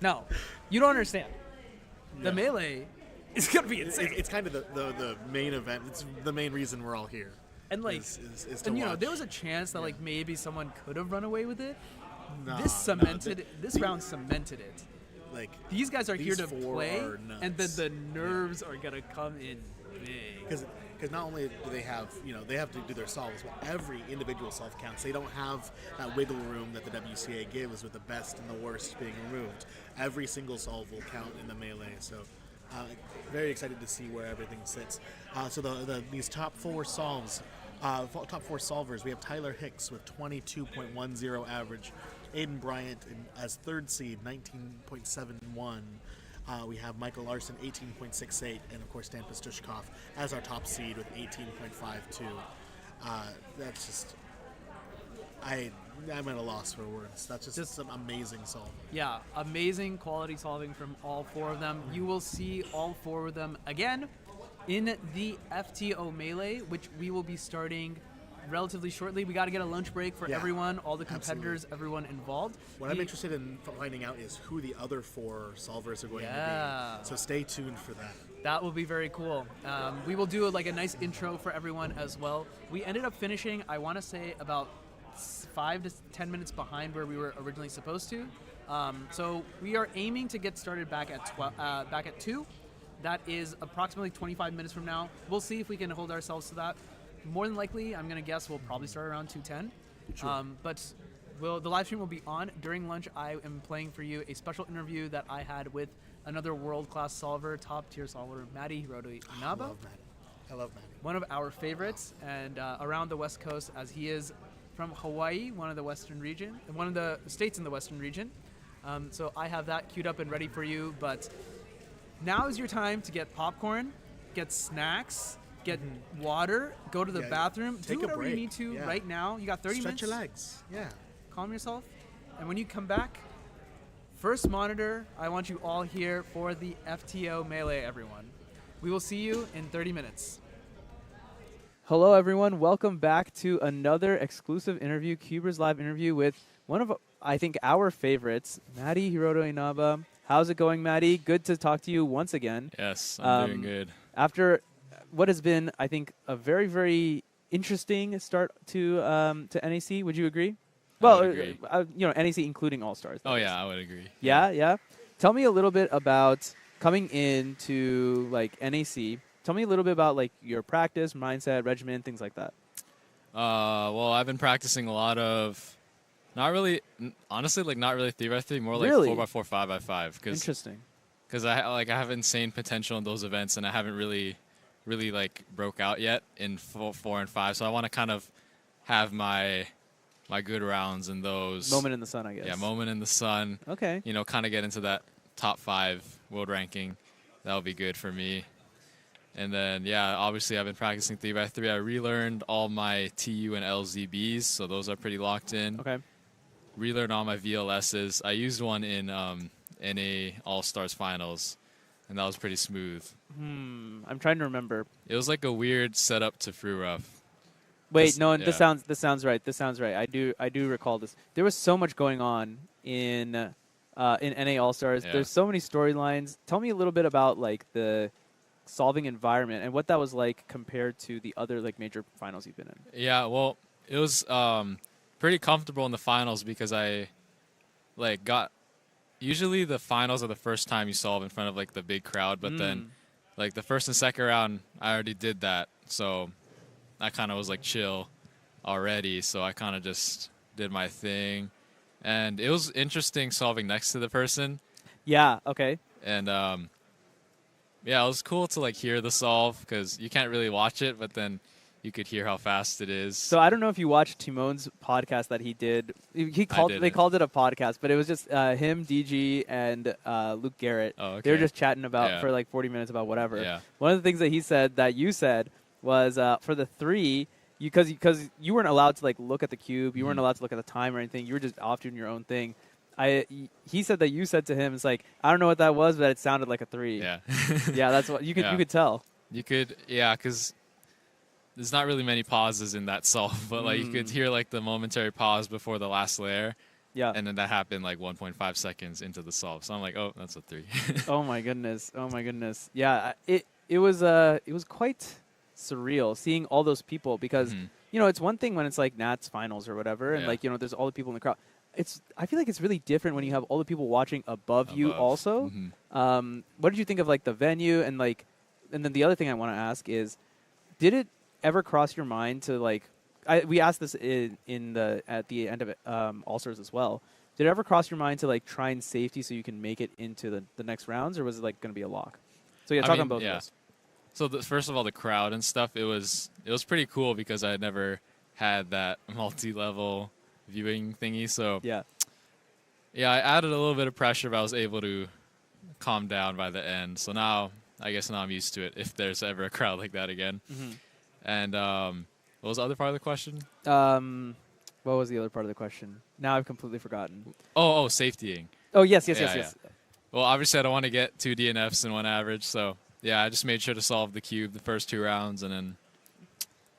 No. You don't understand. The melee... It's gonna be insane. It's kind of the main event. It's the main reason we're all here. And like, is to watch. there was a chance that like maybe someone could have run away with it. Nah, this round cemented it. Like these guys are here to play, and then the nerves are gonna come in big. Because not only do they have they have to do their solves, but every individual solve counts. They don't have that wiggle room that the WCA gives with the best and the worst being removed. Every single solve will count in the melee. So. Very excited to see where everything sits. So these top 4 solves, top 4 solvers, we have Tyler Hicks with 22.10 average, Aiden Bryant as 3rd seed, 19.71. We have Michael Larson, 18.68, and of course Dan Pastushkov as our top seed with 18.52. That's just, I'm at a loss for words. That's just some amazing solving. Yeah, amazing quality solving from all 4 of them. You will see all 4 of them again in the FTO Melee, which we will be starting relatively shortly. We got to get a lunch break for Yeah, everyone, all the competitors, absolutely. everyone involved. What I'm interested in finding out is who the other 4 solvers are going Yeah. to be. So stay tuned for that. That will be very cool. We will do like a nice intro for everyone as well. We ended up finishing, I want to say, about 5 to 10 minutes behind where we were originally supposed to. So we are aiming to get started back at 2. That is approximately 25 minutes from now. We'll see if we can hold ourselves to that. More than likely, I'm going to guess we'll probably start around 2:10. Sure. But the live stream will be on. During lunch, I am playing for you a special interview that I had with another world-class solver, top-tier solver, Maddy Inaba. I love Maddy. One of our favorites, and around the West Coast, as he is from Hawaii, one of the states in the Western region. So I have that queued up and ready for you, but now is your time to get popcorn, get snacks, get water, go to the bathroom, take do a whatever you break. need to Yeah. right now. You got 30 Stretch minutes. your legs. Yeah. Calm yourself. And when you come back, first monitor, I want you all here for the FTO Melee, everyone. We will see you in 30 minutes. Hello, everyone. Welcome back to another exclusive interview, CubersLive interview with one of, I think, our favorites, Maddy Inaba. How's it going, Maddy? Good to talk to you once again. Yes, I'm doing good. After what has been, I think, a very, very interesting start to NAC. Would you agree? Well, agree. NAC including All-Stars. Oh, yeah, I would agree. Yeah. Tell me a little bit about coming into like NAC. Tell me a little bit about like your practice, mindset, regimen, things like that. Well, I've been practicing a lot of, not really 3x3, more like Really? 4x4, 5x5. Interesting. Because I have insane potential in those events, and I haven't really like broke out yet in 4 and 5. So I want to kind of have my good rounds in those. Moment in the sun, I guess. Yeah, moment in the sun. Okay. Kind of get into that top 5 world ranking. That would be good for me. And then, yeah, obviously I've been practicing 3x3. I relearned all my TU and LZBs, so those are pretty locked in. Okay. Relearned all my VLSs. I used one in NA All-Stars Finals, and that was pretty smooth. I'm trying to remember. It was like a weird setup to Free Rough. Wait, no, yeah. this sounds right. This sounds right. I do recall this. There was so much going on in NA All-Stars. Yeah. There's so many storylines. Tell me a little bit about like the solving environment and what that was like compared to the other like major finals you've been in. Yeah, well, it was pretty comfortable in the finals because I got. Usually the finals are the first time you solve in front of like the big crowd, but then like the first and second round I already did that, so I kind of was like chill already. So I kind of just did my thing, and it was interesting solving next to the person. Yeah. Okay. And yeah, it was cool to like hear the solve because you can't really watch it, but then you could hear how fast it is. So I don't know if you watched Timon's podcast that he did. They called it a podcast, but it was just him, DG, and Luke Garrett. Oh, okay. They were just chatting about for like 40 minutes about whatever. Yeah. One of the things that he said that you said was for the 3, because you weren't allowed to like look at the cube, you weren't allowed to look at the time or anything. You were just off doing your own thing. He said that you said to him, it's like, I don't know what that was, but it sounded like a 3. Yeah. Yeah, that's what you could tell. You could, yeah, because there's not really many pauses in that solve, but like you could hear like the momentary pause before the last layer. Yeah. And then that happened like 1.5 seconds into the solve. So I'm like, oh, that's a 3. Oh my goodness. Yeah, it was quite surreal seeing all those people because it's one thing when it's like Nats finals or whatever, and like there's all the people in the crowd. I feel like it's really different when you have all the people watching above you also. What did you think of like the venue and then the other thing I want to ask is, did it ever cross your mind to like, we asked this at the end of All-Stars as well. Did it ever cross your mind to like try and safety so you can make it into the next rounds, or was it like going to be a lock? So yeah, talk on both of those. So first of all, the crowd and stuff, it was pretty cool because I had never had that multi-level viewing thingy. So yeah, I added a little bit of pressure, but I was able to calm down by the end. So now I'm used to it if there's ever a crowd like that again. And what was the other part of the question? What was the other part of the question? Now I've completely forgotten. Oh, safetying. Oh, yes. Well, obviously I don't want to get 2 DNFs and 1 average, so yeah, I just made sure to solve the cube the first 2 rounds, and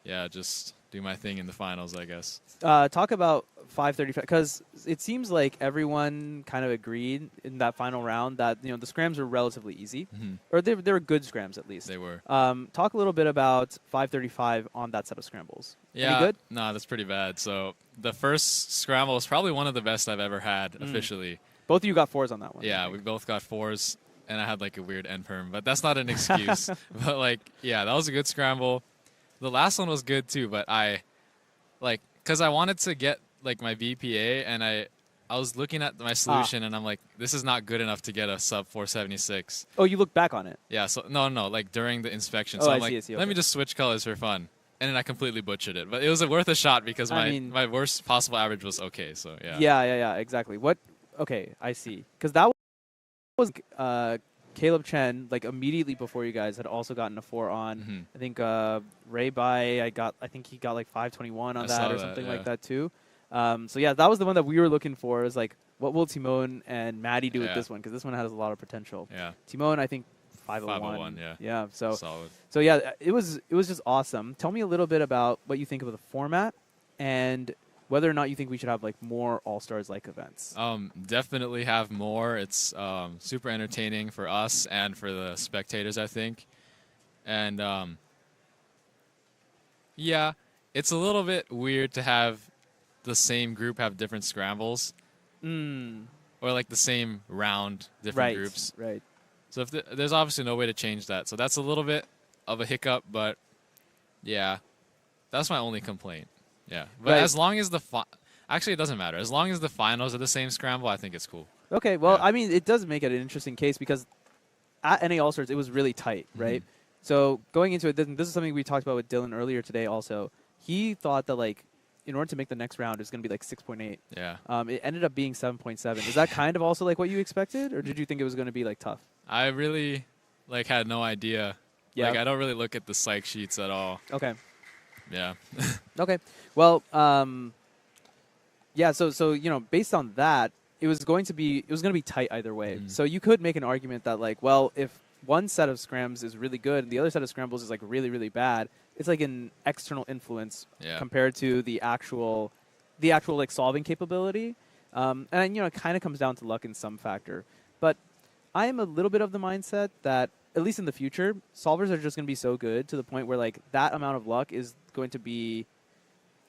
then just do my thing in the finals, I guess. Talk about 535, because it seems like everyone kind of agreed in that final round that the scrams were relatively easy, or they were good scrams at least. They were. Talk a little bit about 535 on that set of scrambles. Yeah, Any good? No, that's pretty bad. So the first scramble was probably one of the best I've ever had officially. Both of you got 4s on that one. Yeah, we both got 4s, and I had like a weird end perm, but that's not an excuse. But like, yeah, that was a good scramble. The last one was good too, but because I wanted to get like my VPA, and I was looking at my solution, and I'm like, this is not good enough to get a sub 476. Oh, you look back on it? Yeah, so no, like during the inspection. Oh, So I I'm see, like, I see, let okay. me just switch colors for fun. And then I completely butchered it. But it was worth a shot because my worst possible average was okay, so yeah. Yeah, exactly. Okay, I see. Because that was Caleb Chen, like immediately before you guys, had also gotten a 4 on. I think Ray Bai, I think he got like 521 on that or something like that too. So yeah, that was the one that we were looking for. Is like, what will Timon and Maddy do with this one? Because this one has a lot of potential. Yeah. Timon, I think 501. 501, yeah. Yeah. So solid. So yeah, it was just awesome. Tell me a little bit about what you think of the format and whether or not you think we should have like more All-Stars like events. Definitely have more. It's super entertaining for us and for the spectators, I think. And yeah, it's a little bit weird to have the same group have different scrambles. Or like the same round, different groups. Right. So if there's obviously no way to change that. So that's a little bit of a hiccup, but yeah, that's my only complaint. Yeah. But as long as actually, it doesn't matter. As long as the finals are the same scramble, I think it's cool. Okay, well, I mean, it does make it an interesting case because at NA All-Stars, it was really tight, right? So going into it, this is something we talked about with Dylan earlier today also. He thought that, like, in order to make the next round, it's going to be like 6.8. Yeah. It ended up being 7.7. Is that kind of also like what you expected, or did you think it was going to be like tough? I really had no idea. Yeah. Like I don't really look at the psych sheets at all. Okay. Yeah. Okay. Well, yeah. So based on that, it was going to be tight either way. So you could make an argument that like, well, if one set of scrams is really good and the other set of scrambles is like really, really bad, it's like an external influence compared to the actual like solving capability. And it kind of comes down to luck in some factor. But I am a little bit of the mindset that at least in the future, solvers are just going to be so good to the point where like that amount of luck is going to be,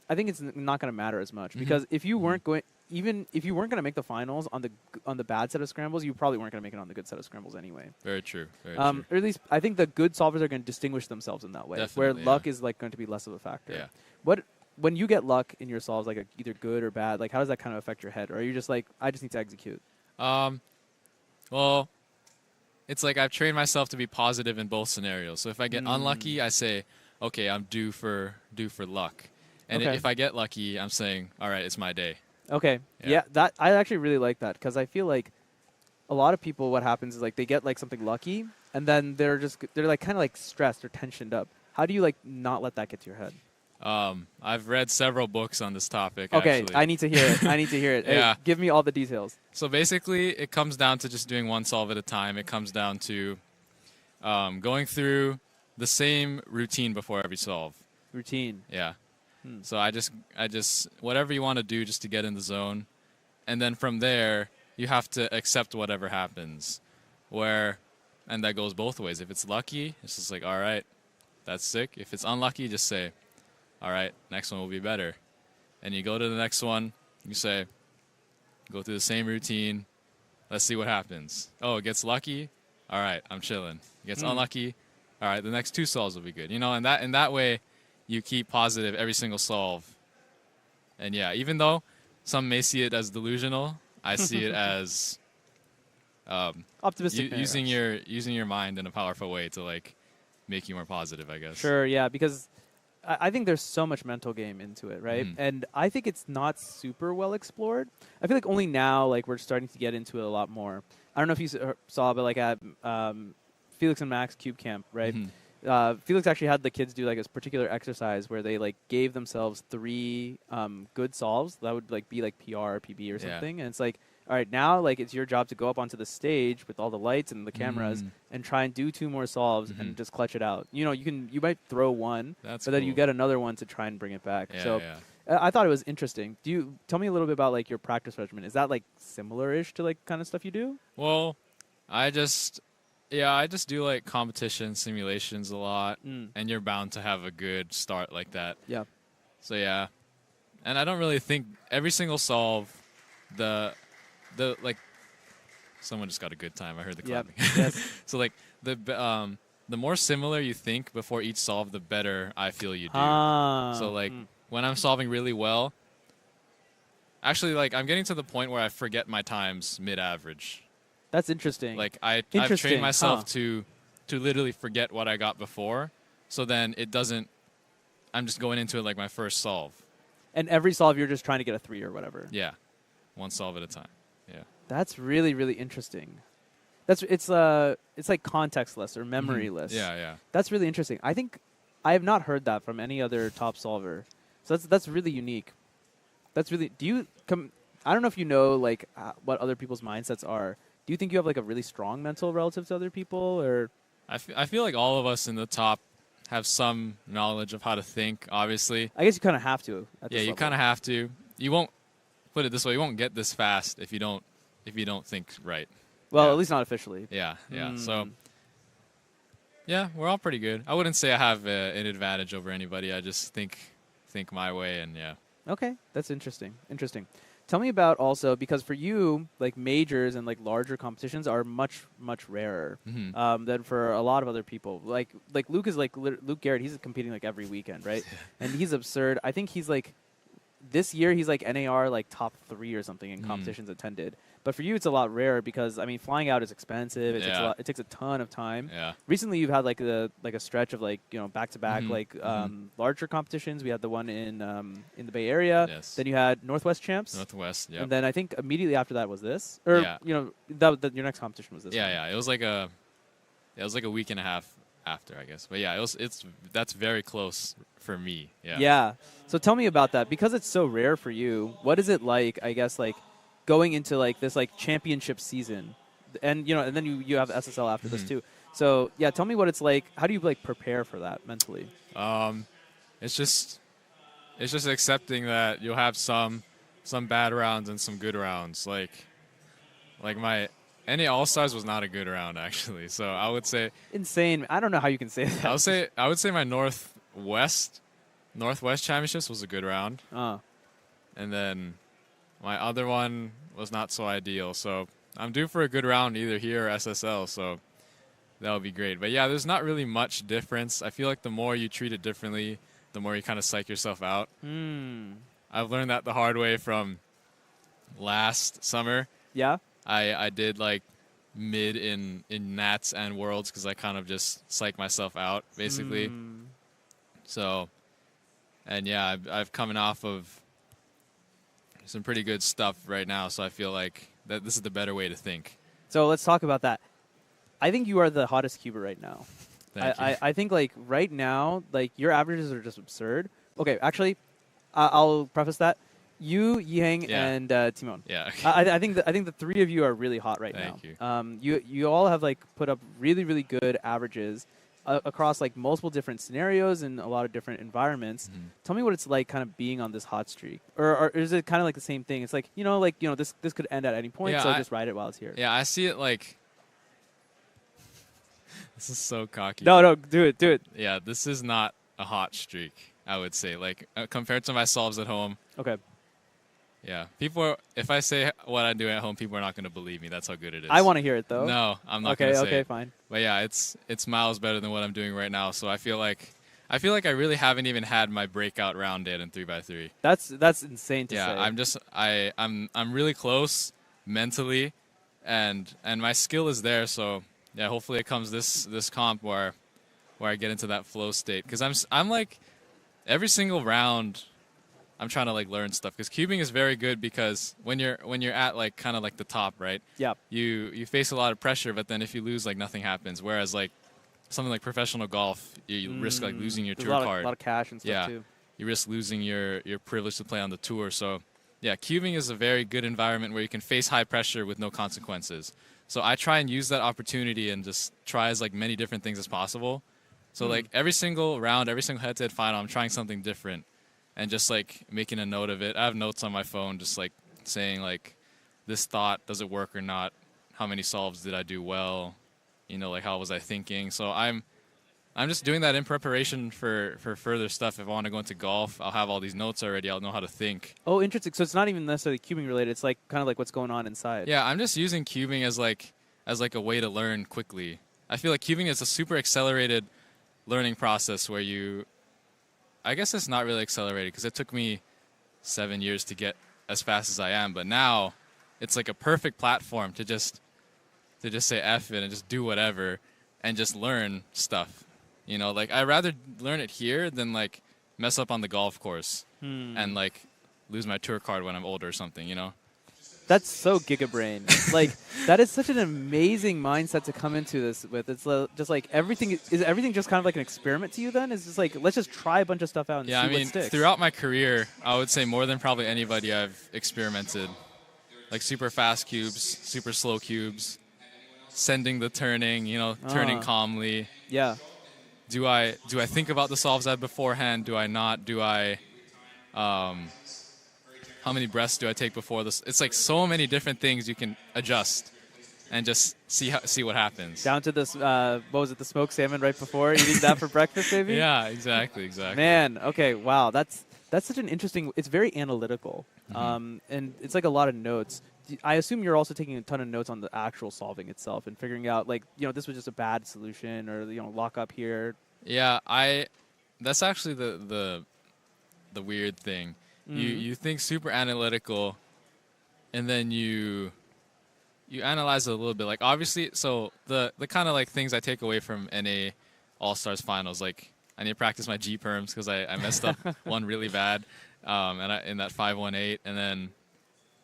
I think it's not going to matter as much because if you weren't going, even if you weren't going to make the finals on the bad set of scrambles, you probably weren't going to make it on the good set of scrambles anyway. Very true. Very true. true. Or at least I think the good solvers are going to distinguish themselves in that way, where luck is like going to be less of a factor. Yeah. When you get luck in your solves, like either good or bad, like how does that kind of affect your head? Or are you just like, I just need to execute? Well, it's like I've trained myself to be positive in both scenarios. So if I get unlucky, I say, okay, I'm due for luck. And if I get lucky, I'm saying, all right, it's my day. Okay. Yeah, that I actually really like that because I feel like a lot of people, what happens is like they get like something lucky and then they're like kind of like stressed or tensioned up. How do you like not let that get to your head? I've read several books on this topic. Okay, actually. I need to hear it. I need to hear it. Yeah. Hey, give me all the details. So basically, it comes down to just doing one solve at a time. It comes down to going through the same routine before every solve. Routine. Yeah. So I just whatever you want to do just to get in the zone, and then from there you have to accept whatever happens. And that goes both ways. If it's lucky, it's just like, all right, that's sick. If it's unlucky, just say, all right, next one will be better. And you go to the next one, you say, go through the same routine, let's see what happens. Oh, it gets lucky, all right, I'm chilling. It gets unlucky, all right, the next two solves will be good. And that way you keep positive every single solve. And yeah, even though some may see it as delusional, I see it as optimistic. Using your mind in a powerful way to like make you more positive, I guess. Sure, yeah, because I think there's so much mental game into it, right? And I think it's not super well explored. I feel like only now, like, we're starting to get into it a lot more. I don't know if you saw, but like at Felix and Max Cube Camp, right? Felix actually had the kids do like a particular exercise where they like gave themselves 3 good solves that would like be like PR or PB or something, and it's like all right, now like it's your job to go up onto the stage with all the lights and the cameras and try and do 2 more solves and just clutch it out. You know, you might throw one, but then you get another one to try and bring it back. So I thought it was interesting. Do you tell me a little bit about like your practice regimen? Is that like similar-ish to like kind of stuff you do? Well, I just do like competition simulations a lot, and you're bound to have a good start like that. Yeah. So yeah, and I don't really think every single solve, the like, someone just got a good time. I heard the clapping. Yes. So like the more similar you think before each solve, the better I feel you do. So like when I'm solving really well, actually like I'm getting to the point where I forget my times mid-average. That's interesting. Like I've trained myself to literally forget what I got before, so then it doesn't. I'm just going into it like my first solve. And every solve you're just trying to get a 3 or whatever. Yeah, one solve at a time. Yeah. That's really, really interesting. It's like contextless or memoryless. Yeah. That's really interesting. I think I have not heard that from any other top solver. So that's really unique. That's really. I don't know if you know like what other people's mindsets are. Do you think you have like a really strong mental relative to other people, or? I feel like all of us in the top have some knowledge of how to think. Obviously. I guess you kind of have to. Yeah, you kind of have to. You won't put it this way. You won't get this fast if you don't think right. Well, at least not officially. Yeah. So, yeah, we're all pretty good. I wouldn't say I have an advantage over anybody. I just think my way, and yeah. Okay, that's interesting. Tell me about also, because for you, like majors and like larger competitions are much, much rarer than for a lot of other people. Like Luke is like Luke Garrett. He's competing like every weekend, right? And he's absurd. I think he's like this year he's like NAR like top 3 or something in competitions attended. But for you, it's a lot rarer because I mean, flying out is expensive. It takes a ton of time. Yeah. Recently, you've had like a stretch of like back to back larger competitions. We had the one in the Bay Area. Yes. Then you had Northwest Champs. Northwest. Yeah. And then I think immediately after that was this, or your next competition was this. Yeah. It was like a week and a half after, I guess. But yeah, that's very close for me. Yeah. Yeah. So tell me about that, because it's so rare for you. What is it like? I guess like going into like this like championship season, and and then you have SSL after this too. So yeah, tell me what it's like. How do you like prepare for that mentally? It's just accepting that you'll have some bad rounds and some good rounds. Like my NA All-Stars was not a good round actually. So I would say insane. I don't know how you can say that. I would say my Northwest Championships was a good round. And then my other one was not so ideal. So I'm due for a good round either here or SSL. So that would be great. But yeah, there's not really much difference. I feel like the more you treat it differently, the more you kind of psych yourself out. I've learned that the hard way from last summer. Yeah. I did like mid in Nats and Worlds because I kind of just psyched myself out basically. So, and yeah, I've coming off of some pretty good stuff right now, so I feel like that this is the better way to think. So let's talk about that. I think you are the hottest cuber right now. I think like right now, like your averages are just absurd. Okay, actually, I'll preface that. You, Yihang, and Timon. Yeah. Okay. I think the 3 of you are really hot right now. Thank you. You all have like put up really, really good averages across like multiple different scenarios and a lot of different environments. Tell me what it's like kind of being on this hot streak, or is it kind of like the same thing? It's like this could end at any point, so just ride it while it's here. Yeah, I see it like. This is so cocky. No, do it. Yeah, this is not a hot streak, I would say. Like compared to my solves at home. Okay. Yeah, if I say what I do at home, people are not going to believe me. That's how good it is. I want to hear it though. No, I'm not going to say it. Okay, fine. But yeah, it's miles better than what I'm doing right now. So I feel like I really haven't even had my breakout round yet in 3x3. That's insane to say. Yeah, I'm really close mentally, and my skill is there. So yeah, hopefully it comes this comp where I get into that flow state, because I'm like every single round I'm trying to like learn stuff, because cubing is very good because when you're at like kind of like the top, right? Yeah. You face a lot of pressure, but then if you lose, like nothing happens. Whereas like something like professional golf, you risk like losing your tour card. A lot of cash and stuff too. You risk losing your privilege to play on the tour. So cubing is a very good environment where you can face high pressure with no consequences. So I try and use that opportunity and just try as like many different things as possible. So like every single round, every single head-to-head final, I'm trying something different and just like making a note of it. I have notes on my phone just like saying like this thought, does it work or not? How many solves did I do well? You know, like how was I thinking? So I'm just doing that in preparation for further stuff. If I want to go into golf, I'll have all these notes already. I'll know how to think. Oh, interesting. So it's not even necessarily cubing related. It's like kind of like what's going on inside. Yeah, I'm just using cubing as like a way to learn quickly. I feel like cubing is a super accelerated learning process where I guess it's not really accelerated because it took me 7 years to get as fast as I am. But now it's like a perfect platform to just say F it and just do whatever and just learn stuff. You know, like I'd rather learn it here than like mess up on the golf course and like lose my tour card when I'm older or something, you know? That's so gigabrain. Like that is such an amazing mindset to come into this with. It's just like everything is everything just kind of like an experiment to you then? It's just like let's just try a bunch of stuff out and see what sticks. Throughout my career, I would say more than probably anybody I've experimented. Like super fast cubes, super slow cubes, sending the turning, you know, turning calmly. Yeah. Do I think about the solves I had beforehand? Do I not? Do I how many breaths do I take before this? It's like so many different things you can adjust and just see what happens. Down to this, what was it, the smoked salmon right before eating that for breakfast, maybe? Yeah, exactly. Man, okay, wow, that's such an interesting. It's very analytical, and it's like a lot of notes. I assume you're also taking a ton of notes on the actual solving itself and figuring out, like, you know, this was just a bad solution or, you know, lock up here. Yeah, that's actually the weird thing. You think super analytical, and then you analyze it a little bit. Like obviously, so the kind of like things I take away from NA All-Stars finals, like I need to practice my G perms because I messed up one really bad, in that 518, and then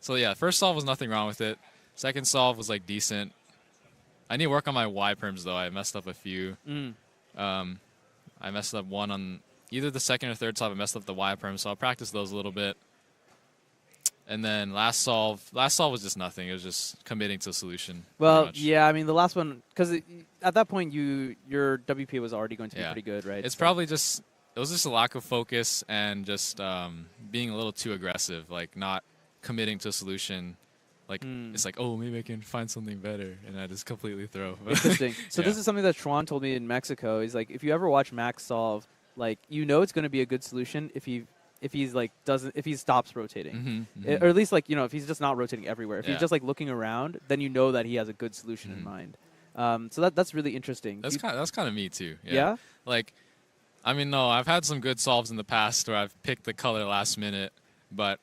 so yeah, first solve was nothing wrong with it. Second solve was like decent. I need to work on my Y perms though. I messed up a few. I messed up one on either the second or third solve. I messed up the Y perm, so I'll practice those a little bit. And then last solve was just nothing. It was just committing to a solution. Well, yeah, I mean the last one, because at that point your WPA was already going to be pretty good, right? It's probably just it was just a lack of focus and just being a little too aggressive, like not committing to a solution. Like it's like, oh, maybe I can find something better, and I just completely throw. Interesting. So this is something that Schwan told me in Mexico. He's like, if you ever watch Max solve, like you know it's going to be a good solution if he stops rotating, or at least like you know if he's just not rotating everywhere. If he's just like looking around, then you know that he has a good solution in mind. So that's really interesting. That's kind of me too. Yeah. Like, I mean, no, I've had some good solves in the past where I've picked the color last minute, but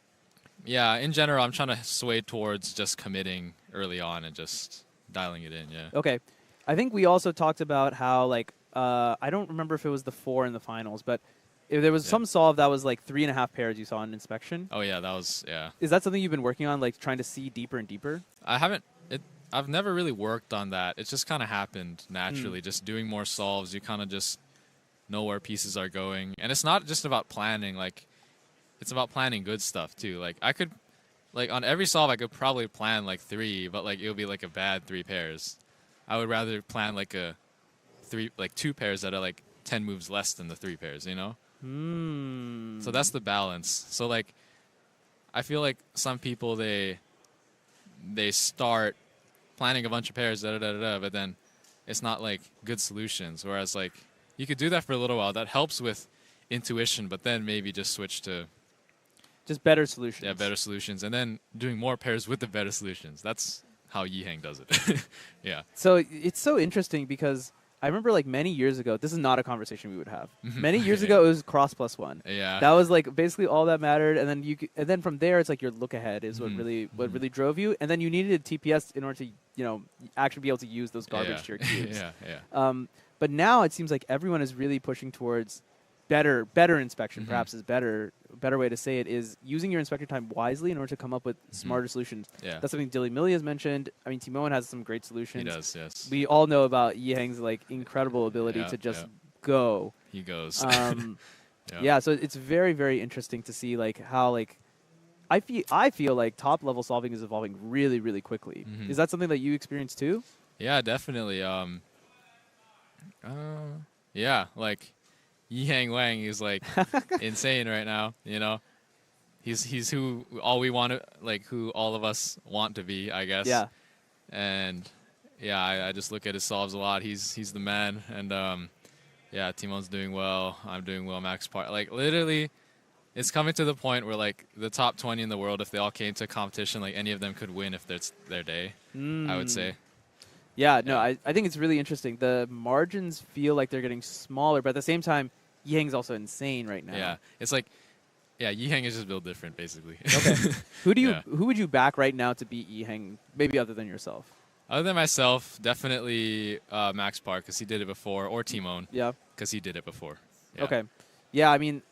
yeah, in general, I'm trying to sway towards just committing early on and just dialing it in. Yeah. Okay, I think we also talked about how like I don't remember if it was the 4 in the finals, but if there was some solve that was like 3.5 pairs you saw in inspection. Oh yeah, that was Is that something you've been working on, like trying to see deeper and deeper? I've never really worked on that. It just kind of happened naturally. Just doing more solves, you kind of just know where pieces are going, and it's not just about planning. Like, it's about planning good stuff too. Like I could, like on every solve, I could probably plan like 3, but like it would be like a bad 3 pairs. I would rather plan like 2 pairs that are like 10 moves less than the 3 pairs. You know. So that's the balance. So like, I feel like some people they start planning a bunch of pairs, but then it's not like good solutions. Whereas like you could do that for a little while. That helps with intuition, but then maybe just switch to just better solutions. Yeah, better solutions, and then doing more pairs with the better solutions. That's how Yiheng does it. Yeah. So it's so interesting because I remember like many years ago, this is not a conversation we would have. Many years ago, it was cross +1. Yeah. That was like basically all that mattered. And then and then from there, it's like your look ahead is what really drove you. And then you needed TPS in order to, you know, actually be able to use those garbage tier cubes. But now it seems like everyone is really pushing towards better inspection, perhaps is better way to say it, is using your inspection time wisely in order to come up with smarter solutions. Yeah. That's something Dilly Millie has mentioned. I mean, Timoen has some great solutions. He does, yes. We all know about Yiheng's like incredible ability to just go. He goes. Yeah, so it's very, very interesting to see like how like I feel like top level solving is evolving really, really quickly. Is that something that you experience too? Yeah, definitely. Yeah, like Yihang Wang is like insane right now. You know, he's who all we want to like, who all of us want to be, I guess. Yeah. And yeah, I just look at his solves a lot. He's the man, and yeah, Timon's doing well. I'm doing well. Max Park, like literally, it's coming to the point where like the top 20 in the world, if they all came to a competition, like any of them could win if it's their day. I would say. Yeah, no, I think it's really interesting. The margins feel like they're getting smaller, but at the same time, Yihang's also insane right now. Yeah, it's like, yeah, Yihang is just built different, basically. Okay. Who would you back right now to beat Yihang, maybe other than yourself? Other than myself, definitely Max Park, because he did it before, or Timon. Yeah. Because he did it before. Yeah. Okay. Yeah, I mean,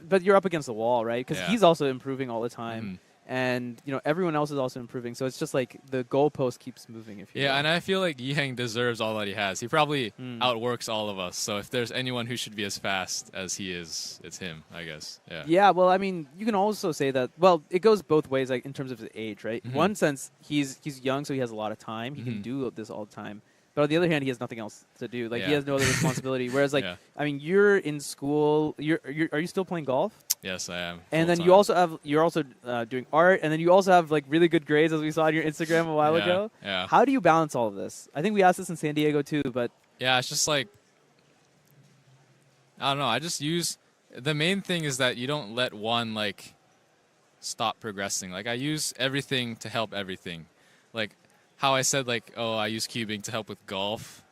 but you're up against the wall, right? Because he's also improving all the time. And, you know, everyone else is also improving. So it's just like the goalpost keeps moving. If you will. And I feel like Yihang deserves all that he has. He probably outworks all of us. So if there's anyone who should be as fast as he is, it's him, I guess. Yeah. Yeah, well, I mean, you can also say that, well, it goes both ways, like in terms of his age, right? In one sense, he's young, so he has a lot of time. He can do this all the time. But on the other hand, he has nothing else to do. Like, he has no other responsibility. Whereas, like, I mean, you're in school. Are you still playing golf? Yes, I am. And then you're also doing art, and then you also have like really good grades, as we saw on your Instagram a while ago. Yeah. How do you balance all of this? I think we asked this in San Diego too, but yeah, it's just like, I don't know. I just use, the main thing is that you don't let one like stop progressing. Like I use everything to help everything. Like how I said, like, oh, I use cubing to help with golf.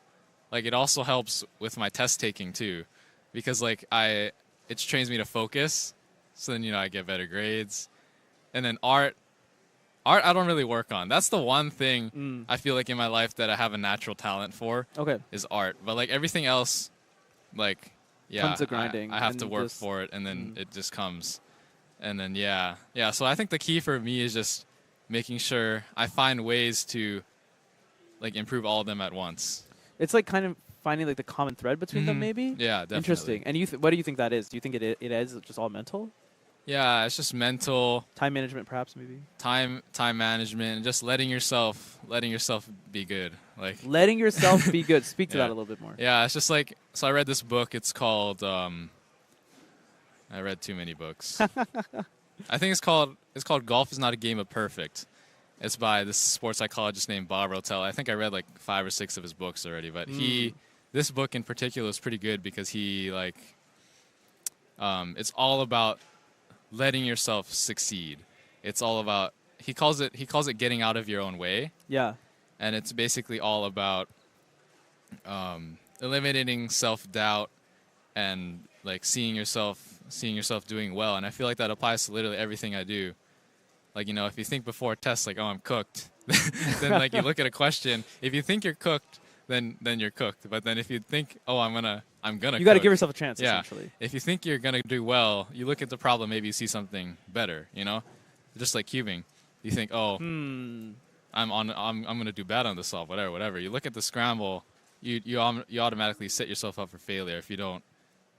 Like it also helps with my test taking too, because like it trains me to focus. So then, you know, I get better grades. And then art I don't really work on. That's the one thing I feel like in my life that I have a natural talent for. Okay. Is art. But like everything else, like, yeah, Tons of grinding I have and to work just- for it, and then it just comes. And then, yeah. So I think the key for me is just making sure I find ways to like improve all of them at once. it's like kind of finding like the common thread between them, maybe. Yeah, definitely. Interesting. And what do you think that is? Do you think it is just all mental? Yeah, it's just mental. Time management, perhaps, maybe. Time management, and just letting yourself be good. Like Letting yourself be good. Speak to that a little bit more. Yeah, it's just like, so I read this book. It's called. I read too many books. I think it's called Golf is Not a Game of Perfect. It's by this sports psychologist named Bob Rotel. I think I read like 5 or 6 of his books already, but this book in particular is pretty good because he like, it's all about letting yourself succeed. It's all about, he calls it getting out of your own way. Yeah. And it's basically all about eliminating self-doubt and like seeing yourself doing well. And I feel like that applies to literally everything I do. Like, you know, if you think before a test, like, oh, I'm cooked, then like you look at a question. If you think you're cooked, then you're cooked. But then if you think, oh, I'm gonna you got to give yourself a chance, essentially. If you think you're gonna do well, you look at the problem, maybe you see something better, you know? Just like cubing. You think, oh, I'm gonna do bad on this solve, whatever. You look at the scramble, you automatically set yourself up for failure if you don't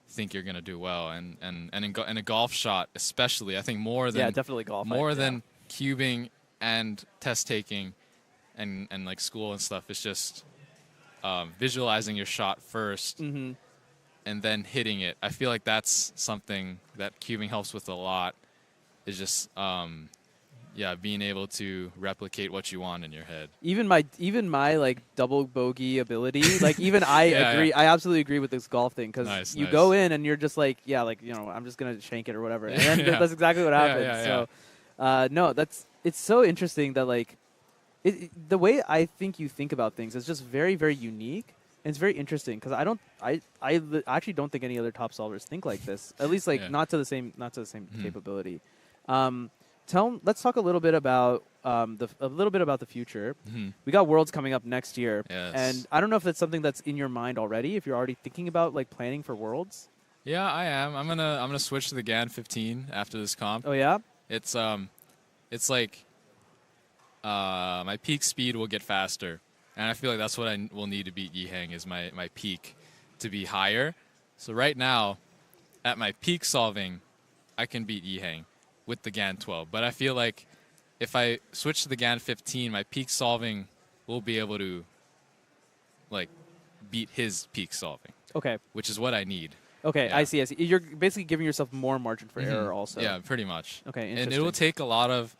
think you're gonna do well. And in a golf shot especially, I think more than definitely golf. Than cubing and test taking and like school and stuff, it's just visualizing your shot first and then hitting it. I feel like that's something that cubing helps with a lot, is just being able to replicate what you want in your head. Even my like double bogey ability, like even I agree. I absolutely agree with this golf thing, because you go in and you're just like, I'm just gonna shank it or whatever, and then that's exactly what happens. So no, it's so interesting that like the way I think you think about things is just very, very unique. And it's very interesting because I actually don't think any other top solvers think like this. At least like not to the same capability. Let's talk a little bit about the future. We got Worlds coming up next year, and I don't know if that's something that's in your mind already. If you're already thinking about like planning for Worlds. Yeah, I am. I'm gonna switch to the GAN 15 after this comp. Oh yeah. It's like my peak speed will get faster, and I feel like that's what I will need to beat Yihang, is my peak to be higher. So right now, at my peak solving, I can beat Yihang. with the GAN 12. But I feel like if I switch to the GAN 15, my peak solving will be able to like beat his peak solving. Okay. Which is what I need. Okay, Yeah. I see. You're basically giving yourself more margin for error also. Yeah, pretty much. Okay, And interesting. it will take a lot of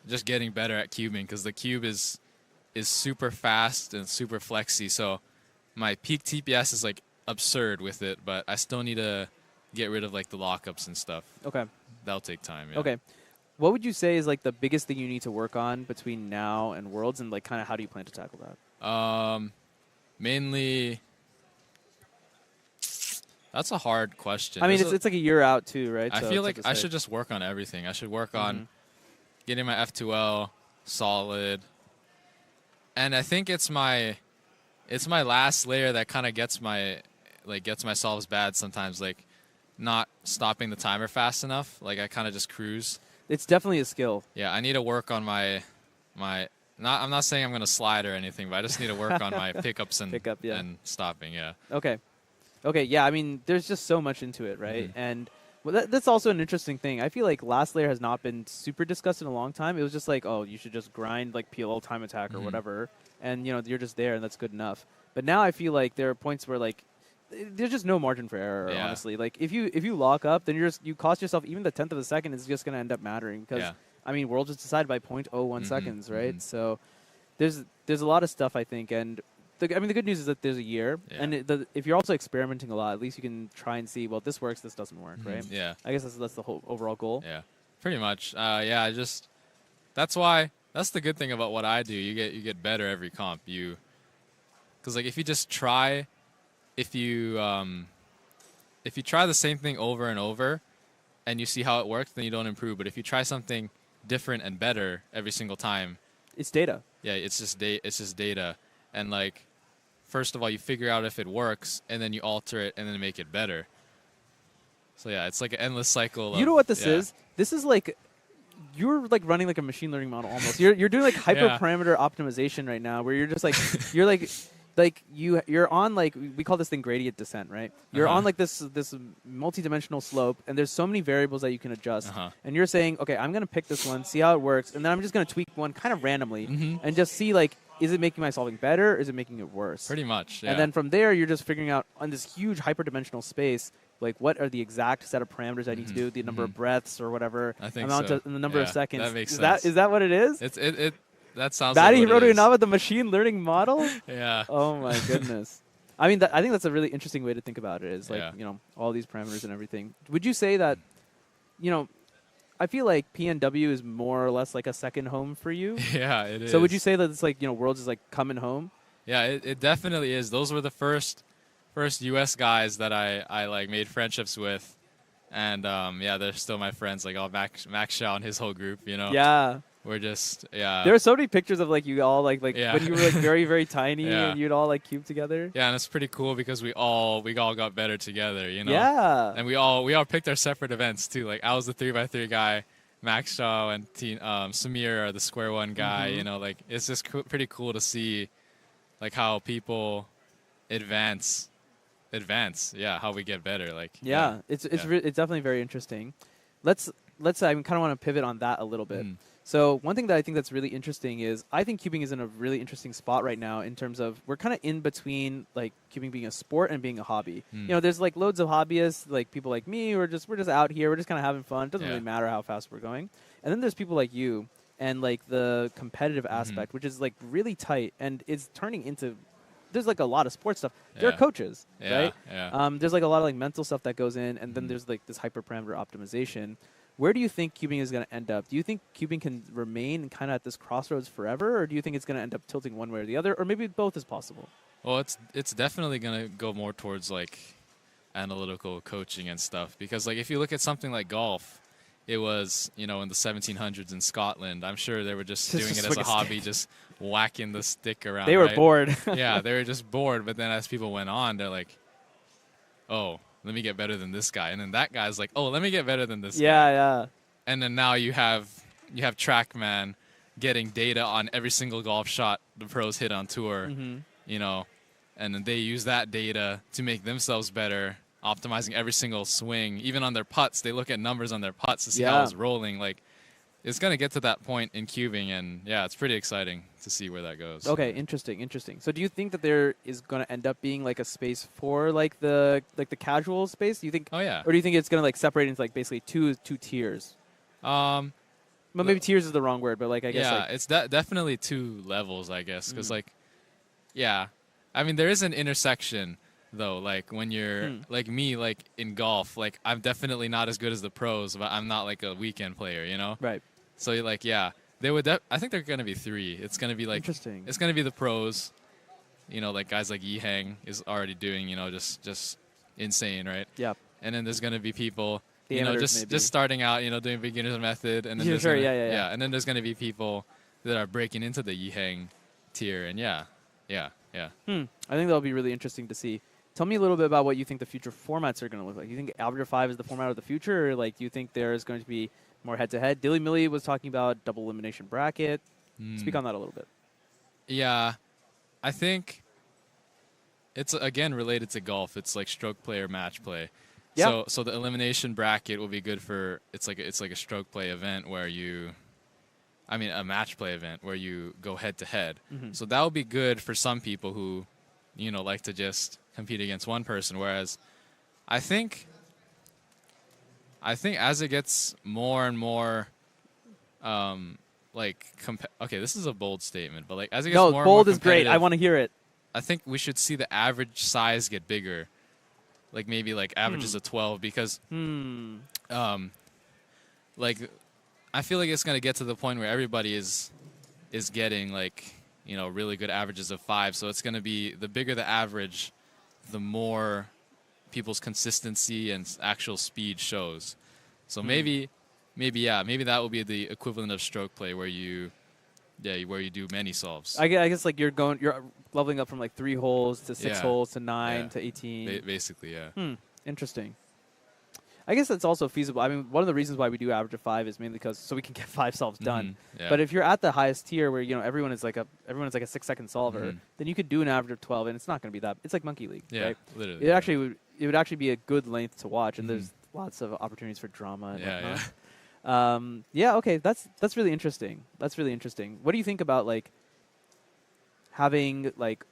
just getting better at cubing because the cube is super fast and super flexy. So my peak TPS is like absurd with it, but I still need to get rid of like the lockups and stuff. Okay. That'll take time. Yeah. Okay. What would you say is like the biggest thing you need to work on between now and Worlds, and like kind of how do you plan to tackle that? Mainly, that's a hard question. I mean, it's like a year out too, right? I So feel it's like to I say. should just work on everything. I should work on getting my F2L solid, and I think it's my last layer that kind of gets my solves bad sometimes, like not stopping the timer fast enough. Like I kind of just cruise. It's definitely a skill. Yeah, I need to work on my I'm not saying I'm going to slide or anything, but I just need to work on my pickups and and stopping, yeah. Okay. Okay, yeah, I mean, there's just so much into it, right? And well, that's also an interesting thing. I feel like last layer has not been super discussed in a long time. It was just like, oh, you should just grind like PLL time attack or whatever, and you know you're just there and that's good enough. But now I feel like there are points where like there's just no margin for error, honestly. Like if you lock up, then you cost yourself even the 10th of a second is just going to end up mattering because I mean, Worlds is decided by 0.01 seconds, right? So there's a lot of stuff I think, and the good news is that there's a year, and if you're also experimenting a lot, at least you can try and see, well, this works, this doesn't work, right? Yeah. I guess that's the whole overall goal. Yeah, pretty much. That's the good thing about what I do. You get better every comp. Because like if you just try, if you try the same thing over and over, and you see how it works, then you don't improve. But if you try something different and better every single time, it's data. Yeah, it's just data, and like. First of all, you figure out if it works, and then you alter it, and then make it better. So yeah, it's like an endless cycle. You know what this is? This is like you're like running like a machine learning model almost. You're doing like hyperparameter optimization right now, where you're just like you're on like we call this thing gradient descent, right? You're on like this multi-dimensional slope, and there's so many variables that you can adjust. And you're saying, okay, I'm gonna pick this one, see how it works, and then I'm just gonna tweak one kind of randomly, and just see like. Is it making my solving better, or is it making it worse? Pretty much, yeah. And then from there, you're just figuring out on this huge hyperdimensional space, like what are the exact set of parameters I need to do, the number of breaths or whatever, I think amount so. and the number of seconds. That makes sense. Is that what it is? That sounds Maddy like what it is. Inaba, the machine learning model? Yeah. Oh my goodness. I mean, I think that's a really interesting way to think about it, is like, you know, all these parameters and everything. Would you say that, you know, I feel like PNW is more or less like a second home for you. Yeah, it is. So would you say that it's like, you know, Worlds is like coming home? Yeah, it definitely is. Those were the first U.S. guys that I like made friendships with, and yeah, they're still my friends. Like Max Shaw and his whole group, you know. Yeah. We're just yeah. There are so many pictures of like you all like when you were like very very tiny Yeah. and you'd all like cube together. Yeah, and it's pretty cool because we all got better together, you know. Yeah. And we all picked our separate events too. Like I was the 3x3 guy, Max Shaw and Samir are the square one guy. You know, like it's just pretty cool to see, like how people advance. Yeah, how we get better. Like It's definitely very interesting. Let's I kind of want to pivot on that a little bit. So one thing that I think that's really interesting is I think cubing is in a really interesting spot right now in terms of we're kind of in between like cubing being a sport and being a hobby. You know, there's like loads of hobbyists, like people like me, we're just out here, we're just kind of having fun. It doesn't really matter how fast we're going. And then there's people like you and like the competitive aspect, which is like really tight and it's turning into there's like a lot of sports stuff. There are coaches, right? Yeah. There's like a lot of like mental stuff that goes in, and then there's like this hyperparameter optimization. Where do you think cubing is going to end up? Do you think cubing can remain kind of at this crossroads forever, or do you think it's going to end up tilting one way or the other, or maybe both is possible? Well, it's definitely going to go more towards like analytical coaching and stuff because like if you look at something like golf, it was, you know, in the 1700s in Scotland. I'm sure they were just doing it as a hobby, just whacking the stick around. They were bored. Yeah, they were just bored. But then as people went on, they're like, oh, let me get better than this guy. And then that guy's like, oh, let me get better than this guy. Yeah. And then now you have TrackMan getting data on every single golf shot the pros hit on tour, you know, and then they use that data to make themselves better. optimizing every single swing. Even on their putts, they look at numbers on their putts to see how it's rolling. Like, it's going to get to that point in cubing, and yeah, it's pretty exciting to see where that goes. Okay, interesting. So do you think that there is going to end up being like a space for like the casual space? Do you think? Oh yeah. Or do you think it's going to like separate into like basically two tiers? Well, maybe tiers is the wrong word, but like I guess. Yeah, like it's definitely 2 levels, I guess, because like, yeah, I mean there is an intersection though. Like when you're like me, like in golf, like I'm definitely not as good as the pros, but I'm not like a weekend player, you know? Right. So like, yeah, they would. I think they're gonna be 3. It's gonna be like interesting. It's gonna be the pros, you know, like guys like Yihang is already doing, you know, just insane, right? Yeah. And then there's gonna be people, The you know, amateurs just starting out, you know, doing beginner's method, and then Yeah, there's sure, gonna, yeah. and then there's gonna be people that are breaking into the Yihang tier, and yeah. I think that'll be really interesting to see. Tell me a little bit about what you think the future formats are going to look like. You think Average of 5 is the format of the future, or like do you think there is going to be more head-to-head? Dilly Millie was talking about double elimination bracket. Speak on that a little bit. Yeah, I think it's again related to golf. It's like stroke play or match play. Yeah. So the elimination bracket will be good for it's like a stroke play event where a match play event where you go head to head. So that will be good for some people who, you know, like to just compete against one person. Whereas I think as it gets more and more, okay, this is a bold statement, but like as it gets more and more bold is great. I competitive, want to hear it. I think we should see the average size get bigger, like maybe like averages of 12, because like I feel like it's gonna get to the point where everybody is getting like, you know, really good averages of 5. So it's gonna be the bigger the average, the more people's consistency and actual speed shows. So maybe that will be the equivalent of stroke play where you do many solves. I guess like you're leveling up from like 3 holes to 6 holes to 9 to 18. Basically, yeah. Interesting. I guess that's also feasible. I mean, one of the reasons why we do average of 5 is mainly because so we can get 5 solves done. Yeah. But if you're at the highest tier where, you know, everyone's like a 6-second solver, then you could do an average of 12, and it's not going to be that. It's like Monkey League, right? Literally. It would actually be a good length to watch, and there's lots of opportunities for drama and whatnot. Okay, that's really interesting. That's really interesting. What do you think about like having like?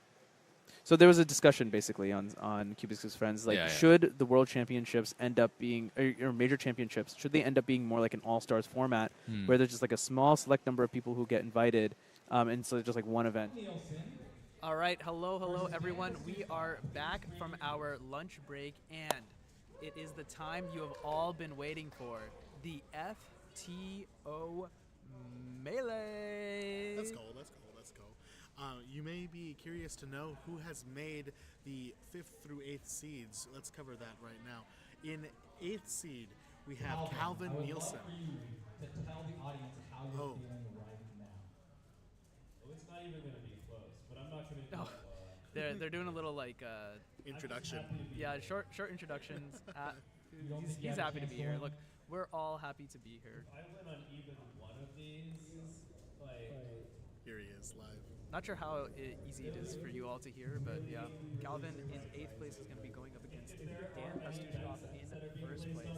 So there was a discussion basically on Cubis's Friends, like should the World Championships end up being or major championships, should they end up being more like an all-stars format where there's just like a small select number of people who get invited, and so just like one event. All right, hello everyone. We are back from our lunch break, and it is the time you have all been waiting for, the FTO Melee. Let's go. You may be curious to know who has made the 5th through 8th seeds. Let's cover that right now. In 8th seed, we have Calvin Nielsen. To tell the audience how you're feeling right now. Well, it's not even going to be close, but I'm not going to do They're doing a little like introduction. Yeah, short introductions. He's happy to be here. Look, we're all happy to be here. If I win on even one of these, like here he is live. Not sure how easy it is for you all to hear, but yeah, Calvin in 8th place is going to be going up against Dan Pushkov in 1st place.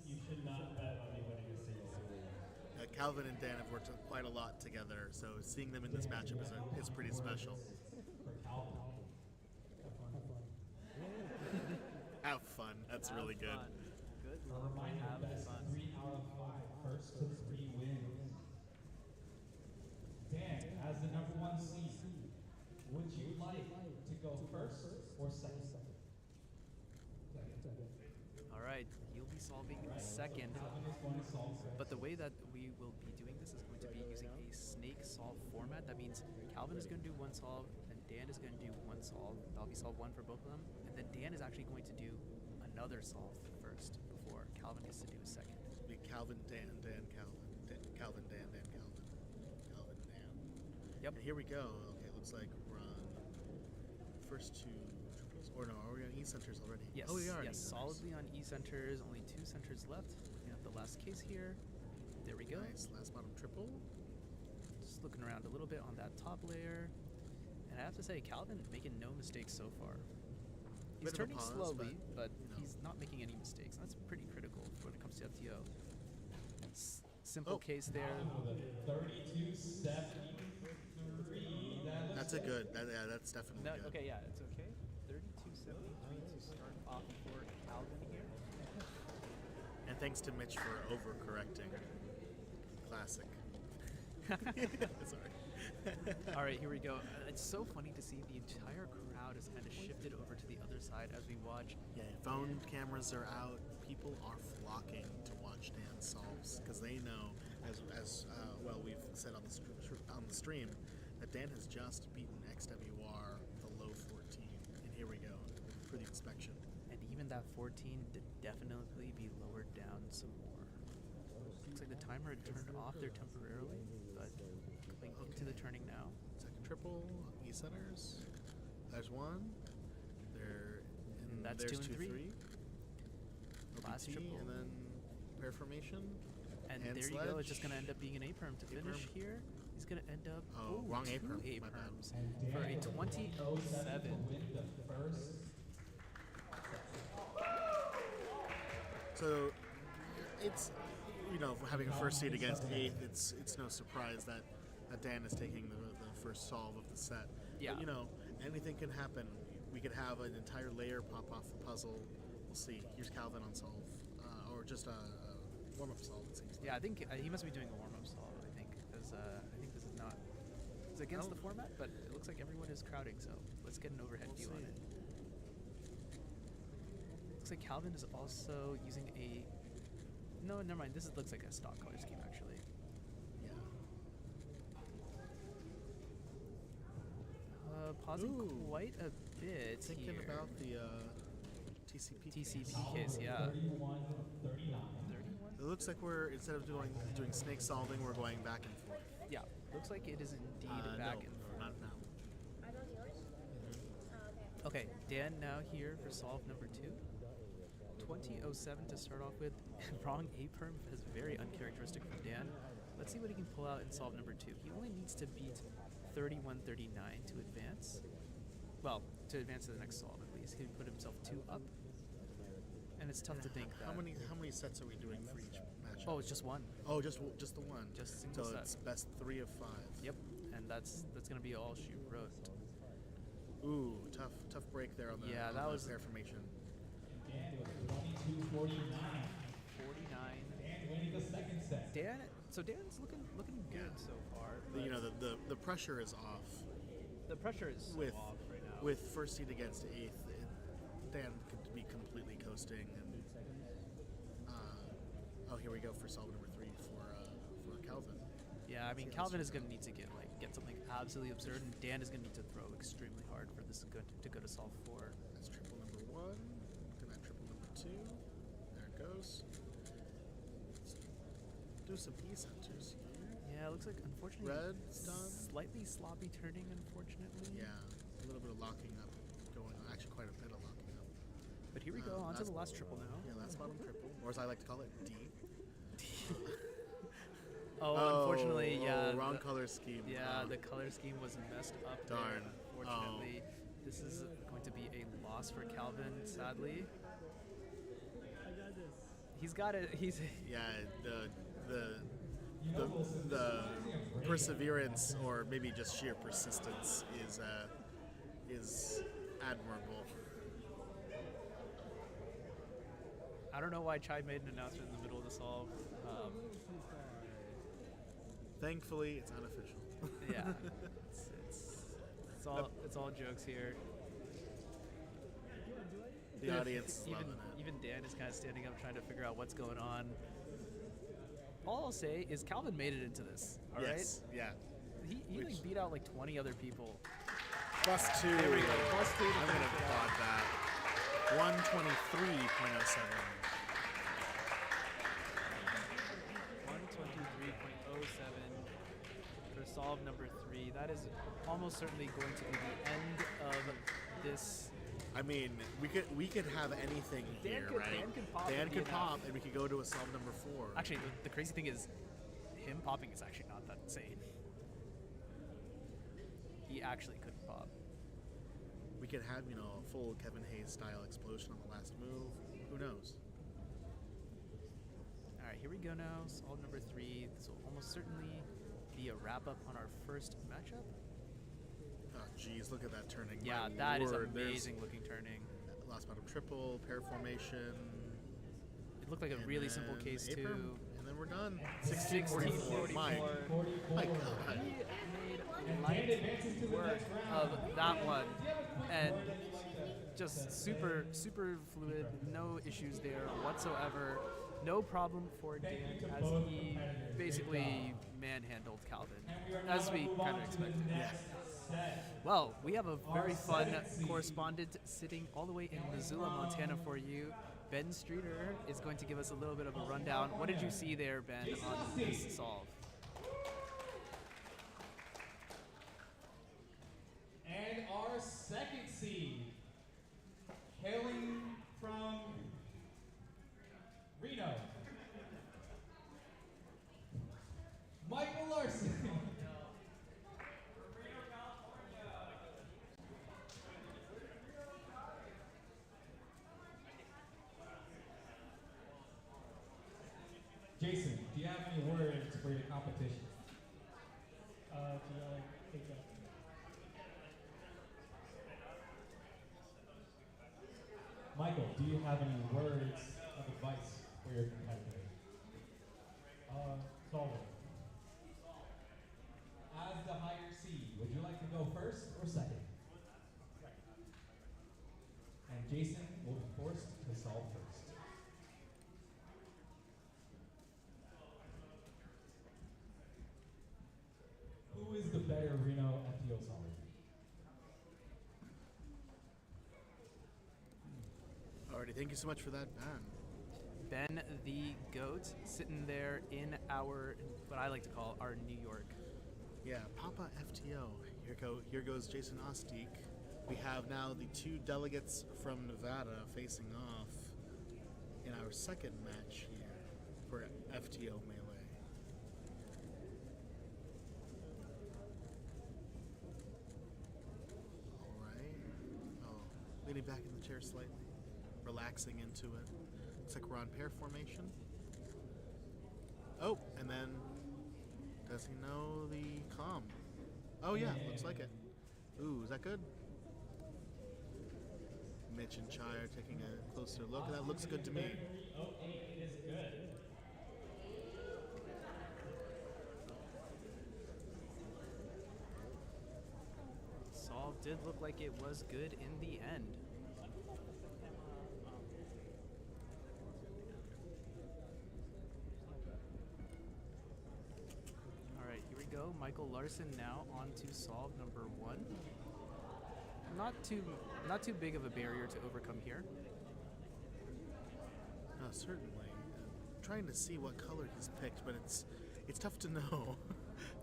You should not bet on me winning a single series. Calvin and Dan have worked quite a lot together, so seeing them in this matchup is pretty special. Have fun. That's really good. Good A luck. reminder, Have best fun. 3 out of 5. First to 3 wins. Dan, as the number 1 seed, would you like to go first or second? All right, you'll be solving second. But the way that we will be doing this is going to be using a snake solve format. That means Calvin is going to do 1 solve, and Dan is going to do 1 solve. That'll be solve 1 for both of them. And then Dan is actually going to do another solve first before Calvin gets to do a second. It'll be Calvin, Dan, Calvin. Calvin, Dan, Calvin. Calvin, Dan. Yep. And here we go. Okay, looks like we're on first 2 triples. Or no, are we on E centers already? Yes. Oh, we are. Yes, solidly on E centers. Only 2 centers left. We have the last case here. There we go. Nice. Last bottom triple. Just looking around a little bit on that top layer. And I have to say, Calvin making no mistakes so far. He's Bit of a turning pause, slowly, but you know. he's not making any mistakes. That's pretty critical when it comes to FTO. Simple case there. 32.73. That's a good. That's definitely No, good. okay, yeah, it's okay. 32.73 to start off for Calvin here. And thanks to Mitch for overcorrecting. Classic. Sorry. All right, here we go. It's so funny to see the entire crowd has kind of shifted over to the other side as we watch. Yeah, phone cameras are out. People are flocking to watch Dan solves because they know, as well we've said on the stream, that Dan has just beaten XWR the low 14, and here we go for the inspection. And even that 14 did definitely be lowered down some more. Looks like the timer had turned off there temporarily, but going into the turning now. Second triple, E-centers. There's one. That's there's 2 and 3. Last OBT, triple. and then pair formation. And hand there you go. sledge. It's just going to end up being an A-perm to finish A-perm. here. He's going to end up wrong two A-perm, my bad. A-perms for a 20.07. So it's, having a first seed against eighth, it's no surprise that Dan is taking the first solve of the set. Yeah. But, anything can happen. We could have an entire layer pop off the puzzle. We'll see. Here's Calvin on solve, or just a warm-up solve, it seems like. Yeah, I think he must be doing a warm-up solve, because I think this is not... It's against the format, but it looks like everyone is crowding, so let's get an overhead view on it. Looks like Calvin is also using a... No, never mind. This looks like a stock color scheme, actually. Yeah. Pausing Ooh. quite a bit Thinking here. about the TCP case, yeah. 31, 39. 31? It looks like we're, instead of doing snake solving, we're going back and forth. Yeah, looks like it is indeed back No, and forth. not now. Are those yours? Okay, Dan now here for solve number 2. 20.07 to start off with. Wrong A-perm is very uncharacteristic from Dan. Let's see what he can pull out in solve number 2. He only needs to beat 31.39 to advance. Well, to advance to the next solve at least. He can put himself 2 up. And it's tough to think that. How many sets are we doing for each match? Oh, it's just one. Oh, just the one. Just a single so set. it's best 3 of 5. Yep, and that's gonna be all she wrote. Ooh, tough break there on the, Yeah, that was pair formation. Dan with 22.49. 49. Dan winning the second set. Dan's looking good so far. The pressure is off. The pressure is so with off right now. with first seed against eighth. Dan could be completely coasting, and here we go for solve number 3 for Calvin. Yeah, I mean Calvin is gonna need to get something absolutely absurd, and Dan is gonna need to throw extremely hard for this to go to solve 4. That's triple number 1. Look at that triple number 2. There it goes. Let's do some E centers. Yeah, it looks like unfortunately Red's done. Slightly sloppy turning, unfortunately. Yeah, a little bit of locking up going on. Actually, quite a bit of locking up. But here we go, on to the last triple now. Yeah, last bottom triple, or as I like to call it, D. Unfortunately, yeah. Wrong color scheme. Yeah, the color scheme was messed up. Darn. There, unfortunately, this is going to be a loss for Calvin. Sadly, I got this. he's got it. The perseverance, or maybe just sheer persistence, is admirable. I don't know why Chai made an announcement in the middle of the solve. Thankfully, it's unofficial. Yeah, it's all jokes here. The audience is loving it. Even Dan is kind of standing up trying to figure out what's going on. All I'll say is Calvin made it into this. All right. Yes, yeah. He like beat out like 20 other people. +2. There we go. +2. I'm gonna applaud that. 123.07. 123.07 for solve number 3. That is almost certainly going to be the end of this. I mean, we could have anything here, right? Dan could pop. Dan and be could enough. pop, and we could go to a solve number 4. Actually, the crazy thing is, him popping is actually not that insane. He actually couldn't pop. we could have, you know, a full Kevin Hayes style explosion on the last move. Who knows? All right, here we go now. Solve number 3. This will almost certainly be a wrap-up on our first matchup. Oh, geez, look at that turning. Yeah, My that is word, amazing looking turning. Last bottom triple, pair formation. It looked like a really simple case too. And then we're done. 1644. My God. He made light work of that one. And just super fluid. No issues there whatsoever. No problem for Dan as he basically manhandled Calvin, as we kind of expected. Yeah. Well, we have a very fun correspondent sitting all the way in Missoula, Montana for you. Ben Streeter is going to give us a little bit of a rundown. What did you see there, Ben, on this solve? And our second seed, hailing from Reno, Michael Larson. Jason, do you have any words for your competition? Take that. Michael, do you have any words of advice for your competitor? Solve it. As the higher seed, would you like to go first or second? And Jason will be forced to solve first. Who is the better Reno FTO solver? Alrighty, thank you so much for that, Ben. Ben the GOAT sitting there in our, what I like to call our New York. Yeah, Papa FTO. Here goes Jason Ostiek. We have now the 2 delegates from Nevada facing off in our second match here for FTO Melee. Alright. Oh, leaning back in the chair slightly, relaxing into it. Looks like we're on pair formation. Oh, and then does he know the comm? Oh yeah, looks like it. Ooh, is that good? Mitch and Chai are taking a closer look. That looks good to me. It is good. Solve did look like it was good in the end. Alright, here we go. Michael Larson now on to solve number 1. Not too big of a barrier to overcome here. Oh, certainly. Trying to see what color he's picked, but it's tough to know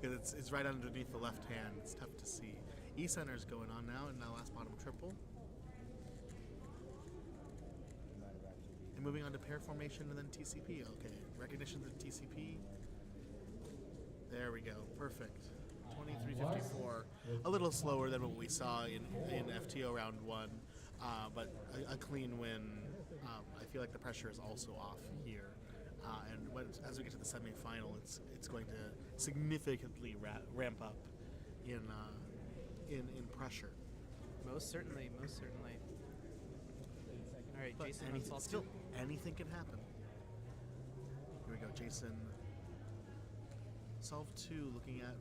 because it's right underneath the left hand. It's tough to see. E-center's going on now in that last bottom triple. And moving on to pair formation and then TCP. Okay, recognition of the TCP. There we go. Perfect. 23:54. A little slower than what we saw in FTO round 1, but a clean win. I feel like the pressure is also off here. And as we get to the semifinal, it's going to significantly ramp up in pressure. Most certainly. All right, But Jason on solve 2. anything can happen. Here we go, Jason. Solve 2, looking at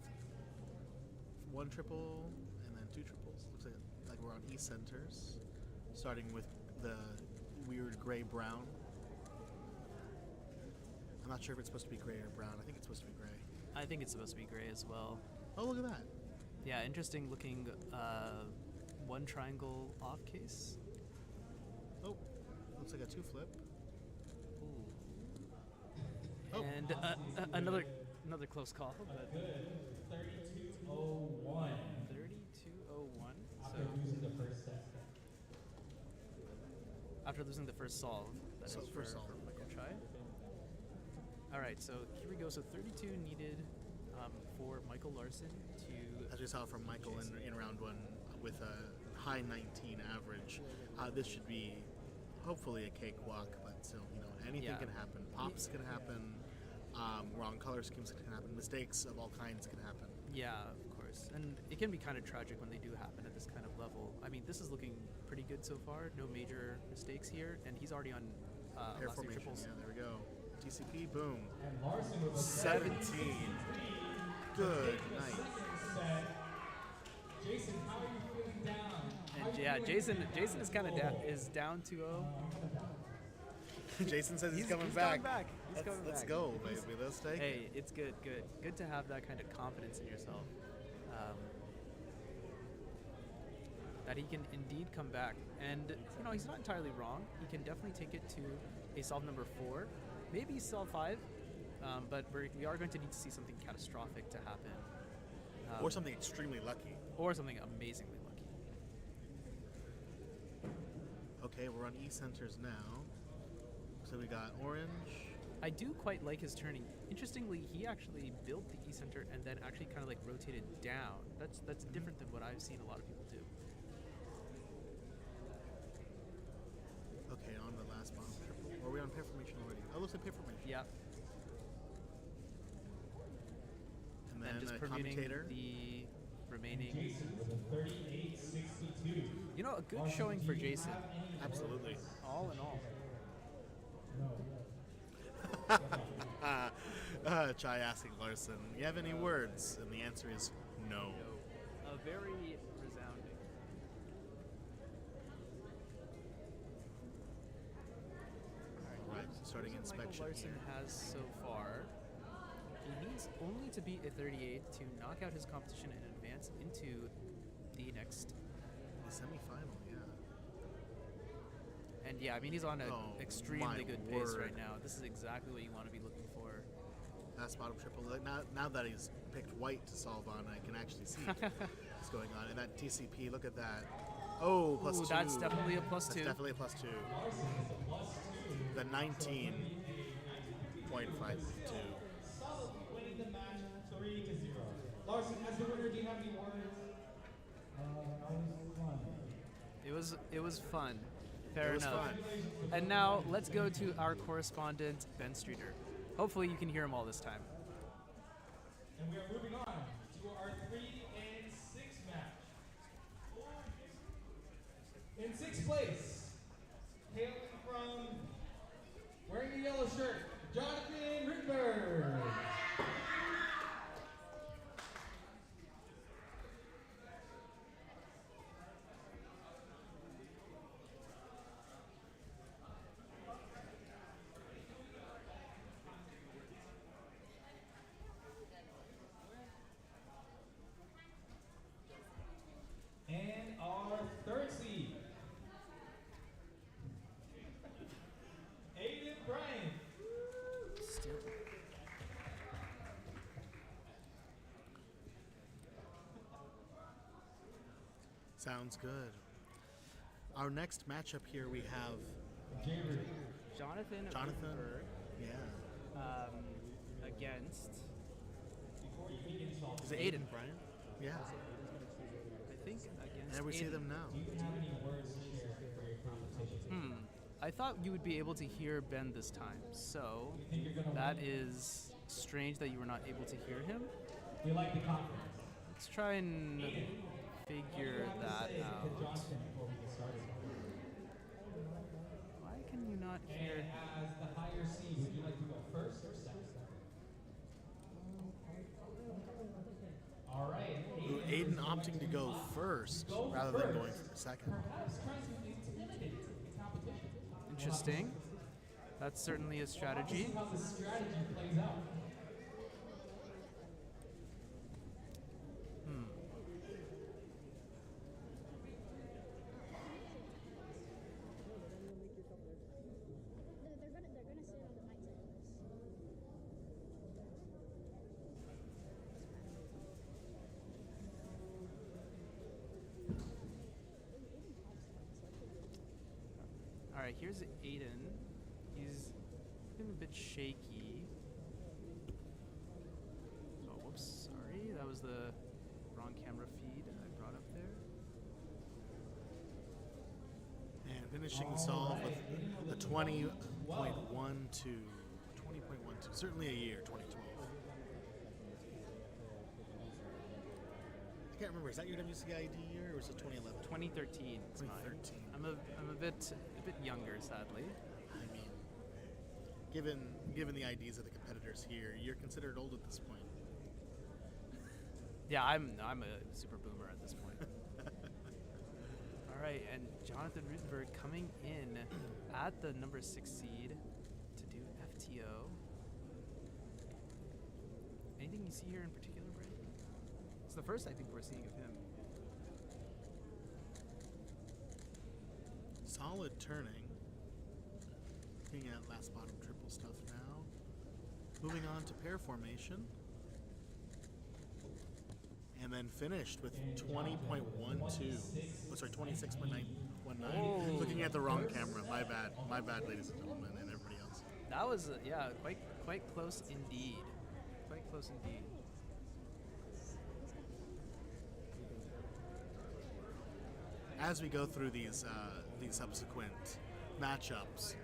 1 triple and then 2 triples. Looks like we're on E centers, starting with the weird gray-brown. I'm not sure if it's supposed to be gray or brown. I think it's supposed to be gray. I think it's supposed to be gray as well. Oh, look at that. Yeah, interesting looking 1 triangle off case. Oh, looks like a 2 flip. Ooh. Oh. And another close call. But 32:01. 32:01. After losing the first set. After losing the first solve. That So is first for solve. Michael Chai. All right, so here we go. So 32 needed for Michael Larson to. As we saw from Michael in round 1 with high 19 average. This should be hopefully a cakewalk, but still, anything can happen. Pops can happen. Wrong color schemes can happen. Mistakes of all kinds can happen. Yeah, of course. And it can be kind of tragic when they do happen at this kind of level. I mean, this is looking pretty good so far. No major mistakes here, and he's already on Pair last two formation. triples. Yeah, there we go. TCP, boom. And Larson with a 17. Good night. set. Jason, how are you feeling down? And yeah, Jason is kind of down 2-0. Jason says he's coming He's back. coming back. Let's go, baby. Let's take it. Hey, it's good to have that kind of confidence in yourself. That he can indeed come back. And, he's not entirely wrong. He can definitely take it to a solve number 4, maybe solve 5, but we are going to need to see something catastrophic to happen. Or something extremely lucky. Or something amazingly lucky. Okay, we're on E-centers now. So we got orange. I do quite like his turning. Interestingly, he actually built the E-center and then actually kind of like rotated down. That's different than what I've seen a lot of people do. Okay, on the last bottom triple. Or are we on pair formation already? Oh, looks like pair formation. Yeah. And then just a permuting commutator. the remaining. Jason with a 38.62. A good showing for Jason. Absolutely. All in all. Chai asking Larson, you have any words? And the answer is no. A very resounding. Alright, starting inspection Larson here. has so far. He needs only to beat a 38 to knock out his competition and advance into the next. The semifinal, yeah. And yeah, I mean, he's on an extremely good pace word. right now. This is exactly what you want to be looking for. Last bottom triple. Now that he's picked white to solve on, I can actually see what's going on. And that TCP, look at that. Oh, plus 2. That's definitely a plus 2. That's definitely a plus 2. The 19.52. Solid winning the match 3-0. Larson, as the winner, do you have any words? It was fun. Fair It was enough. fun. And now let's go to our correspondent, Ben Streeter. Hopefully you can hear him all this time. And we are moving on to our 3 and 6 match. In 6th place, hailing from wearing a yellow shirt, Jonathan Rittenberg. And our 3rd seed, Aiden Bryant. Still. Sounds good. Our next matchup here we have Jonathan. Jonathan. Yeah. Against. Is it Aiden. Bryant? Yeah. I think against. And we see Aiden. them now. Do you have any words to share for your competition? I thought you would be able to hear Ben this time, so think you're gonna that win? is strange that you were not able to hear him. We like the confidence. Let's try and figure that out. Jonathan, before we get started. Why can you not hear And him? as the higher seed, would you like to go first or second? All right. Aiden opting to go first rather than going for second. Perhaps trying to intimidate the competition. Interesting. That's certainly a strategy. See how the strategy plays out. They're gonna sit on the right side of this. All right, here's Aiden. He's been a bit shaky. Oh, whoops, sorry. That was the wrong camera feed I brought up there. finishing solve with a 20.12. 20.12. Certainly a year, 2012. I can't remember. Is that your WCID year or was it 2011? 2013. 2013. I'm a bit younger, sadly. I mean, given the IDs of the competitors here, you're considered old at this point. Yeah, I'm a super boomer at this point. All right, and Jonathan Rutenberg coming in at the number 6 seed to do FTO. Anything you see here in particular, Bryant? It's the first I think we're seeing of him. Solid turning. Looking at last bottom triple stuff now. Moving on to pair formation. And then finished with 20.12. Oh, sorry, 26.919. Looking at the wrong camera. My bad. My bad, ladies and gentlemen, and everybody else. That was, yeah, quite close indeed. Quite close indeed. As we go through these subsequent matchups,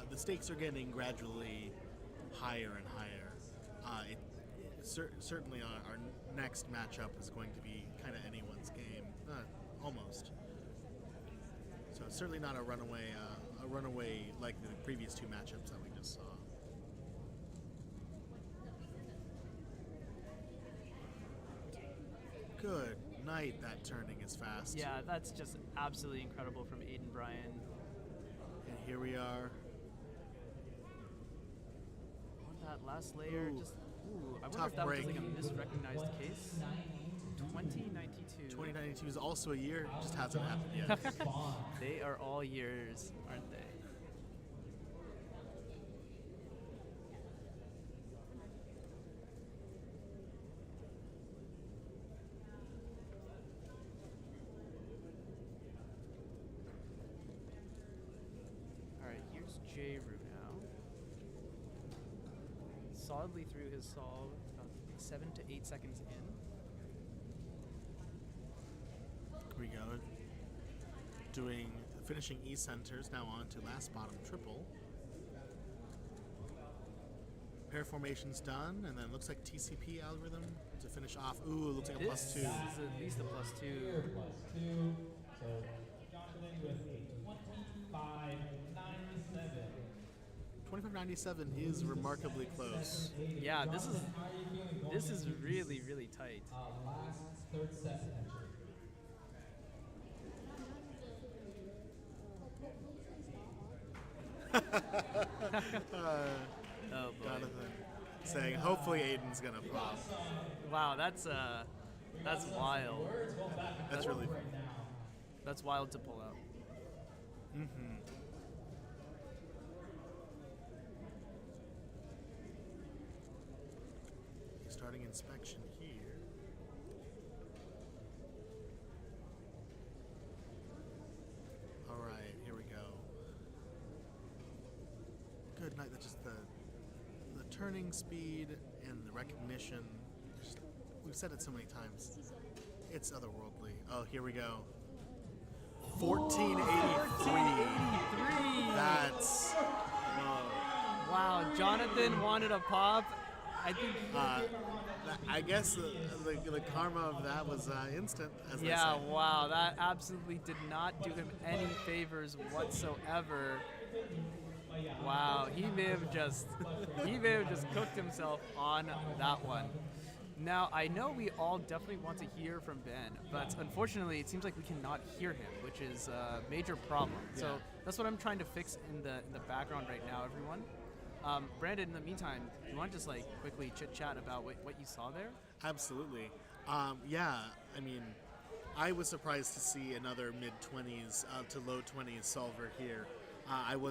the stakes are getting gradually higher and higher. Certainly our next matchup is going to be kind of anyone's game, almost. So it's certainly not a runaway like the previous two matchups that we just saw. Good night, that turning is fast. Yeah, that's just absolutely incredible from Aiden Bryant. And here we are. On that last layer, I wonder if that break. was like a misrecognized case. 2092. 2092 is also a year, just hasn't happened yet. They are all years, aren't they? Alright, here's J. Rue now. Solidly through his solve, about 7 to 8 seconds in. Here we go. Finishing E centers, now on to last bottom triple. Pair formation's done, and then looks like TCP algorithm to finish off. Ooh, looks like a +2. This is at least a +2. +2. So Jonathan with a 25.97. 25.97 is remarkably close. Yeah, this is really, really tight. Last third set entry. Oh boy. Jonathan saying, hopefully Aiden's gonna pop. Wow, that's wild. That's really fun. That's wild to pull out. Mm-hmm. Starting inspection here. All right, here we go. Good night. That's just the turning speed and the recognition. We've said it so many times. It's otherworldly. Oh, here we go. 1483. That's wow. Jonathan wanted a pop. I think. I guess the karma of that was instant. As yeah. they say. Wow. That absolutely did not do him any favors whatsoever. Wow. He may have just cooked himself on that one. Now, I know we all definitely want to hear from Ben, but unfortunately, it seems like we cannot hear him, which is a major problem. Yeah. So that's what I'm trying to fix in the background right now, everyone. Brandon, in the meantime, you want to just like quickly chit-chat about what you saw there? Absolutely. Yeah, I mean, I was surprised to see another mid-20s to low 20s solver here. I'm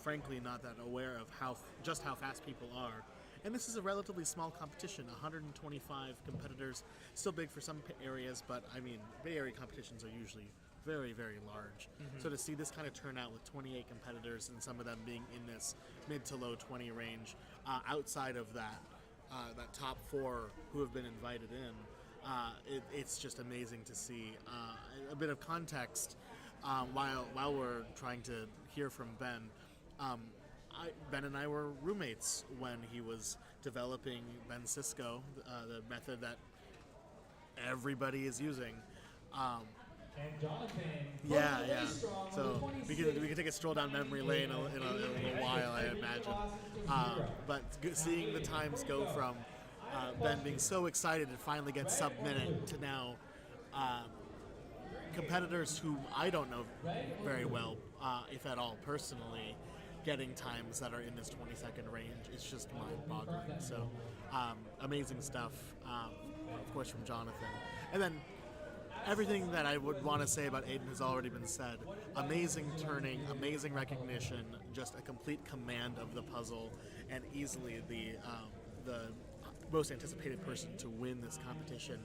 frankly not that aware of how fast people are. And this is a relatively small competition, 125 competitors, still big for some areas, but I mean, Bay Area competitions are usually very, very large. Mm-hmm. So to see this kind of turnout with 28 competitors and some of them being in this mid to low 20 range, outside of that top 4 who have been invited in, it's just amazing to see. A bit of context. while we're trying to hear from Ben, Ben and I were roommates when he was developing Ben Cisco, the method that everybody is using. And Jonathan. Yeah. So we can take a stroll down memory lane in a little while, I imagine. But seeing the times go from Ben being so excited to finally get sub-minute to now competitors who I don't know very well, if at all, personally, getting times that are in this 20-second range. It's just mind-boggling. So amazing stuff, of course, from Jonathan. And then everything that I would want to say about Aiden has already been said. Amazing turning, amazing recognition, just a complete command of the puzzle, and easily the most anticipated person to win this competition.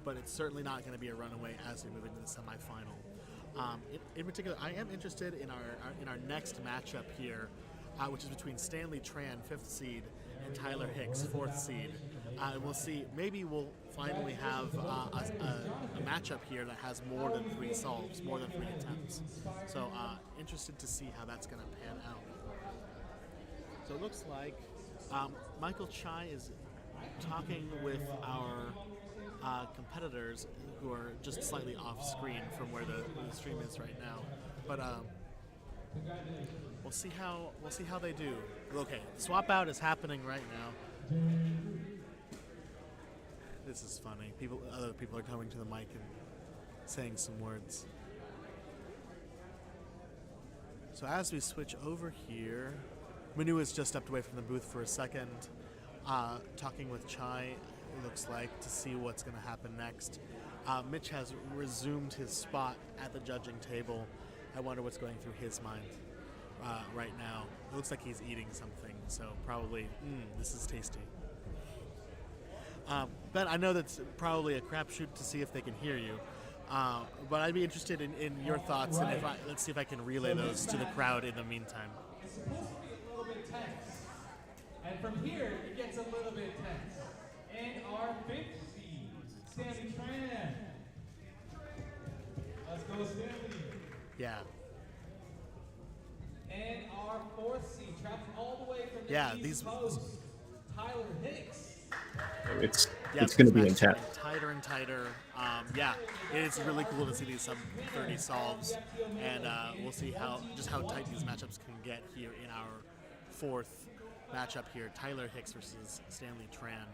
But it's certainly not going to be a runaway as we move into the semifinal. In particular, I am interested in our next matchup here, which is between Stanley Tran, 5th seed, and Tyler Hicks, 4th seed. We'll see. Maybe we'll finally have a matchup here that has more than 3 solves, more than 3 attempts. So interested to see how that's going to pan out. So it looks like Michael Chai is talking with our competitors who are just slightly off screen from where the stream is right now. But we'll see how they do. Okay, swap out is happening right now. This is funny. Other people are coming to the mic and saying some words. So as we switch over here, Manu has just stepped away from the booth for a second, talking with Chai, it looks like, to see what's going to happen next. Mitch has resumed his spot at the judging table. I wonder what's going through his mind right now. It looks like he's eating something, so probably, this is tasty. Ben, I know that's probably a crapshoot to see if they can hear you, but I'd be interested in your thoughts, and let's see if I can relay those to the crowd in the meantime. It's supposed to be a little bit tense, and from here it gets a little bit tense. And our 5th seed, Stanley Tran. Let's go, Stanley. Yeah. And our 4th seed, trapped all the way from the East Coast, Tyler Hicks. It's going to be intense. Tighter and tighter. It's really cool to see these sub-30 solves, and we'll see how tight these matchups can get here in our 4th matchup here. Tyler Hicks versus Stanley Tran.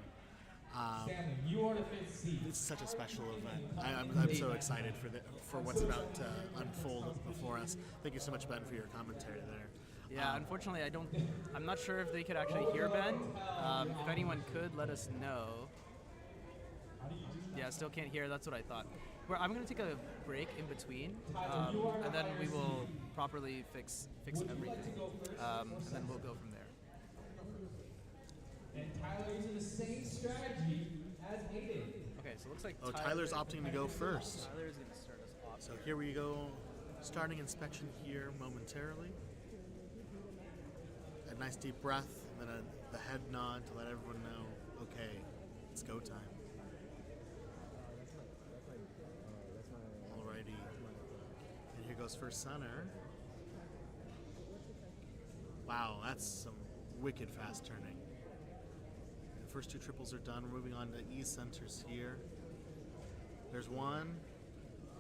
Stanley, you are the 5th seed. It's such a special event. I'm so excited for what's about to unfold before us. Thank you so much, Ben, for your commentary there. Yeah, unfortunately, I'm not sure if they could actually hear Ben. If anyone could, let us know. Yeah, still can't hear. That's what I thought. I'm going to take a break in between, and then we will properly fix everything, and then we'll go from there. And Tyler using the same strategy as Aiden. Okay, so it looks like Tyler's opting to go first. Tyler's going to start us off. So here we go, starting inspection here momentarily. A nice deep breath, and then the head nod to let everyone know, okay, it's go time. Alrighty. And here goes first center. Wow, that's some wicked fast turning. The first 2 triples are done. We're moving on to E centers here. There's 1,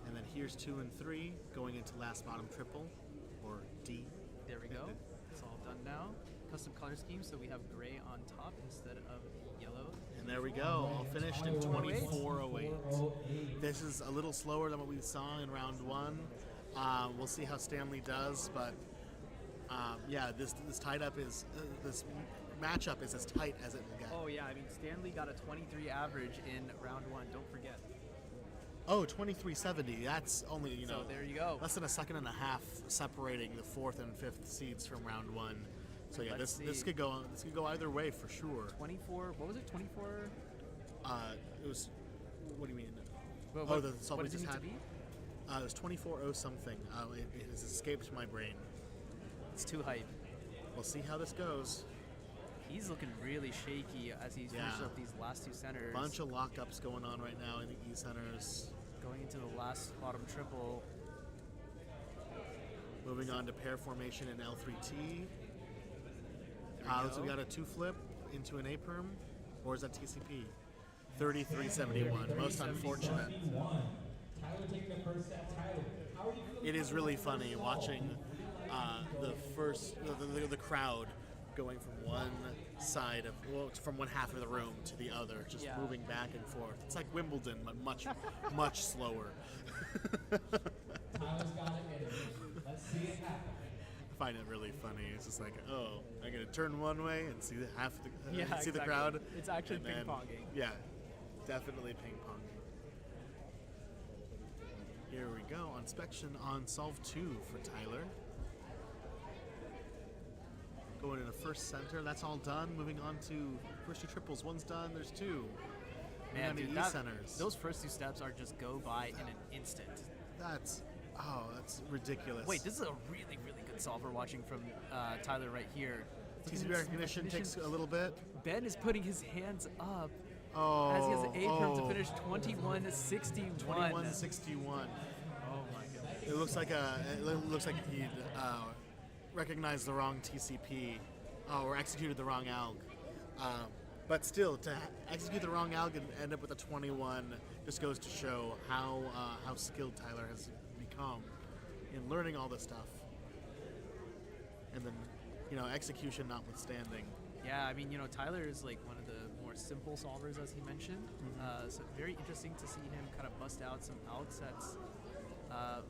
and then here's 2 and 3 going into last bottom triple, or D. There we go. It's all done now. Custom color scheme, so we have gray on top instead of yellow. And there we go, all finished in 24:08. This is a little slower than what we saw in round 1. We'll see how Stanley does, but this tied up is this matchup is as tight as it will get. Oh yeah, I mean Stanley got a 23 average in round 1. Don't forget. Oh, 23.70. That's only So there you go. less than a second and a half separating the 4th and 5th seeds from round 1. So yeah, this could go either way for sure. 24. What was it? 24. It was. What do you mean? Well, the solve what we does it just need had. to be? It was 24.0 something. It has escaped my brain. It's too hype. We'll see how this goes. He's looking really shaky as he's finished up these last 2 centers. Bunch of lockups going on right now in the E centers. Going into the last bottom triple. Moving on to pair formation in L3T. So we got a 2-flip into an A-perm, or is that TCP? 3371, most unfortunate. Tyler taking the first set. Tyler, how are you feeling? It is really funny watching the crowd going from one side of, from one half of the room to the other, just moving back and forth. It's like Wimbledon, but much slower. Tyler's got it in him. Let's see it happen. I find it really funny. It's just like, oh, I'm gonna turn one way and see the exactly. the crowd. It's actually and ping-ponging. Yeah, definitely ping-ponging. Here we go, inspection on solve 2 for Tyler. Going in a first center, that's all done. Moving on to first 2 triples. One's done, there's 2. Man, and dude, E-centers. those first 2 steps are just go by in an instant. That's ridiculous. Wait, this is a really, really good solve we're watching from Tyler right here. TCP recognition takes a little bit. Ben is putting his hands up as he has an A-perm to finish 21-61. 21-61. Oh my goodness. It looks like he recognized the wrong TCP or executed the wrong alg. But still, to execute the wrong alg and end up with a 21 just goes to show how skilled Tyler has become in learning all this stuff. And then, execution notwithstanding. Yeah, I mean, Tyler is like one of the more simple solvers, as he mentioned. So very interesting to see him kind of bust out some alg sets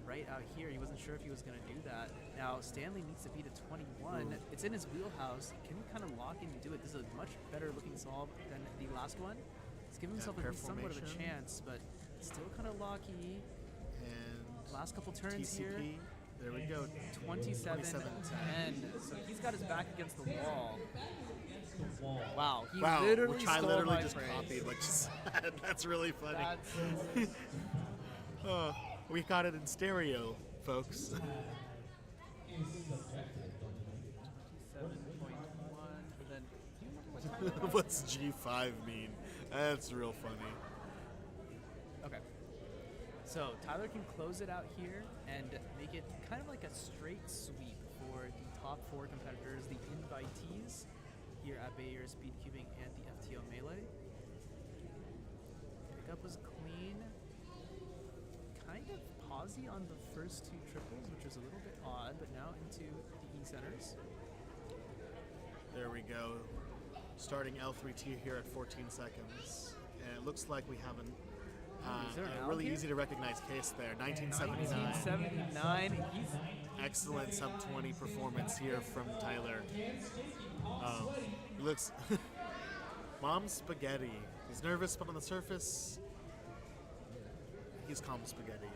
right out here. He wasn't sure if he was going to do that. Now, Stanley needs to beat a 21. It's in his wheelhouse. Can he kind of lock in and do it? This is a much better looking solve than the last one. He's giving himself at least somewhat of a chance, but still kind of locky. And last couple turns TCP. here. There we go. 27-10. So he's got his back against the wall. Wow. He wow. literally Which I stole literally my just phrase. copied what you said. That's really funny. That's we got it in stereo, folks. 7.1, and then what's G5 mean? That's real funny. Okay. So Tyler can close it out here and make it kind of like a straight sweep for the top 4 competitors, the invitees here at Bay Area Speedcubing and the FTO Melee. Pickup was clean. Kind of pausey on the first 2 triples, which was a little bit odd, but now into the E-centers. There we go. Starting L3T here at 14 seconds. And it looks like we have a really easy to recognize case there. 1979. 1979. Excellent sub 20 performance here from Tyler. He looks Mom spaghetti. He's nervous, but on the surface, he's calm spaghetti.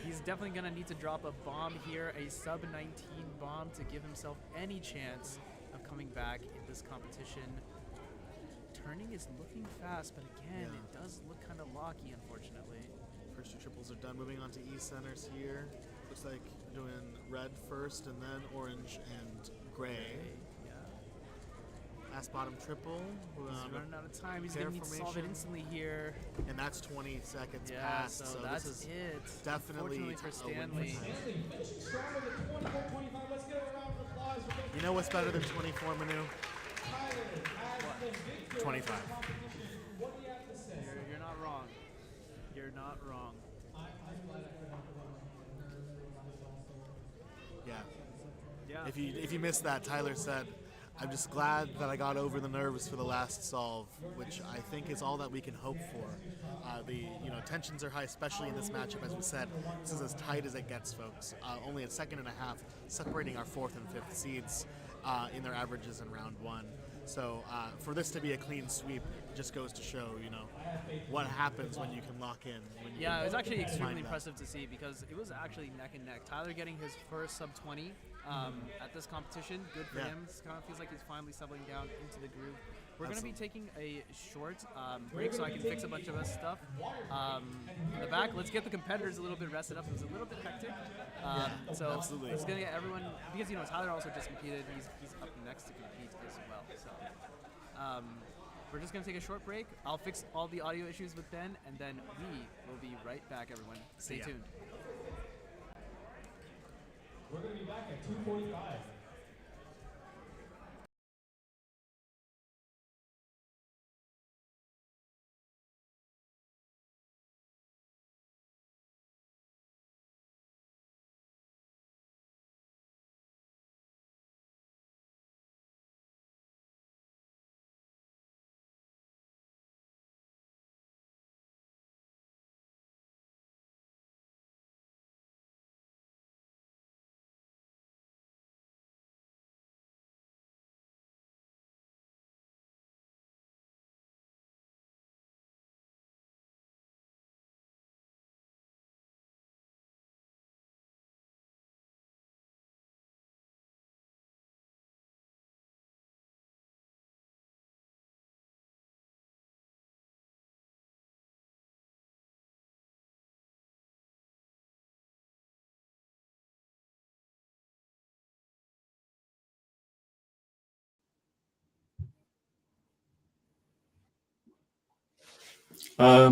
He's definitely going to need to drop a bomb here, a sub 19 bomb, to give himself any chance of coming back in this competition. Turning is looking fast, but again, it does look kind of locky, unfortunately. First 2 triples are done. Moving on to E centers here. Looks like doing red first and then orange and gray. Last bottom triple. He's running out of time. He's going to need to solve it instantly here. And that's 20 seconds past. So that's this is it. Definitely for Stanley. Finishing strong with a 24-25. Let's give a round of applause for You know what's better than 24, Manu? Tyler as the victor. 25. What do you have to say? You're not wrong. You're not wrong. Yeah. If you missed that, Tyler said, I'm just glad that I got over the nerves for the last solve, which I think is all that we can hope for. Tensions are high, especially in this matchup. As we said, this is as tight as it gets, folks. Only a second and a half separating our 4th and 5th seeds in their averages in round 1. So for this to be a clean sweep, it just goes to show, what happens when you can lock in. It was actually extremely impressive to see because it was actually neck and neck. Tyler getting his first sub 20 at this competition, good for him. It kind of feels like he's finally settling down into the groove. We're going to be taking a short break so I can fix a bunch of us stuff in the back. Let's get the competitors a little bit rested up. It was a little bit hectic. So absolutely. It's going to get everyone, because Tyler also just competed. He's up next to compete as well. So we're just going to take a short break. I'll fix all the audio issues with Ben, and then we will be right back, everyone. Stay tuned. back at 2:45.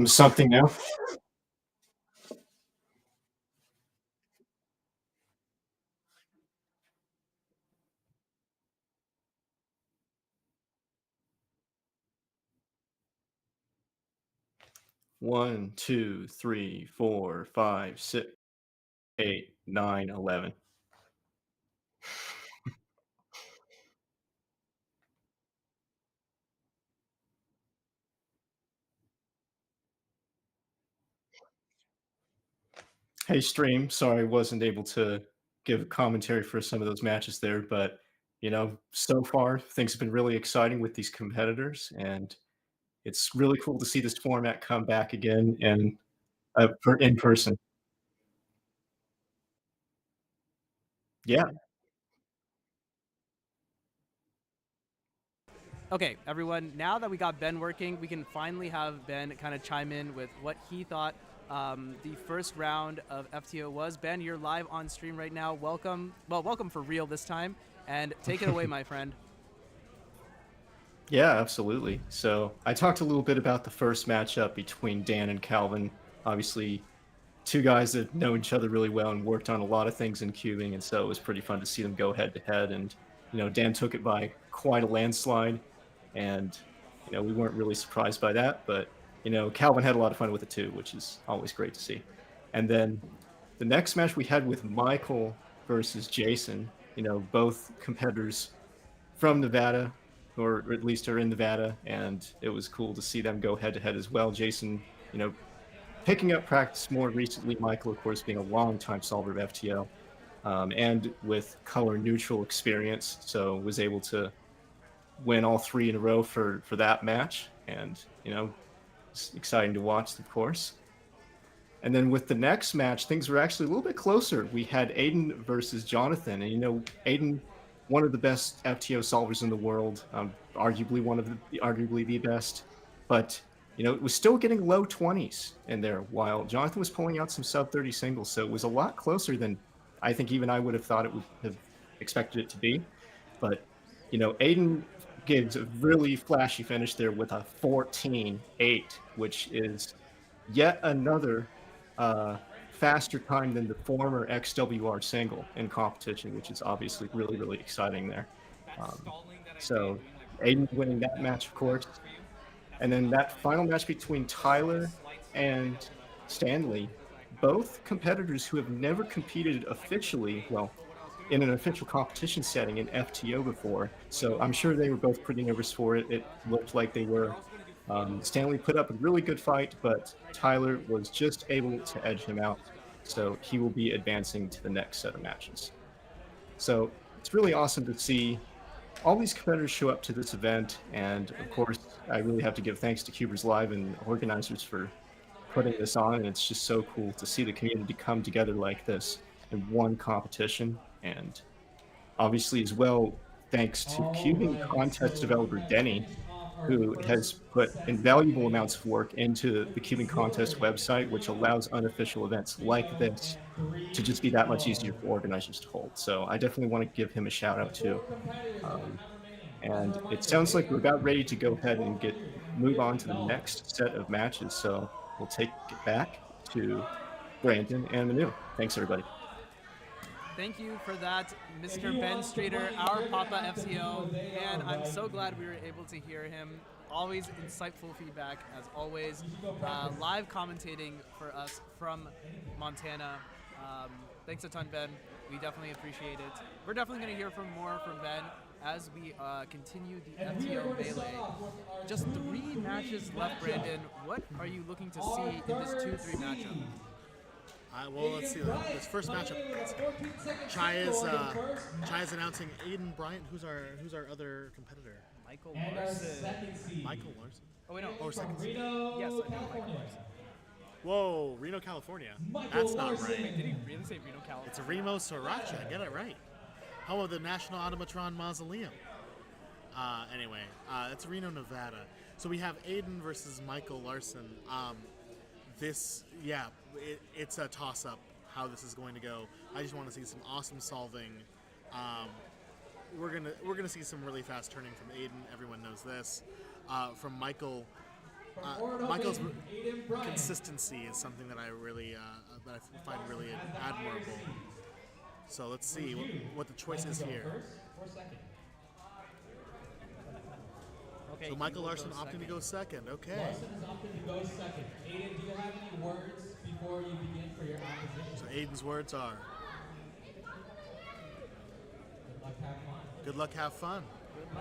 Something now. One, two, three, four, five, 6, 8, 9, 11. Hey, stream. Sorry, I wasn't able to give a commentary for some of those matches there, but so far things have been really exciting with these competitors, and it's really cool to see this format come back again and in person. Yeah. Okay, everyone, now that we got Ben working, we can finally have Ben kind of chime in with what he thought the first round of FTO was. Ben, you're live on stream right now. Welcome. Well, welcome for real this time. And take it away, my friend. Yeah, absolutely. So I talked a little bit about the first matchup between Dan and Calvin. Obviously, two guys that know each other really well and worked on a lot of things in cubing, and so it was pretty fun to see them go head to head. And Dan took it by quite a landslide, and we weren't really surprised by that. But Calvin had a lot of fun with it too, which is always great to see. And then the next match we had with Michael versus Jason. Both competitors from Nevada, or at least are in Nevada, and it was cool to see them go head to head as well. Jason, picking up practice more recently. Michael, of course, being a long-time solver of FTO, and with color neutral experience, so was able to win all 3 in a row for that match, and it's exciting to watch, of course. And then with the next match, things were actually a little bit closer. We had Aiden versus Jonathan, and Aiden, one of the best FTO solvers in the world, arguably the best, but it was still getting low 20s in there, while Jonathan was pulling out some sub 30 singles. So it was a lot closer than I think even I would have thought it would have expected it to be. But Aiden gives a really flashy finish there with a 14-8, which is yet another faster time than the former XWR single in competition, which is obviously really, really exciting there. So Aiden winning that match, of course. And then that final match between Tyler and Stanley, both competitors who have never competed officially, well, in an official competition setting in FTO before. So I'm sure they were both pretty nervous for it. It looked like they were. Stanley put up a really good fight, but Tyler was just able to edge him out. So he will be advancing to the next set of matches. So it's really awesome to see all these competitors show up to this event. And of course, I really have to give thanks to CubersLive and organizers for putting this on. And it's just so cool to see the community come together like this in one competition. And obviously as well, thanks to cubing contest developer Denny, who has put invaluable amounts of work into the cubing contest website, which allows unofficial events like this to just be that much easier for organizers to hold. So I definitely want to give him a shout out too. And it sounds like we're about ready to go ahead and move on to the next set of matches. So we'll take it back to Brandon and Manu. Thanks, everybody. Thank you for that, Mr. Ben Streeter, our Papa FCO. And I'm so glad we were able to hear him. Always insightful feedback, as always. Live commentating for us from Montana. Thanks a ton, Ben. We definitely appreciate it. We're definitely going to hear more from Ben as we continue the FTO Melee. Just 3 matches left, Brandon. What are you looking to see in this 2-3 matchup? Well, let's see. This first matchup, Chai is announcing Aiden Bryant, who's our other competitor. Michael Larson. Michael Larson. Oh wait, no. Or second. Yes, I think Michael Larson. Whoa, Reno, California. That's not right. Wait, did he really say Reno, California? It's Remo Sriracha. Get it right. Home of the National Automatron Mausoleum. Anyway, it's Reno, Nevada. So we have Aiden versus Michael Larson. It's a toss-up how this is going to go. I just want to see some awesome solving. We're gonna see some really fast turning from Aiden. Everyone knows this. From Michael, Michael's consistency is something that I really that I find really admirable. So let's see what the choice is here. Okay, so Michael Larson opting to go second. Okay. Larson is opting to go second. Aiden, do you have any words before you begin for your opposition? So Aiden's words are, Good luck, have fun.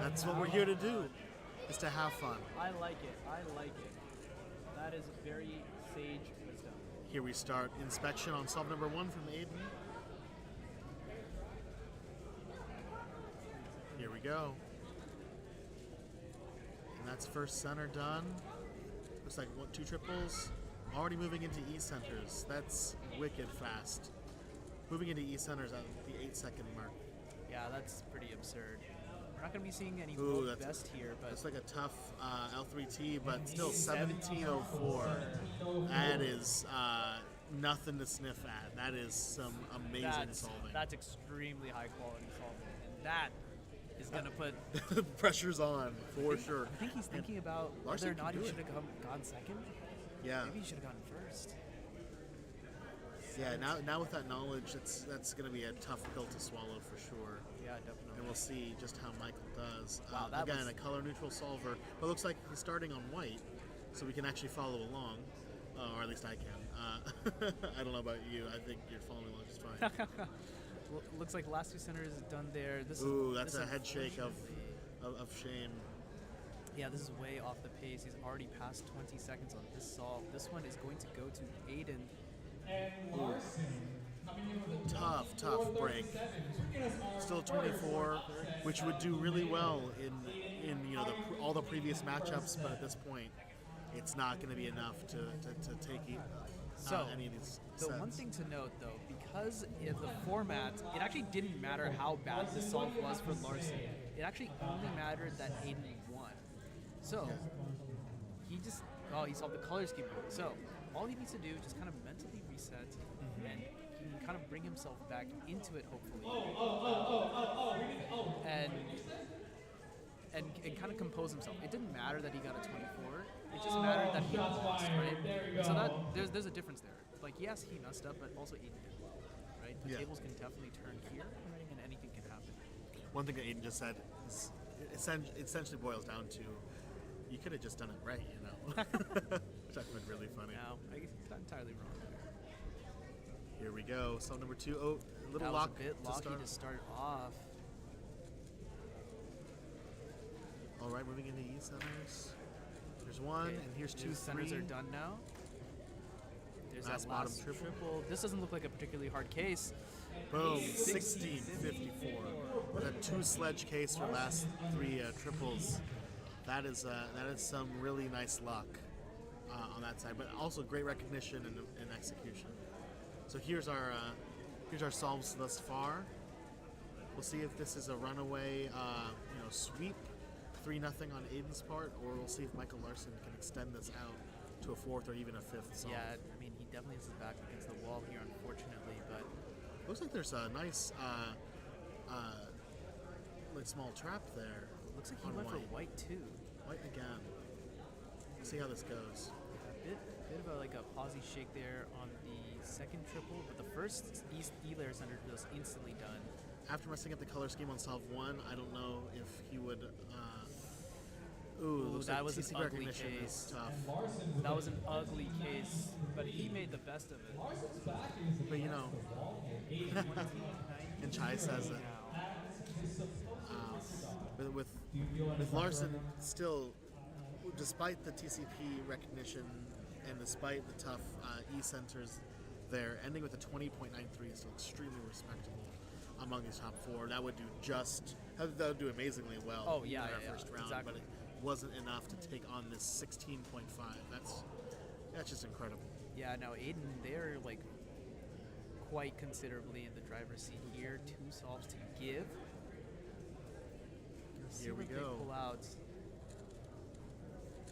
That's what we're here to do, is to have fun. I like it. That is very sage wisdom. Here we start inspection on solve number 1 from Aiden. Here we go. And that's first center done. Looks like 2 triples. Already moving into E centers. That's wicked fast. Moving into E centers at the 8-second mark. Yeah, that's pretty absurd. We're not going to be seeing any world best here, but it's like a tough L3T, but still 1704. That is nothing to sniff at. That is some amazing solving. That's extremely high quality solving, and that is going to put the pressure's on for sure. I think he's thinking about whether or not he should have gone second. Yeah, maybe he should have gone first. Yeah, now with that knowledge, that's going to be a tough pill to swallow for sure. Yeah, definitely. And we'll see just how Michael does. Wow, again, a color neutral solver, but looks like he's starting on white, so we can actually follow along, or at least I can. I don't know about you. I think you're following along just fine. Well, looks like last 2 centers is done there. That's a head shake of shame. Yeah, this is way off the pace. He's already passed 20 seconds on this solve. This one is going to go to Aiden. And Larson coming in with a tough break. Still 24, which would do really well in all the previous matchups, but at this point, it's not going to be enough to take any of these sets. The one thing to note, though, because of the format, it actually didn't matter how bad the solve was for Larson. It actually only mattered that Aiden won. So he solved the color scheme. So all he needs to do is just kind of mentally reset, and he can kind of bring himself back into it, hopefully. And kind of compose himself. It didn't matter that he got a 24. It just mattered that he lost, right? So that there's a difference there. Like, yes, he messed up, but also Aiden did, right? The tables can definitely turn here, and anything can happen. One thing that Aiden just said is essentially boils down to, you could have just done it right, which I find really funny. No, I guess he's not entirely wrong there. Here we go. Solve number 2. Oh, a little that lock. Was a bit locky to start off. All right, moving into E centers. Here's 1, and here's 2, 3. Centers are done now. There's last that bottom last triple. This doesn't look like a particularly hard case. Boom, 1654. With a 2 sledge case for last 3 triples. That is some really nice luck on that side, but also great recognition and execution. So here's our solves thus far. We'll see if this is a runaway sweep, 3-0 on Aiden's part, or we'll see if Michael Larson can extend this out to a 4th or even a 5th solve. Yeah, I mean, he definitely has his back against the wall here, unfortunately, but looks like there's a nice small trap there. Looks like he went for white too. White again. Let's see how this goes. A bit of a Aussie shake there on the second triple, but the first E-layer center was instantly done. After messing up the color scheme on solve 1, I don't know if he would. Looks that like was TCP an ugly recognition case. is tough. That was an ugly case, but he made the best of it. But you know, and Chai says it. But with Larson still, despite the TCP recognition and despite the tough E centers there, ending with a 20.93 is still extremely respectable among these top 4. That would do that would do amazingly well. Oh yeah, in our yeah, first round, exactly. but it wasn't enough to take on this 16.5. That's just incredible. Yeah, no, Aiden, they're like quite considerably in the driver's seat here. 2 solves to give. Here we go. Pull out.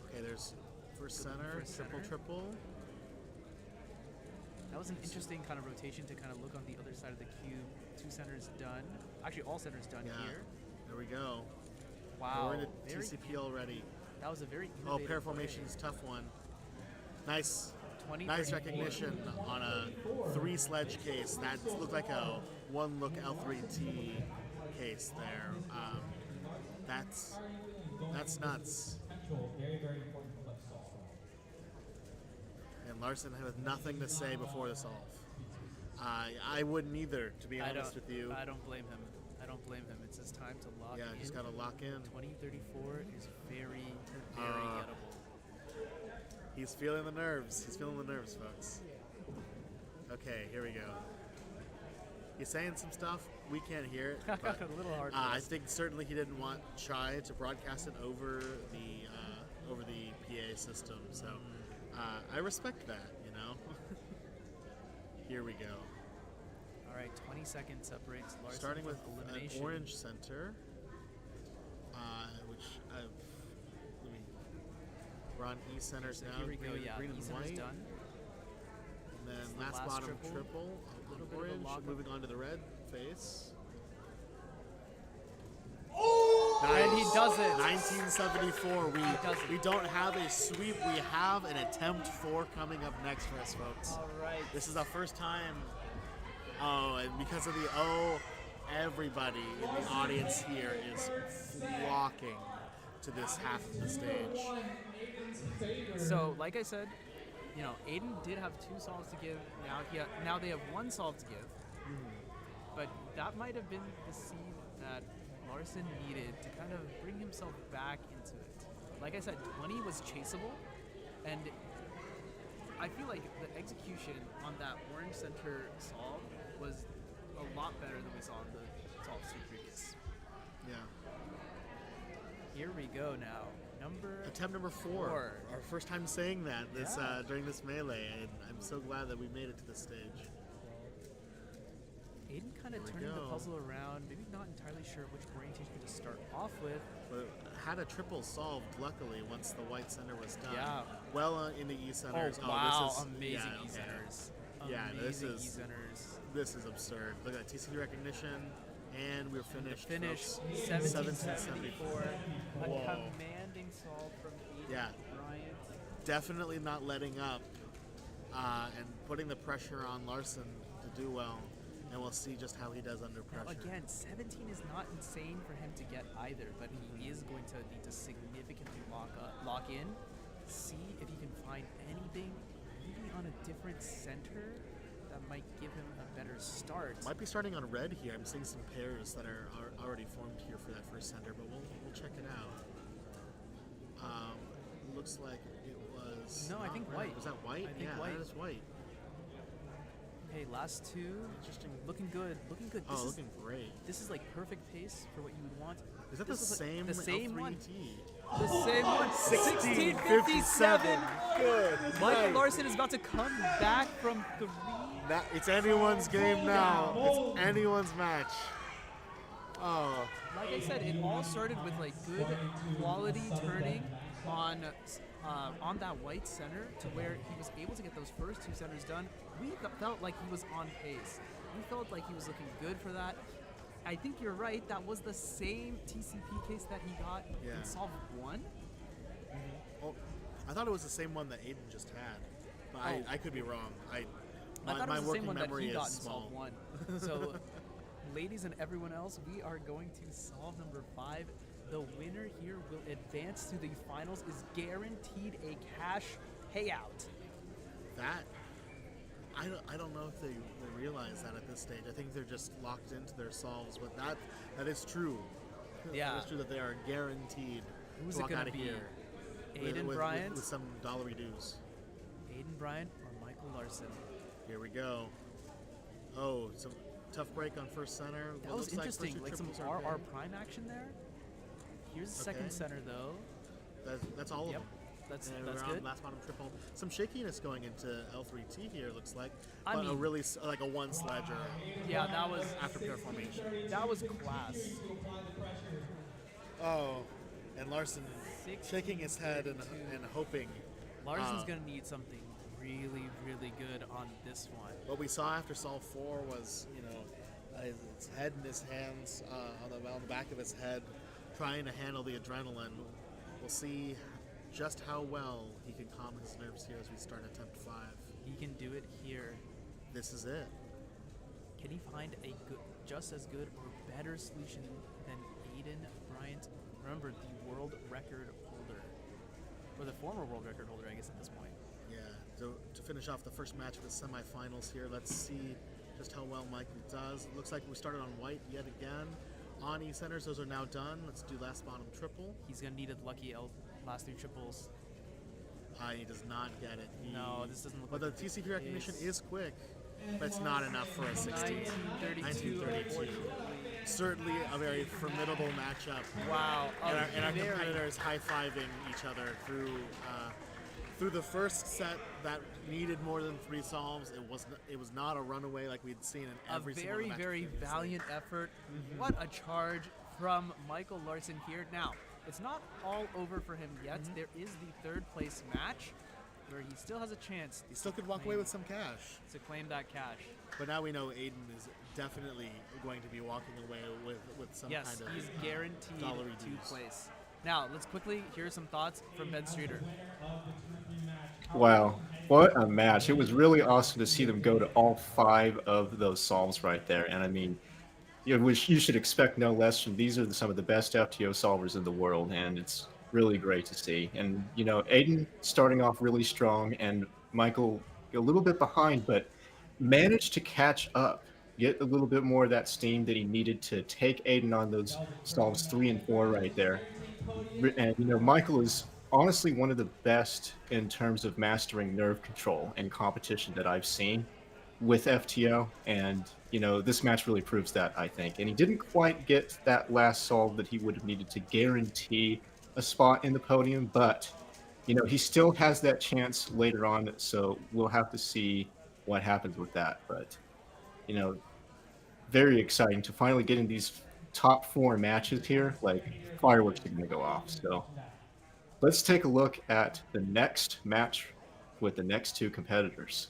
Okay, there's first center, triple. That was an interesting kind of rotation to kind of look on the other side of the cube. 2 centers done. Actually, all centers done here. There we go. Wow. We're into TCP already. That was a very pair formation's tough one. Nice recognition on a 3 sledge case. That looked like a 1-look L3T case there. That's nuts. Very, very important flip solve. And Larson had nothing to say before the solve. I wouldn't either, to be honest with you. I don't blame him. It's his time to lock in. Yeah, just gotta lock in. 2034 is very, very gettable. He's feeling the nerves. Folks. Okay, here we go. He's saying some stuff. We can't hear it. But, a little hard. I think certainly he didn't want Chai to broadcast it over the PA system. So I respect that. You know. Here we go. All right, 20 seconds separates Larson. Starting with elimination. An orange center, we're on E centers so now. Here we go. Green, Yeah, green E and center's white. done. And then That's last bottom triple, a little bit orange, of a moving on to the red face. And he does it. 1974. We don't have a sweep. We have an attempt 4 coming up next for us, folks. All right. This is our first time. Oh, and because of the everybody in the audience here is flocking to this half of the stage. So, like I said, you know, Aiden did have 2 solves to give. Now they have 1 solve to give. But that might have been the seed that Larson needed to kind of bring himself back into it. Like I said, 20 was chaseable, and I feel like the execution on that orange center solve was a lot better than we saw in the solves previous. Yeah. Here we go now. Attempt number 4. Our first time saying that during this melee, and I'm so glad that we made it to this stage. Aiden kind of turning the puzzle around, maybe not entirely sure which orientation to start off with. But had a triple solved, luckily, once the white center was done. Yeah. Well in the E centers. Oh, wow. This is, amazing E centers. Yeah, this is E-centers. This is absurd. Look at that TCP recognition, and we're finished. Finish 1774. A commanding solve from Aiden Bryant. Definitely not letting up, and putting the pressure on Larson to do well. And we'll see just how he does under pressure. Now again, 17 is not insane for him to get either, but he is going to need to significantly lock in, see if he can find anything, maybe on a different center that might give him a better start. Might be starting on red here. I'm seeing some pairs that are already formed here for that first center, but we'll check it out. Looks like it was. No, I think red. white. Was that white? I think white. That is white. Okay, last 2. Interesting. Looking good. Looking good. Looking great. This is like perfect pace for what you would want. Is that the same one? L3T? The same one. 1657. Good. Michael Larson is about to come back from 3. It's anyone's game now. It's anyone's match. Oh. Like I said, it all started with like good quality turning on that white center to where he was able to get those first 2 centers done. We felt like he was on pace. We felt like he was looking good for that. I think you're right. That was the same TCP case that he got in solve 1. Oh, I thought it was the same one that Aiden just had, but I could be wrong. I thought it my was the same working one that memory he is got in small. Solve 1. So, ladies and everyone else, we are going to solve number 5. The winner here will advance to the finals, is guaranteed a cash payout. That I don't know if they realize that at this stage. I think they're just locked into their solves, but that is true. Yeah. It's true that they are guaranteed Who's to it walk gonna out of be? here Aiden Bryant? with some dollary dues. Aiden Bryant or Michael Larson? Here we go. Oh, some tough break on first center. That What was looks like interesting, first two like some triples are RR good. prime action there. Here's the second Okay. center though. That's all of them. That's And that's we're on good. last bottom triple. Some shakiness going into L3T here, looks like. I But a mean- really like a one sledger. Yeah, that was after pure formation. That was class. Oh, and Larson shaking his head and hoping. Larson's gonna need something really, really good on this one. What we saw after Solve 4 was, his head in his hands, on the back of his head, trying to handle the adrenaline. We'll see just how well he can calm his nerves here as we start attempt 5. He can do it here. This is it. Can he find a good, just as good or better solution than Aiden Bryant? Remember, the world record holder, or the former world record holder, I guess at this point. Yeah, to finish off the first match of the semifinals here, let's see just how well Michael does. It looks like we started on white yet again. On E-centers, those are now done. Let's do last bottom triple. He's gonna need a lucky last 3 triples. He does not get it. No, this doesn't look But like the it TCP recognition is. is quick, but it's not enough for a 16. 1932. Certainly a very formidable matchup. Wow. And our very- competitors high-fiving each other through the first set that needed more than 3 solves. It was not a runaway like we'd seen in every single match. A very previously. valiant effort. What a charge from Michael Larson here. Now, it's not all over for him yet. There is the 3rd place match where he still has a chance. He still could walk away with some cash. To claim that cash. But now we know Aiden is definitely going to be walking away with some Yes, kind of he's guaranteed dollary to dues. place. Now, let's quickly hear some thoughts from Ben Streeter. Wow, what a match. It was really awesome to see them go to all 5 of those solves right there. And I mean, you should expect no less from these are some of the best FTO solvers in the world, and it's really great to see. And, Aiden starting off really strong and Michael a little bit behind, but managed to catch up, get a little bit more of that steam that he needed to take Aiden on those solves 3 and 4 right there. And, Michael is honestly one of the best in terms of mastering nerve control and competition that I've seen with FTO. And, this match really proves that, I think. And he didn't quite get that last solve that he would have needed to guarantee a spot in the podium, but, he still has that chance later on. So we'll have to see what happens with that. But, very exciting to finally get in these top 4 matches here. Like, fireworks are going to go off. So let's take a look at the next match with the next 2 competitors.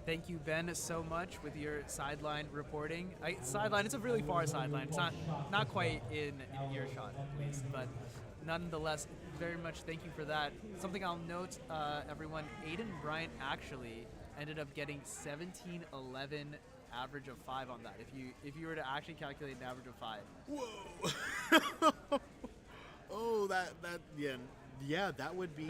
Thank you, Ben, so much with your sideline reporting. Sideline, it's a really far sideline. It's not quite in earshot, at least, but nonetheless, very much thank you for that. Something I'll note, everyone, Aiden Bryant actually ended up getting 17-11 average of 5 on that. If you were to actually calculate an average of 5. Whoa! Oh, that that would be.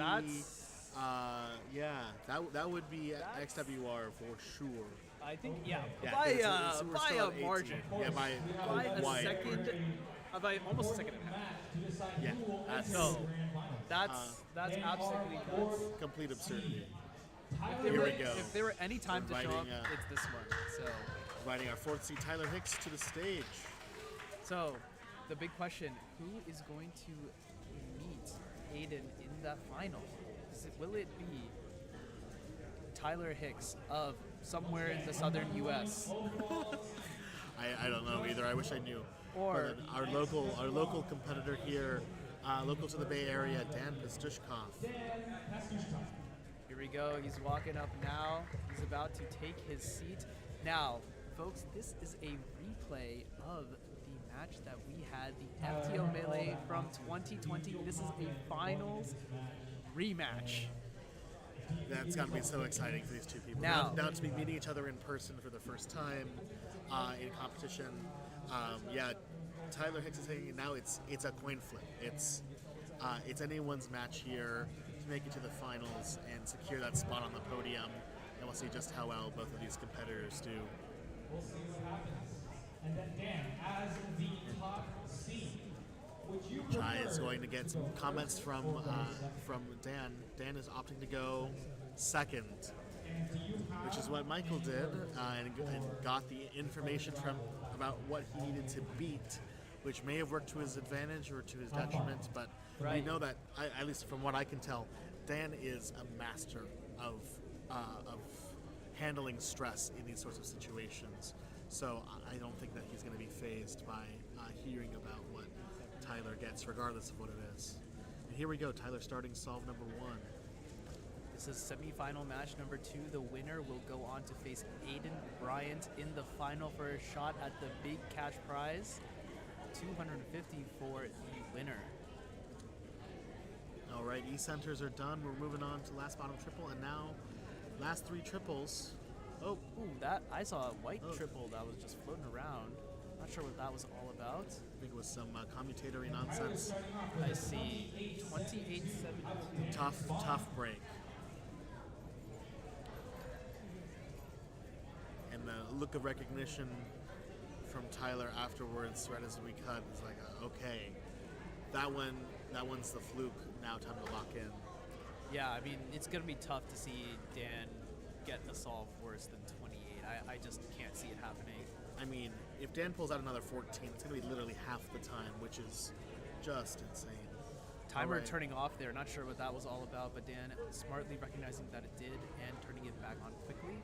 That would be XWR for sure. I think We're by still a at 18. margin. Yeah, by a wide. second, by almost a second and a half. Yeah, that's absolutely nuts. Complete absurdity. Here we go. If there were any time to show up, Inviting, it's this one. So, inviting our 4th seed Tyler Hicks to the stage. So, the big question: who is going to meet Aiden in that final? Will it be Tyler Hicks of somewhere in the southern U.S.? I don't know either. I wish I knew. Or our local competitor here, local to the Bay Area, Dan Pushkov. Here we go. He's walking up now. He's about to take his seat. Now, folks, this is a replay of the match that we had, the FTO Melee from 2020. This is a finals rematch. That's got to be so exciting for these two people. Now to be meeting each other in person for the first time in competition. Tyler Hicks is taking it now. It's a coin flip. It's anyone's match here to make it to the finals and secure that spot on the podium. And we'll see just how well both of these competitors do. We'll see what happens. And then Dan, as the top seed, would you Chai is going to get some comments from Dan. Dan is opting to go second, which is what Michael did, and got the information from about what he needed to beat, which may have worked to his advantage or to his detriment. But we know that, at least from what I can tell, Dan is a master of handling stress in these sorts of situations. So I don't think that he's going to be fazed by hearing about what Tyler gets, regardless of what it is. And here we go, Tyler starting solve number 1. This is semifinal match number 2. The winner will go on to face Aiden Bryant in the final for a shot at the big cash prize, $250 for the winner. All right, E-centers are done. We're moving on to last bottom triple, and now last 3 triples. Oh, ooh, that I saw a white triple that was just floating around. Not sure what that was all about. I think it was some commutatory nonsense. I see 28-17. Tough break. And the look of recognition from Tyler afterwards, right as we cut, is like, okay, that one's the fluke. Now time to lock in. Yeah, I mean, it's gonna be tough to see Dan get a solve worse than 28. I just can't see it happening. I mean, if Dan pulls out another 14, it's going to be literally half the time, which is just insane. Timer turning off there. Not sure what that was all about, but Dan smartly recognizing that it did and turning it back on quickly.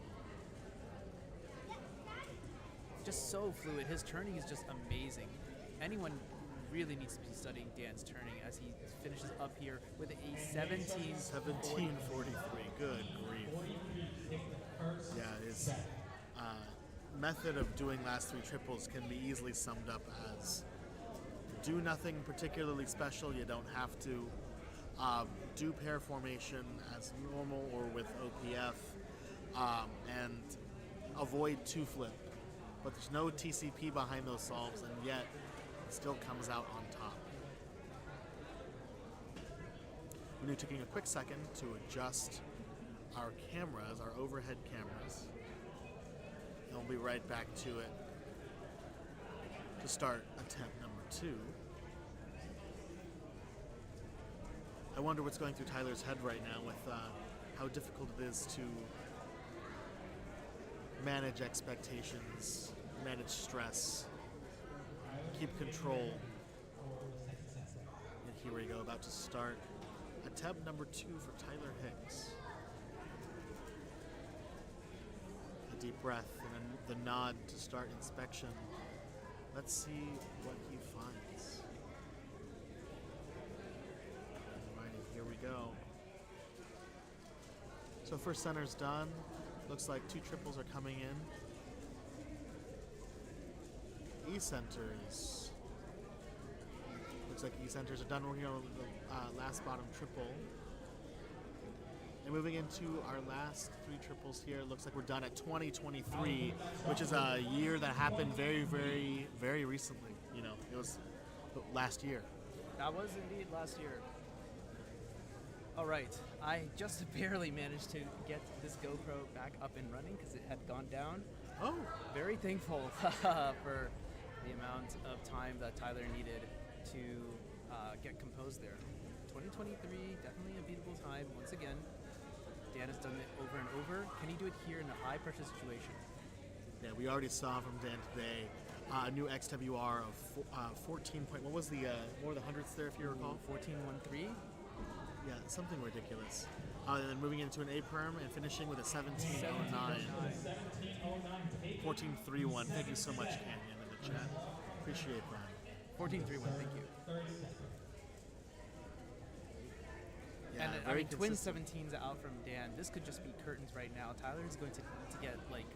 Just so fluid. His turning is just amazing. Anyone really needs to be studying Dan's turning as he finishes up here with a 17:43. Good grief. Yeah, his method of doing last 3 triples can be easily summed up as do nothing particularly special. You don't have to do pair formation as normal or with OPF, and avoid 2-flip. But there's no TCP behind those solves, and yet it still comes out on top. We're taking a quick second to adjust our cameras, our overhead cameras, and we'll be right back to it to start attempt number 2. I wonder what's going through Tyler's head right now with how difficult it is to manage expectations, manage stress, keep control. And here we go, about to start attempt number 2 for Tyler Hicks. A deep breath and the nod to start inspection. Let's see what he finds. Alrighty, here we go. So first center's done. Looks like 2 triples are coming in. E-centers. Looks like E-centers are done working on the last bottom triple. And moving into our last 3 triples here, looks like we're done at 2023, which is a year that happened very, very, very recently. You know, it was last year. That was indeed last year. All right, I just barely managed to get this GoPro back up and running because it had gone down. Oh! Very thankful for the amount of time that Tyler needed to get composed there. 2023, definitely a beatable time once again. Dan has done it over and over. Can he do it here in a high-pressure situation? Yeah, we already saw from Dan today a new XWR of 14 point. What was the what were the hundredths there, if you recall? 14.13. Yeah, something ridiculous. And then moving into an A-perm and finishing with a 17.09. 14.31. Thank you so much, Canyon, in the chat. Appreciate that. 14.31. Thank you. Yeah, and I mean, twin 17s out from Dan. This could just be curtains right now. Tyler is going to need to get like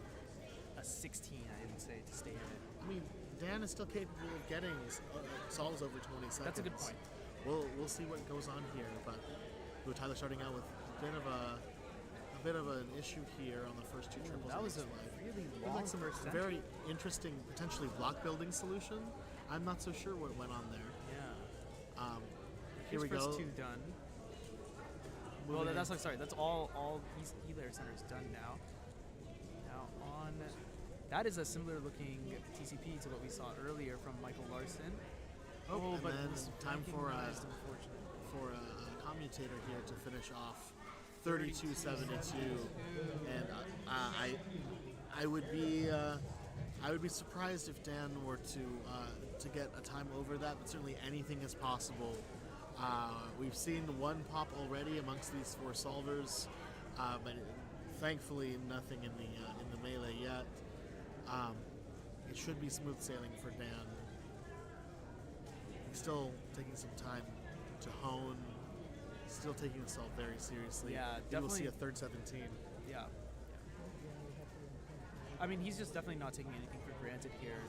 a 16, I would say, to stay in it. I mean, Dan is still capable of getting solves over 20 seconds. That's a good point. We'll see what goes on here, but with Tyler starting out with a bit of a bit of an issue here on the first two triples. That was a really long some first very interesting, potentially block building solution. I'm not so sure what went on there. Yeah. Here we first go. two done. Well, that's like, sorry, that's all E-layer centers done now. Now on, that is a similar looking TCP to what we saw earlier from Michael Larson. Oh, but and was then time for recognized, unfortunately. a commutator here to finish off 32-72, and I would be surprised if Dan were to get a time over that, but certainly anything is possible. We've seen one pop already amongst these four solvers, but thankfully nothing in the melee yet. It should be smooth sailing for Dan. He's still taking some time to hone, still taking himself very seriously. Yeah, Maybe definitely. we'll see a third 17. Yeah. I mean, he's just definitely not taking anything for granted here.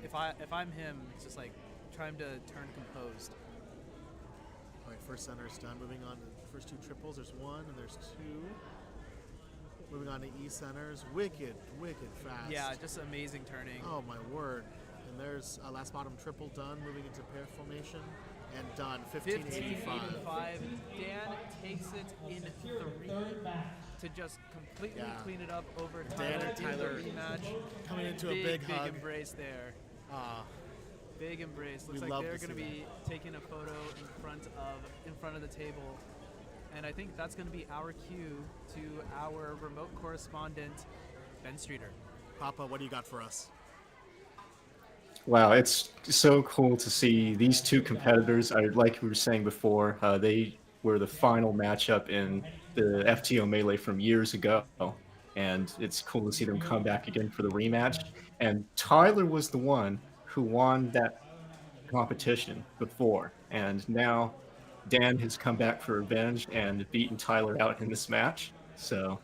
If I'm him, it's just like trying to turn composed. All right, first center's done. Moving on to the first two triples. There's one and there's two. Moving on to E centers. Wicked fast. Yeah, just amazing turning. Oh my word. And there's a last bottom triple done. Moving into pair formation and done. 1585. Dan takes it in three to just completely clean it up over Dan Tyler and in Tyler the rematch. coming into a big hug. Embrace there. Big embrace. Looks We like love they're to going to see be taking a photo in front of the table. And I think that's going to be our cue to our remote correspondent, Ben Streeter. Papa, what do you got for us? Wow, it's so cool to see these two competitors. Like we were saying before, they were the final matchup in the FTO Melee from years ago. And it's cool to see them come back again for the rematch. And Tyler was the one who won that competition before. And now Dan has come back for revenge and beaten Tyler out in this match. So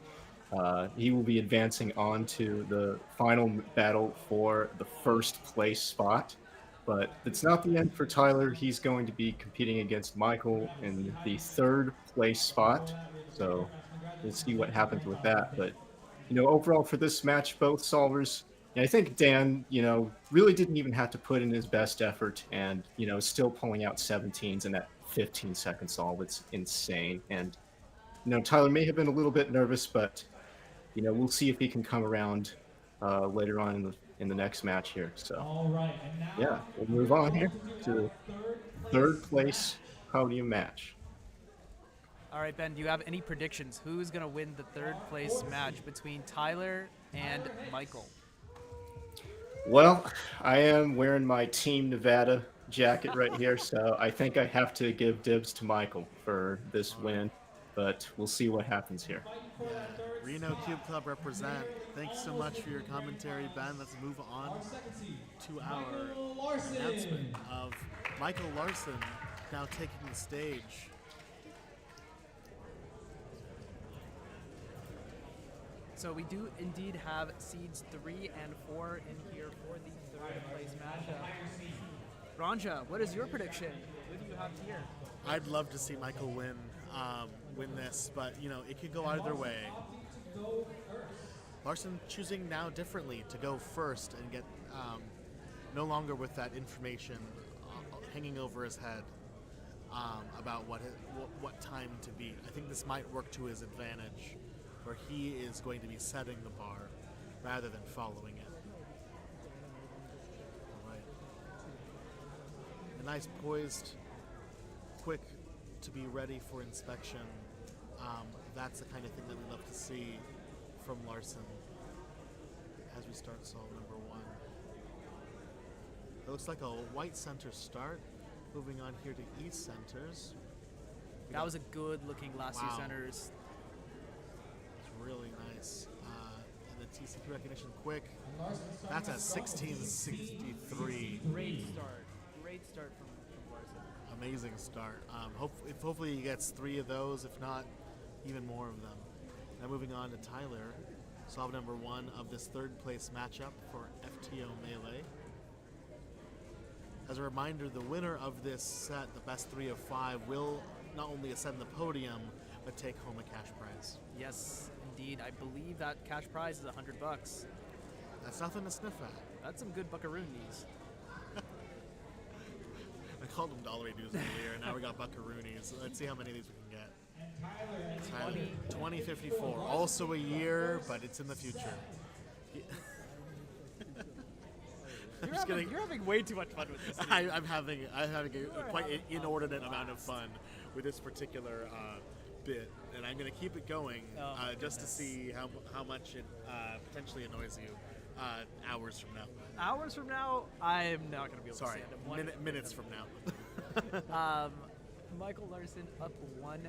he will be advancing on to the final battle for the first place spot. But it's not the end for Tyler. He's going to be competing against Michael in the third place spot. So we'll see what happens with that. But, overall for this match, both solvers, I think Dan, really didn't even have to put in his best effort and, still pulling out 17s in that 15-second solve. It's insane. And, Tyler may have been a little bit nervous, but, we'll see if he can come around later on in the next match here. So, yeah, we'll move on here to third place podium match. All right, Ben, do you have any predictions? Who's going to win the third place match between Tyler and Michael? Well, I am wearing my Team Nevada jacket right here, so I think I have to give dibs to Michael for this win, but we'll see what happens here. Yeah. Reno Cube Club represent. Thanks so much for your commentary, Ben. Let's move on to our announcement of Michael Larson now taking the stage. So we do indeed have seeds 3 and 4 in here for the third place matchup. Ranja, what is your prediction? Who do you have here? I'd love to see Michael win this, but it could go either way. Larson choosing now differently to go first and get no longer with that information hanging over his head about what time to beat. I think this might work to his advantage, where he is going to be setting the bar rather than following it. All right. A nice poised, quick to be ready for inspection. That's the kind of thing that we love to see from Larson as we start solve number 1. It looks like a white center start. Moving on here to East centers. That was a good looking last two centers. Really nice. And the TCP recognition quick. That's a 1663. Great start from Larson. Amazing start. Hopefully he gets 3 of those, if not even more of them. Now moving on to Tyler. Solve number 1 of this third place matchup for FTO Melee. As a reminder, the winner of this set, the best 3 of 5, will not only ascend the podium, a take home a cash prize. Yes, indeed. I believe that cash prize is $100. That's nothing to sniff at. That's some good buckaroonies. I called them dollary dues earlier, and now we got buckaroonies. Let's see how many of these we can get. Tyler, 2054. Also a year, but it's in the future. You're having way too much fun with this. I'm having a quite inordinate amount of fun with this particular bit, and I'm going to keep it going just to see how much it potentially annoys you hours from now. Hours from now, I'm not going to be able to Sorry, stand it. minutes from now. Michael Larson up 1-0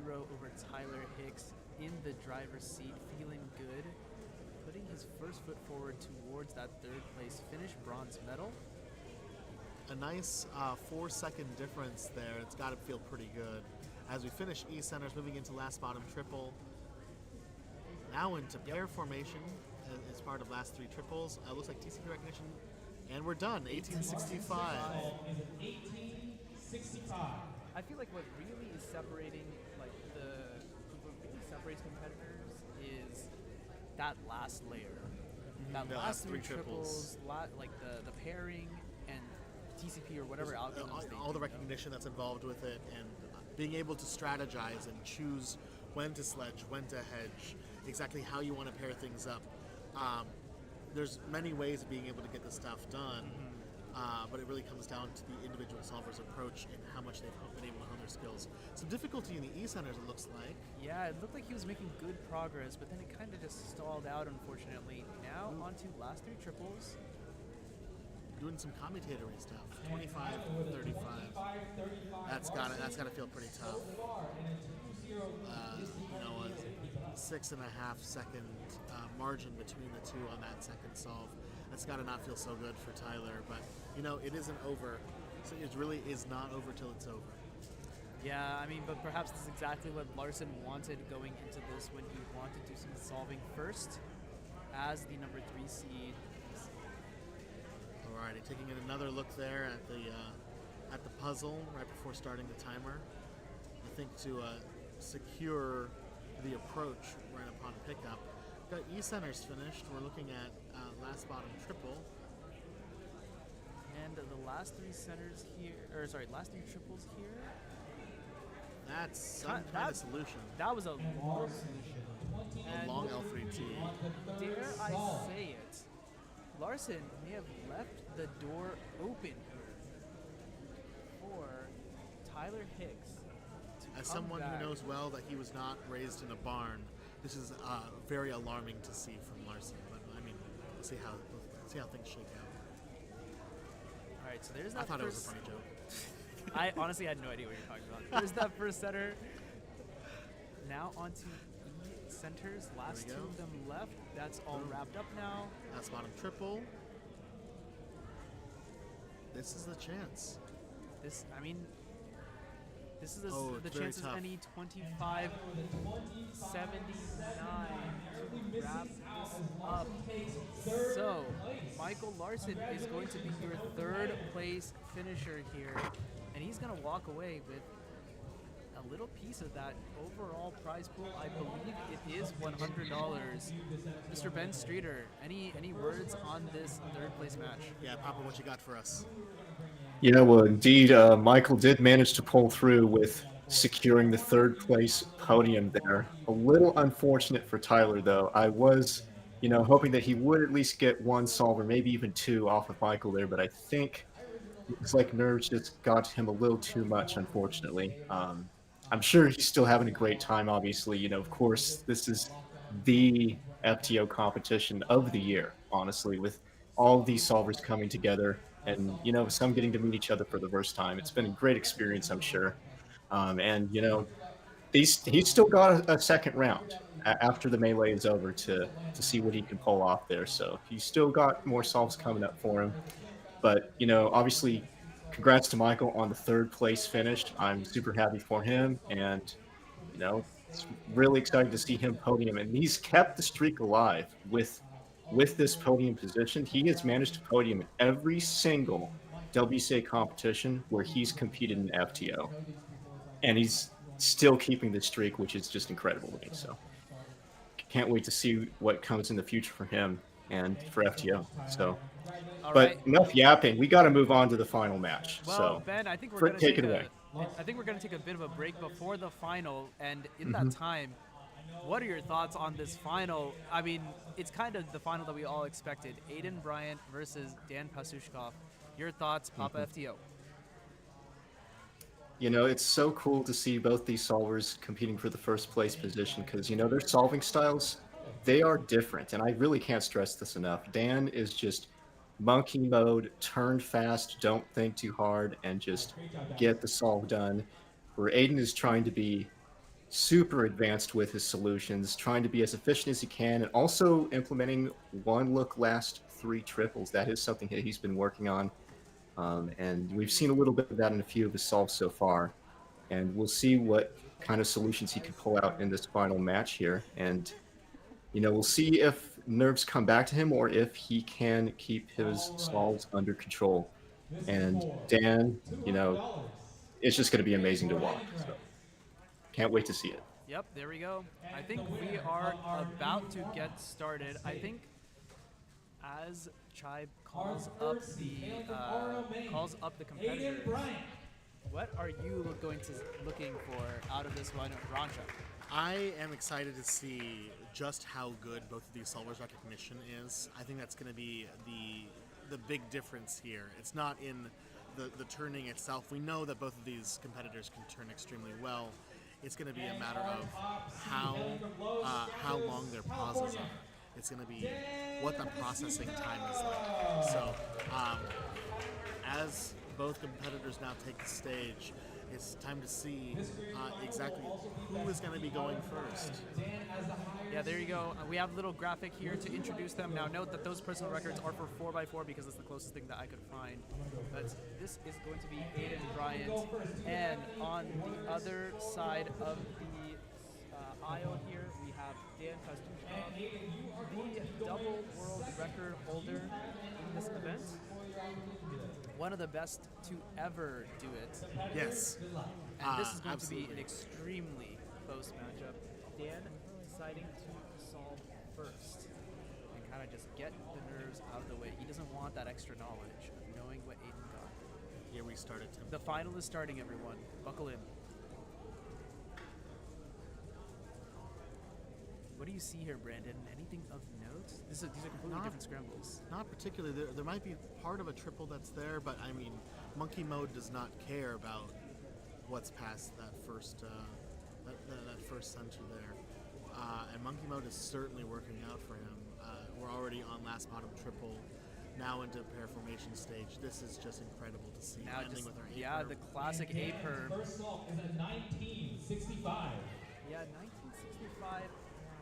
over Tyler Hicks in the driver's seat, feeling good, putting his first foot forward towards that third place finish, bronze medal. A nice 4-second difference there. It's got to feel pretty good. As we finish E-centers, moving into last bottom triple. Now into pair formation as part of last three triples. Looks like TCP recognition, and we're done. 1865. I feel like what really is separating, what really separates competitors is that last layer. That last three triples, like the pairing and TCP or whatever algorithms. All the recognition that's involved with it, and being able to strategize and choose when to sledge, when to hedge, exactly how you want to pair things up. There's many ways of being able to get this stuff done, but it really comes down to the individual solver's approach and how much they've been able to hone their skills. Some difficulty in the E-centers, it looks like. Yeah, it looked like he was making good progress, but then it kind of just stalled out, unfortunately. Now onto last three triples. Doing some commutator stuff. 25, 35. That's gotta feel pretty tough. A 6.5 second margin between the two on that second solve. That's gotta not feel so good for Tyler, but it isn't over. So it really is not over till it's over. Yeah, I mean, but perhaps this is exactly what Larson wanted going into this when he wanted to do some solving first as the number 3 seed. Alrighty, taking another look there at the puzzle right before starting the timer. I think to secure the approach right upon pickup. Got E-centers finished. We're looking at last bottom triple. And the last three centers here, last three triples here. That's some kind of solution. That was a long solution. A long L3T. Dare I say it? Larson may have left the door open for Tyler Hicks. As someone who knows well that he was not raised in a barn, this is very alarming to see from Larson. But I mean, we'll see how things shake out. All right, so there's that. I thought it was a funny joke. I honestly had no idea what you're talking about. There's that first center. Now onto centers. Last two of them left. That's all wrapped up now. Last bottom triple. This is the chance. This is the very chances tough. any 25-79 to wrap this up. So, Michael Larson is going to be your third place finisher here, and he's going to walk away with a little piece of that overall prize pool. I believe it is $100. Mr. Ben Streeter, any words on this third place match? Yeah, Papa, what you got for us? Yeah, well, indeed, Michael did manage to pull through with securing the third place podium there. A little unfortunate for Tyler, though. I was, hoping that he would at least get one solve or maybe even two off of Michael there, but I think it's like nerves just got to him a little too much, unfortunately. I'm sure he's still having a great time, obviously. Of course, this is the FTO competition of the year, honestly, with all these solvers coming together and, some getting to meet each other for the first time. It's been a great experience, I'm sure. And, he's still got a second round after the melee is over to see what he can pull off there. So he's still got more solves coming up for him. But, obviously, congrats to Michael on the third place finish. I'm super happy for him. And, it's really exciting to see him podium. And he's kept the streak alive with this podium position. He has managed to podium in every single WCA competition where he's competed in FTO. And he's still keeping the streak, which is just incredible to me. So can't wait to see what comes in the future for him and for FTO. So, All but right. enough yapping. We got to move on to the final match. Well, so, Ben, I think we're Frick, going to take take it away. I think we're going to take a bit of a break before the final, and in Mm-hmm. that time, what are your thoughts on this final? I mean, it's kind of the final that we all expected. Aiden Bryant versus Dan Pushkov. Your thoughts, Papa Mm-hmm. FTO? You know, it's so cool to see both these solvers competing for the first place position because, you know, their solving styles, they are different. And I really can't stress this enough. Dan is just monkey mode, turn fast, don't think too hard, and just get the solve done. Where Aiden is trying to be super advanced with his solutions, trying to be as efficient as he can, and also implementing one look last 3 triples. That is something that he's been working on. And we've seen a little bit of that in a few of his solves so far. And we'll see what kind of solutions he can pull out in this final match here. And, you know, we'll see if nerves come back to him or if he can keep his solves under control. And Dan, you know, it's just going to be amazing to watch. So can't wait to see it. Yep, there we go. I think we are about to get started. I think as Chibe calls up the competitors, what are you looking for out of this one, Rancha? I am excited to see just how good both of these solvers' recognition is. I think that's going to be the big difference here. It's not in the turning itself. We know that both of these competitors can turn extremely well. It's going to be a matter of how long their pauses are. It's going to be what the processing time is like. So, as both competitors now take the stage, it's time to see exactly who is going to be going first. Yeah, there you go. We have a little graphic here to introduce them. Now note that those personal records are for 4x4 because it's the closest thing that I could find. But this is going to be Aiden Bryant. And on the other side of the aisle here, we have Dan Pushkov, the double world record holder in this event. One of the best to ever do it. Yes. And this is going absolutely. to be an extremely close matchup. Dan deciding to solve first and kind of just get the nerves out of the way. He doesn't want that extra knowledge of knowing what Aiden got. Here we started. The final is starting, everyone. Buckle in. What do you see here, Brandon? Anything of note? These are completely different scrambles. Not particularly. There might be part of a triple that's there, but I mean, monkey mode does not care about what's past that first that first center there, and monkey mode is certainly working out for him. We're already on last bottom triple, now into pair formation stage. This is just incredible to see. Now ending with our yeah, the classic A perm. First salt is a 1965. Yeah, 1965.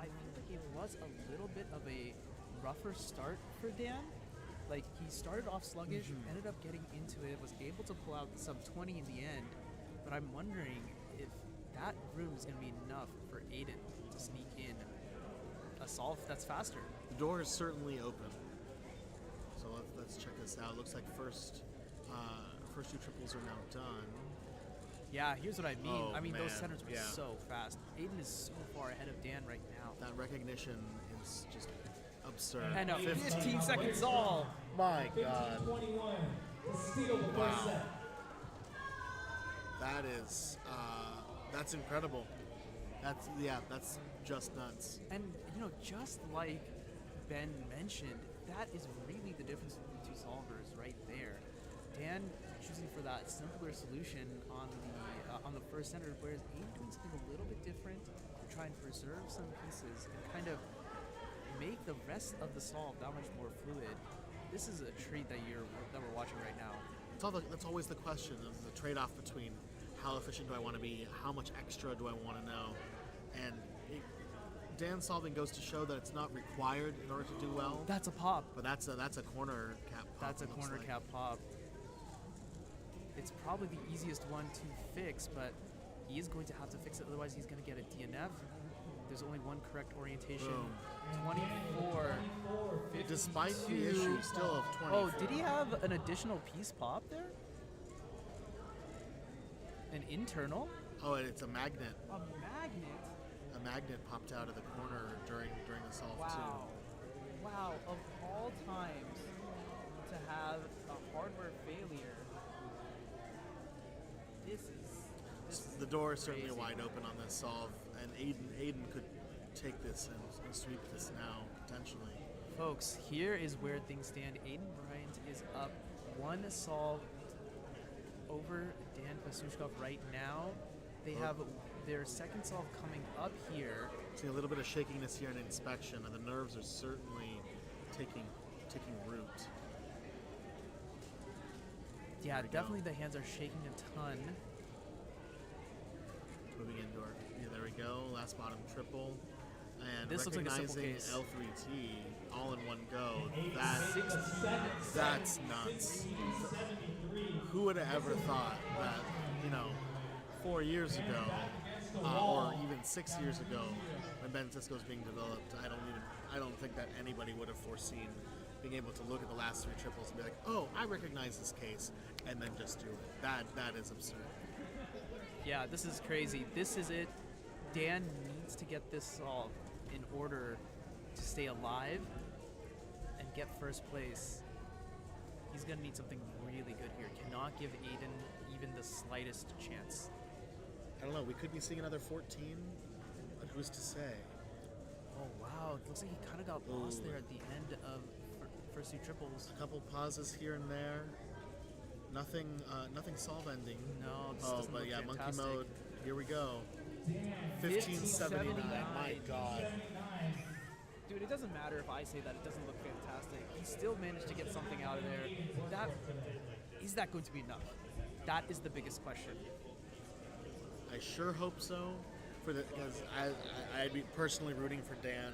I feel like it was a little bit of a rougher start for Dan. Like, he started off sluggish, ended up getting into it, was able to pull out sub 20 in the end. But I'm wondering if that room is going to be enough for Aiden to sneak in a solve that's faster. The door is certainly open. So let's check this out. Looks like first 2 triples are now done. Yeah, here's what I mean. Oh, I mean, those man. centers were Yeah. so fast. Aiden is so far ahead of Dan right now. That recognition is just absurd. And a 15 seconds all. My God. 21 to steal the Wow. first set. That is, that's incredible. That's just nuts. And, you know, just like Ben mentioned, that is really the difference between the two solvers right there. Dan choosing for that simpler solution on the first center, whereas Aiden doing something a little bit different to try and preserve some pieces and kind of make the rest of the solve that much more fluid. This is a treat that we're watching right now. That's always the question of the trade-off between how efficient do I want to be, how much extra do I want to know, and Dan solving goes to show that it's not required in order to do well. That's a pop. But that's a corner cap pop. That's a corner cap pop. It's probably the easiest one to fix, but he is going to have to fix it, otherwise he's going to get a DNF. There's only one correct orientation. Boom. 24. 52. Despite the issue, still of 24. Oh, did he have an additional piece pop there? An internal? Oh, and it's a magnet. A magnet? A magnet popped out of the corner during the solve Wow. too. Wow, of all times to have a hardware failure, this is The door is certainly crazy. wide open on this solve, and Aiden could take this and sweep this now potentially. Folks, here is where things stand. Aiden Bryant is up one solve over Dan Pushkov right now. They have their second solve coming up here. See a little bit of shakiness here in inspection, and the nerves are certainly taking root. Yeah, definitely the hands are shaking a ton. Moving indoor. Yeah, there we go. Last bottom triple. And This looks like a simple recognizing case. L3T all in one go. That's nuts. Who would have ever thought that, 4 years ago, or even 6 years ago, when Ben Cisco was being developed, I don't think that anybody would have foreseen being able to look at the last three triples and be like, oh, I recognize this case, and then just do it. That is absurd. Yeah, this is crazy. This is it. Dan needs to get this solved in order to stay alive and get first place. He's going to need something really good here. Cannot give Aiden even the slightest chance. I don't know. We could be seeing another 14, but who's to say? Oh, wow. It looks like he kind of got lost there at the end of first two triples. A couple pauses here and there. Nothing solve ending. No, this oh, doesn't but look yeah, fantastic. monkey mode. Here we go. 1579. My God. Dude, it doesn't matter if I say that it doesn't look fantastic. He still managed to get something out of there. Is that going to be enough? That is the biggest question. I sure hope so, because I'd be personally rooting for Dan.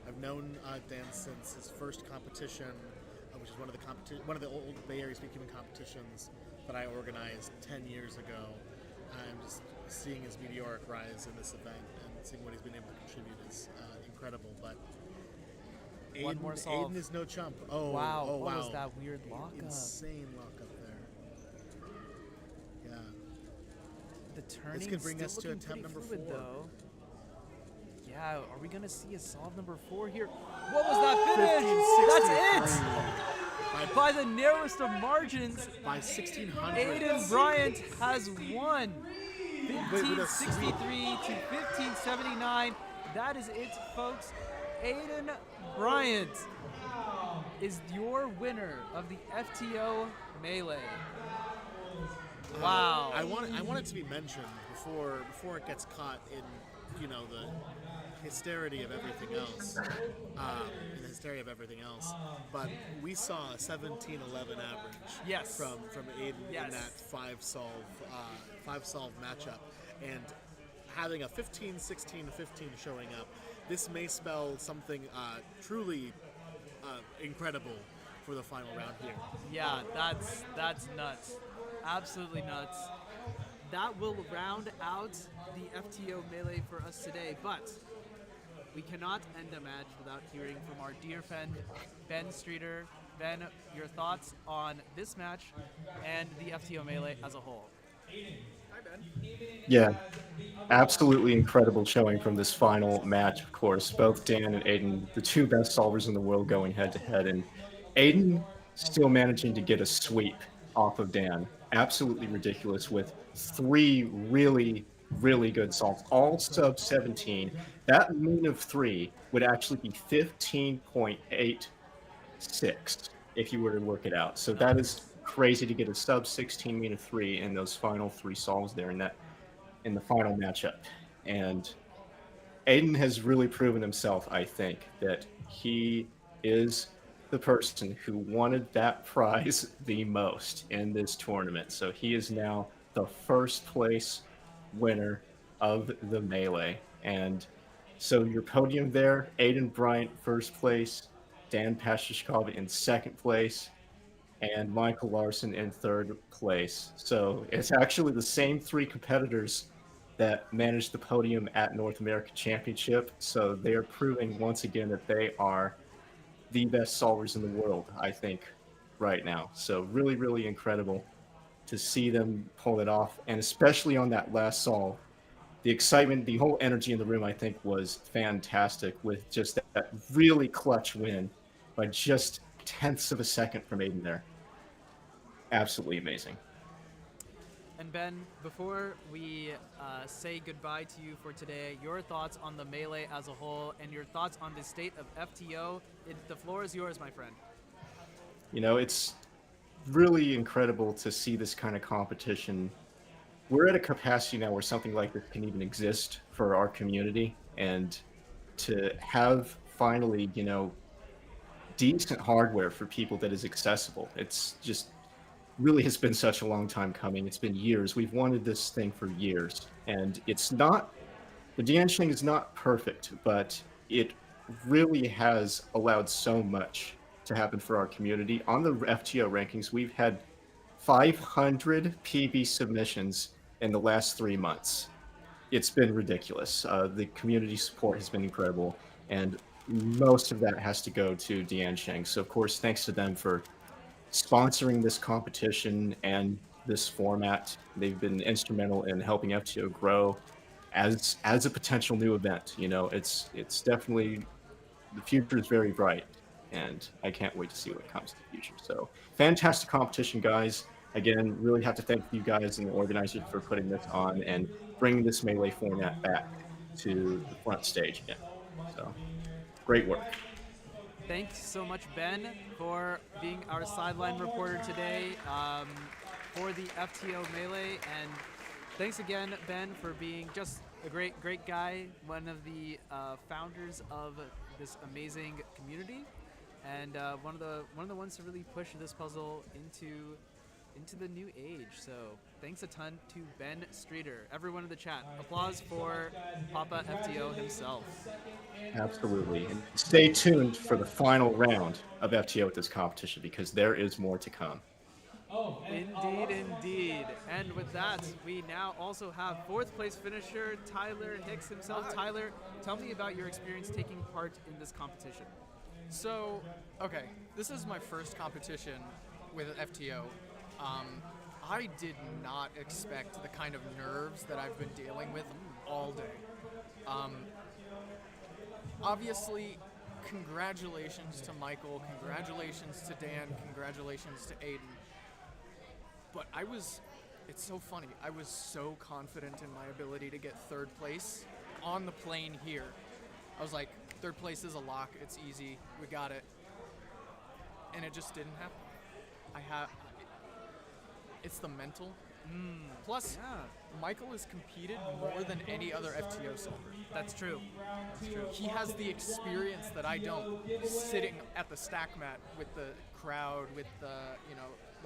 I've known Dan since his first competition, which is one of the old Bay Area Speedcubin competitions that I organized 10 years ago. I'm just seeing his meteoric rise in this event and seeing what he's been able to contribute is incredible. But One more solve. Aiden is no chump. Oh wow! Oh, What wow! was that weird lockup? Insane lockup there. Yeah. The turning This could bring still us to looking attempt pretty number fluid, 4. though. Yeah, are we gonna see a solve number 4 here? What was that finish? That's it! By the narrowest of margins, by 1600. Aiden Bryant has won. With a 1563 to 1579. That is it, folks. Aiden Bryant is your winner of the FTO Melee. Wow. I want it to be mentioned before it gets caught in the hysteria of everything else. But we saw a 17-11 average. Yes. From Aiden Yes. in that five solve matchup, and having a 15-16-15 showing up. This may spell something truly incredible for the final round here. Yeah, that's nuts. Absolutely nuts. That will round out the FTO Melee for us today, but we cannot end a match without hearing from our dear friend, Ben Streeter. Ben, your thoughts on this match and the FTO Melee as a whole? Hi, Ben. Yeah, absolutely incredible showing from this final match, of course. Both Dan and Aiden, the two best solvers in the world going head-to-head, and Aiden still managing to get a sweep off of Dan. Absolutely ridiculous with 3 really, really good solves, all sub 17. That mean of 3 would actually be 15.86 if you were to work it out. So that is crazy to get a sub 16 mean of 3 in those final 3 solves there in the final matchup. And Aiden has really proven himself, I think, that he is the person who wanted that prize the most in this tournament. So he is now the first place winner of the Melee. And so your podium there, Aiden Bryant first place, Dan Pushkov in second place, and Michael Larson in third place. So it's actually the same 3 competitors that managed the podium at North American Championship. So they are proving once again that they are the best solvers in the world, I think, right now. So really, really incredible to see them pull it off, and especially on that last solve. The excitement, the whole energy in the room, I think, was fantastic with just that really clutch win by just tenths of a second from Aiden there. Absolutely amazing. And Ben, before we say goodbye to you for today, your thoughts on the Melee as a whole and your thoughts on the state of FTO. The floor is yours, my friend. You know, it's really incredible to see this kind of competition. We're at a capacity now where something like this can even exist for our community, and to have finally, you know, decent hardware for people that is accessible. It's just really has been such a long time coming. It's been years. We've wanted this thing for years, and it's not, the Diansheng is not perfect, but it really has allowed so much to happen for our community. On the FTO rankings, we've had 500 PB submissions in the last 3 months. It's been ridiculous. The community support has been incredible, and most of that has to go to Diansheng. So of course, thanks to them for sponsoring this competition and this format. They've been instrumental in helping FTO grow as a potential new event. You know, it's definitely, the future is very bright, and I can't wait to see what comes in the future. So fantastic competition, guys. Again, really have to thank you guys and the organizers for putting this on and bringing this Melee format back to the front stage again. So great work. Thanks so much, Ben, for being our sideline reporter today for the FTO Melee. And thanks again, Ben, for being just a great guy, one of the founders of this amazing community, and one of the ones to really push this puzzle into the new age. So thanks a ton to Ben Streeter. Everyone in the chat, applause for Papa FTO himself. Absolutely. And stay tuned for the final round of FTO at this competition, because there is more to come. Indeed. And with that, we now also have 4th place finisher Tyler Hicks himself. Tyler, tell me about your experience taking part in this competition. So, okay, this is my first competition with FTO. I did not expect the kind of nerves that I've been dealing with all day. Obviously, congratulations to Michael, congratulations to Dan, congratulations to Aiden. But it's so funny, I was so confident in my ability to get 3rd place on the plane here. I was like, 3rd place is a lock, it's easy, we got it. And it just didn't happen. It's the mental. Plus, Michael has competed more than any other FTO solver. That's true. He has the experience that I don't, sitting at the stack mat with the crowd, with the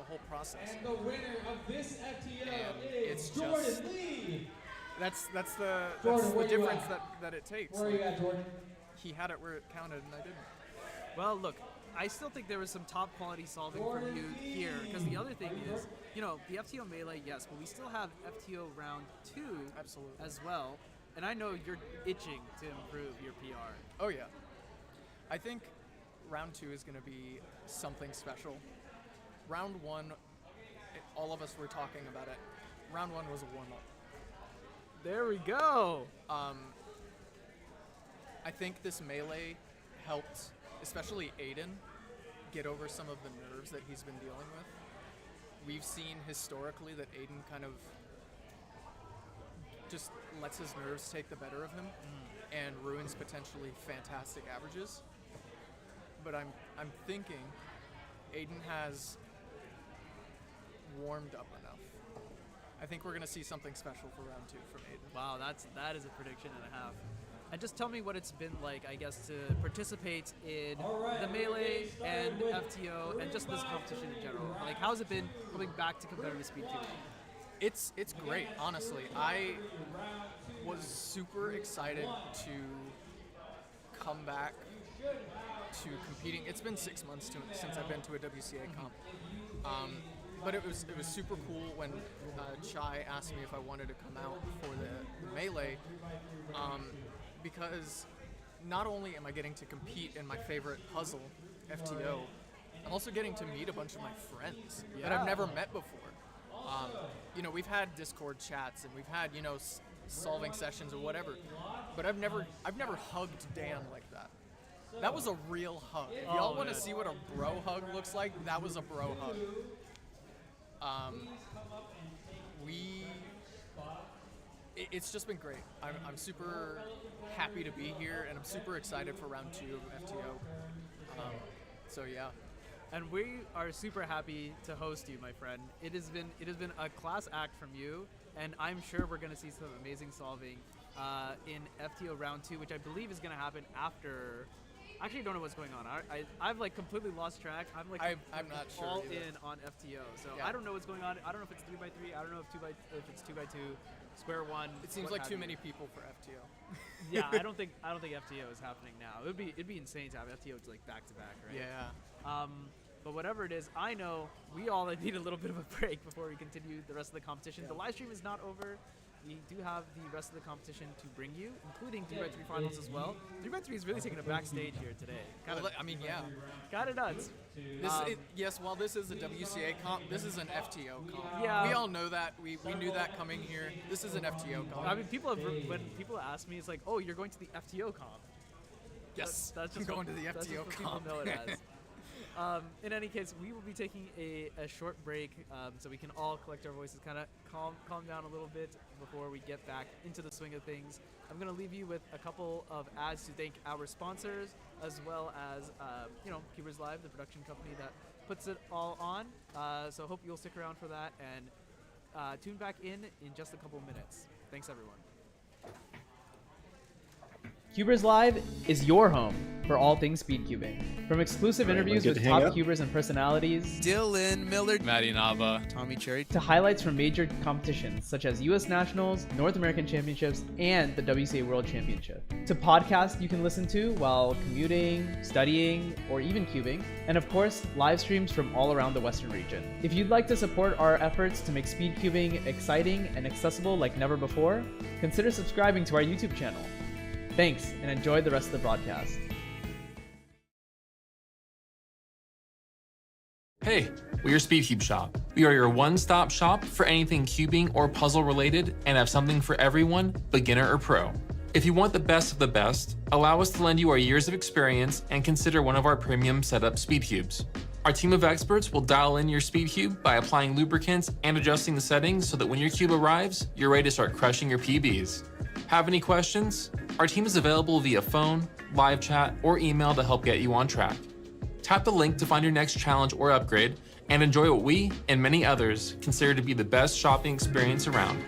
whole process. And the winner of this FTO it's is Jordan just, Lee. That's the Jordan, difference that it takes. Where are you at, Jordan? He had it where it counted, and I didn't. Well, look, I still think there was some top quality solving from you here, because the other thing is, the FTO Melee, yes, but we still have FTO round 2 as well, and I know you're itching to improve your PR. Oh yeah. I think round 2 is going to be something special. Round 1, all of us were talking about it. Round 1 was a warm-up. There we go. I think this Melee helped, especially Aiden, get over some of the nerves that he's been dealing with. We've seen historically that Aiden kind of just lets his nerves take the better of him and ruins potentially fantastic averages. But I'm thinking Aiden has warmed up enough. I think we're going to see something special for round 2 from Aiden. Wow, that is a prediction and a half. And just tell me what it's been like, I guess, to participate in the Melee and FTO and just this competition in general. Like, how's it been coming back to competitive speedcubing? It's great, honestly. I was super excited to come back to competing. It's been 6 months since I've been to a WCA comp. But it was super cool when Chai asked me if I wanted to come out for the Melee. Because not only am I getting to compete in my favorite puzzle, FTO, I'm also getting to meet a bunch of my friends that I've never met before. We've had Discord chats and we've had solving sessions or whatever, but I've never hugged Dan like that. That was a real hug. If y'all want to see what a bro hug looks like, that was a bro hug. It's just been great. I'm super happy to be here, and I'm super excited for round 2 of FTO. So yeah. And we are super happy to host you, my friend. It has been a class act from you, and I'm sure we're going to see some amazing solving in FTO round 2, which I believe is going to happen after. I actually don't know what's going on. I've like completely lost track. I'm not sure all either. in on FTO, so Yeah. I don't know what's going on. I don't know if it's 3x3. I don't know if it's 2x2, square one. It seems what like have too you. many people for FTO. Yeah, I don't think FTO is happening now. It'd be insane to have FTO like back to back, right? Yeah. But whatever it is, I know we all need a little bit of a break before we continue the rest of the competition. The live stream is not over. We do have the rest of the competition to bring you, including 3x3 finals as well. 3x3 is really taking a backstage here today. Kind of nuts. Yes, while this is a WCA comp, this is an FTO comp. Yeah. We all know that. We knew that coming here. This is an FTO comp. I mean, when people ask me, it's like, oh, you're going to the FTO comp. Yes, that's just I'm going what, to the that's just FTO what comp. People know it as. In any case, we will be taking a short break so we can all collect our voices, kind of calm down a little bit before we get back into the swing of things. I'm going to leave you with a couple of ads to thank our sponsors, as well as CubersLive, the production company that puts it all on. So hope you'll stick around for that and tune back in just a couple minutes. Thanks, everyone. CubersLive is your home for all things speedcubing. From exclusive interviews with top cubers and personalities, Dylan Miller, Maddy Inaba, Tommy Cherry, to highlights from major competitions such as US Nationals, North American Championships, and the WCA World Championship, to podcasts you can listen to while commuting, studying, or even cubing, and of course, live streams from all around the Western region. If you'd like to support our efforts to make speedcubing exciting and accessible like never before, consider subscribing to our YouTube channel. Thanks, and enjoy the rest of the broadcast. Hey, we're SpeedCubeShop. We are your one-stop shop for anything cubing or puzzle related and have something for everyone, beginner or pro. If you want the best of the best, allow us to lend you our years of experience and consider one of our premium setup speed cubes. Our team of experts will dial in your speed cube by applying lubricants and adjusting the settings so that when your cube arrives, you're ready to start crushing your PBs. Have any questions? Our team is available via phone, live chat, or email to help get you on track. Tap the link to find your next challenge or upgrade and enjoy what we and many others consider to be the best shopping experience around.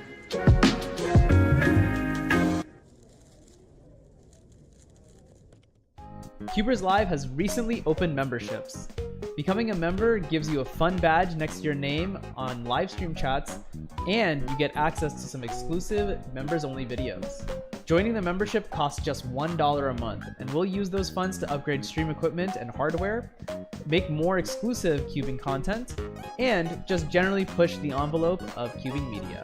CubersLive has recently opened memberships. Becoming a member gives you a fun badge next to your name on live stream chats, and you get access to some exclusive members-only videos. Joining the membership costs just $1 a month, and we'll use those funds to upgrade stream equipment and hardware, make more exclusive cubing content, and just generally push the envelope of cubing media.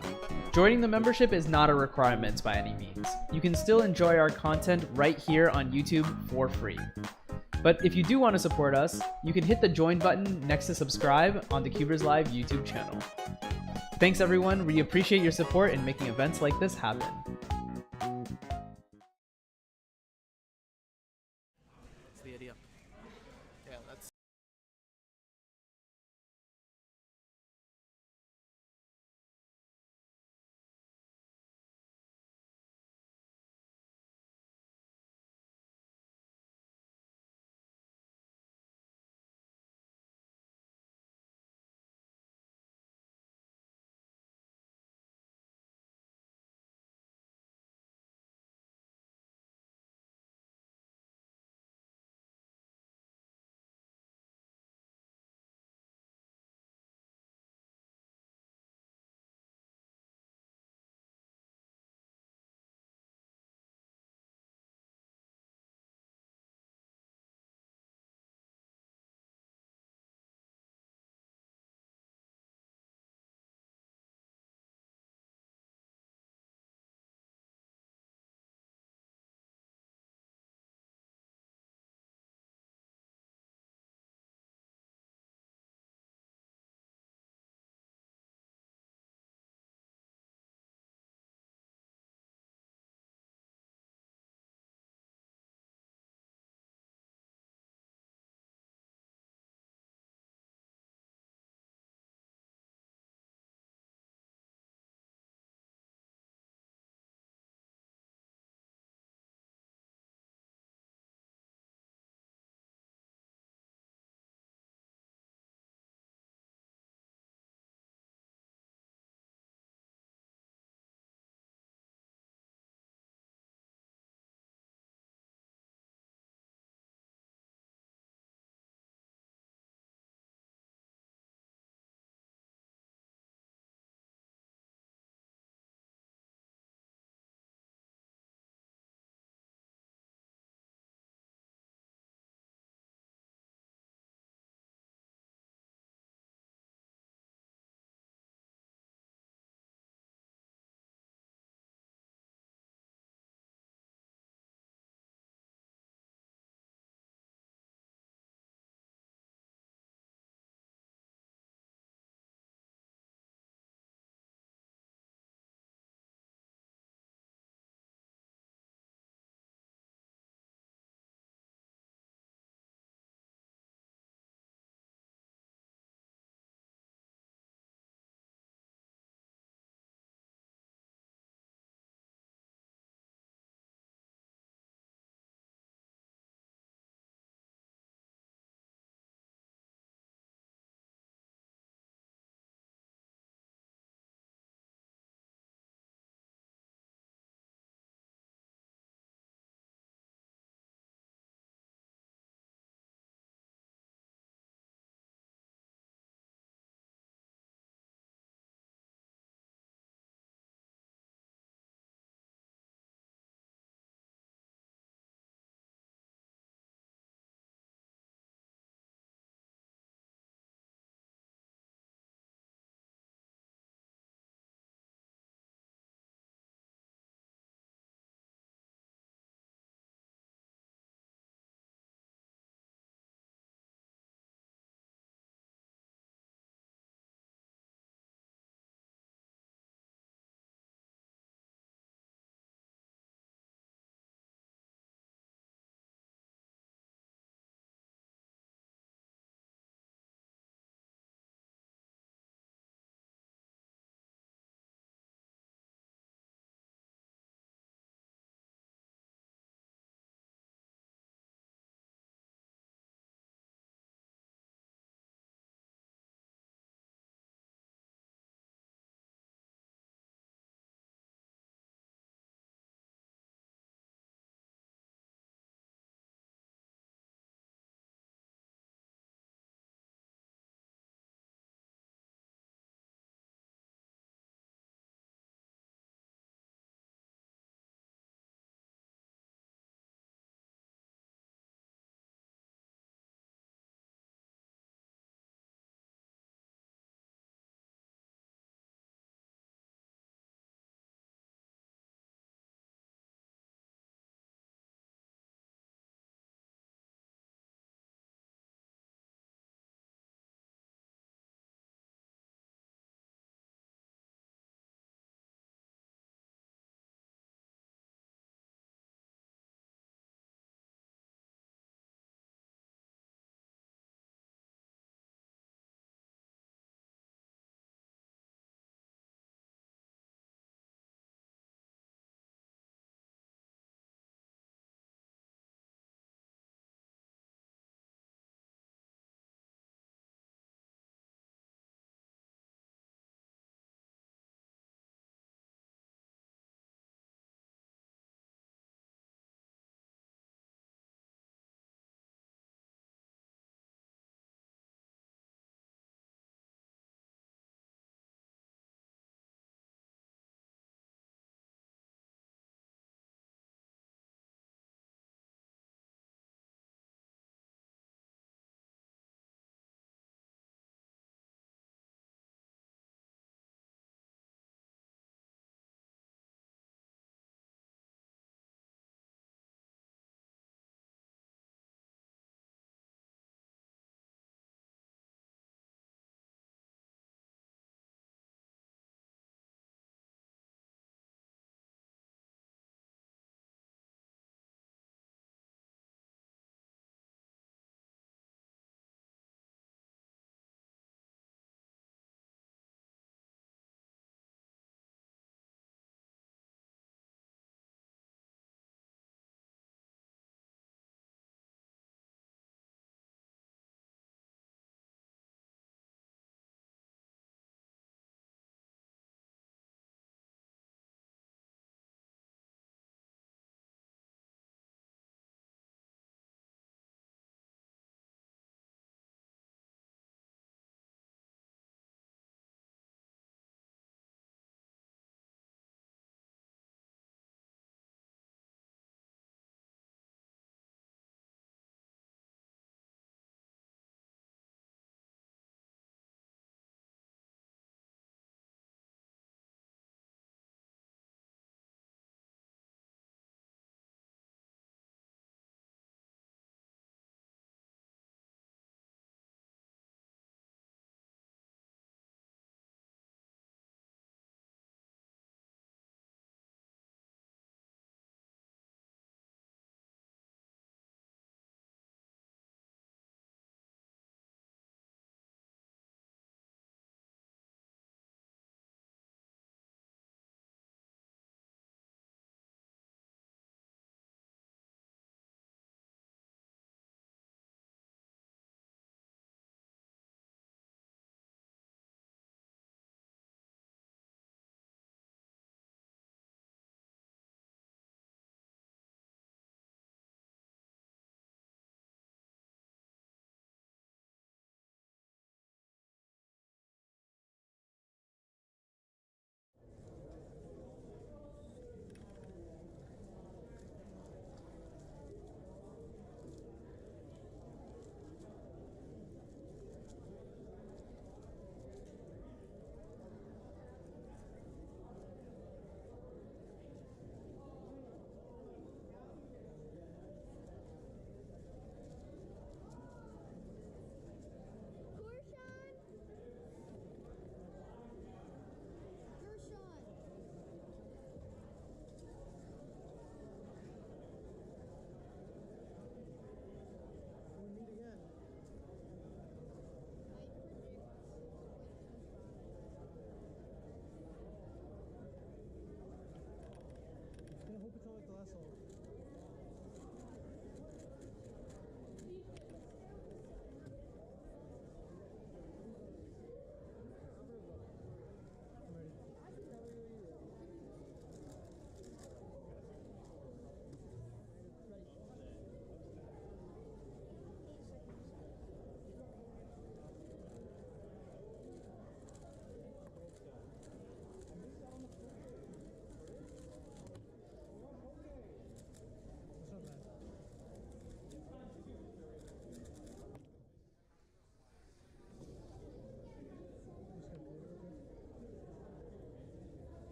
Joining the membership is not a requirement by any means. You can still enjoy our content right here on YouTube for free. But if you do want to support us, you can hit the join button next to subscribe on the CubersLive YouTube channel. Thanks everyone, we appreciate your support in making events like this happen. That's the idea. Yeah, that's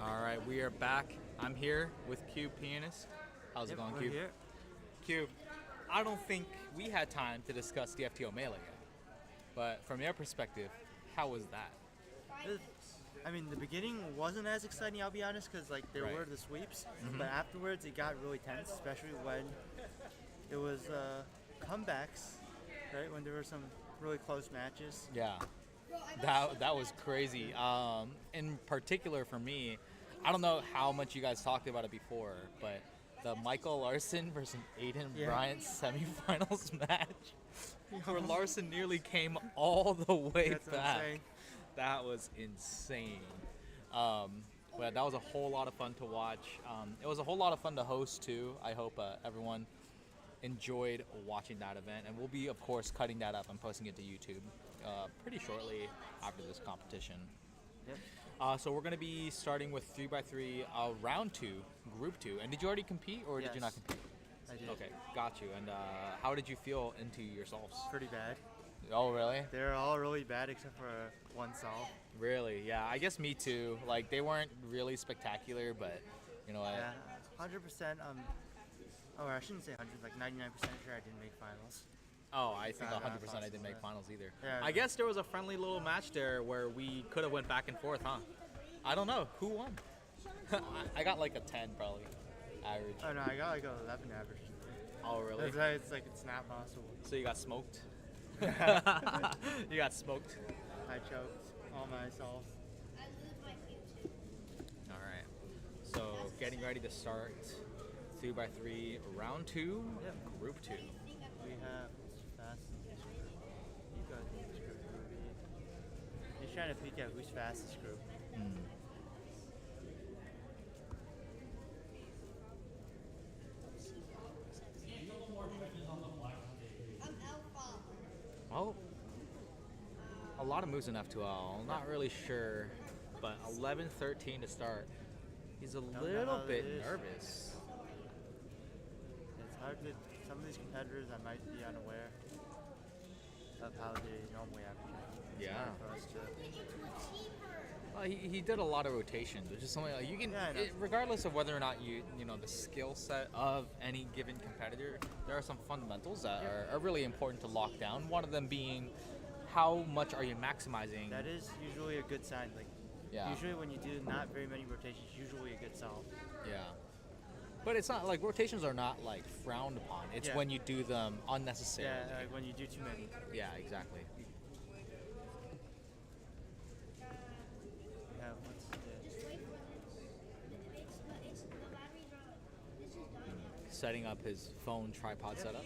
All right, we are back. I'm here with Cube Pianist. How's it going, we're Cube? here. Cube, I don't think we had time to discuss the FTO Melee yet. But from your perspective, how was that? I mean, the beginning wasn't as exciting, I'll be honest, because like there Right. were the sweeps, Mhm. but afterwards it got really tense, especially when it was comebacks, right? When there were some really close matches. Yeah, that was crazy. In particular for me, I don't know how much you guys talked about it before, but the Michael Larson versus Aiden Bryant semifinals match, where Larson nearly came all the way That's back. insane. That was insane. But that was a whole lot of fun to watch. It was a whole lot of fun to host too. I hope everyone enjoyed watching that event, and we'll be, of course, cutting that up and posting it to YouTube pretty shortly after this competition. Yep. So we're going to be starting with 3x3 round 2, group 2. And did you already compete, or did you not Yes. compete? I did. Okay, got you. And how did you feel into yourselves? Pretty bad. Oh, really? They're all really bad except for one solve. Really? Yeah, I guess me too. Like, they weren't really spectacular, but you know what? Yeah, 100%. Or I shouldn't say 100. Like 99% sure I didn't make finals. Oh, I think Not 100% I didn't possible, make yeah. finals either. Yeah, I guess there was a friendly little match there where we could have went back and forth, huh? I don't know. Who won? I got like a 10 probably, average. Oh no, I got like a 11 average. Oh, really? It's like it's not possible. So you got smoked? You got smoked? I choked all myself. All right. So getting ready to start 2x3 round 2, group 2. We have fast. You got this group, Ruby. He's trying to peek at who's fastest group. Oh, a lot of moves in F2L. Not really sure, but 11-13 to start. He's a know little how bit it is. nervous. It's hard to. Some of these competitors I might be unaware of how they normally average. It's Yeah. hard for us to. He did a lot of rotations, which is something like you can, Yeah, I know. regardless of whether or not you know the skill set of any given competitor, there are some fundamentals that are really important to lock down. One of them being how much are you maximizing? That is usually a good sign. Like, Yeah. usually when you do not very many rotations, usually a good solve. Yeah. But it's not like rotations are not like frowned upon. It's Yeah. when you do them unnecessarily. Yeah, like when you do too many. Yeah, exactly. Yeah, what's Setting up his phone tripod setup.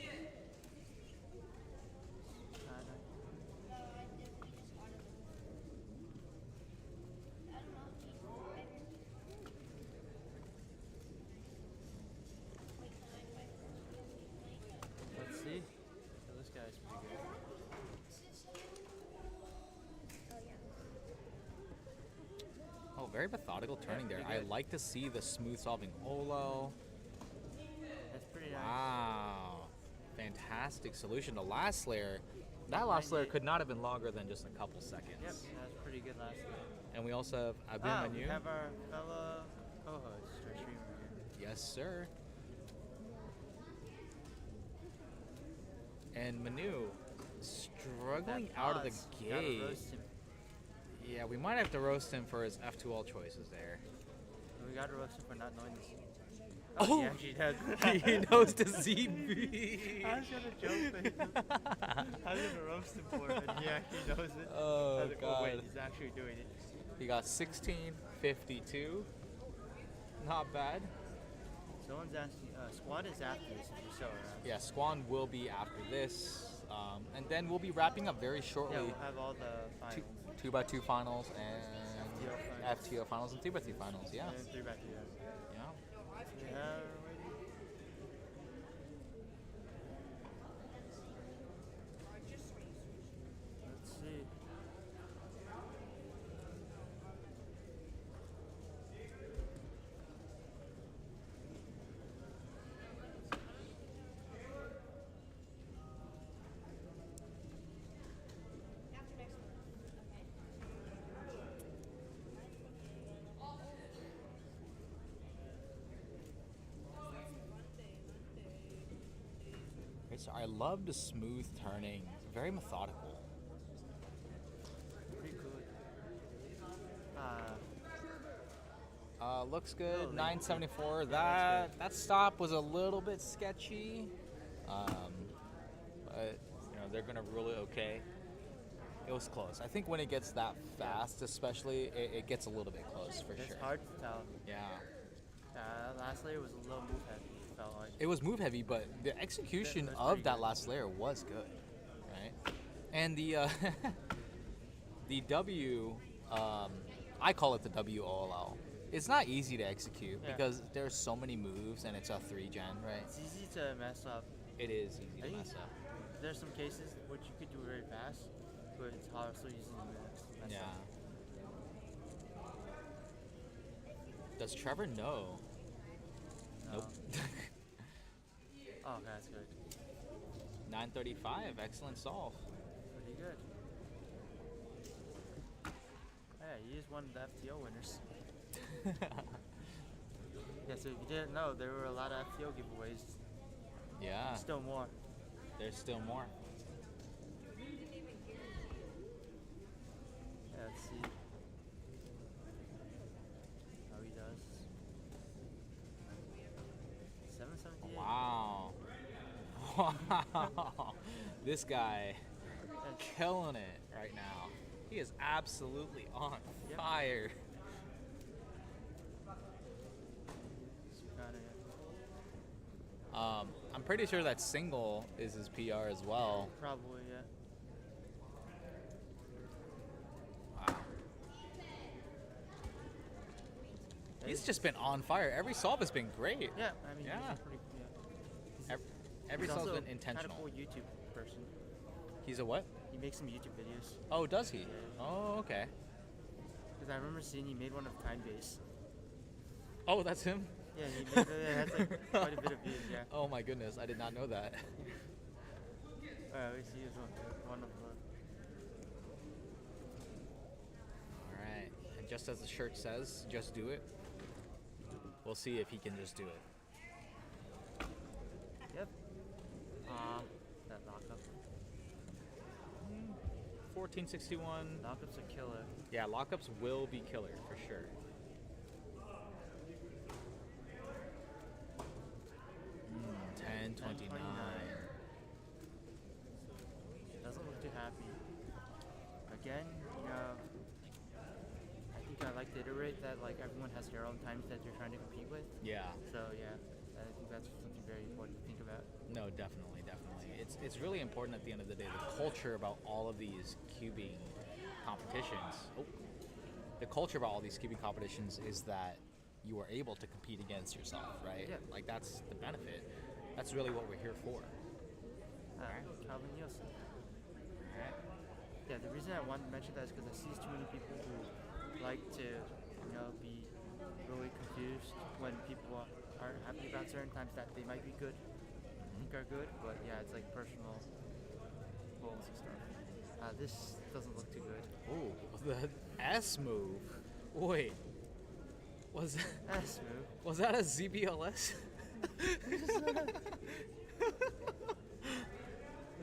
Let's see. So this guy's pretty good. Oh, very methodical turning there. pretty I good. like to see the smooth solving Olo. That's pretty nice. Wow. Fantastic solution. The last layer, that last layer could not have been longer than just a couple seconds. Yep, that's pretty good last game. And we also have Abir Ah, Manu. we have our fellow co-host, our streamer here. Yes, sir. And Manu struggling That out of pause. the Gotta gate. roast him. Yeah, we might have to roast him for his F2L choices there. We gotta roast him for not knowing this. Oh! he actually does. He knows the ZB. I was gonna joke that he does. I was gonna roast him for it, and he actually knows it. Oh, I was like, oh wait, God. he's actually doing it. He got 1652. Not bad. Someone's asking, Squad is after this, if you saw, right? Yeah, Squan will be after this. And then we'll be wrapping up very shortly. Yeah, we'll have all the finals. 2x2 finals and FTO finals and 3x3 finals, yeah. And 3x3, Yeah. yeah. Let's see. is I love the smooth turning, very methodical. Pretty good. Looks good. Oh, 974. yeah, That stop was a little bit sketchy, but they're gonna rule it okay. It was close. I think when it gets that fast, especially, it gets a little bit close for sure. It's hard to tell. Yeah. Last layer was a little move heavy, it felt like. It was move heavy, but the execution of that last layer was good, right? And the the W, I call it the WOLL. It's not easy to execute because there's so many moves and it's a 3-gen, right? It's easy to mess up. It is easy to mess up. There's some cases which you could do very fast, but it's also easy to mess up. Does Trevor know? No. Nope. Oh, that's good. 935, excellent solve. Pretty good. Yeah, you just won the FTO winners. Yeah, so if you didn't know, there were a lot of FTO giveaways. Yeah. Still more. There's still more. Yeah, let's see how he does. 778. Wow. Wow. This guy killing it right now. He is absolutely on fire. I'm pretty sure that single is his PR as well. Probably, yeah. Wow. He's just been on fire. Every solve has been great. Yeah, I mean, yeah. he's pretty, Every he's solve's also been intentional. Kind of cool YouTube person. He's a what? He makes some YouTube videos. Oh, does he? Yeah. Oh, okay. Because I remember seeing he made one of time base. Oh, that's him? Yeah, he made it has like quite a bit of views, yeah. Oh my goodness, I did not know that. Alright, we see is one of the... Alright, and just as the shirt says, just do it. We'll see if he can just do it. Yep. That lockup. 1461. Lockups are killer. Yeah, lockups will be killer for sure. Mm, 1029. Doesn't look too happy. Again, I think I like to iterate that like everyone has their own times that they're trying to compete with. Yeah. So yeah, I think that's something very important to think about. No, definitely. It's really important at the end of the day, the culture about all of these cubing competitions. Oh, the culture about all these cubing competitions is that you are able to compete against yourself, right? Yeah. Like that's the benefit. That's really what we're here for. Calvin Nielsen. Yeah, the reason I wanted to mention that is because I see too many people who like to, be really confused when people aren't happy about certain times that they might be good, think are good, but yeah, it's like personal goals and stuff. This doesn't look too good. Ooh, the S move. Wait, was S move? Was that a ZBLS?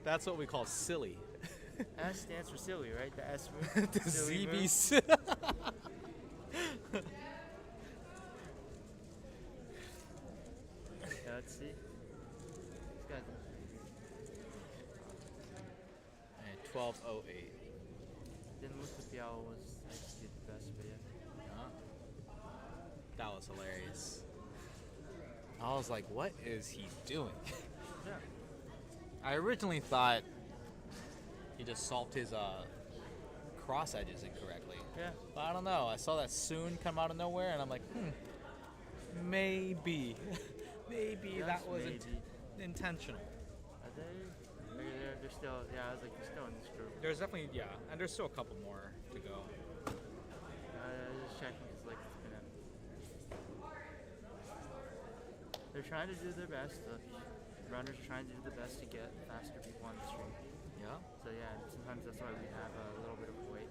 That's what we call silly. S stands for silly, right? The S move. The silly ZB. Yeah, let's see. It's got 1208. didn't look like Biao was executed the best, but yeah. That was hilarious. I was like, what is he doing? Yeah. I originally thought he just solved his cross edges incorrectly. Yeah. But I don't know. I saw that soon come out of nowhere, and I'm like, maybe. Maybe that was intentional. Are they? They're still, I was like, they're still in this group. There's definitely, and there's still a couple more to go. Just checking, because like, they're trying to do their best. The runners are trying to do the best to get faster people on the stream. Yeah. So yeah, sometimes that's why we have a little bit of a wait.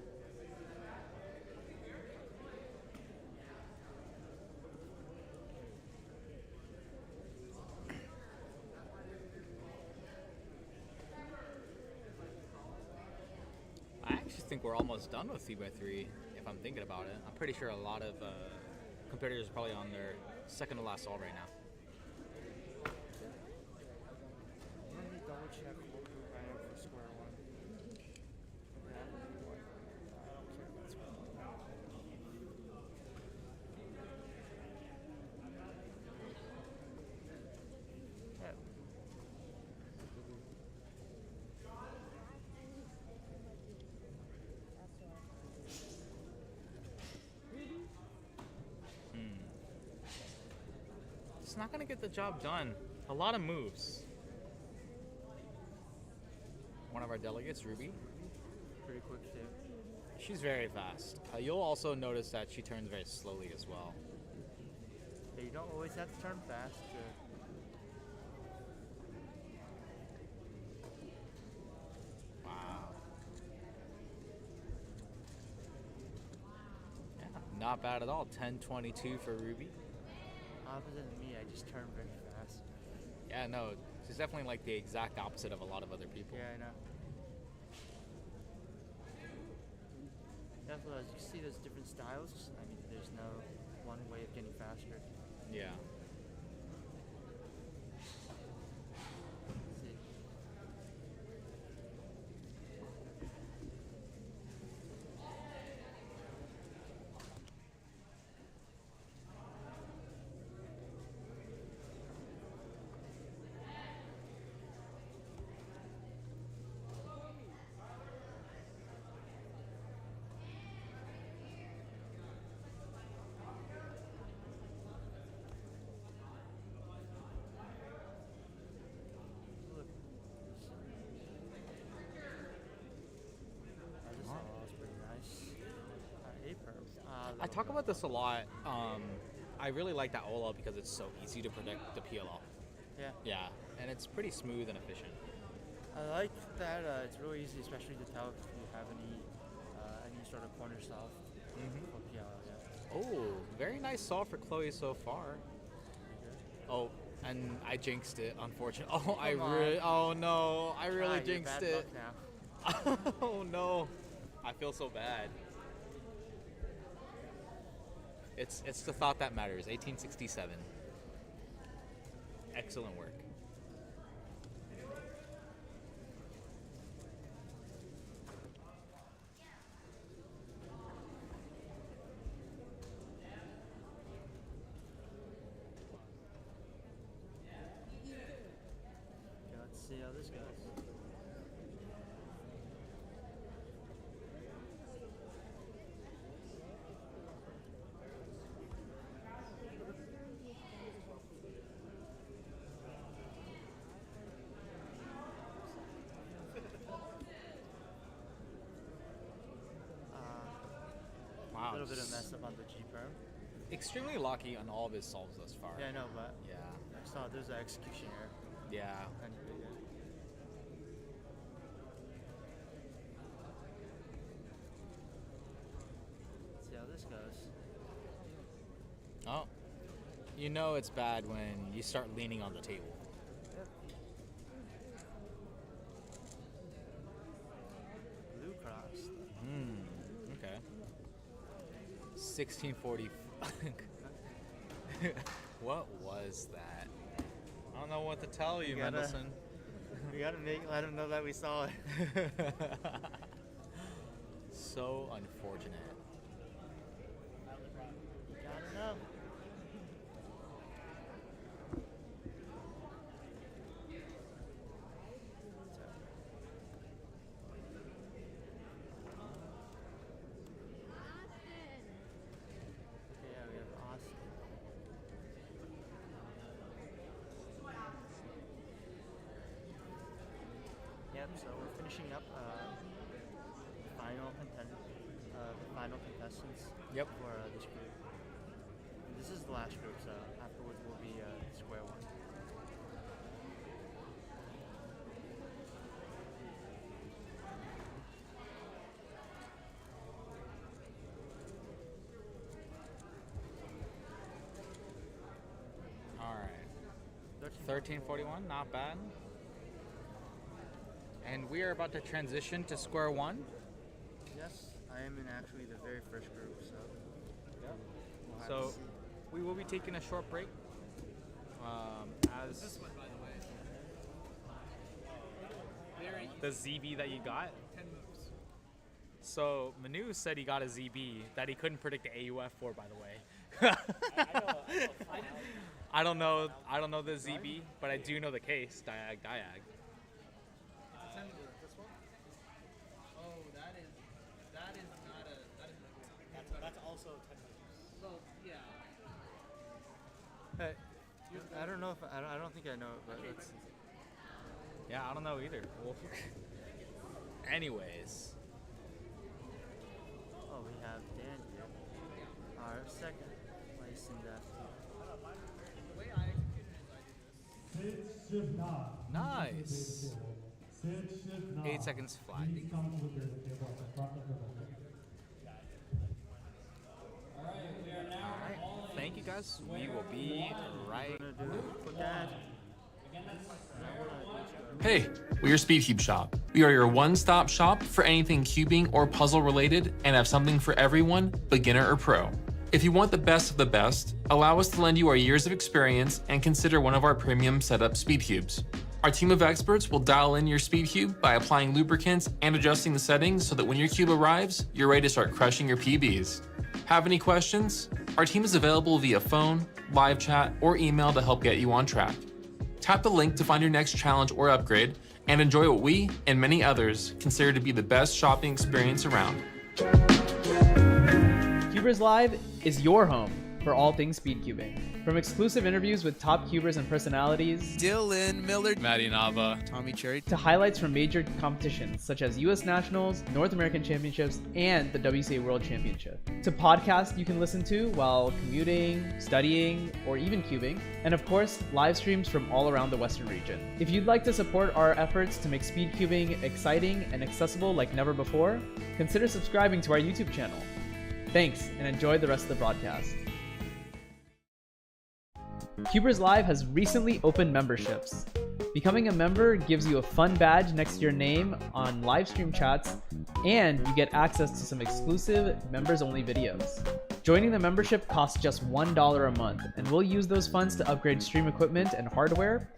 think we're almost done with 3x3, if I'm thinking about it. I'm pretty sure a lot of competitors are probably on their second to last solve right now. Let me double check what group I am for square one. It's not going to get the job done. A lot of moves. One of our delegates, Ruby. Pretty quick too. She's very fast. You'll also notice that she turns very slowly as well. Yeah, you don't always have to turn fast. Wow. Yeah, not bad at all. 10:22 for Ruby. Opposite of me, I just turn very fast. Yeah, no, she's definitely like the exact opposite of a lot of other people. Yeah, I know. Definitely, as you see, there's different styles. I mean, there's no one way of getting faster. Yeah. Let's see. I talk about this a lot. I really like that OLO because it's so easy to predict the PLO. Yeah. Yeah, and it's pretty smooth and efficient. I like that it's really easy, especially to tell if you have any sort of corner solve for PLO. Yeah. Oh, very nice solve for Chloe so far. Oh, and I jinxed it, unfortunately. Oh, oh no, I really jinxed it. Oh no, I feel so bad. It's the thought that matters. 1867. Excellent work. Okay, let's see how this goes. Wow. A little bit of mess up on the G perm. Extremely lucky on all of his solves thus far. Yeah, I know, but yeah, I saw there's an execution error. Yeah. Let's see how this goes. Oh, you know it's bad when you start leaning on the table. Yep. Blue cross. Okay. 1640. What was that? I don't know what to tell you, Mendelson. We gotta let him know that we saw it. So unfortunate. You gotta know. Yep, so we're finishing up the final contestants for this group. And this is the last group, so afterwards will be square one. All right. 1341, not bad. And we are about to transition to square one. Yes, I am in actually the very first group, so. Yeah. We'll have So to see. we will be taking a short break. As This one, by the way. Very the ZB that you got. 10 moves. So Manu said he got a ZB that he couldn't predict the AUF for, by the way. I don't know the ZB, but I do know the case. Diag. It's a 10 mover. This one? Oh, that is not a. That's also 10 moves. Well, yeah. I don't know if I don't think I know it, but let's see. Yeah, I don't know either. Well, anyways. Oh, we have Dan here, our second place in the The way I executed is I did this. Nice. 8 seconds flat. Thank you guys. We will be right. Hey, we're SpeedCubeShop. We are your one-stop shop for anything cubing or puzzle related and have something for everyone, beginner or pro. If you want the best of the best, allow us to lend you our years of experience and consider one of our premium setup speed cubes. Our team of experts will dial in your speed cube by applying lubricants and adjusting the settings so that when your cube arrives, you're ready to start crushing your PBs. Have any questions? Our team is available via phone, live chat, or email to help get you on track. Tap the link to find your next challenge or upgrade and enjoy what we and many others consider to be the best shopping experience around. CubersLive is your home for all things speedcubing. From exclusive interviews with top cubers and personalities, Dylan Miller, Maddy Inaba, Tommy Cherry, to highlights from major competitions such as US Nationals, North American Championships, and the WCA World Championship, to podcasts you can listen to while commuting, studying, or even cubing, and of course, live streams from all around the Western region. If you'd like to support our efforts to make speedcubing exciting and accessible like never before, consider subscribing to our YouTube channel. Thanks, and enjoy the rest of the broadcast. CubersLive has recently opened memberships. Becoming a member gives you a fun badge next to your name on live stream chats, and you get access to some exclusive members-only videos. Joining the membership costs just $1 a month, and we'll use those funds to upgrade stream equipment and hardware,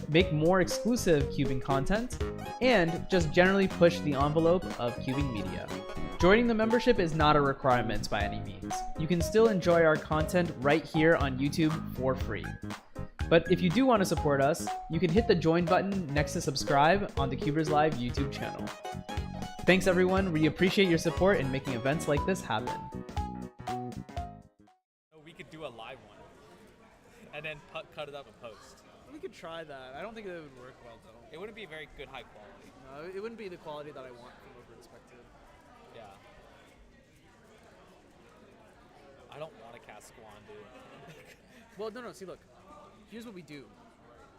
make more exclusive cubing content, and just generally push the envelope of cubing media. Joining the membership is not a requirement by any means. You can still enjoy our content right here on YouTube for free. But if you do want to support us, you can hit the join button next to subscribe on the CubersLive YouTube channel. Thanks everyone, we appreciate your support in making events like this happen. We could do a live one and then cut it up and post. We could try that. I don't think that would work well though. It wouldn't be very good high quality. No, it wouldn't be the quality that I want from a perspective. Yeah. I don't want to cast Squan, dude. Well, no, see, look. Here's what we do.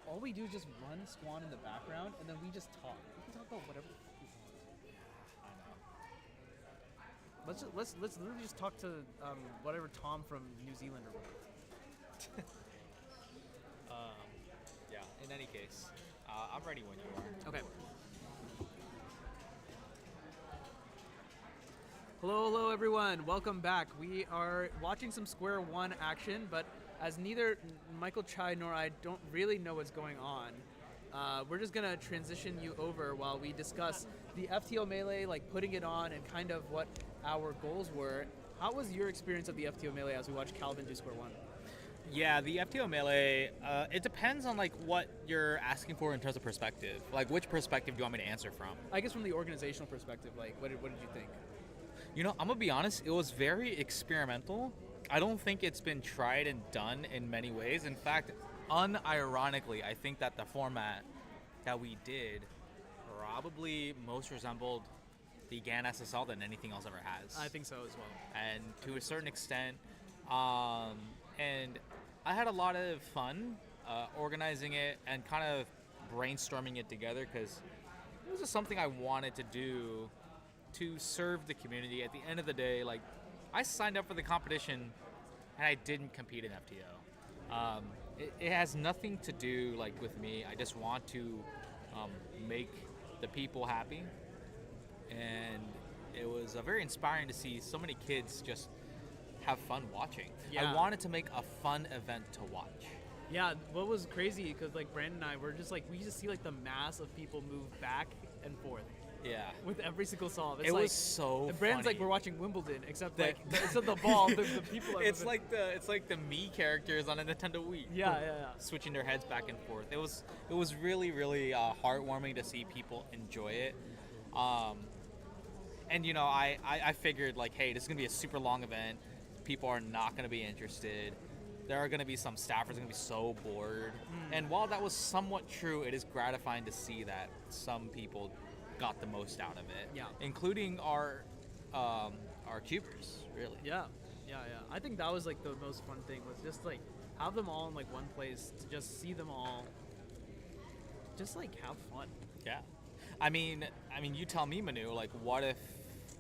All we do is just run Squan in the background, and then we just talk. We can talk about whatever we want. I know. Let's literally just talk to whatever Tom from New Zealand or whatever. Yeah. In any case, I'm ready when you are. Okay. Hello everyone. Welcome back. We are watching some Square One action, but as neither Michael Chai nor I don't really know what's going on, we're just gonna transition you over while we discuss the FTO Melee, like putting it on and kind of what our goals were. How was your experience of the FTO Melee as we watched Calvin do Square One? Yeah, the FTO Melee, it depends on like what you're asking for in terms of perspective. Like which perspective do you want me to answer from? I guess from the organizational perspective, like what did you think? You know, I'm gonna be honest, it was very experimental. I don't think it's been tried and done in many ways. In fact, unironically, I think that the format that we did probably most resembled the GAN SSL than anything else ever has. I think so as well. And to a certain extent, and I had a lot of fun organizing it and kind of brainstorming it together because it was just something I wanted to do to serve the community. At the end of the day, like, I signed up for the competition and I didn't compete in FTO. It has nothing to do like with me. I just want to make the people happy, and it was very inspiring to see so many kids just have fun watching. Yeah. I wanted to make a fun event to watch. Yeah, what was crazy, because like Brandon and I were just like, we just see like the mass of people move back and forth. Yeah. With every single solve. It's It like, was so Brandon's like, funny. we're watching Wimbledon, except like, instead of the ball, the people are It's moving. like the Mii characters on a Nintendo Wii. Yeah. Switching their heads back and forth. It was really heartwarming to see people enjoy it. And I figured like, hey, this is gonna be a super long event. People are not gonna be interested. There are gonna be some staffers gonna be so bored. And while that was somewhat true, it is gratifying to see that some people got the most out of it. Yeah. Including our cubers, really. Yeah. I think that was like the most fun thing, was just like have them all in like one place, to just see them all, just like have fun. Yeah. I mean, you tell me, Manu, like, what if,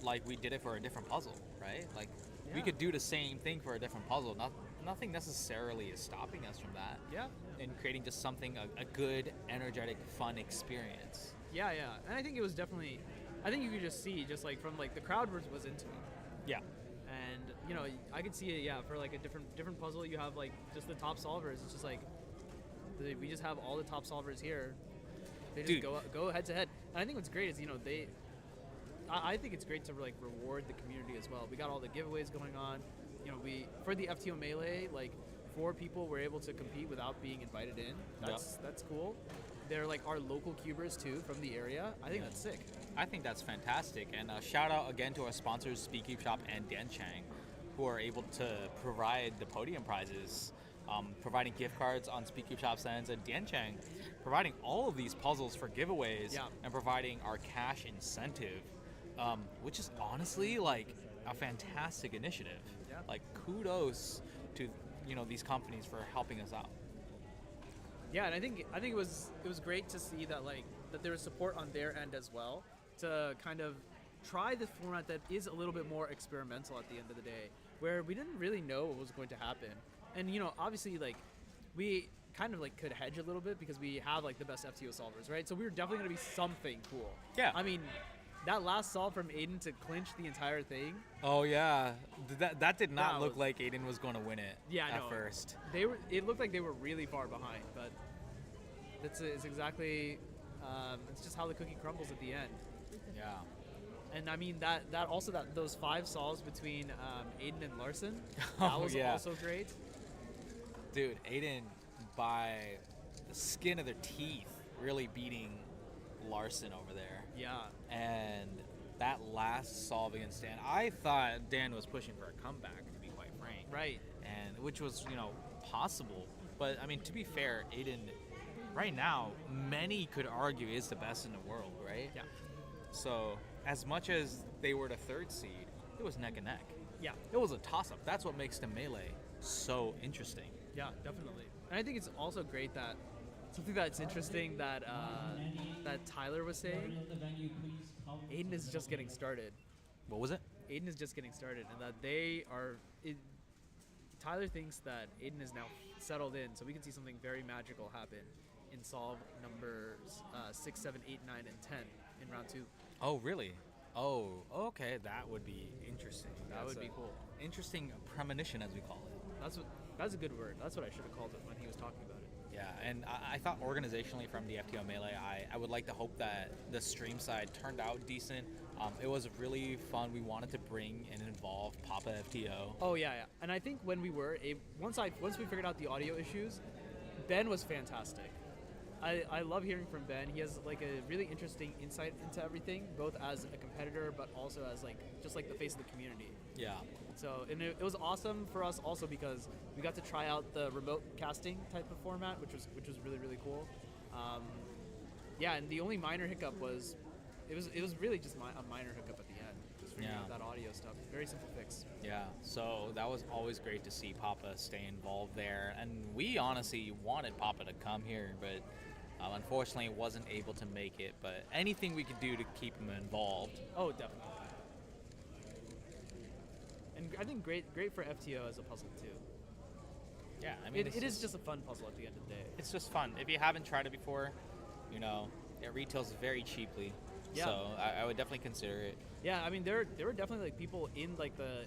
like, we did it for a different puzzle, right? Like, we Yeah. could do the same thing for a different puzzle. Nothing necessarily is stopping us from that. Yeah. And creating just something, a good, energetic, fun experience. Yeah. And I think it was definitely, I think you could just see, just like from like the crowd was into it. Yeah. And I could see it. Yeah, for like a different puzzle, you have like just the top solvers. It's just like we just have all the top solvers here. They just go head to head. And I think what's great is I think it's great to like reward the community as well. We got all the giveaways going on. We for the FTO Melee, like 4 people were able to compete without being invited in. That's cool. They're like our local cubers too from the area. I think that's sick. I think that's fantastic. And shout out again to our sponsors, SpeedCubeShop and Diancheng, who are able to provide the podium prizes, providing gift cards on SpeedCubeShop's ends, and Diancheng providing all of these puzzles for giveaways, and providing our cash incentive, which is honestly like a fantastic initiative. Yeah. Like, kudos to these companies for helping us out. Yeah, and I think it was great to see that that there was support on their end as well, to kind of try this format that is a little bit more experimental at the end of the day, where we didn't really know what was going to happen. And obviously we kind of could hedge a little bit because we have the best FTO solvers, right? So we were definitely going to be something cool. Yeah. I mean, that last solve from Aiden to clinch the entire thing. Oh yeah, that did not look was- like Aiden was going to win it. Yeah, at first. It looked like they were really far behind, but it's exactly it's just how the cookie crumbles at the end. Yeah. And I mean those 5 solves between Aiden and Larson, that was also great. Dude, Aiden, by the skin of their teeth, really beating Larson over there. Yeah. And that last solve against Dan, I thought Dan was pushing for a comeback, to be quite frank. Right. And which was, possible. But I mean, to be fair, Aiden, right now, many could argue is the best in the world, right? Yeah. So as much as they were the 3rd seed, it was neck and neck. Yeah. It was a toss-up. That's what makes the Melee so interesting. Yeah, definitely. And I think it's also great that something that's interesting that that Tyler was saying, Aiden is just getting started. What was it? Aiden is just getting started, and that Tyler thinks that Aiden is now settled in, so we can see something very magical happen in solve numbers 6, 7, 8, 9, and 10 in round 2. Oh, really? Oh, okay. That would be interesting. That would be cool. Interesting premonition, as we call it. That's a good word. That's what I should have called it when he was talking about it. Yeah, and I thought organizationally from the FTO Melee, I would like to hope that the stream side turned out decent. It was really fun. We wanted to bring and involve Papa FTO. Oh yeah. And I think when we were once we figured out the audio issues, Ben was fantastic. I love hearing from Ben. He has a really interesting insight into everything, both as a competitor but also as just the face of the community. Yeah. So and it was awesome for us also because we got to try out the remote casting type of format, which was really, really cool. Yeah, and the only minor hiccup was it was really just a minor hiccup at the end, just figuring out that audio stuff. Very simple fix. Yeah, so that was always great to see Papa stay involved there, and we honestly wanted Papa to come here, but unfortunately wasn't able to make it. But anything we could do to keep him involved. Oh, definitely. And I think great for FTO as a puzzle too. Yeah, I mean it is just a fun puzzle at the end of the day. It's just fun. If you haven't tried it before, it retails very cheaply. Yeah. So I would definitely consider it. Yeah, I mean, there were definitely like people in like the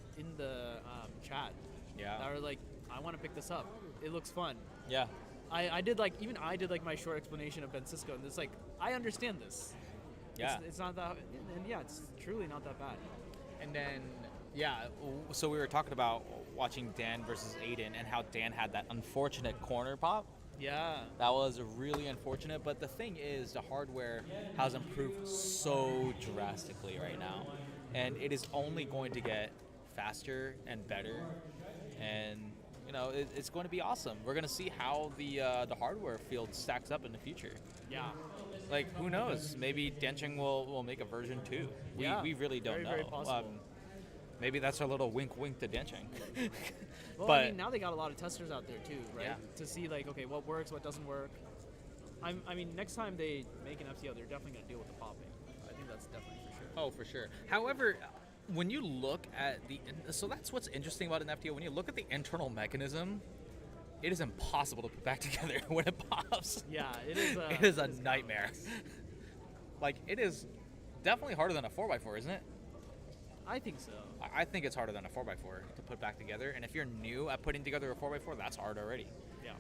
chat. Yeah. That were like, I want to pick this up. It looks fun. Yeah. I did like my short explanation of Ben Cisco, and it's like I understand this. Yeah. It's not that, and yeah, it's truly not that bad. And then, yeah, so we were talking about watching Dan versus Aiden and how Dan had that unfortunate corner pop. Yeah. That was really unfortunate, but the thing is, the hardware has improved so drastically right now, and it is only going to get faster and better, and you know, it's going to be awesome. We're going to see how the hardware field stacks up in the future. Yeah. Like, who knows? Maybe Dencheng will make a version 2. We really don't know. Very possible. Maybe that's our little wink to Dencheng. Well, But I mean, now they got a lot of testers out there too, right? Yeah. To see like, okay, what works, what doesn't work. I mean, next time they make an FTO, they're definitely going to deal with the popping. I think that's definitely for sure. Oh, for sure. However, when you look at so that's what's interesting about an FTO. When you look at the internal mechanism, it is impossible to put back together when it pops. Yeah, it is. It is a nightmare. Like, it is definitely harder than a 4x4, isn't it? I think so. I think it's harder than a 4x4 to put back together. And if you're new at putting together a 4x4, that's hard already. Yeah.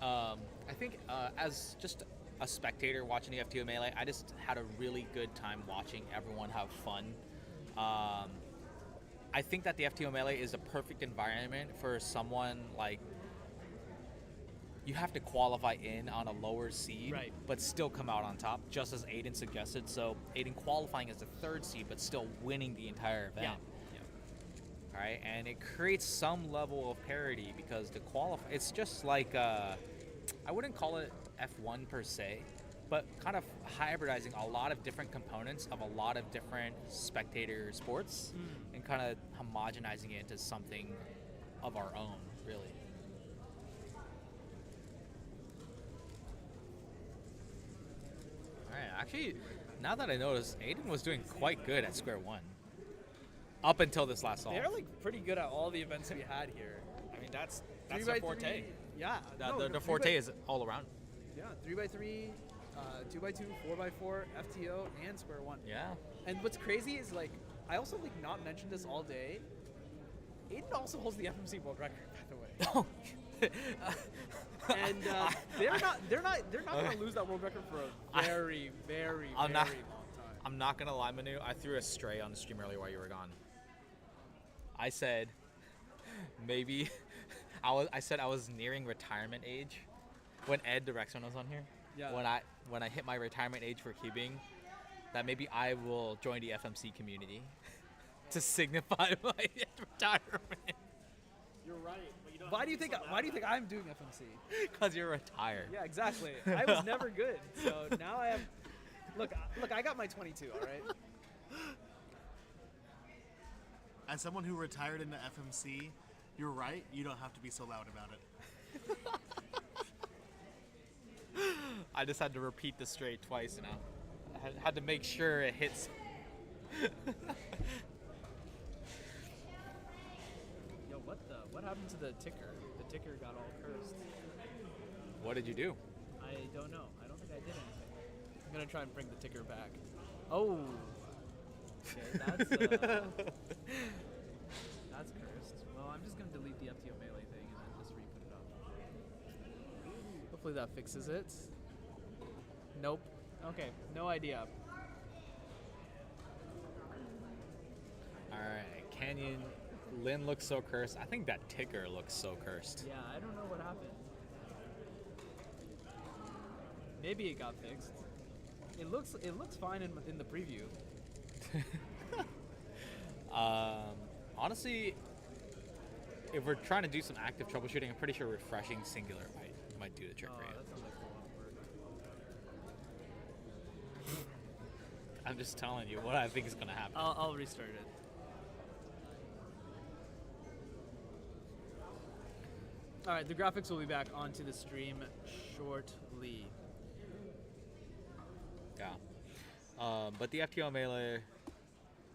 I think as just a spectator watching the FTO Melee, I just had a really good time watching everyone have fun. I think that the FTO Melee is a perfect environment for someone like, you have to qualify in on a lower seed, right, but still come out on top, just as Aiden suggested. So Aiden qualifying as the 3rd seed, but still winning the entire event. Yeah. All right, and it creates some level of parity because the qualify, it's just like, I wouldn't call it F1 per se, but kind of hybridizing a lot of different components of a lot of different spectator sports and kind of homogenizing it into something of our own, really. All right, actually, now that I notice, Aiden was doing quite good at square one. Up until this last solve. They're like pretty good at all the events we had here. I mean, that's their 3x3, forte. Yeah. The forte is all around. Yeah, 3x3, 2x2, 4x4, FTO, and square one. Yeah. And what's crazy is like, I also like not mentioned this all day. Aiden also holds the FMC world record, by the way. And they're not gonna lose that world record for a very long time. I'm not gonna lie, Manu. I threw a stray on the stream earlier while you were gone. I said maybe I said I was nearing retirement age when Ed Direction was on here. Yeah. When I hit my retirement age for cubing, that maybe I will join the FMC community to signify my retirement. You're right. But you don't why do you think I'm doing FMC? Because you're retired. Yeah, exactly. I was never good, so now I have. Look, I got my 22. All right. As someone who retired into FMC, you're right. You don't have to be so loud about it. I just had to repeat the straight twice, you know. I had to make sure it hits. Yo, what happened to the ticker? The ticker got all cursed. What did you do? I don't know. I don't think I did anything. I'm gonna try and bring the ticker back. Oh. Okay, that's that's cursed. Well, I'm just gonna delete the FTO Melee thing and then just re-put it up. Hopefully that fixes it. Nope. Okay, no idea. All right, Canyon. Lynn looks so cursed. I think that ticker looks so cursed. Yeah, I don't know what happened. Maybe it got fixed. It looks fine in the preview. Honestly, if we're trying to do some active troubleshooting, I'm pretty sure refreshing singular might do the trick for you. That sounds like a lot of work. I'm just telling you what I think is going to happen. I'll restart it. All right, the graphics will be back onto the stream shortly. Yeah. But the FTO Melee,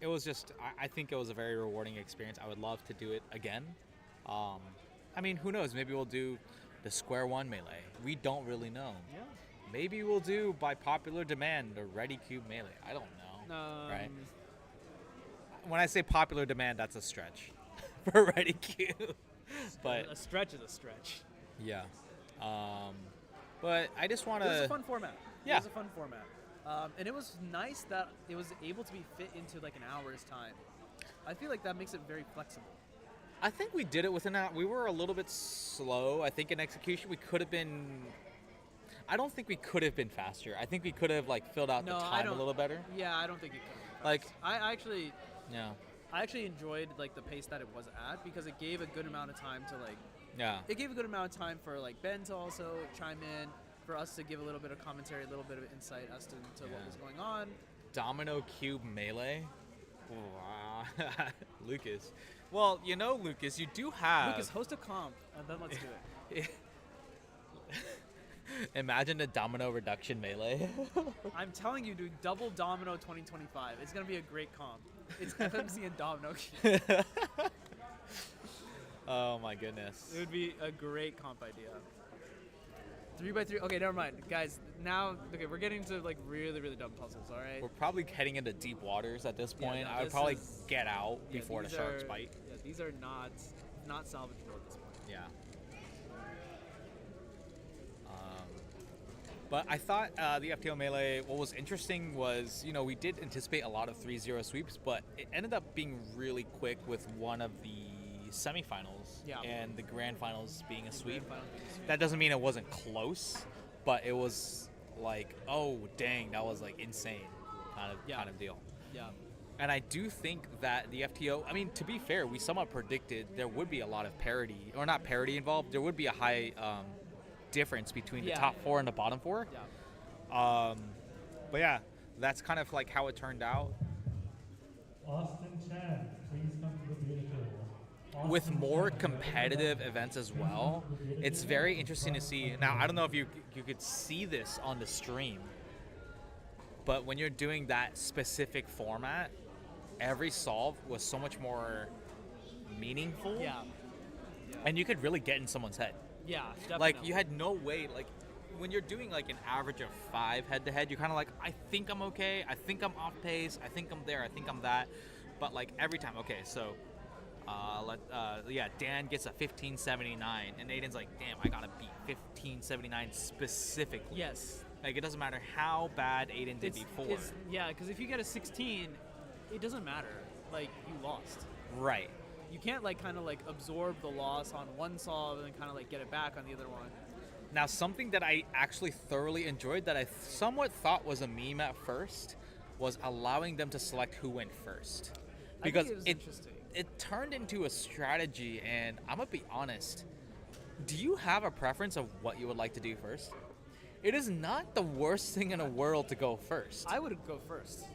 it was just, I think it was a very rewarding experience. I would love to do it again. I mean, who knows? Maybe we'll do the square one melee. We don't really know. Yeah. Maybe we'll do, by popular demand, the Ready Cube melee. I don't know. Right? When I say popular demand, that's a stretch for Ready Cube. But a stretch is a stretch. yeah. But I just want to. It was a fun format. Yeah. It was a fun format. And it was nice that it was able to be fit into like an hour's time. I feel like that makes it very flexible. I think we did it within that. We were a little bit slow. I think in execution we could have been. I don't think we could have been faster. I think we could have like filled out the time a little better. Yeah, I don't think it could have. Like I actually. Yeah. I actually enjoyed like the pace that it was at because it gave a good amount of time to like. Yeah. It gave a good amount of time for like Ben to also chime in, for us to give a little bit of commentary, a little bit of insight as to what was going on. Domino Cube Melee. Wow. Lucas. Well, you know, Lucas, you do have. Lucas, host a comp, and then let's do it. Imagine a domino reduction melee. I'm telling you, dude, double domino 2025. It's gonna be a great comp. It's FMC and domino. Oh my goodness. It would be a great comp idea. 3x3. Okay, never mind, guys. Now, okay, we're getting to like really dumb puzzles. All right. We're probably heading into deep waters at this point. Yeah, no, I would this probably is- get out before the these sharks are- bite. Yeah, these are not salvageable at this point. Yeah. But I thought the FTO Melee, what was interesting was, you know, we did anticipate a lot of 3-0 sweeps, but it ended up being really quick with one of the semifinals and the grand finals being a sweep. That doesn't mean it wasn't close, but it was like, oh, dang, that was like insane kind of deal. Yeah. And I do think that the FTO, I mean, to be fair, we somewhat predicted there would be a lot of parity, or not parity involved, there would be a high difference between the top four and the bottom four. Yeah. But yeah, that's kind of like how it turned out. Austin Chan, please come to the beautiful. With more competitive events as well, it's very interesting to see. Now, I don't know if you could see this on the stream, but when you're doing that specific format, every solve was so much more meaningful. Yeah. And you could really get in someone's head. Yeah, definitely. Like, you had no way, like, when you're doing, like, an average of 5 head-to-head, you're kind of like, I think I'm okay, I think I'm off pace, I think I'm there, I think I'm that. But, like, every time, okay, so, Dan gets a 1579, and Aiden's like, damn, I gotta beat 1579 specifically. Yes. Like, it doesn't matter how bad Aiden did before. Yeah, because if you get a 16, it doesn't matter. Like, you lost. Right. You can't, like, kind of, like, absorb the loss on one solve and then kind of, like, get it back on the other one. Now, something that I actually thoroughly enjoyed that I somewhat thought was a meme at first was allowing them to select who went first. Because I think it was interesting. It turned into a strategy, and I'm going to be honest. Do you have a preference of what you would like to do first? It is not the worst thing in the world to go first. I would go first.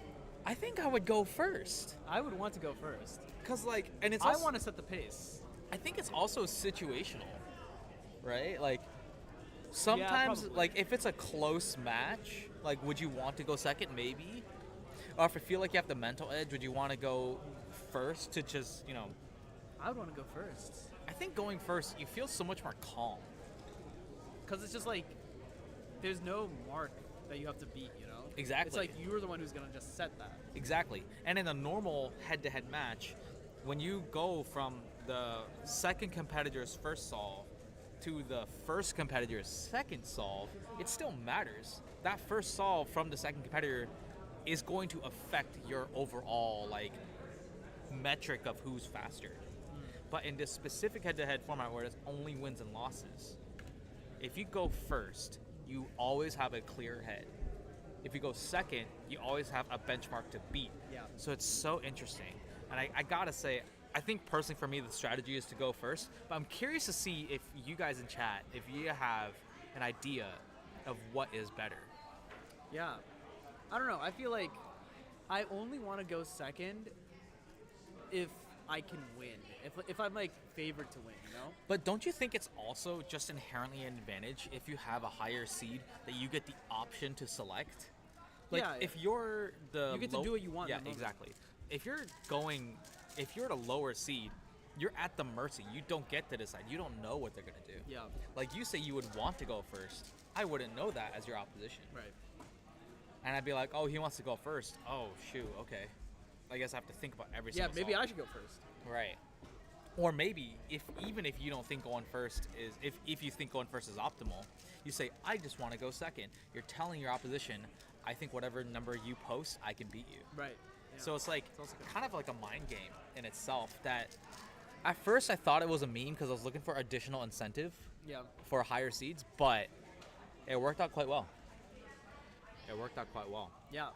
I think I would go first. I would want to go first. Because, like, and it's I also, want to set the pace. I think it's also situational, right? Like, sometimes, like, if it's a close match, like, would you want to go second? Maybe. Or if you feel like you have the mental edge, would you want to go first to just, you know? I would want to go first. I think going first, you feel so much more calm. Because it's just like, there's no mark that you have to beat, you know? Exactly. It's like you're the one who's going to just set that. Exactly. And in a normal head-to-head match, when you go from the second competitor's first solve to the first competitor's second solve, it still matters. That first solve from the second competitor is going to affect your overall, like, metric of who's faster. But in this specific head-to-head format where it's only wins and losses, if you go first, you always have a clear head. If you go second, you always have a benchmark to beat. Yeah. So it's so interesting. And I gotta say, I think personally for me, the strategy is to go first. But I'm curious to see if you guys in chat, if you have an idea of what is better. Yeah. I don't know. I feel like I only want to go second if I can win. If I'm, like, favored to win, you know? But don't you think it's also just inherently an advantage if you have a higher seed that you get the option to select? Like, Yeah, if you're the you get to do what you want Yeah, in the moment. exactly. If you're at a lower seed, you're at the mercy. You don't get to decide. You don't know what they're gonna do. Yeah. Like you say, you would want to go first. I wouldn't know that as your opposition. Right. And I'd be like, oh, he wants to go first. Oh, shoot, okay. I guess I have to think about every single maybe solve. I should go first. Right. Or maybe even if you don't think going first is if you think going first is optimal, you say, I just want to go second. You're telling your opposition, I think whatever number you post, I can beat you. Right. Yeah. So it's like also good. kind of like a mind game in itself that at first I thought it was a meme because I was looking for additional incentive Yeah. for higher seeds, but it worked out quite well. It worked out quite well. Yeah.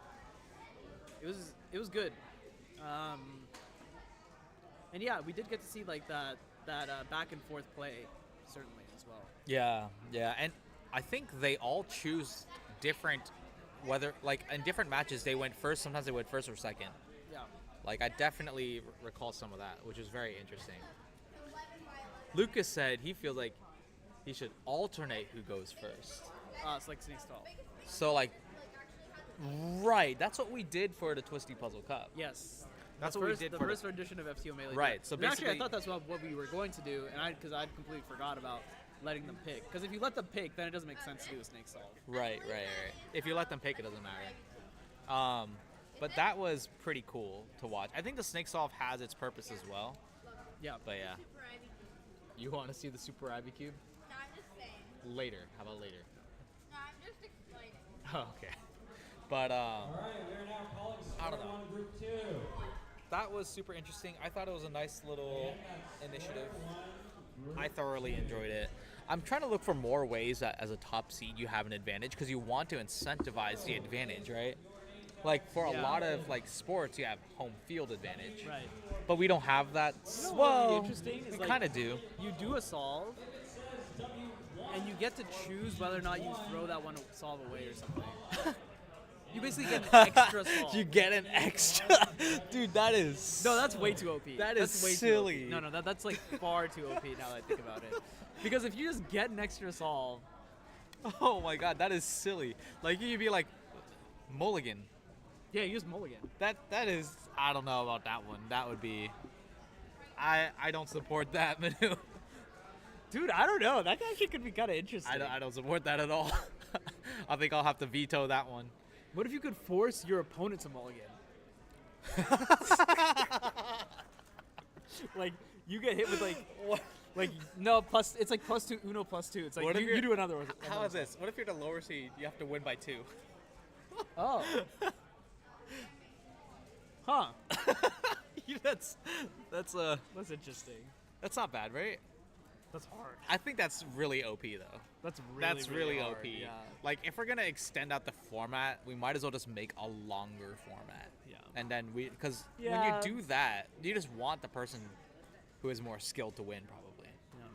It was good. And yeah, we did get to see like that back and forth play, certainly as well. Yeah, and I think they all choose different, whether like in different matches they went first. Sometimes they went first or second. Yeah. Like I definitely recall some of that, which is very interesting. Lucas said he feels like he should alternate who goes first. It's like Snake Stall. So like, right, that's what we did for the Twisty Puzzle Cup. Yes. That's the what first, we did the for first edition of FTO Melee. Right, so And actually, I basically- thought that's what we were going to do, and because I'd completely forgot about letting them pick. Because if you let them pick, then it doesn't make sense to do a snake solve. Right. If you let them pick, it doesn't matter. But that was pretty cool to watch. I think the snake solve has its purpose as well. Yeah. But yeah. You want to see the Super Ivy Cube? No, I'm just saying. Later. How about later? No, I'm just explaining. Oh, okay. But All right, we're now calling I don't score know. on group 2. That was super interesting. I thought it was a nice little initiative. I thoroughly enjoyed it. I'm trying to look for more ways that as a top seed you have an advantage because you want to incentivize the advantage, right? Like for a lot of like sports, you have home field advantage. Right. But we don't have that. You know what would be Well, interesting is we like, kind of do. You do a solve, and you get to choose whether or not you throw that one solve away or something. You basically get an extra solve. You get an extra. Dude, that is. No, that's way too OP. That's way silly. Too OP. No, that's like far too OP now that I think about it. Because if you just get an extra solve. Oh my god, that is silly. Like you'd be like, mulligan. Yeah, you use mulligan. That is. I don't know about that one. That would be. I don't support that maneuver. Dude, I don't know. That actually could be kind of interesting. I don't support that at all. I think I'll have to veto that one. What if you could force your opponent to mulligan? Like you get hit with like no plus. It's like +2 Uno +2. It's like What if you do another one. How is this? What if you're the lower seed? You have to win by 2. Oh. Huh. that's interesting. That's not bad, right? That's hard. I think that's really OP though. That's really hard, OP. yeah. Like if we're gonna extend out the format, we might as well just make a longer format. Yeah. And then because Yeah. when you do that, you just want the person who is more skilled to win, probably. Yeah.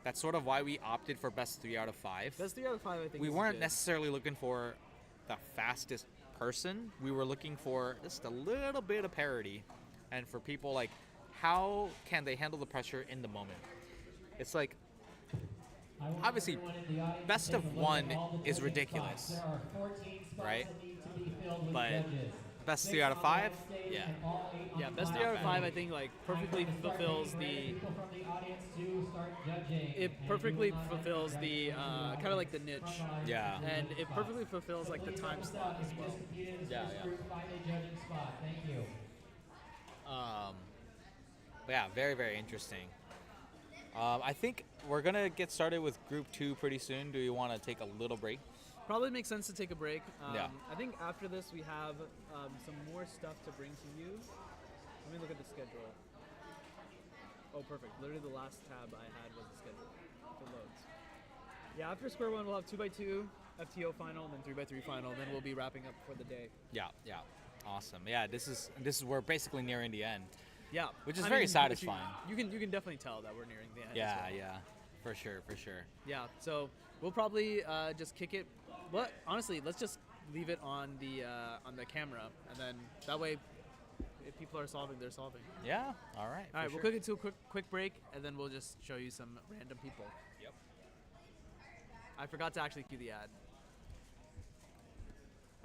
That's sort of why we opted for best 3 out of 5. Best 3 out of 5, I think. We is weren't good. necessarily looking for the fastest person. We were looking for just a little bit of parity, and for people like, how can they handle the pressure in the moment? It's like, obviously, best of 1 is ridiculous, right? But best 3 out of 5, yeah. Yeah, best 3 out of 5, I think, like perfectly fulfills the. It perfectly fulfills the kind of like the niche. Yeah. And it perfectly fulfills like the time slot as well. Yeah. Thank you. But yeah, very, very interesting. I think we're gonna get started with Group 2 pretty soon. Do you want to take a little break? Probably makes sense to take a break. Yeah. I think after this we have some more stuff to bring to you. Let me look at the schedule. Oh, perfect. Literally the last tab I had was the schedule. If it loads. Yeah, after Square One we'll have 2x2 FTO final, and then 3x3 final, and then we'll be wrapping up for the day. Yeah. Awesome. Yeah, this is we're basically nearing the end. Yeah. Which is I very mean, satisfying. You can definitely tell that we're nearing the end. Yeah, as well. yeah. For sure. Yeah, so we'll probably just kick it. But honestly, let's just leave it on the camera, and then that way, if people are solving, they're solving. Yeah. All right. All right, we'll kick it to a quick break, and then we'll just show you some random people. Yep. I forgot to actually cue the ad.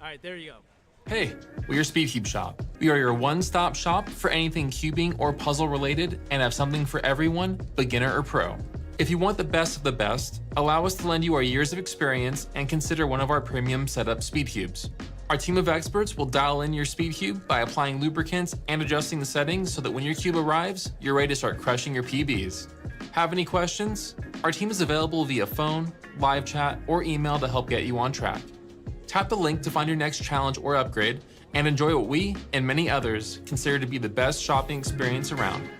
All right, there you go. Hey, we're SpeedCubeShop. We are your one-stop shop for anything cubing or puzzle related and have something for everyone, beginner or pro. If you want the best of the best, allow us to lend you our years of experience and consider one of our premium setup speed cubes. Our team of experts will dial in your speed cube by applying lubricants and adjusting the settings so that when your cube arrives, you're ready to start crushing your PBs. Have any questions? Our team is available via phone, live chat, or email to help get you on track. Tap the link to find your next challenge or upgrade and enjoy what we and many others consider to be the best shopping experience around.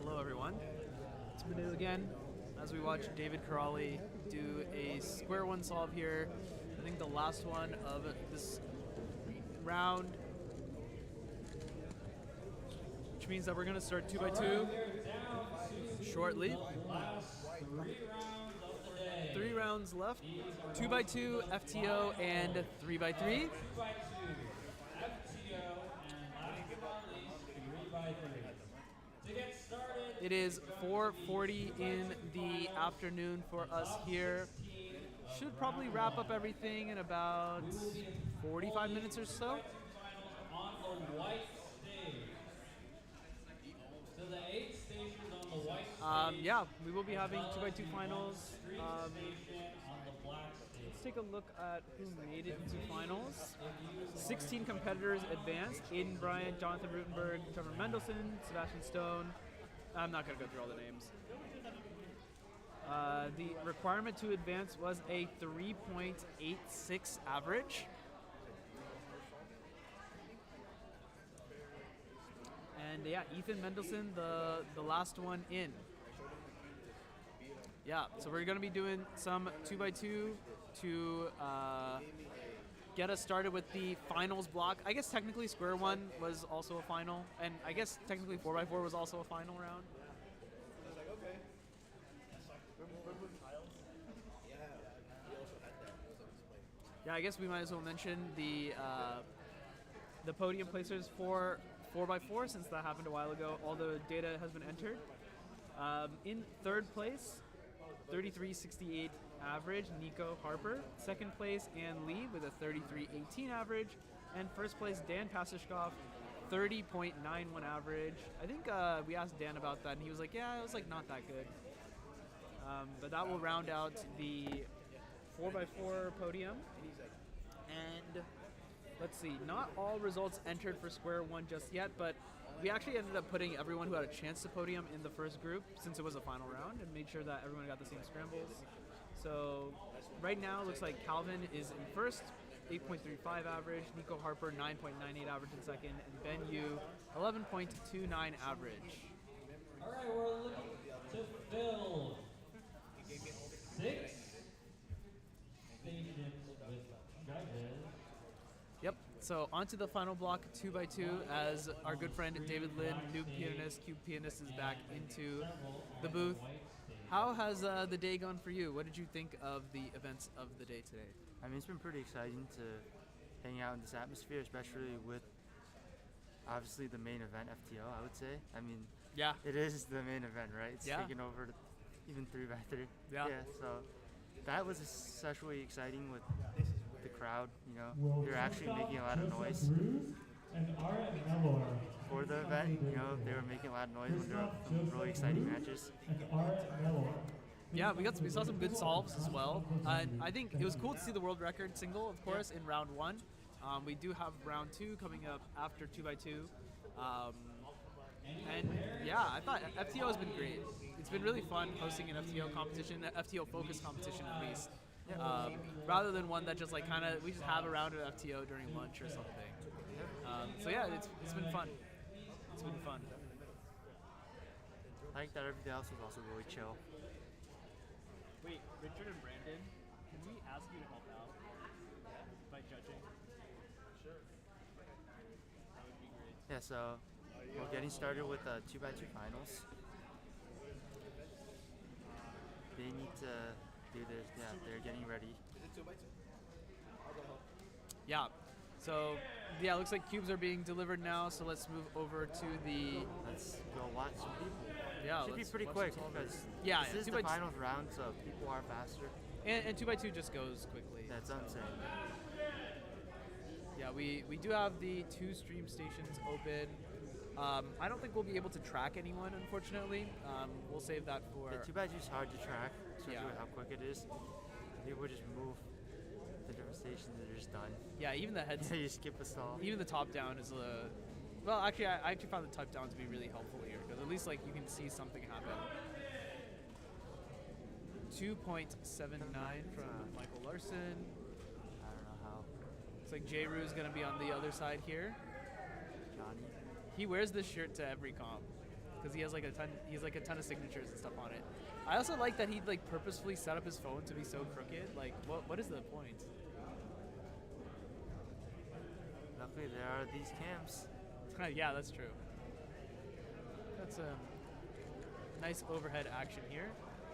Hello, everyone. It's Manu again as we watch David Corrali do a square one solve here. I think the last one of this round, which means that we're going to start 2x2 shortly. 3 rounds left. 2x2, FTO, and 3x3. It is 4:40 in the afternoon for us here. Should probably wrap up everything in about 45 minutes or so. On the white stage. So the 8 stations on the white stage. Yeah, we will be having 2x2 finals. On the black stage. Let's take a look at who made it into finals. 16 competitors advanced. Aiden, Bryant, Jonathan Rutenberg, Trevor Mendelson, Sebastian Stone. I'm not going to go through all the names. The requirement to advance was a 3.86 average. And yeah, Ethan Mendelson, the last one in. Yeah, so we're going to be doing some 2x2 to get us started with the finals block. I guess technically square one was also a final, and I guess technically 4x4 was also a final round. Yeah, I guess we might as well mention the podium placers for 4x4 since that happened a while ago. All the data has been entered. In third place, 33.68 average, Nico Harper. Second place, Ann Lee with a 33.18 average. And first place, Dan Pushkov, 30.91 average. I think we asked Dan about that, and he was like, yeah, it was like not that good. But that will round out the 4x4 podium. And let's see, not all results entered for square one just yet, but we actually ended up putting everyone who had a chance to podium in the first group since it was a final round and made sure that everyone got the same scrambles. So right now it looks like Calvin is in first, 8.35 average, Nico Harper 9.98 average in second, and Ben Yu 11.29 average. All right, we're looking to fill 6 stations with judges. Yep, so onto the final block 2x2 as our good friend David Lin, new pianist, cube pianist, is back into the booth. How has the day gone for you? What did you think of the events of the day today? I mean, it's been pretty exciting to hang out in this atmosphere, especially with obviously the main event, FTO, I would say. I mean, yeah, it is the main event, right? It's yeah. taking over even 3x3. Yeah. So that was especially exciting with the crowd, you know. Well, They're actually making a lot of noise for the event, you know. They were making a lot of noise when there were some really exciting matches. Yeah, we saw some good solves as well. And I think it was cool to see the world record single, of course, in round one. We do have round two coming up after 2x2. And yeah, I thought FTO has been great. It's been really fun hosting an FTO competition, an FTO focused competition at least. Rather than one that just like kind of we just have a round of FTO during lunch or something. So yeah, it's been fun. It's been fun. I think that everything else was also really chill. Wait, Richard and Brandon, can we ask you to help out by judging? Sure. That would be great. Yeah, so we're getting started with the 2x2 finals. They need to do this. Yeah, they're getting ready. Is it 2x2? I'll go help. Yeah. So yeah, it looks like cubes are being delivered now. So let's move over to the. Let's go watch some people. Yeah, should be let's pretty watch quick some because solvers. this is the finals round, so people are faster. And 2x2 just goes quickly. That's what I'm saying. Yeah, we do have the 2 stream stations open. I don't think we'll be able to track anyone, unfortunately. We'll save that for. Yeah, 2x2 is hard to track, especially Yeah. with how quick it is. People just move the different stations, they're just done. Yeah, even the heads. Yeah, you skip a stall. Even the top down is a. Well, actually, I actually found the top down to be really helpful here because at least like you can see something happen. 2.79 from Michael Larson. I don't know how. Looks like J-Roo is going to be on the other side here. Johnny. He wears this shirt to every comp because he has like a ton of signatures and stuff on it. I also like that he like purposefully set up his phone to be so crooked. Like, what is the point? Luckily, there are these cams. Yeah, that's true. That's a nice overhead action here.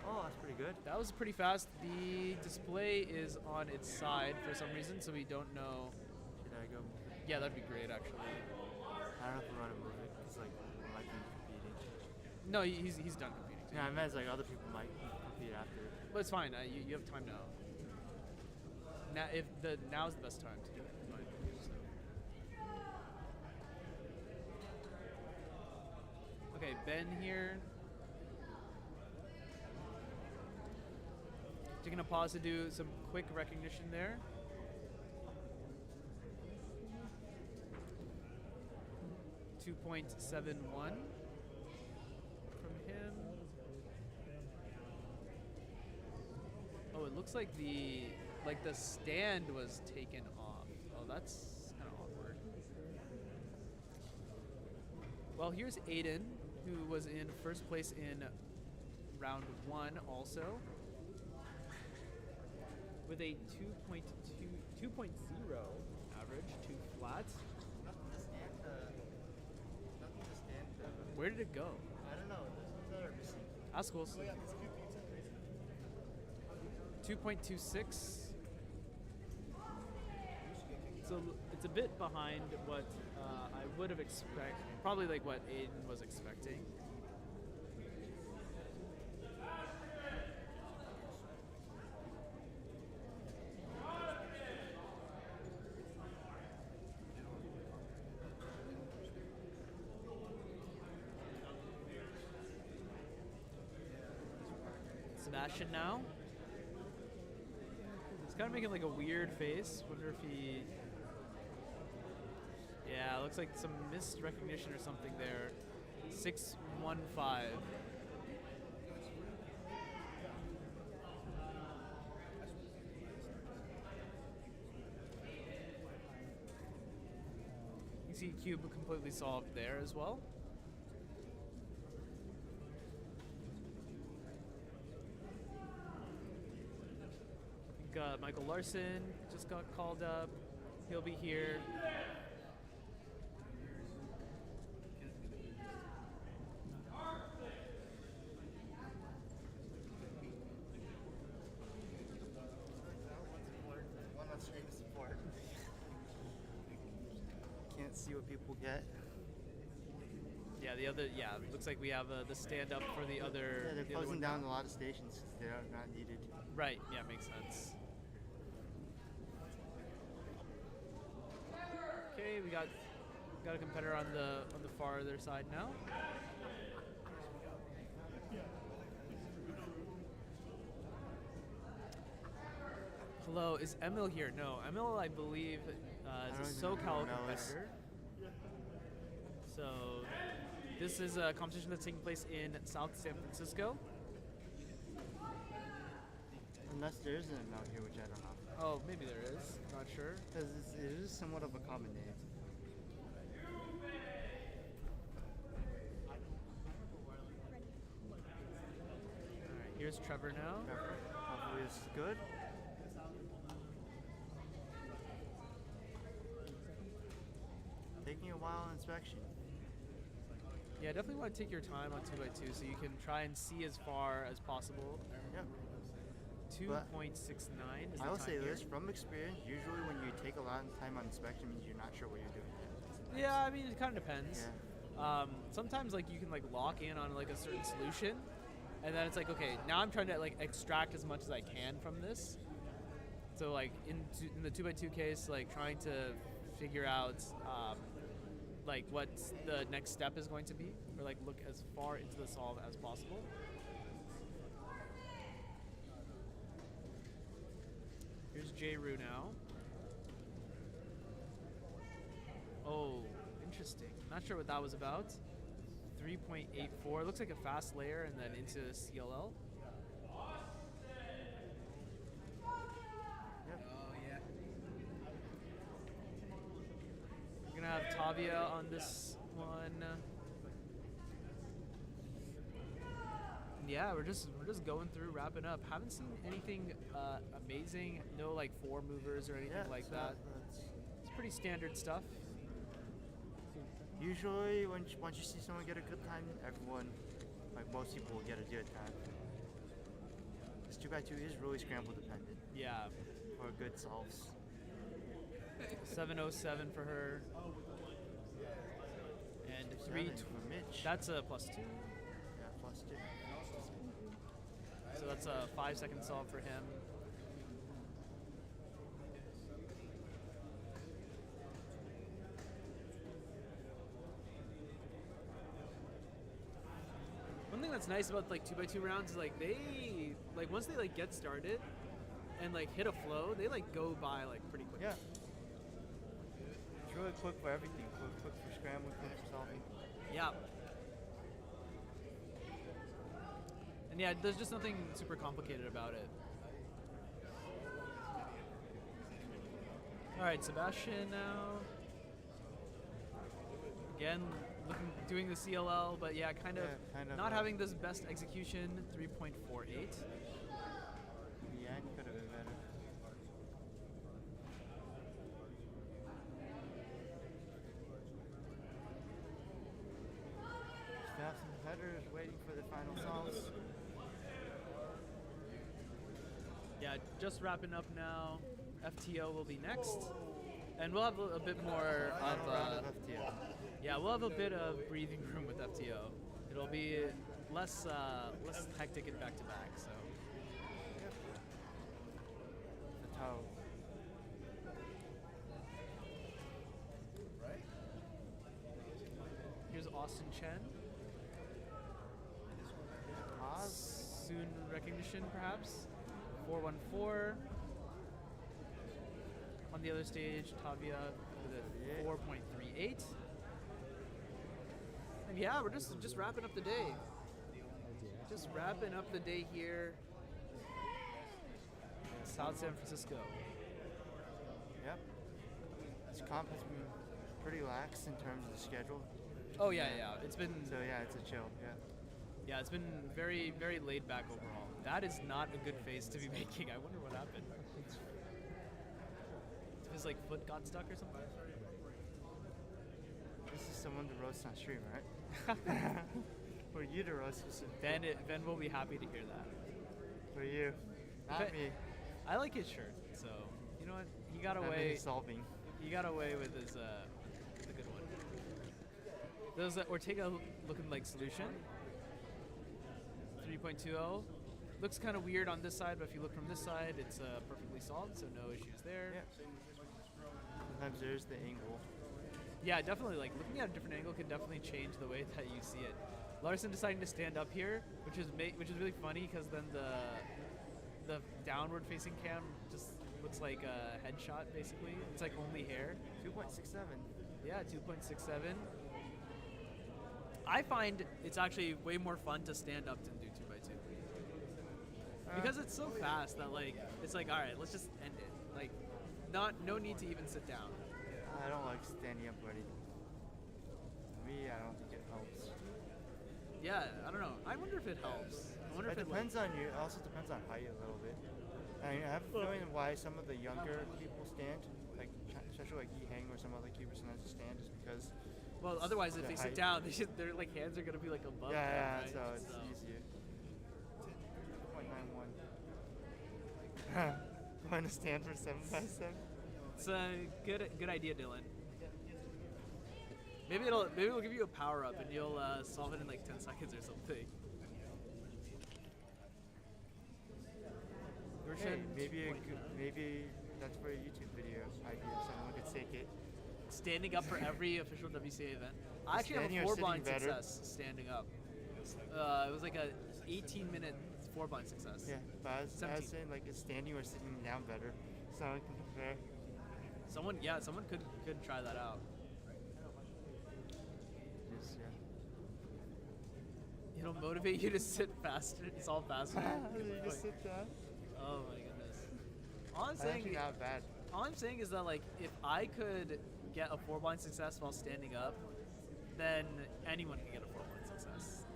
Oh, that's pretty good. That was pretty fast. The display is on its side for some reason, so we don't know. Should I go? Yeah, that'd be great, actually. I don't know if we want to move it, because, like, we might be competing. No, he's done competing. Yeah, I meant as, like, other people might compete after. But it's fine. You have time now. Now's the best time to do it. In my opinion, so. Okay, Ben here. Taking a pause to do some quick recognition there. .71 from him. Oh, it looks like the stand was taken off. Oh, that's kind of awkward. Well, here's Aiden, who was in first place in round 1 also, with a 2.0 average, 2 flat. Where did it go? I don't know. There's ones that are missing. That's cool. 2.26. So it's a bit behind what I would have expected. Probably like what Aiden was expecting. Sebastian now. He's kind of making like a weird face. Wonder if he... Yeah, looks like some missed recognition or something there. 615. You see Cube completely solved there as well. Michael Larson just got called up. He'll be here. One on stream support. Can't see what people get. Yeah, looks like we have the stand up for the other. Yeah, they're the other closing one down now. a lot of stations because they are not needed. Right, yeah, makes sense. Okay, we got a competitor on the farther side now. Hello, is Emil here? No, Emil, I believe, is a SoCal competitor. So this is a competition that's taking place in South San Francisco. Unless there is an out here, which I don't know. Oh, maybe there is. Not sure. Because it is somewhat of a common name. Alright, here's Trevor now. Trevor probably is good. Taking a while inspection. Yeah, definitely want to take your time on 2x2 so you can try and see as far as possible. Yeah. 2.69 is the I will time say here. this, from experience, usually when you take a lot of time on inspection means you're not sure what you're doing. Yeah, I mean, it kind of depends. Yeah. Sometimes like you can like lock in on like a certain solution, and then it's like, okay, now I'm trying to like extract as much as I can from this. So like in the 2x2 case, like trying to figure out like what the next step is going to be, or like look as far into the solve as possible. Here's J. Rue now. Oh, interesting. Not sure what that was about. 3.84. Looks like a fast layer and then into CLL. Yep. Oh, yeah. We're going to have Tavia on this one. yeah, we're just going through, wrapping up. Haven't seen anything amazing. No like four movers or anything like that. It's pretty standard stuff. Usually, once you see someone get a good time, everyone, like most people, will get a good time. This 2x2 is really scramble dependent. Yeah. For good solves. 707 for her. And 3 for Mitch. That's a +2. Yeah, +2. So that's a 5-second solve for him. One thing that's nice about like 2x2 rounds is like they like once they like get started and like hit a flow, they like go by like pretty quick. Yeah. It's really quick for everything. Quick for scrambling, quick for solving. Yeah. And yeah, there's just nothing super complicated about it. All right, Sebastian now. Again, doing the CLL, but yeah, kind of not having this best execution, 3.48. Yeah, it could have been better. Staffs and competitors waiting for the final solves. Yeah, just wrapping up now. FTO will be next. And we'll have a bit more of FTO. Yeah, we'll have a bit of breathing room with FTO. It'll be less hectic and back to back. So. The toe. Here's Austin Chen. Soon recognition, perhaps. 414. On the other stage, Tavia with a 4.38. And yeah, we're just wrapping up the day. Just wrapping up the day here in South San Francisco. Yep. This comp has been pretty lax in terms of the schedule. Oh yeah. It's been so yeah, it's a chill. Yeah. Yeah, it's been very, very laid back overall. That is not a good face to be making. I wonder what happened. His like foot got stuck or something. This is someone to roast on stream, right? For you to roast. Ben will be happy to hear that. For you, not me. I like his shirt, so you know what? He got away. Solving. He got away with his a good one. Those Ortega looking like solution. 3.20. Looks kind of weird on this side, but if you look from this side, it's perfectly solved, so no issues there. Yeah. Sometimes there's the angle. Yeah, definitely. Like looking at a different angle can definitely change the way that you see it. Larson deciding to stand up here, which is really funny because then the downward facing cam just looks like a headshot basically. It's like only hair. 2.67. Yeah, 2.67. I find it's actually way more fun to stand up than do 2x2. Because it's so fast that like it's like, all right, let's just end it. Like, no need to even sit down. I don't like standing up ready. Me, I don't think it helps. Yeah, I don't know. I wonder if it helps. I wonder it if depends on you. It also depends on height a little bit. I mean, I have a feeling why some of the younger people stand, like especially like Yi Heng or some other cubers sometimes stand, is because. Well, otherwise, if they sit down, their like hands are gonna be like above. Yeah, them, right? So it's easier. 2.91. Want to stand for 7x7? It's a good idea, Dylan. Maybe it'll give you a power up and you'll solve it in like 10 seconds or something. Hey, maybe that's for a YouTube video idea. Someone could take it. Standing up for every official WCA event. I actually have a 4-blind success standing up. It was like a 18-minute 4-blind success. Yeah, but I was saying like is standing or sitting down better, so I can compare. Someone could try that out. Just, It'll motivate you to sit faster, solve faster. You just sit down. Oh my goodness. All I'm saying actually not bad. All I'm saying is that like if I could get a 4-blind success while standing up, then anyone can get a 4-blind success.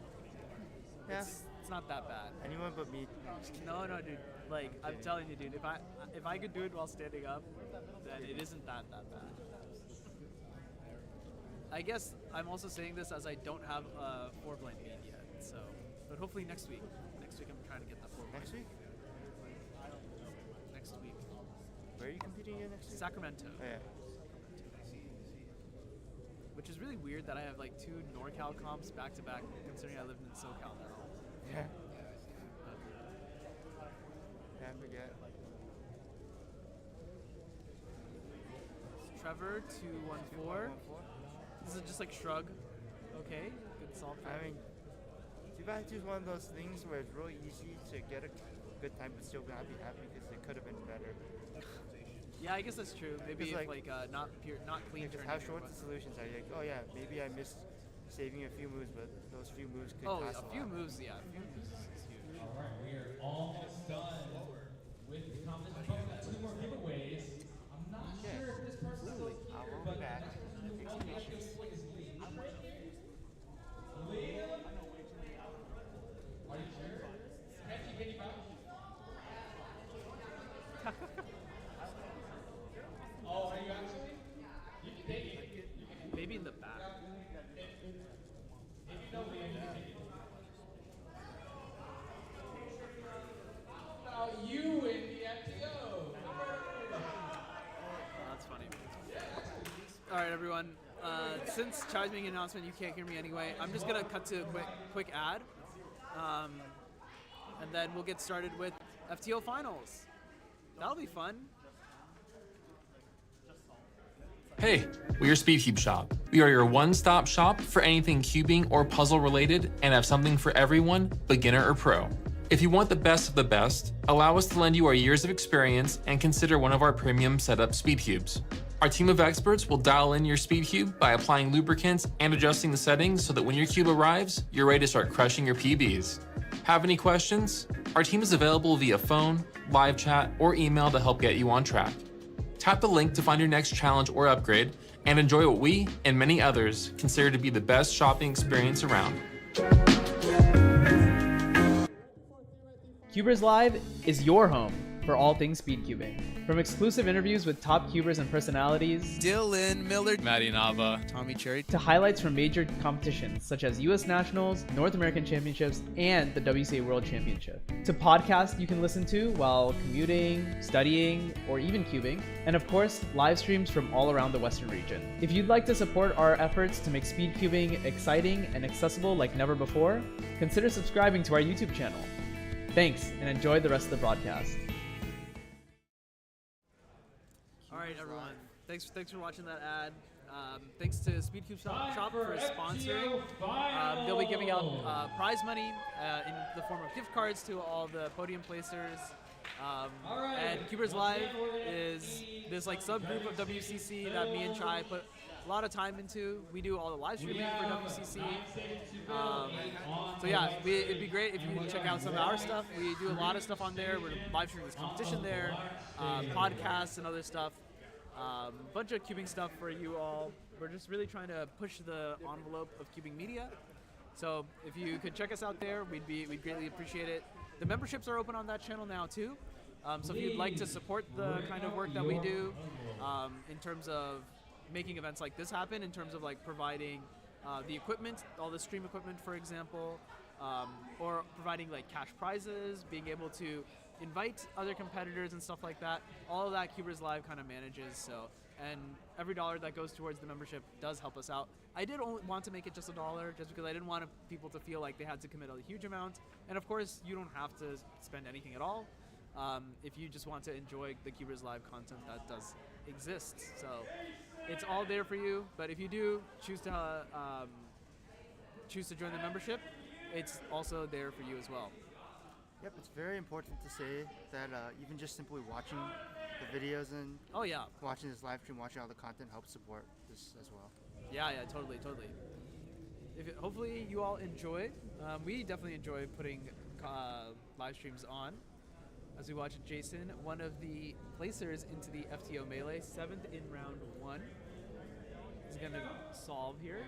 Yeah. It's It's not that bad. Anyone but me. No, dude. Like, I'm telling you, dude. If I could do it while standing up, then it isn't that bad. I guess I'm also saying this as I don't have a 4-blind beat yet. So, but hopefully next week. Next week I'm trying to get the 4-blind. Next week? Next week. Where are you competing in next week? Sacramento. Oh, yeah. Which is really weird that I have like 2 NorCal comps back to back, considering I lived in SoCal now. Yeah. I forget. Trevor 214. This is just like shrug. Okay, good solve. I mean, too bad it's just one of those things where it's really easy to get a good time but still not be happy because it could have been better. Yeah, I guess that's true. Maybe if not clean. Because how short the solutions are. You're like, oh yeah, maybe I missed saving a few moves, but those few moves could cost a few moves. Yeah, a few moves is huge. All right, we are almost done with the competition. But we've got 2 more giveaways. I'm not sure if this person's still here, but back. Liam? Are you sure? Can you vouch? Oh, are you actually? You can take it. Maybe in the back. If you know Liam, you can take it. How about you in the FTO? That's funny. All right, everyone. Since Chai's making an announcement, you can't hear me anyway. I'm just gonna cut to a quick ad, and then we'll get started with FTO finals. That'll be fun. Hey, we are SpeedCubeShop. We are your one-stop shop for anything cubing or puzzle related and have something for everyone, beginner or pro. If you want the best of the best, allow us to lend you our years of experience and consider one of our premium setup speed cubes. Our team of experts will dial in your speed cube by applying lubricants and adjusting the settings so that when your cube arrives, you're ready to start crushing your PBs. Have any questions? Our team is available via phone, live chat, or email to help get you on track. Tap the link to find your next challenge or upgrade and enjoy what we and many others consider to be the best shopping experience around. CubersLive is your home for all things speedcubing. From exclusive interviews with top cubers and personalities, Dylan Miller, Maddy Inaba, Tommy Cherry, to highlights from major competitions such as US Nationals, North American Championships, and the WCA World Championship, to podcasts you can listen to while commuting, studying, or even cubing, and of course, live streams from all around the Western region. If you'd like to support our efforts to make speedcubing exciting and accessible like never before, consider subscribing to our YouTube channel. Thanks, and enjoy the rest of the broadcast. All right, everyone. Thanks for watching that ad. Thanks to SpeedCubeShop for sponsoring. They'll be giving out prize money in the form of gift cards to all the podium placers. And CubersLive is this like subgroup of WCC that me and Chai put a lot of time into. We do all the live streaming for WCC. So yeah, it'd be great if you check out some of our stuff. We do a lot of stuff on there. We're live streaming this competition there, podcasts and other stuff. Bunch of cubing stuff for you all. We're just really trying to push the envelope of cubing media. So if you could check us out there, we'd greatly appreciate it. The memberships are open on that channel now too. So if you'd like to support the kind of work that we do, in terms of making events like this happen, in terms of like providing the equipment, all the stream equipment, for example, or providing like cash prizes, being able to invite other competitors and stuff like that. All of that CubersLive kind of manages. So, and every dollar that goes towards the membership does help us out. I did only want to make it just $1, just because I didn't want people to feel like they had to commit a huge amount. And of course, you don't have to spend anything at all if you just want to enjoy the CubersLive content that does exist. So it's all there for you. But if you do choose to join the membership, it's also there for you as well. Yep, it's very important to say that even just simply watching the videos and watching this live stream, watching all the content helps support this as well. Yeah, totally. Hopefully you all enjoy. We definitely enjoy putting live streams on. As we watch Jason, one of the placers into the FTO Melee, 7th in round 1, is going to solve here.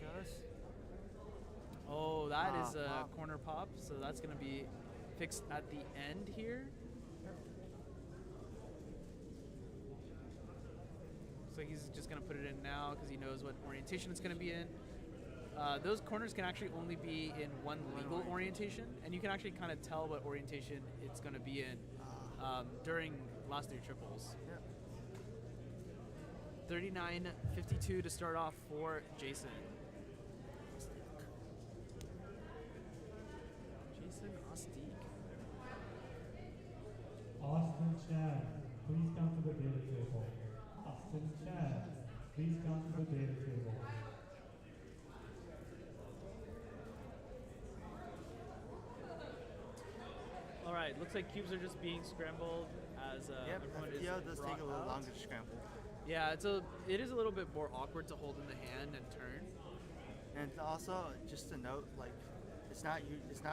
goes. Oh, that is a wow. corner pop, so that's going to be fixed at the end here. So he's just going to put it in now because he knows what orientation it's going to be in. Those corners can actually only be in one legal orientation, and you can actually kind of tell what orientation it's going to be in during last three triples. Yeah. 39.52 to start off for Jason. Jason Ostik. Austin Chad, please come to the data table. Austin Chad, please come to the data table. All right, looks like cubes are just being scrambled as everyone is FTO does brought take a little out. longer to scramble. Yeah, it is a little bit more awkward to hold in the hand and turn. And also, just to note, like, it's not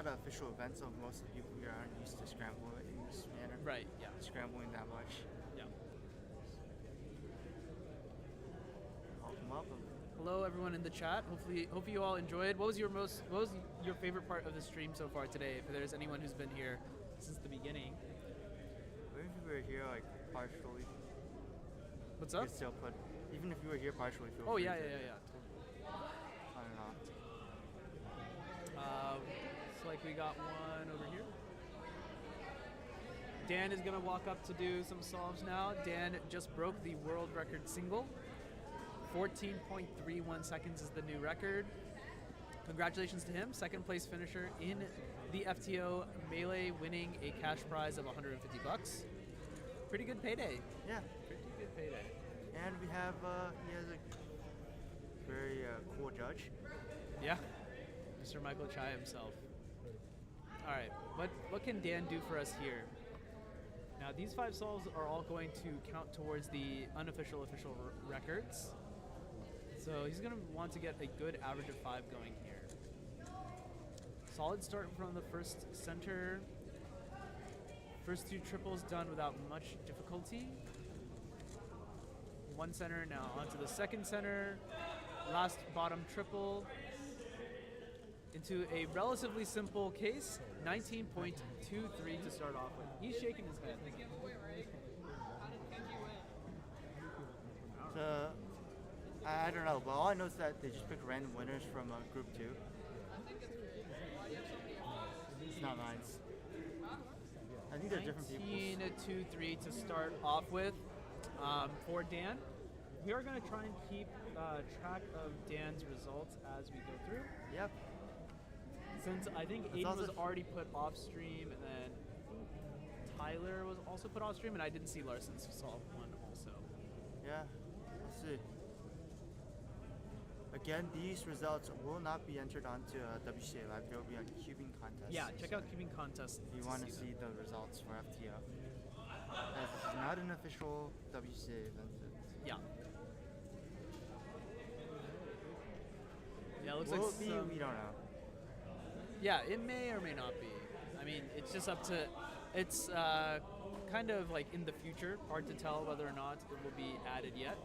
an official event, so most of the people here aren't used to scrambling in this manner. Right. Yeah. Scrambling that much. Yeah. Welcome. Hello, everyone in the chat. Hopefully you all enjoyed. What was your favorite part of the stream so far today? If there's anyone who's been here since the beginning. What if you were here like partially? What's You up? could still put, even if you were here partially. Feel Oh free yeah. to- Totally. I don't know. Looks like we got one over here. Dan is gonna walk up to do some solves now. Dan just broke the world record single. 14.31 seconds is the new record. Congratulations to him, second place finisher in the FTO Melee, winning a cash prize of $150. Pretty good payday. Yeah. Pretty good payday. And we have he has a very cool judge. Yeah, Mr. Michael Chai himself. All right, what can Dan do for us here? Now these 5 solves are all going to count towards the unofficial official records. So he's going to want to get a good average of 5 going here. Solid start from the first center. First 2 triples done without much difficulty. One center, now onto the second center. Last bottom triple into a relatively simple case, 19.23 to start off with. He's shaking his head. So I don't know, but all I know is that they just pick random winners from group 2. It's not nice. I think they're different people. 19.23 to start off with for Dan. We are going to try and keep track of Dan's results as we go through. Yep. Since I think Aiden was already put off stream, and then Tyler was also put off stream, and I didn't see Larson's solve one also. Yeah, let's see. Again, these results will not be entered onto WCA Live. They'll be on Cubing Contest. Yeah, check out Cubing Contest if you want to see the results for FTO. As this is not an official WCA event. Yeah. Yeah, it looks Will like it be? some, We don't know. Yeah, it may or may not be. I mean, it's just up to. It's kind of like in the future. Hard to tell whether or not it will be added yet.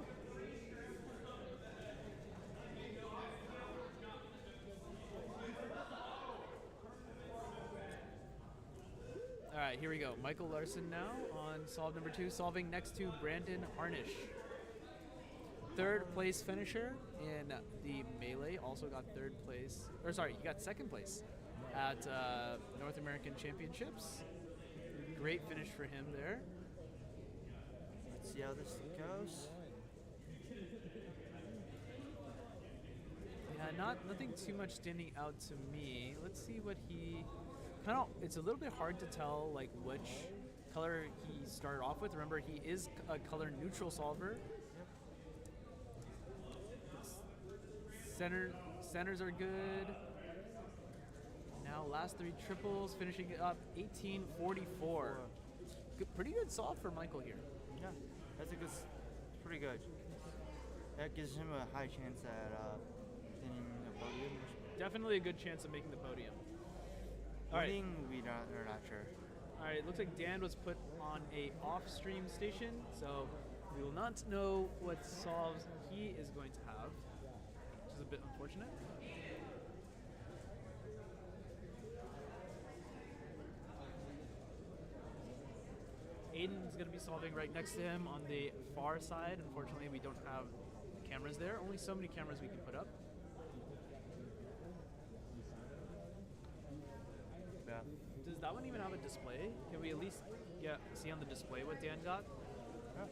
All right, here we go. Michael Larson now on solve number 2, solving next to Brandon Harnish. Third place finisher in the Melee, also got third place, or sorry, he got second place at North American Championships. Great finish for him there. Let's see how this goes. Yeah, nothing too much standing out to me. Let's see what he it's a little bit hard to tell like which color he started off with. Remember, he is a color neutral solver. Centers are good. Now last 3 triples, finishing it up 18.44. Pretty good solve for Michael here. Yeah, that's pretty good. That gives him a high chance at getting a podium. Definitely a good chance of making the podium. All right. We're not sure. All right, it looks like Dan was put on a off-stream station, so we will not know what solves he is going to have. which is a bit unfortunate. Aiden's going to be solving right next to him on the far side. Unfortunately, we don't have cameras there. Only so many cameras we can put up. Yeah. Does that one even have a display? Can we at least see on the display what Dan got? Yeah.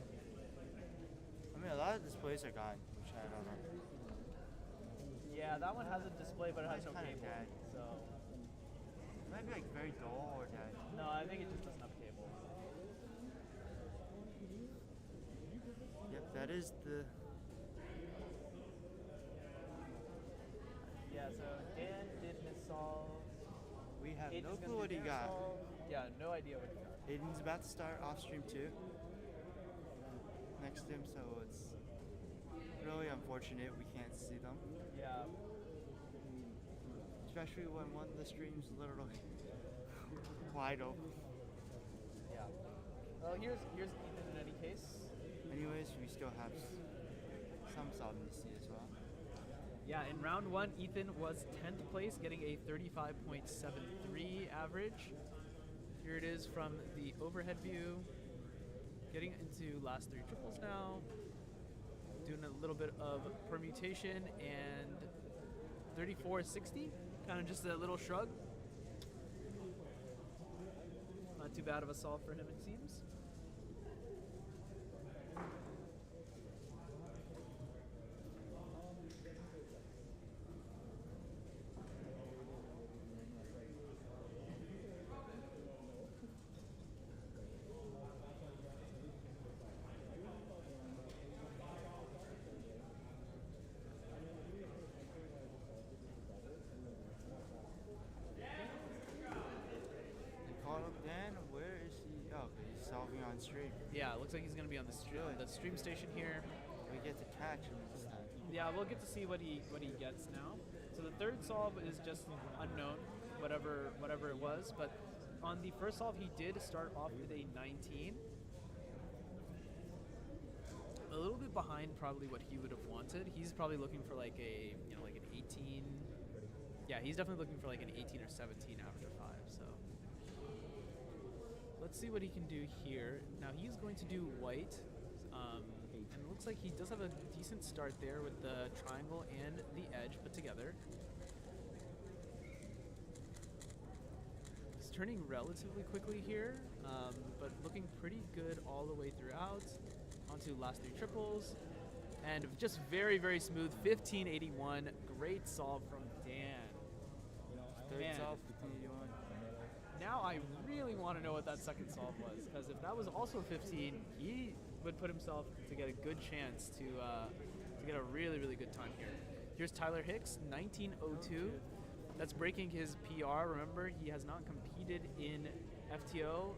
I mean, a lot of displays are gone, which I don't know. Yeah, that one has a display, but it has no Kinda cable. dead. So It might be like very dull or dead. no, I think it just doesn't have cable. Yep, that is the. Yeah, so Dan did his solve. We have Aiden's no gonna clue do what he their got. solve. Yeah, no idea what he got. Aiden's about to start off stream 2 next to him, so it's really unfortunate we can't see them. Yeah. Especially when one of the streams literally wide open. Yeah. Well, here's Ethan in any case. Anyways, we still have some solving to see as well. Yeah, in round 1, Ethan was 10th place, getting a 35.73 average. Here it is from the overhead view. Getting into last 3 triples now. Doing a little bit of permutation and 34.60. Kind of just a little shrug. Not too bad of a solve for him, it seems. Dan, where is he? Oh, okay, he's solving on stream. Yeah, it looks like he's going to be on the stream station here. We get to catch him this time. Yeah, we'll get to see what he gets now. So the third solve is just unknown, whatever it was. But on the first solve, he did start off with a 19. A little bit behind probably what he would have wanted. He's probably looking for like a like an 18. Yeah, he's definitely looking for like an 18 or 17 after 5. So let's see what he can do here. Now he's going to do white. And it looks like he does have a decent start there with the triangle and the edge put together. He's turning relatively quickly here, but looking pretty good all the way throughout. Onto last 3 triples. And just very, very smooth, 1581. Great solve from Dan. Third solve, 1581. Now I really want to know what that second solve was, because if that was also 15, he would put himself to get a good chance to get a really, really good time here. Here's Tyler Hicks, 1902. That's breaking his PR. Remember, he has not competed in FTO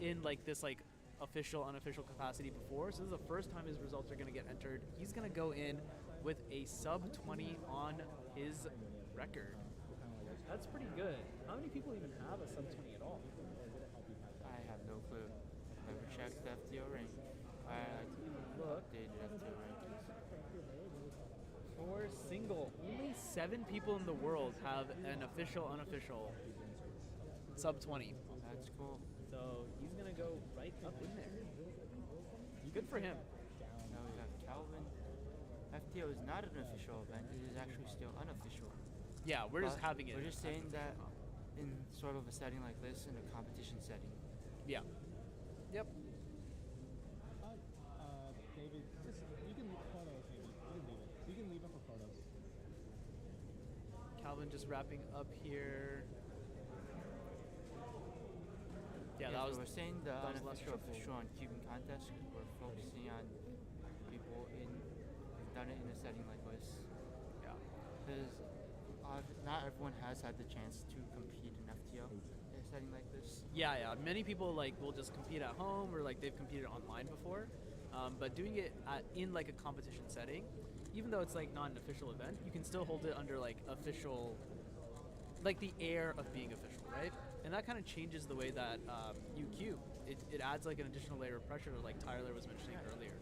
in like this like official, unofficial capacity before. So this is the first time his results are going to get entered. He's going to go in with a sub 20 on his record. That's pretty good. How many people even have a sub 20 at all? I have no clue. Never checked the FTO rank. I look. Updated FTO rankings. For single, only 7 people in the world have an official, unofficial sub 20. That's cool. So he's gonna go right up in there. Good for him. Now we have Calvin. FTO is not an official event. It is actually still unofficial. Yeah, we're just having it. We're just saying that in sort of a setting like this, in a competition setting. Yeah. Yep. David, you can leave photos, maybe. You can leave it. You can leave it for photos. Calvin just wrapping up here. Yeah, that was. We're saying the that was unofficial official on Cuban contest. We're focusing on people who've done it in a setting like this. Yeah. Because not everyone has had the chance to compete in FTO in a setting like this. Yeah. Many people like will just compete at home or like they've competed online before, but doing it in like a competition setting, even though it's like not an official event, you can still hold it under like official, like the air of being official, right? And that kind of changes the way that you cube. It adds like an additional layer of pressure, like Tyler was mentioning earlier.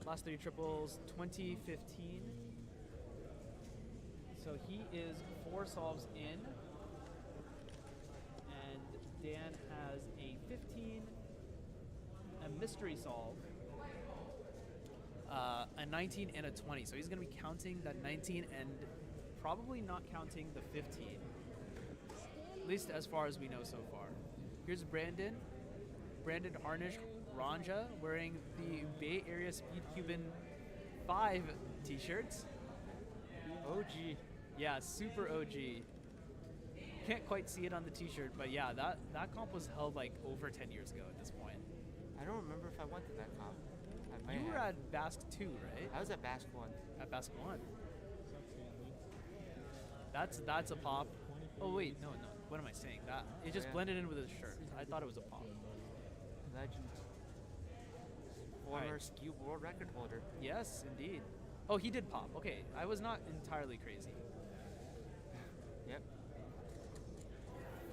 Last three triples, 2015. So he is 4 solves in. And Dan has a 15, a mystery solve, a 19, and a 20. So he's going to be counting that 19 and probably not counting the 15. At least as far as we know so far. Here's Brandon. Brandon Harnish Ranja wearing the Bay Area SpeedCubein 5 t-shirts. OG. Yeah, super OG. Can't quite see it on the t-shirt, but yeah, that comp was held like over 10 years ago at this point. I don't remember if I went to that comp. You were at BASC 2, right? I was at BASC 1. At BASC 1. That's a pop. Oh wait, no. What am I saying? That it just blended in with his shirt. I thought it was a pop. Legend. Former SKU world record holder. Yes, indeed. Oh, he did pop. Okay, I was not entirely crazy. Yep.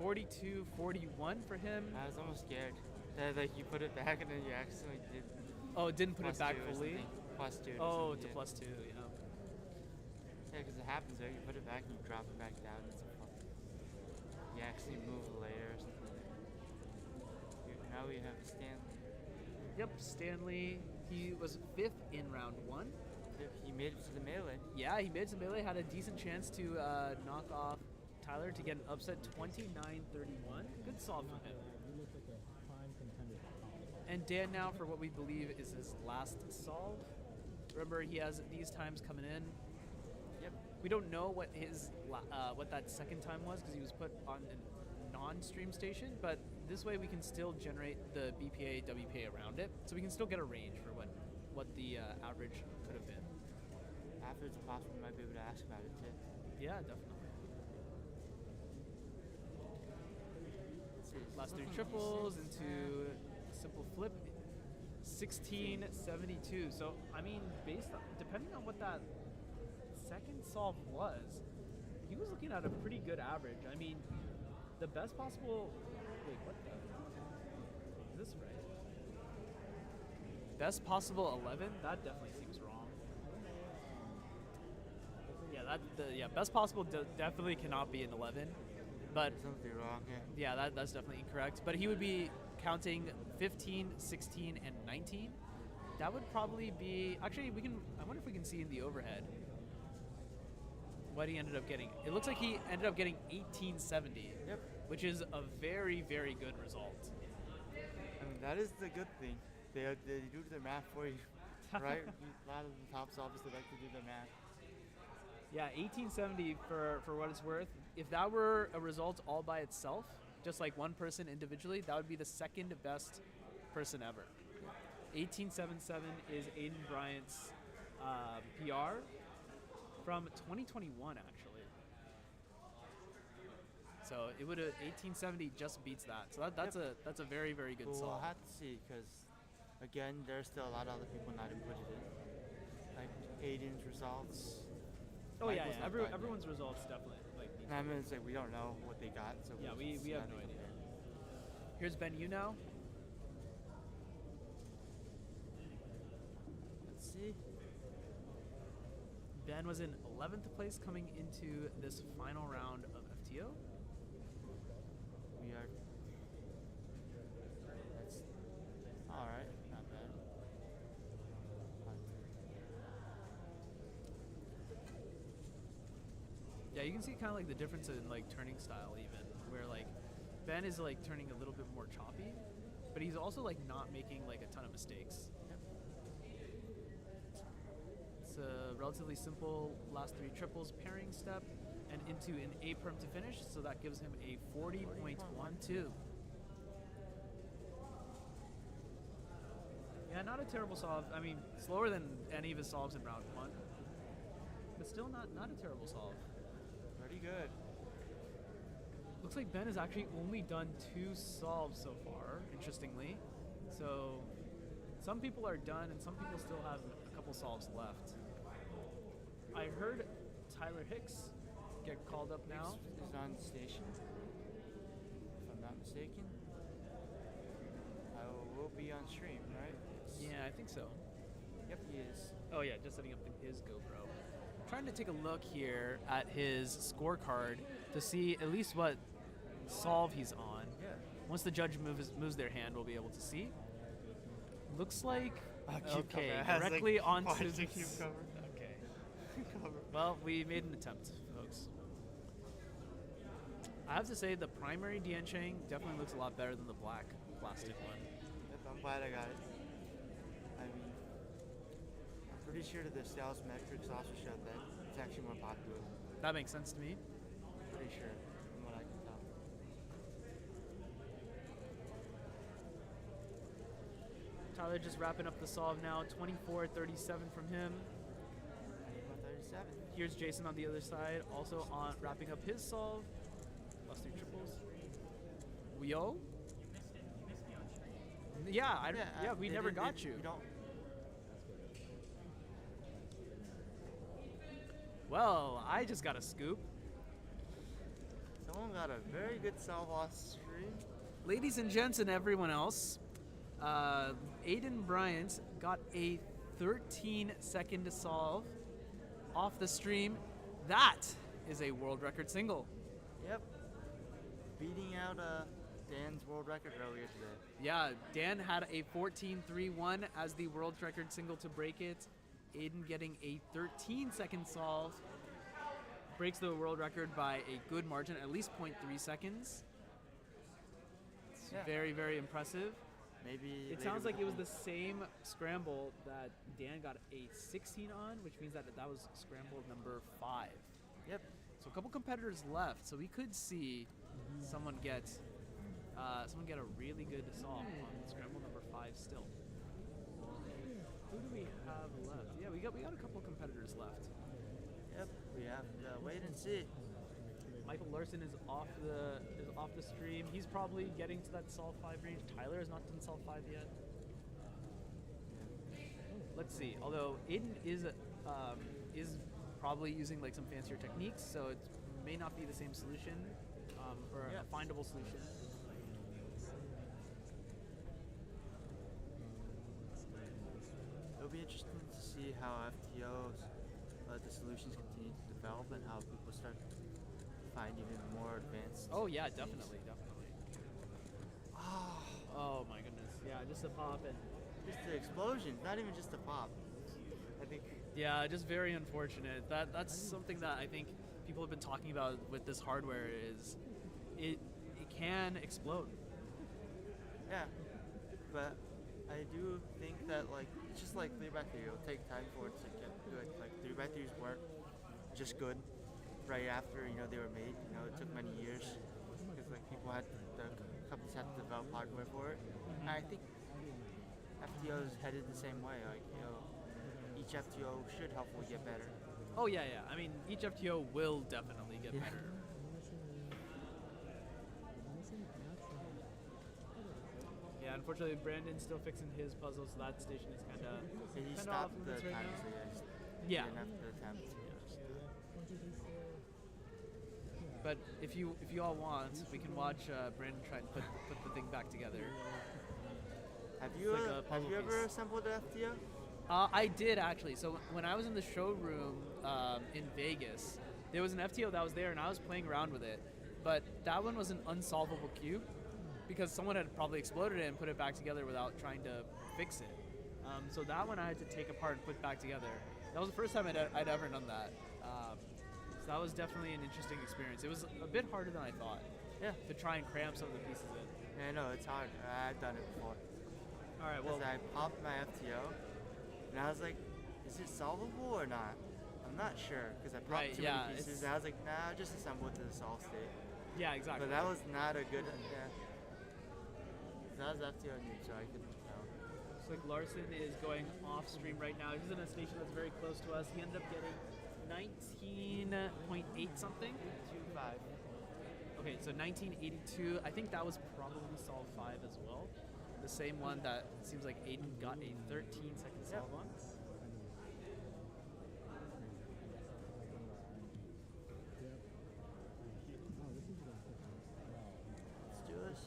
42-41 for him. I was almost scared that like you put it back and then you accidentally did. Oh, it didn't put it back fully. +2. Oh, to +2. Yeah. Yeah, because it happens there. You put it back and you drop it back down. It's you actually move it later or something. Now we have Stanley. Yep, Stanley. He was 5th in round 1. He made it to the melee. Yeah, he made it to the melee. Had a decent chance to knock off Tyler to get an upset 29-31. Good solve from him. And Dan now for what we believe is his last solve. Remember, he has these times coming in. Yep. We don't know what his what that second time was because he was put on a non-stream station, but this way we can still generate the BPA, WPA around it, so we can still get a range for what the average could have been. After it's possible, we might be able to ask about it too. Yeah, definitely. Last 3 triples into simple flip, 1672. So I mean, depending on what that second solve was, he was looking at a pretty good average. I mean, the best possible. Wait, what the? Is this right? Best possible 11? That definitely seems wrong. Yeah, best possible definitely cannot be an 11. But there's something wrong here. Yeah, that's definitely incorrect. But he would be counting 15, 16, and 19. That would probably be actually I wonder if we can see in the overhead what he ended up getting. It looks like he ended up getting 1870. Yep. Which is a very, very good result. I mean, that is the good thing. They do their math for you, right? A lot of the top solvers they like to do their math. Yeah, 1870 for what it's worth. If that were a result all by itself, just like one person individually, that would be the second best person ever. 1877 is Aiden Bryant's PR from 2021, actually. So it would 1870 just beats that. So that's a very, very good solve. We'll have to see because again, there's still a lot of other people not inputted in, like Aiden's results. Oh yeah, everyone's results definitely I mean, it's like we don't know what they got, so yeah, we have no idea. Here's Ben Yu now. Let's see. Ben was in 11th place coming into this final round of FTO. We are. That's all right. Not bad. Yeah, you can see kind of like the difference in like turning style even, where like Ben is like turning a little bit more choppy, but he's also like not making like a ton of mistakes. It's a relatively simple last 3 triples pairing step and into an A perm to finish, so that gives him a 40.12. Yeah, not a terrible solve. I mean, slower than any of his solves in round 1, but still not a terrible solve. Pretty good. Looks like Ben has actually only done 2 solves so far, interestingly. So some people are done and some people still have a couple solves left. I heard Tyler Hicks get called up now. He's on station, if I'm not mistaken. I will be on stream, right? Yeah, I think so. Yep, he is. Oh yeah, just setting up his GoPro. Trying to take a look here at his scorecard to see at least what solve he's on. Yeah. Once the judge moves their hand, we'll be able to see. Looks like okay, directly onto the cube cover. Okay. Cover. Well, we made an attempt, folks. I have to say the primary Diancheng definitely looks a lot better than the black plastic one. Yep, I'm glad I got it. I mean, I'm pretty sure that the sales metrics also showed that it's actually more popular. That makes sense to me. Pretty sure, from what I can tell. Tyler just wrapping up the solve now. 24-37 from him. 37. Here's Jason on the other side, also on wrapping up his solve. Plus 3 triples. Yo? Yeah, we never got you. Well, I just got a scoop. Someone got a very good solve off stream. Ladies and gents and everyone else, Aiden Bryant got a 13-second solve off the stream. That is a world record single. Yep. Beating out Dan's world record earlier today. Yeah, Dan had a 14-3-1 as the world record single to break it. Aiden getting a 13-second solve. Breaks the world record by a good margin, at least 0.3 seconds. It's very, very impressive. Maybe it sounds like it was the same scramble that Dan got a 16 on, which means that was scramble number 5. Yep. So a couple competitors left, so we could see someone get a really good solve on scramble number 5 still. Who do we have left? Yeah, we got a couple competitors left. Yep, we have to wait and see. Michael Larson is off the stream. He's probably getting to that solve 5 range. Tyler has not done solve 5 yet. Let's see. Although Aiden is probably using like some fancier techniques, so it may not be the same solution or a findable solution. It'll be interesting to see how FTOs, the solutions continue to develop and how people start to find even more advanced. Oh yeah, definitely. Oh my goodness. Yeah, just a pop and just the explosion, not even just a pop. I think. Yeah, just very unfortunate. That's something that I think people have been talking about with this hardware is it can explode. Yeah, but I do think that like it's just like 3x3. It'll take time for it to get good. Like 3x3s weren't just good right after they were made. It took many years because like the companies had to develop hardware for it. And I think FTO is headed the same way. Like each FTO should hopefully get better. Oh yeah. I mean, each FTO will definitely get better. Yeah, unfortunately, Brandon's still fixing his puzzle, so that station is kind of. He stopped the right time, now. so yeah. Didn't have the attempt. But if you all want, we can watch Brandon try and put the thing back together. Have you ever assembled an FTO? I did actually. So when I was in the showroom in Vegas, there was an FTO that was there, and I was playing around with it. But that one was an unsolvable cube because someone had probably exploded it and put it back together without trying to fix it. So that one I had to take apart and put back together. That was the first time I'd ever done that. So that was definitely an interesting experience. It was a bit harder than I thought. Yeah. To try and cram some of the pieces in. Yeah, no, it's hard. I've done it before. All right, well. I popped my FTO, and I was like, is it solvable or not? I'm not sure, because I popped too many pieces, and I was like, nah, I'll just assemble it to the solve state. Yeah, exactly. But that was not a good, that was FTO new, so I couldn't tell. Looks like Larson is going off stream right now. He's in a station that's very close to us. He ended up getting 19.8 something. 2.5. Okay, so 1982. I think that was probably solve 5 as well. The same one that it seems like Aiden got a 13-second solve on. Let's do this.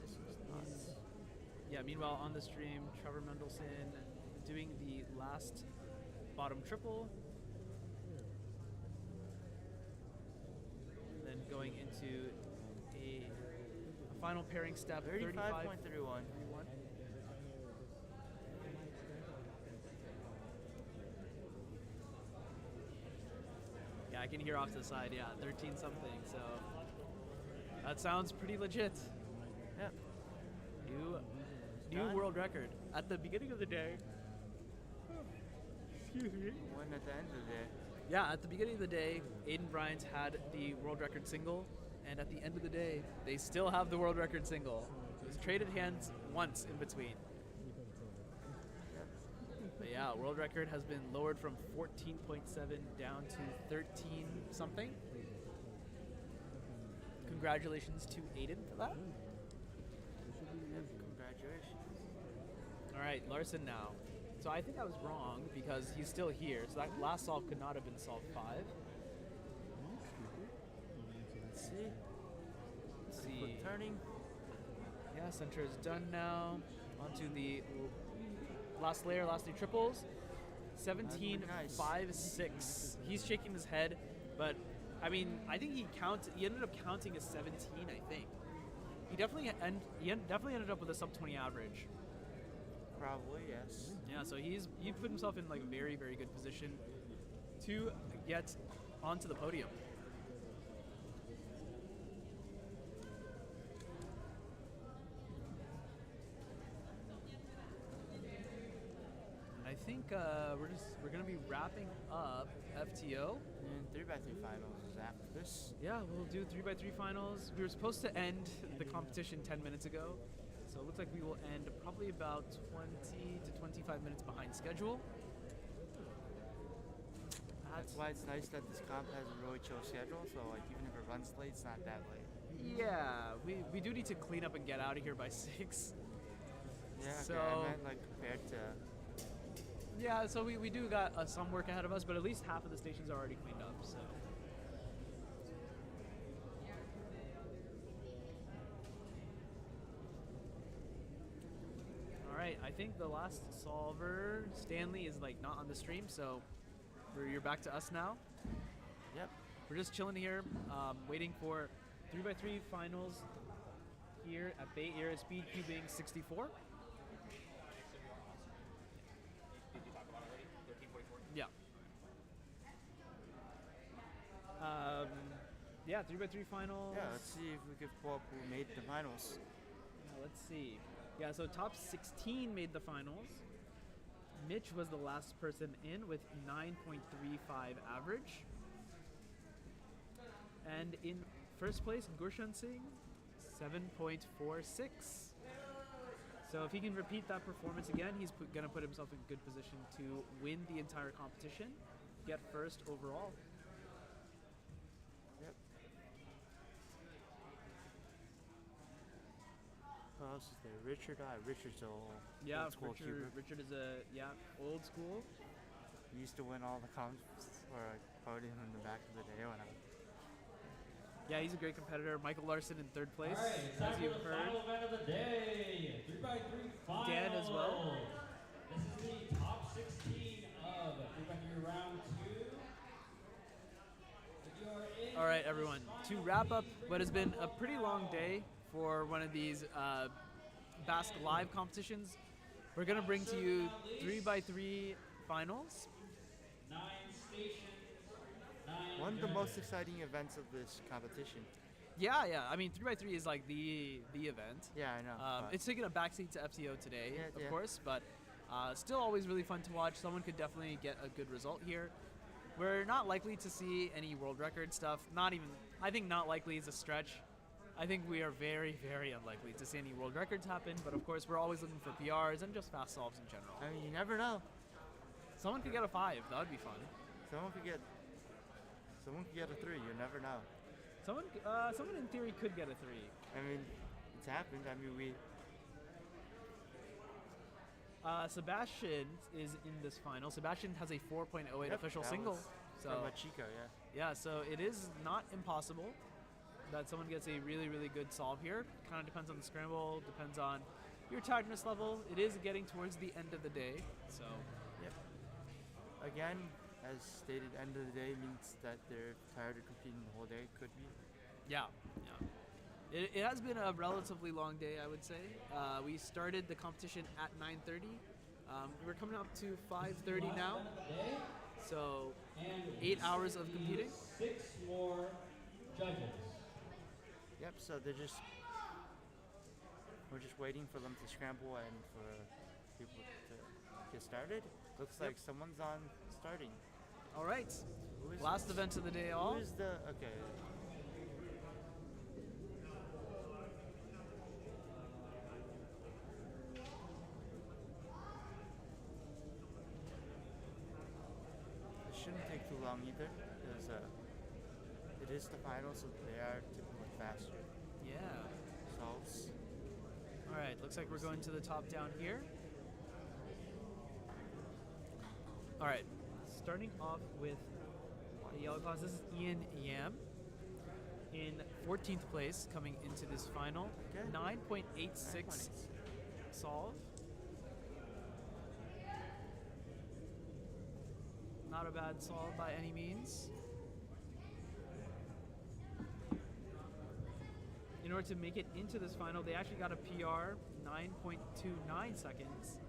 This is nuts. Yeah, meanwhile on the stream, Trevor Mendelson doing the last bottom triple. And then going into a final pairing step, 35.31. Yeah, I can hear off to the side, yeah, 13 something, so that sounds pretty legit. Yeah. New Done. world record at the beginning of the day. Excuse me. One at the end of the day. Yeah, at the beginning of the day, Aiden Bryant had the world record single, and at the end of the day, they still have the world record single. It was traded hands once in between. But yeah, world record has been lowered from 14.7 down to 13 something. Congratulations to Aiden for that. Congratulations. All right, Larson now. So I think I was wrong because he's still here. So that last solve could not have been solve 5. Let's see. Let's see. Turning. Yeah, center is done now. Onto the last layer, last 3 triples. 17, nice. 5, 6. He's shaking his head, but I mean, I think he ended up counting as 17, I think. He definitely ended up with a sub 20 average. Probably, yes. Yeah, so he put himself in like a very, very good position to get onto the podium. I think we're gonna be wrapping up FTO. And 3x3 finals is after this. Yeah, we'll do 3x3 finals. We were supposed to end the competition 10 minutes ago, so it looks like we will end probably about 20 to 25 minutes behind schedule. That's why it's nice that this comp has a really chill schedule, so like even if it runs late, it's not that late. Yeah, we do need to clean up and get out of here by 6. Yeah, okay, so I meant like compared to... Yeah, so we do got some work ahead of us, but at least half of the stations are already cleaned up, so. All right, I think the last solver, Stanley, is like not on the stream, so you're back to us now. Yep. We're just chilling here, waiting for 3x3 finals here at Bay Area Speedcubing 64. Yeah. Yeah, 3x3 finals. Yeah, let's see if we could pull up who made the finals. Yeah, let's see. Yeah, so top 16 made the finals. Mitch was the last person in with 9.35 average. And in first place, Gurshan Singh, 7.46. So if he can repeat that performance again, he's going to put himself in good position to win the entire competition, get first overall. Yep. Who else is there? Richard. Richard's old. Yeah, old school cuber. Richard is old school. He used to win all the comps or podium in the back of the day when I. Yeah, he's a great competitor. Michael Larson in third place, All right, it's time as for you've the heard. final event of the day, 3x3 finals. Dan as well. This is the top 16 of 3x3 round 2. If you are in All right, everyone. To wrap up what has been a pretty long day for one of these BASC live competitions, we're going to bring to you 3x3 finals. 9 stations. One of the most exciting events of this competition. Yeah. I mean, 3x3 is like the event. Yeah, I know. It's taking a backseat to FTO today, Yeah, of course, but still always really fun to watch. Someone could definitely get a good result here. We're not likely to see any world record stuff. I think not likely is a stretch. I think we are very, very unlikely to see any world records happen, but of course we're always looking for PRs and just fast solves in general. I mean, you never know. Someone could get a 5. That would be fun. Someone could get a 3. You never know. Someone in theory could get a 3. I mean, it's happened. I mean, Sebastian is in this final. Sebastian has a 4.08 official that single. was So from Chico, yeah. Yeah, so it is not impossible that someone gets a really, really good solve here. Kind of depends on the scramble, depends on your tiredness level. It is getting towards the end of the day, so. Yep. Again, as stated, end of the day means that they're tired of competing the whole day. Could be. Yeah. It has been a relatively long day, I would say. We started the competition at 9:30. We're coming up to 5:30 now. So 8 hours of competing. 6 more judges. Yep. So we're just waiting for them to scramble and for people to get started. Looks like someone's on starting. All right. Last event of the day. Who's the okay? Shouldn't take too long either, because it is the final, so they are typically faster. Yeah. Solves. All right, looks like we're going to the top down here. All right, starting off with the yellow class. This is Ian Yam in 14th place coming into this final. Okay. 9.86 solve. Not a bad solve by any means. In order to make it into this final, they actually got a PR, 9.29 seconds.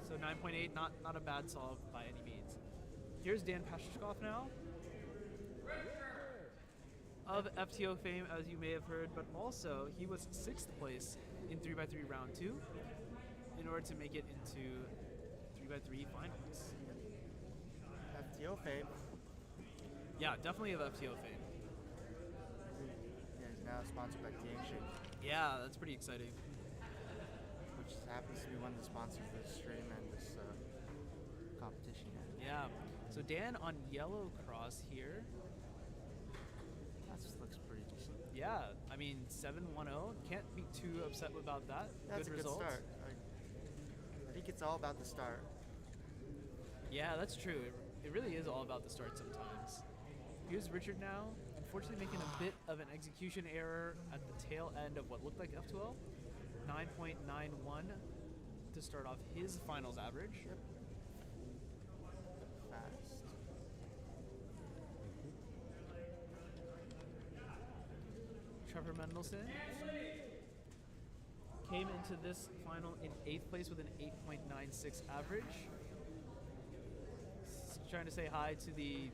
So 9.8, not a bad solve by any means. Here's Dan Pushkov now. Of FTO fame, as you may have heard, but also he was 6th place in 3x3 round 2 in order to make it into 3x3 finals. FTO fame. Yeah, definitely of FTO fame. Yeah, he's now sponsored by Tianxing, Yeah, that's pretty exciting. which happens to be one of the sponsors for this stream and this competition. Yeah. So Dan on yellow cross here. That just looks pretty decent. Yeah, I mean 7-1-0. Can't be too upset about that. That's good a result. good start. I think it's all about the start. Yeah, that's true. It really is all about the start sometimes. Here's Richard now, unfortunately making a bit of an execution error at the tail end of what looked like F12. 9.91 to start off his finals average. Yep. Fast. Trevor Mendelson came into this final in 8th place with an 8.96 average. Trying to say hi to the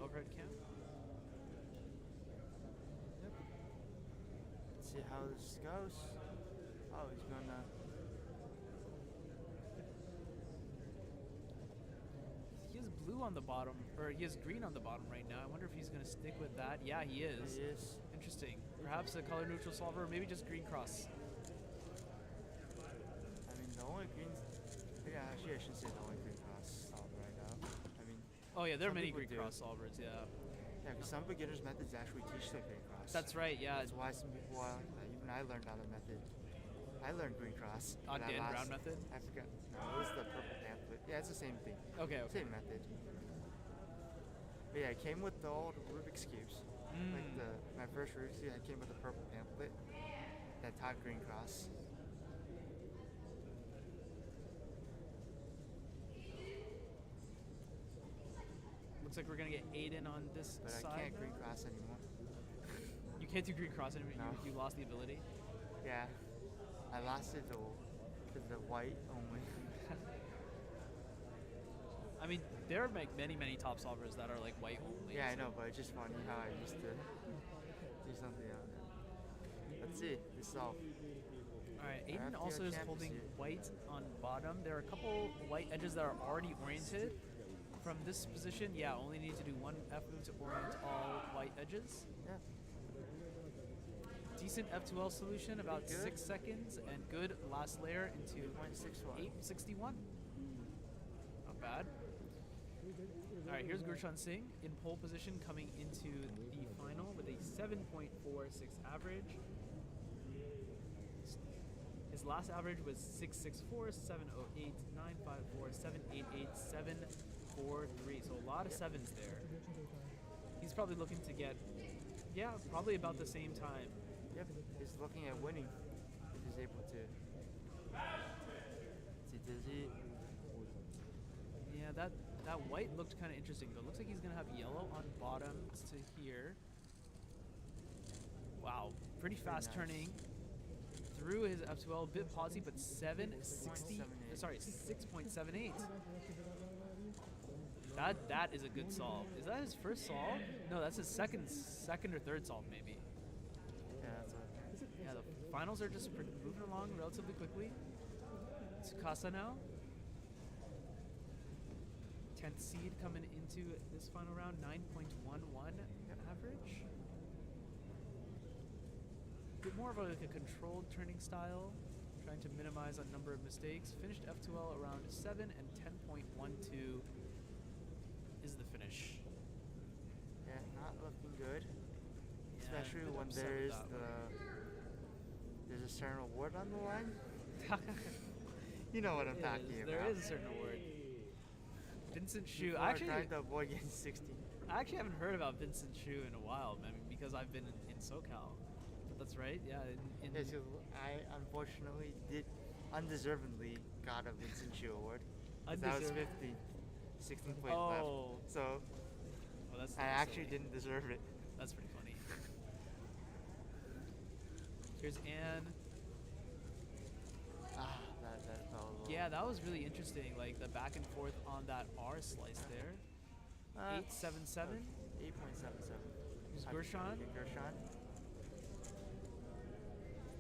overhead cam. Yep. Let's see how this goes. Oh, he's gonna. He has blue on the bottom, or he has green on the bottom right now. I wonder if he's going to stick with that. Yeah, he is. He is. Interesting. Perhaps a color neutral solver, or maybe just green cross. I mean, the only green. Yeah, actually, I shouldn't say the only green cross solver right now. I mean. Oh yeah, there are some many people green do. cross solvers. Yeah. Yeah, because some beginners methods actually teach the green cross. That's right. Yeah. That's why some people are. Even I learned on a method. I learned green cross. On but Dan Brown method? I forgot. No, it was the purple pamphlet. Yeah, it's the same thing. Okay. Same method. But yeah, it came with the old Rubik's cubes. Like my first Rubik's cube, I came with a purple pamphlet that taught green cross. Looks like we're gonna get Aiden on this But side. I can't now. green cross anymore. You can't do green cross anymore. No. You lost the ability. Yeah, I lost it to the white only. I mean, there are like many top solvers that are like white only. Yeah, I know, but it's just funny how I used to do something else. Let's see, this solve. All right, Our Aiden FTO also is champ holding here. white on bottom. There are a couple white edges that are already oriented. From this position, yeah, only need to do one F move to orient all white edges. Yeah. Decent F2L solution, about Pretty good. 6 seconds, and good last layer into 8.61. 861. Not bad. All right, here's Gurshan Singh in pole position coming into the final with a 7.46 average. His last average was 664, 708, 954, 788, 743. So a lot of sevens there. He's probably looking to get Yeah, probably about the same time. Yep, he's looking at winning if he's able to. Does he? Yeah, that white looked kind of interesting, but it looks like he's going to have yellow on bottom to here. Wow, pretty fast nice. turning. Through his F2L, a bit pausy, but 6.78. That is a good solve. Is that his first solve? No, that's his second or third solve maybe. Yeah, that's what. Yeah, the finals are just moving along relatively quickly. Tsukasa now. 10th seed coming into this final round, 9.11 average. Bit more of like a controlled turning style, trying to minimize a number of mistakes. Finished F2L around 7 and 10.12 is the finish. Yeah, not looking good. Yeah, Especially bit when upset there's with that there's a certain award on the line. You know what I'm talking about. There is a certain award. Vincent Shu. People I are actually trying to avoid getting 60. I actually haven't heard about Vincent Shu in a while, I mean, because I've been in SoCal. But that's right, yeah. Yeah, so I unfortunately undeservedly got a Vincent Shu award. 'Cause I was 50, 16 points left. So I actually didn't deserve it. That's pretty funny. Here's Anne. That fell a little. Yeah, that was really interesting. Like the back and forth on that R slice there. 877. 8.77. Here's Gershon. Gershon.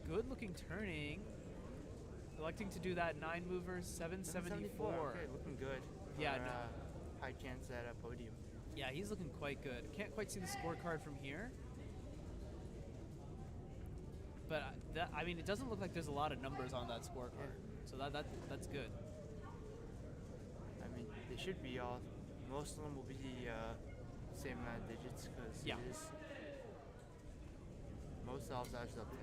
Good looking turning. Electing to do that 9 mover 774. Okay, looking good. Yeah, For, high chance at a podium. Yeah, he's looking quite good. Can't quite see the scorecard from here. But I mean, it doesn't look like there's a lot of numbers on that scorecard. So that's good. I mean, they should be all. Most of them will be the same amount of digits because most solves are sub 10.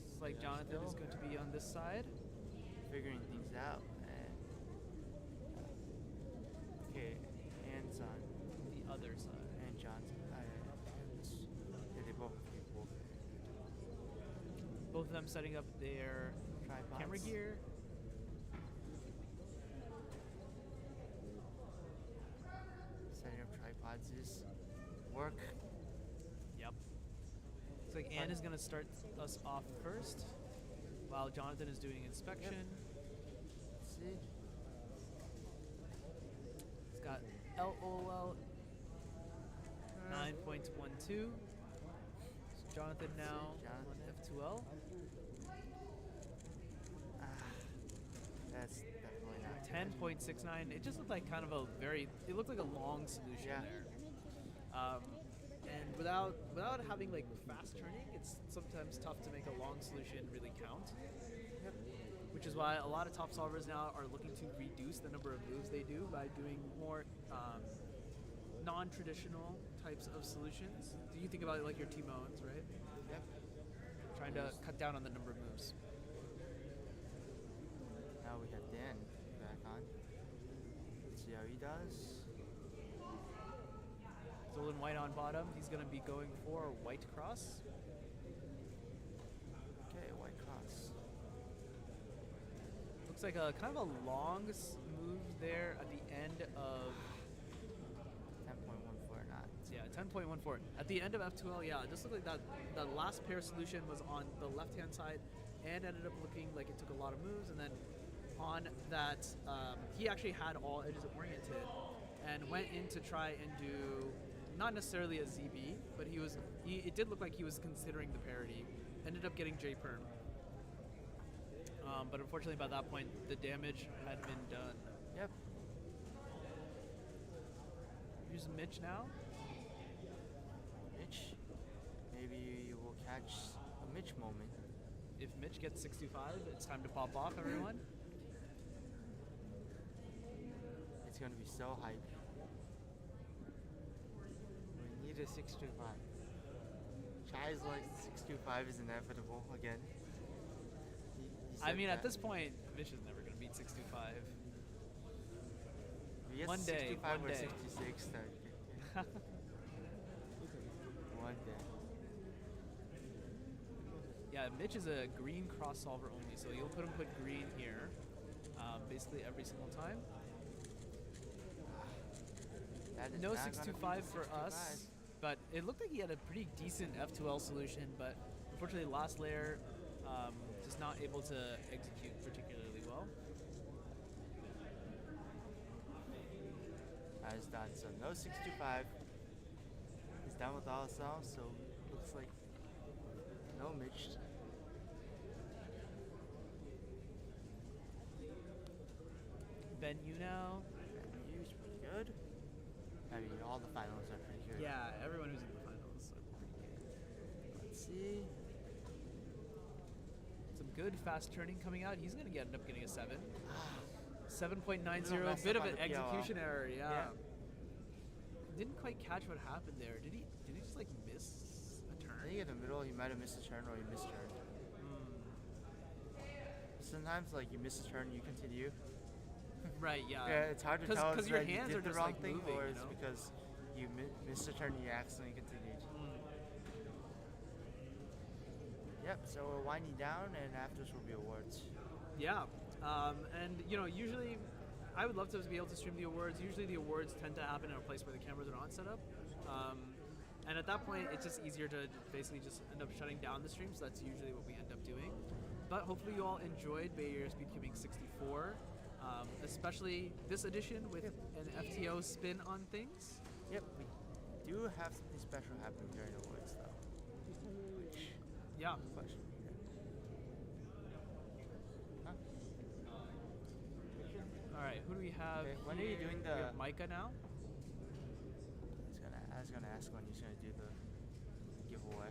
It's like Jonathan is going to be on this side. Figuring things out. Okay, Anne's on the other side. And John's. Yeah, they both equal. Both of them setting up their tripods. Camera gear. Setting up tripods is work. Yep. Looks like Anne is going to start us off first, while Jonathan is doing inspection. Let's see. It's got LOL 9.12. So Jonathan now on F2L. That's definitely not 10.69. It just looked like kind of it looked like a long solution there. And without having like fast turning, it's sometimes tough to make a long solution really count. Which is why a lot of top solvers now are looking to reduce the number of moves they do by doing more non-traditional types of solutions. Do you think about it like your T-mones, right? Yep. Trying to cut down on the number of moves. Now we have Dan back on. Let's see how he does. Zolan white on bottom. He's going to be going for white cross. Okay, white cross. Looks like a kind of a long move there at the end of 10.14 knots. Yeah, 10.14. At the end of F2L, yeah, it just looked like that last pair solution was on the left-hand side and ended up looking like it took a lot of moves. And then on that, he actually had all edges oriented and went in to try and do not necessarily a ZB, but it did look like he was considering the parody. Ended up getting J-perm. But unfortunately, by that point, the damage had been done. Yep. Here's Mitch now. Mitch. Maybe we'll catch a Mitch moment. If Mitch gets 625, it's time to pop off, everyone. It's going to be so hype. We need a 625. Chai's like 625 is inevitable again. He I mean, said at this point, Mitch is never going to beat 625. If he gets One day, 65 one or day. 66, then one day. Yeah, Mitch is a green cross solver only, so you'll put green here, basically every single time. That is No not gonna be 625 the for 625. us, but it looked like he had a pretty decent F2L solution, but unfortunately last layer just not able to execute particularly well. That is done, so no 625. He's done with all cells, so looks like no Mitch. Ben now. U's pretty good. I mean, all the finals are pretty good. Yeah, everyone who's in the finals are pretty good. Let's see. Some good fast turning coming out. He's going to end up getting a 7. Little 7.90, mess bit up of on an the PLL. execution error, yeah. Yeah. Didn't quite catch what happened there. Did he just like miss a turn? I think in the middle he might have missed a turn or he missed turn. Sometimes like you miss a turn, you continue. Right, yeah. Yeah, it's hard to tell because if your that you hands did are the just wrong like thing moving, or you it's know? because you missed a turn and you accidentally continued. Yep, so we're winding down and after this will be awards. Yeah, and you know, usually I would love to be able to stream the awards. Usually the awards tend to happen in a place where the cameras are not set up. And at that point, it's just easier to basically just end up shutting down the stream, so that's usually what we end up doing. But hopefully you all enjoyed Bay Area Speedcubing 64, especially this edition with an FTO spin on things. Yep, we do have something special happening during the awards though. Which, yeah. Question. Huh? All right, who do we have? Okay, when are you here? doing We have the- Micah now. I was gonna ask when he's gonna do the giveaway.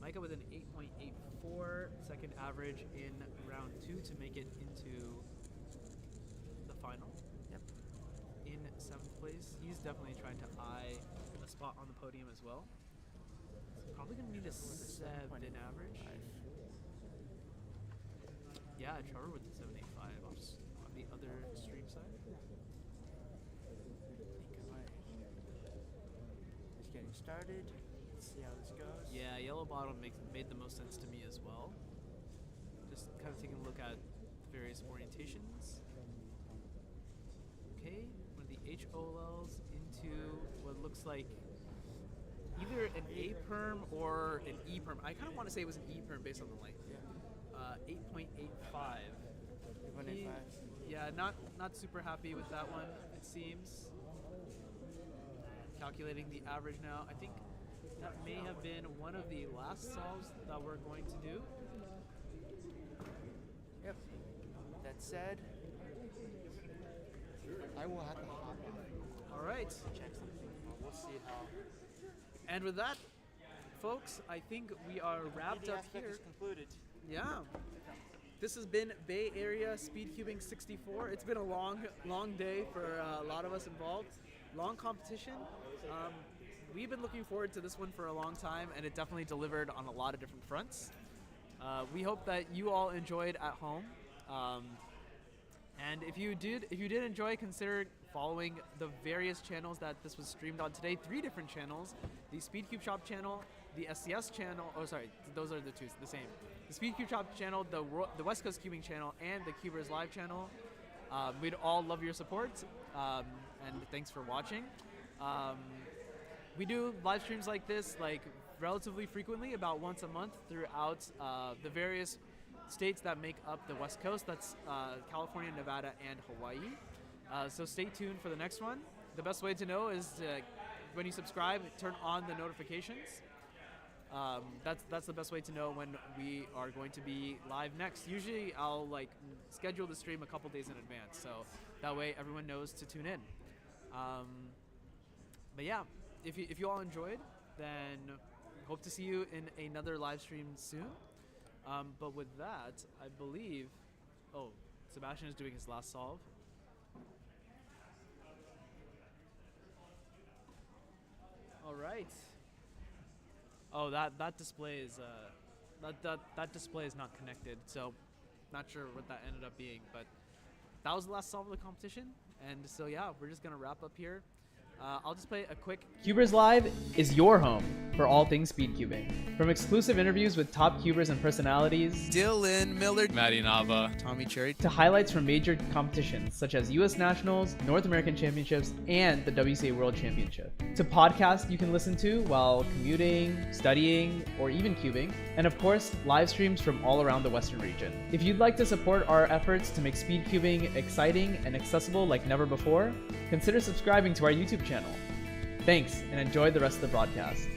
Micah with an 8.84 second average in round 2 to make it into the final. Yep. In 7th place. He's definitely trying to eye a spot on the podium as well. So probably gonna need a 7 average. Yeah, Trevor with the 785 on the other stream side. Just getting started. Let's see how this goes. Yeah, yellow bottom made the most sense to me as well. Just kind of taking a look at the various orientations. Okay, one of the HOLs into what looks like either an A perm or an E perm. I kind of want to say it was an E perm based on the length. 8.85. 8.85. Yeah, not super happy with that one, it seems. Calculating the average now. I think that may have been one of the last solves that we're going to do. Yep. That said, I will have to hop on. All right. Check something. We'll see how. And with that, folks, I think we are wrapped Meeting up aspect here. is concluded. Yeah. This has been Bay Area Speedcubing 64. It's been a long day for a lot of us involved. Long competition. We've been looking forward to this one for a long time, and it definitely delivered on a lot of different fronts. We hope that you all enjoyed at home. And if you did enjoy, consider following the various channels that this was streamed on today. 3 different channels: the SpeedCubeShop channel, the SCS channel. Oh, sorry, those are the same. The SpeedCubeShop channel, the West Coast Cubing channel, and the CubersLive channel. We'd all love your support, and thanks for watching. We do live streams like this relatively frequently, about once a month, throughout the various states that make up the West Coast. That's California, Nevada, and Hawaii. So stay tuned for the next one. The best way to know is when you subscribe, turn on the notifications. That's the best way to know when we are going to be live next. Usually I'll schedule the stream a couple days in advance, so that way everyone knows to tune in. But yeah, if you all enjoyed, then hope to see you in another live stream soon. But with that, I believe, Sebastian is doing his last solve. All right. Oh, that display is that display is not connected, so not sure what that ended up being, but that was the last solve of the competition. And so yeah, we're just gonna wrap up here. I'll just play a quick. CubersLive is your home for all things speedcubing. From exclusive interviews with top cubers and personalities, Dylan Miller, Maddy Inaba, Tommy Cherry, to highlights from major competitions such as US Nationals, North American Championships, and the WCA World Championship. To podcasts you can listen to while commuting, studying, or even cubing. And of course, live streams from all around the Western region. If you'd like to support our efforts to make speedcubing exciting and accessible like never before, consider subscribing to our YouTube channel. Thanks, and enjoy the rest of the broadcast.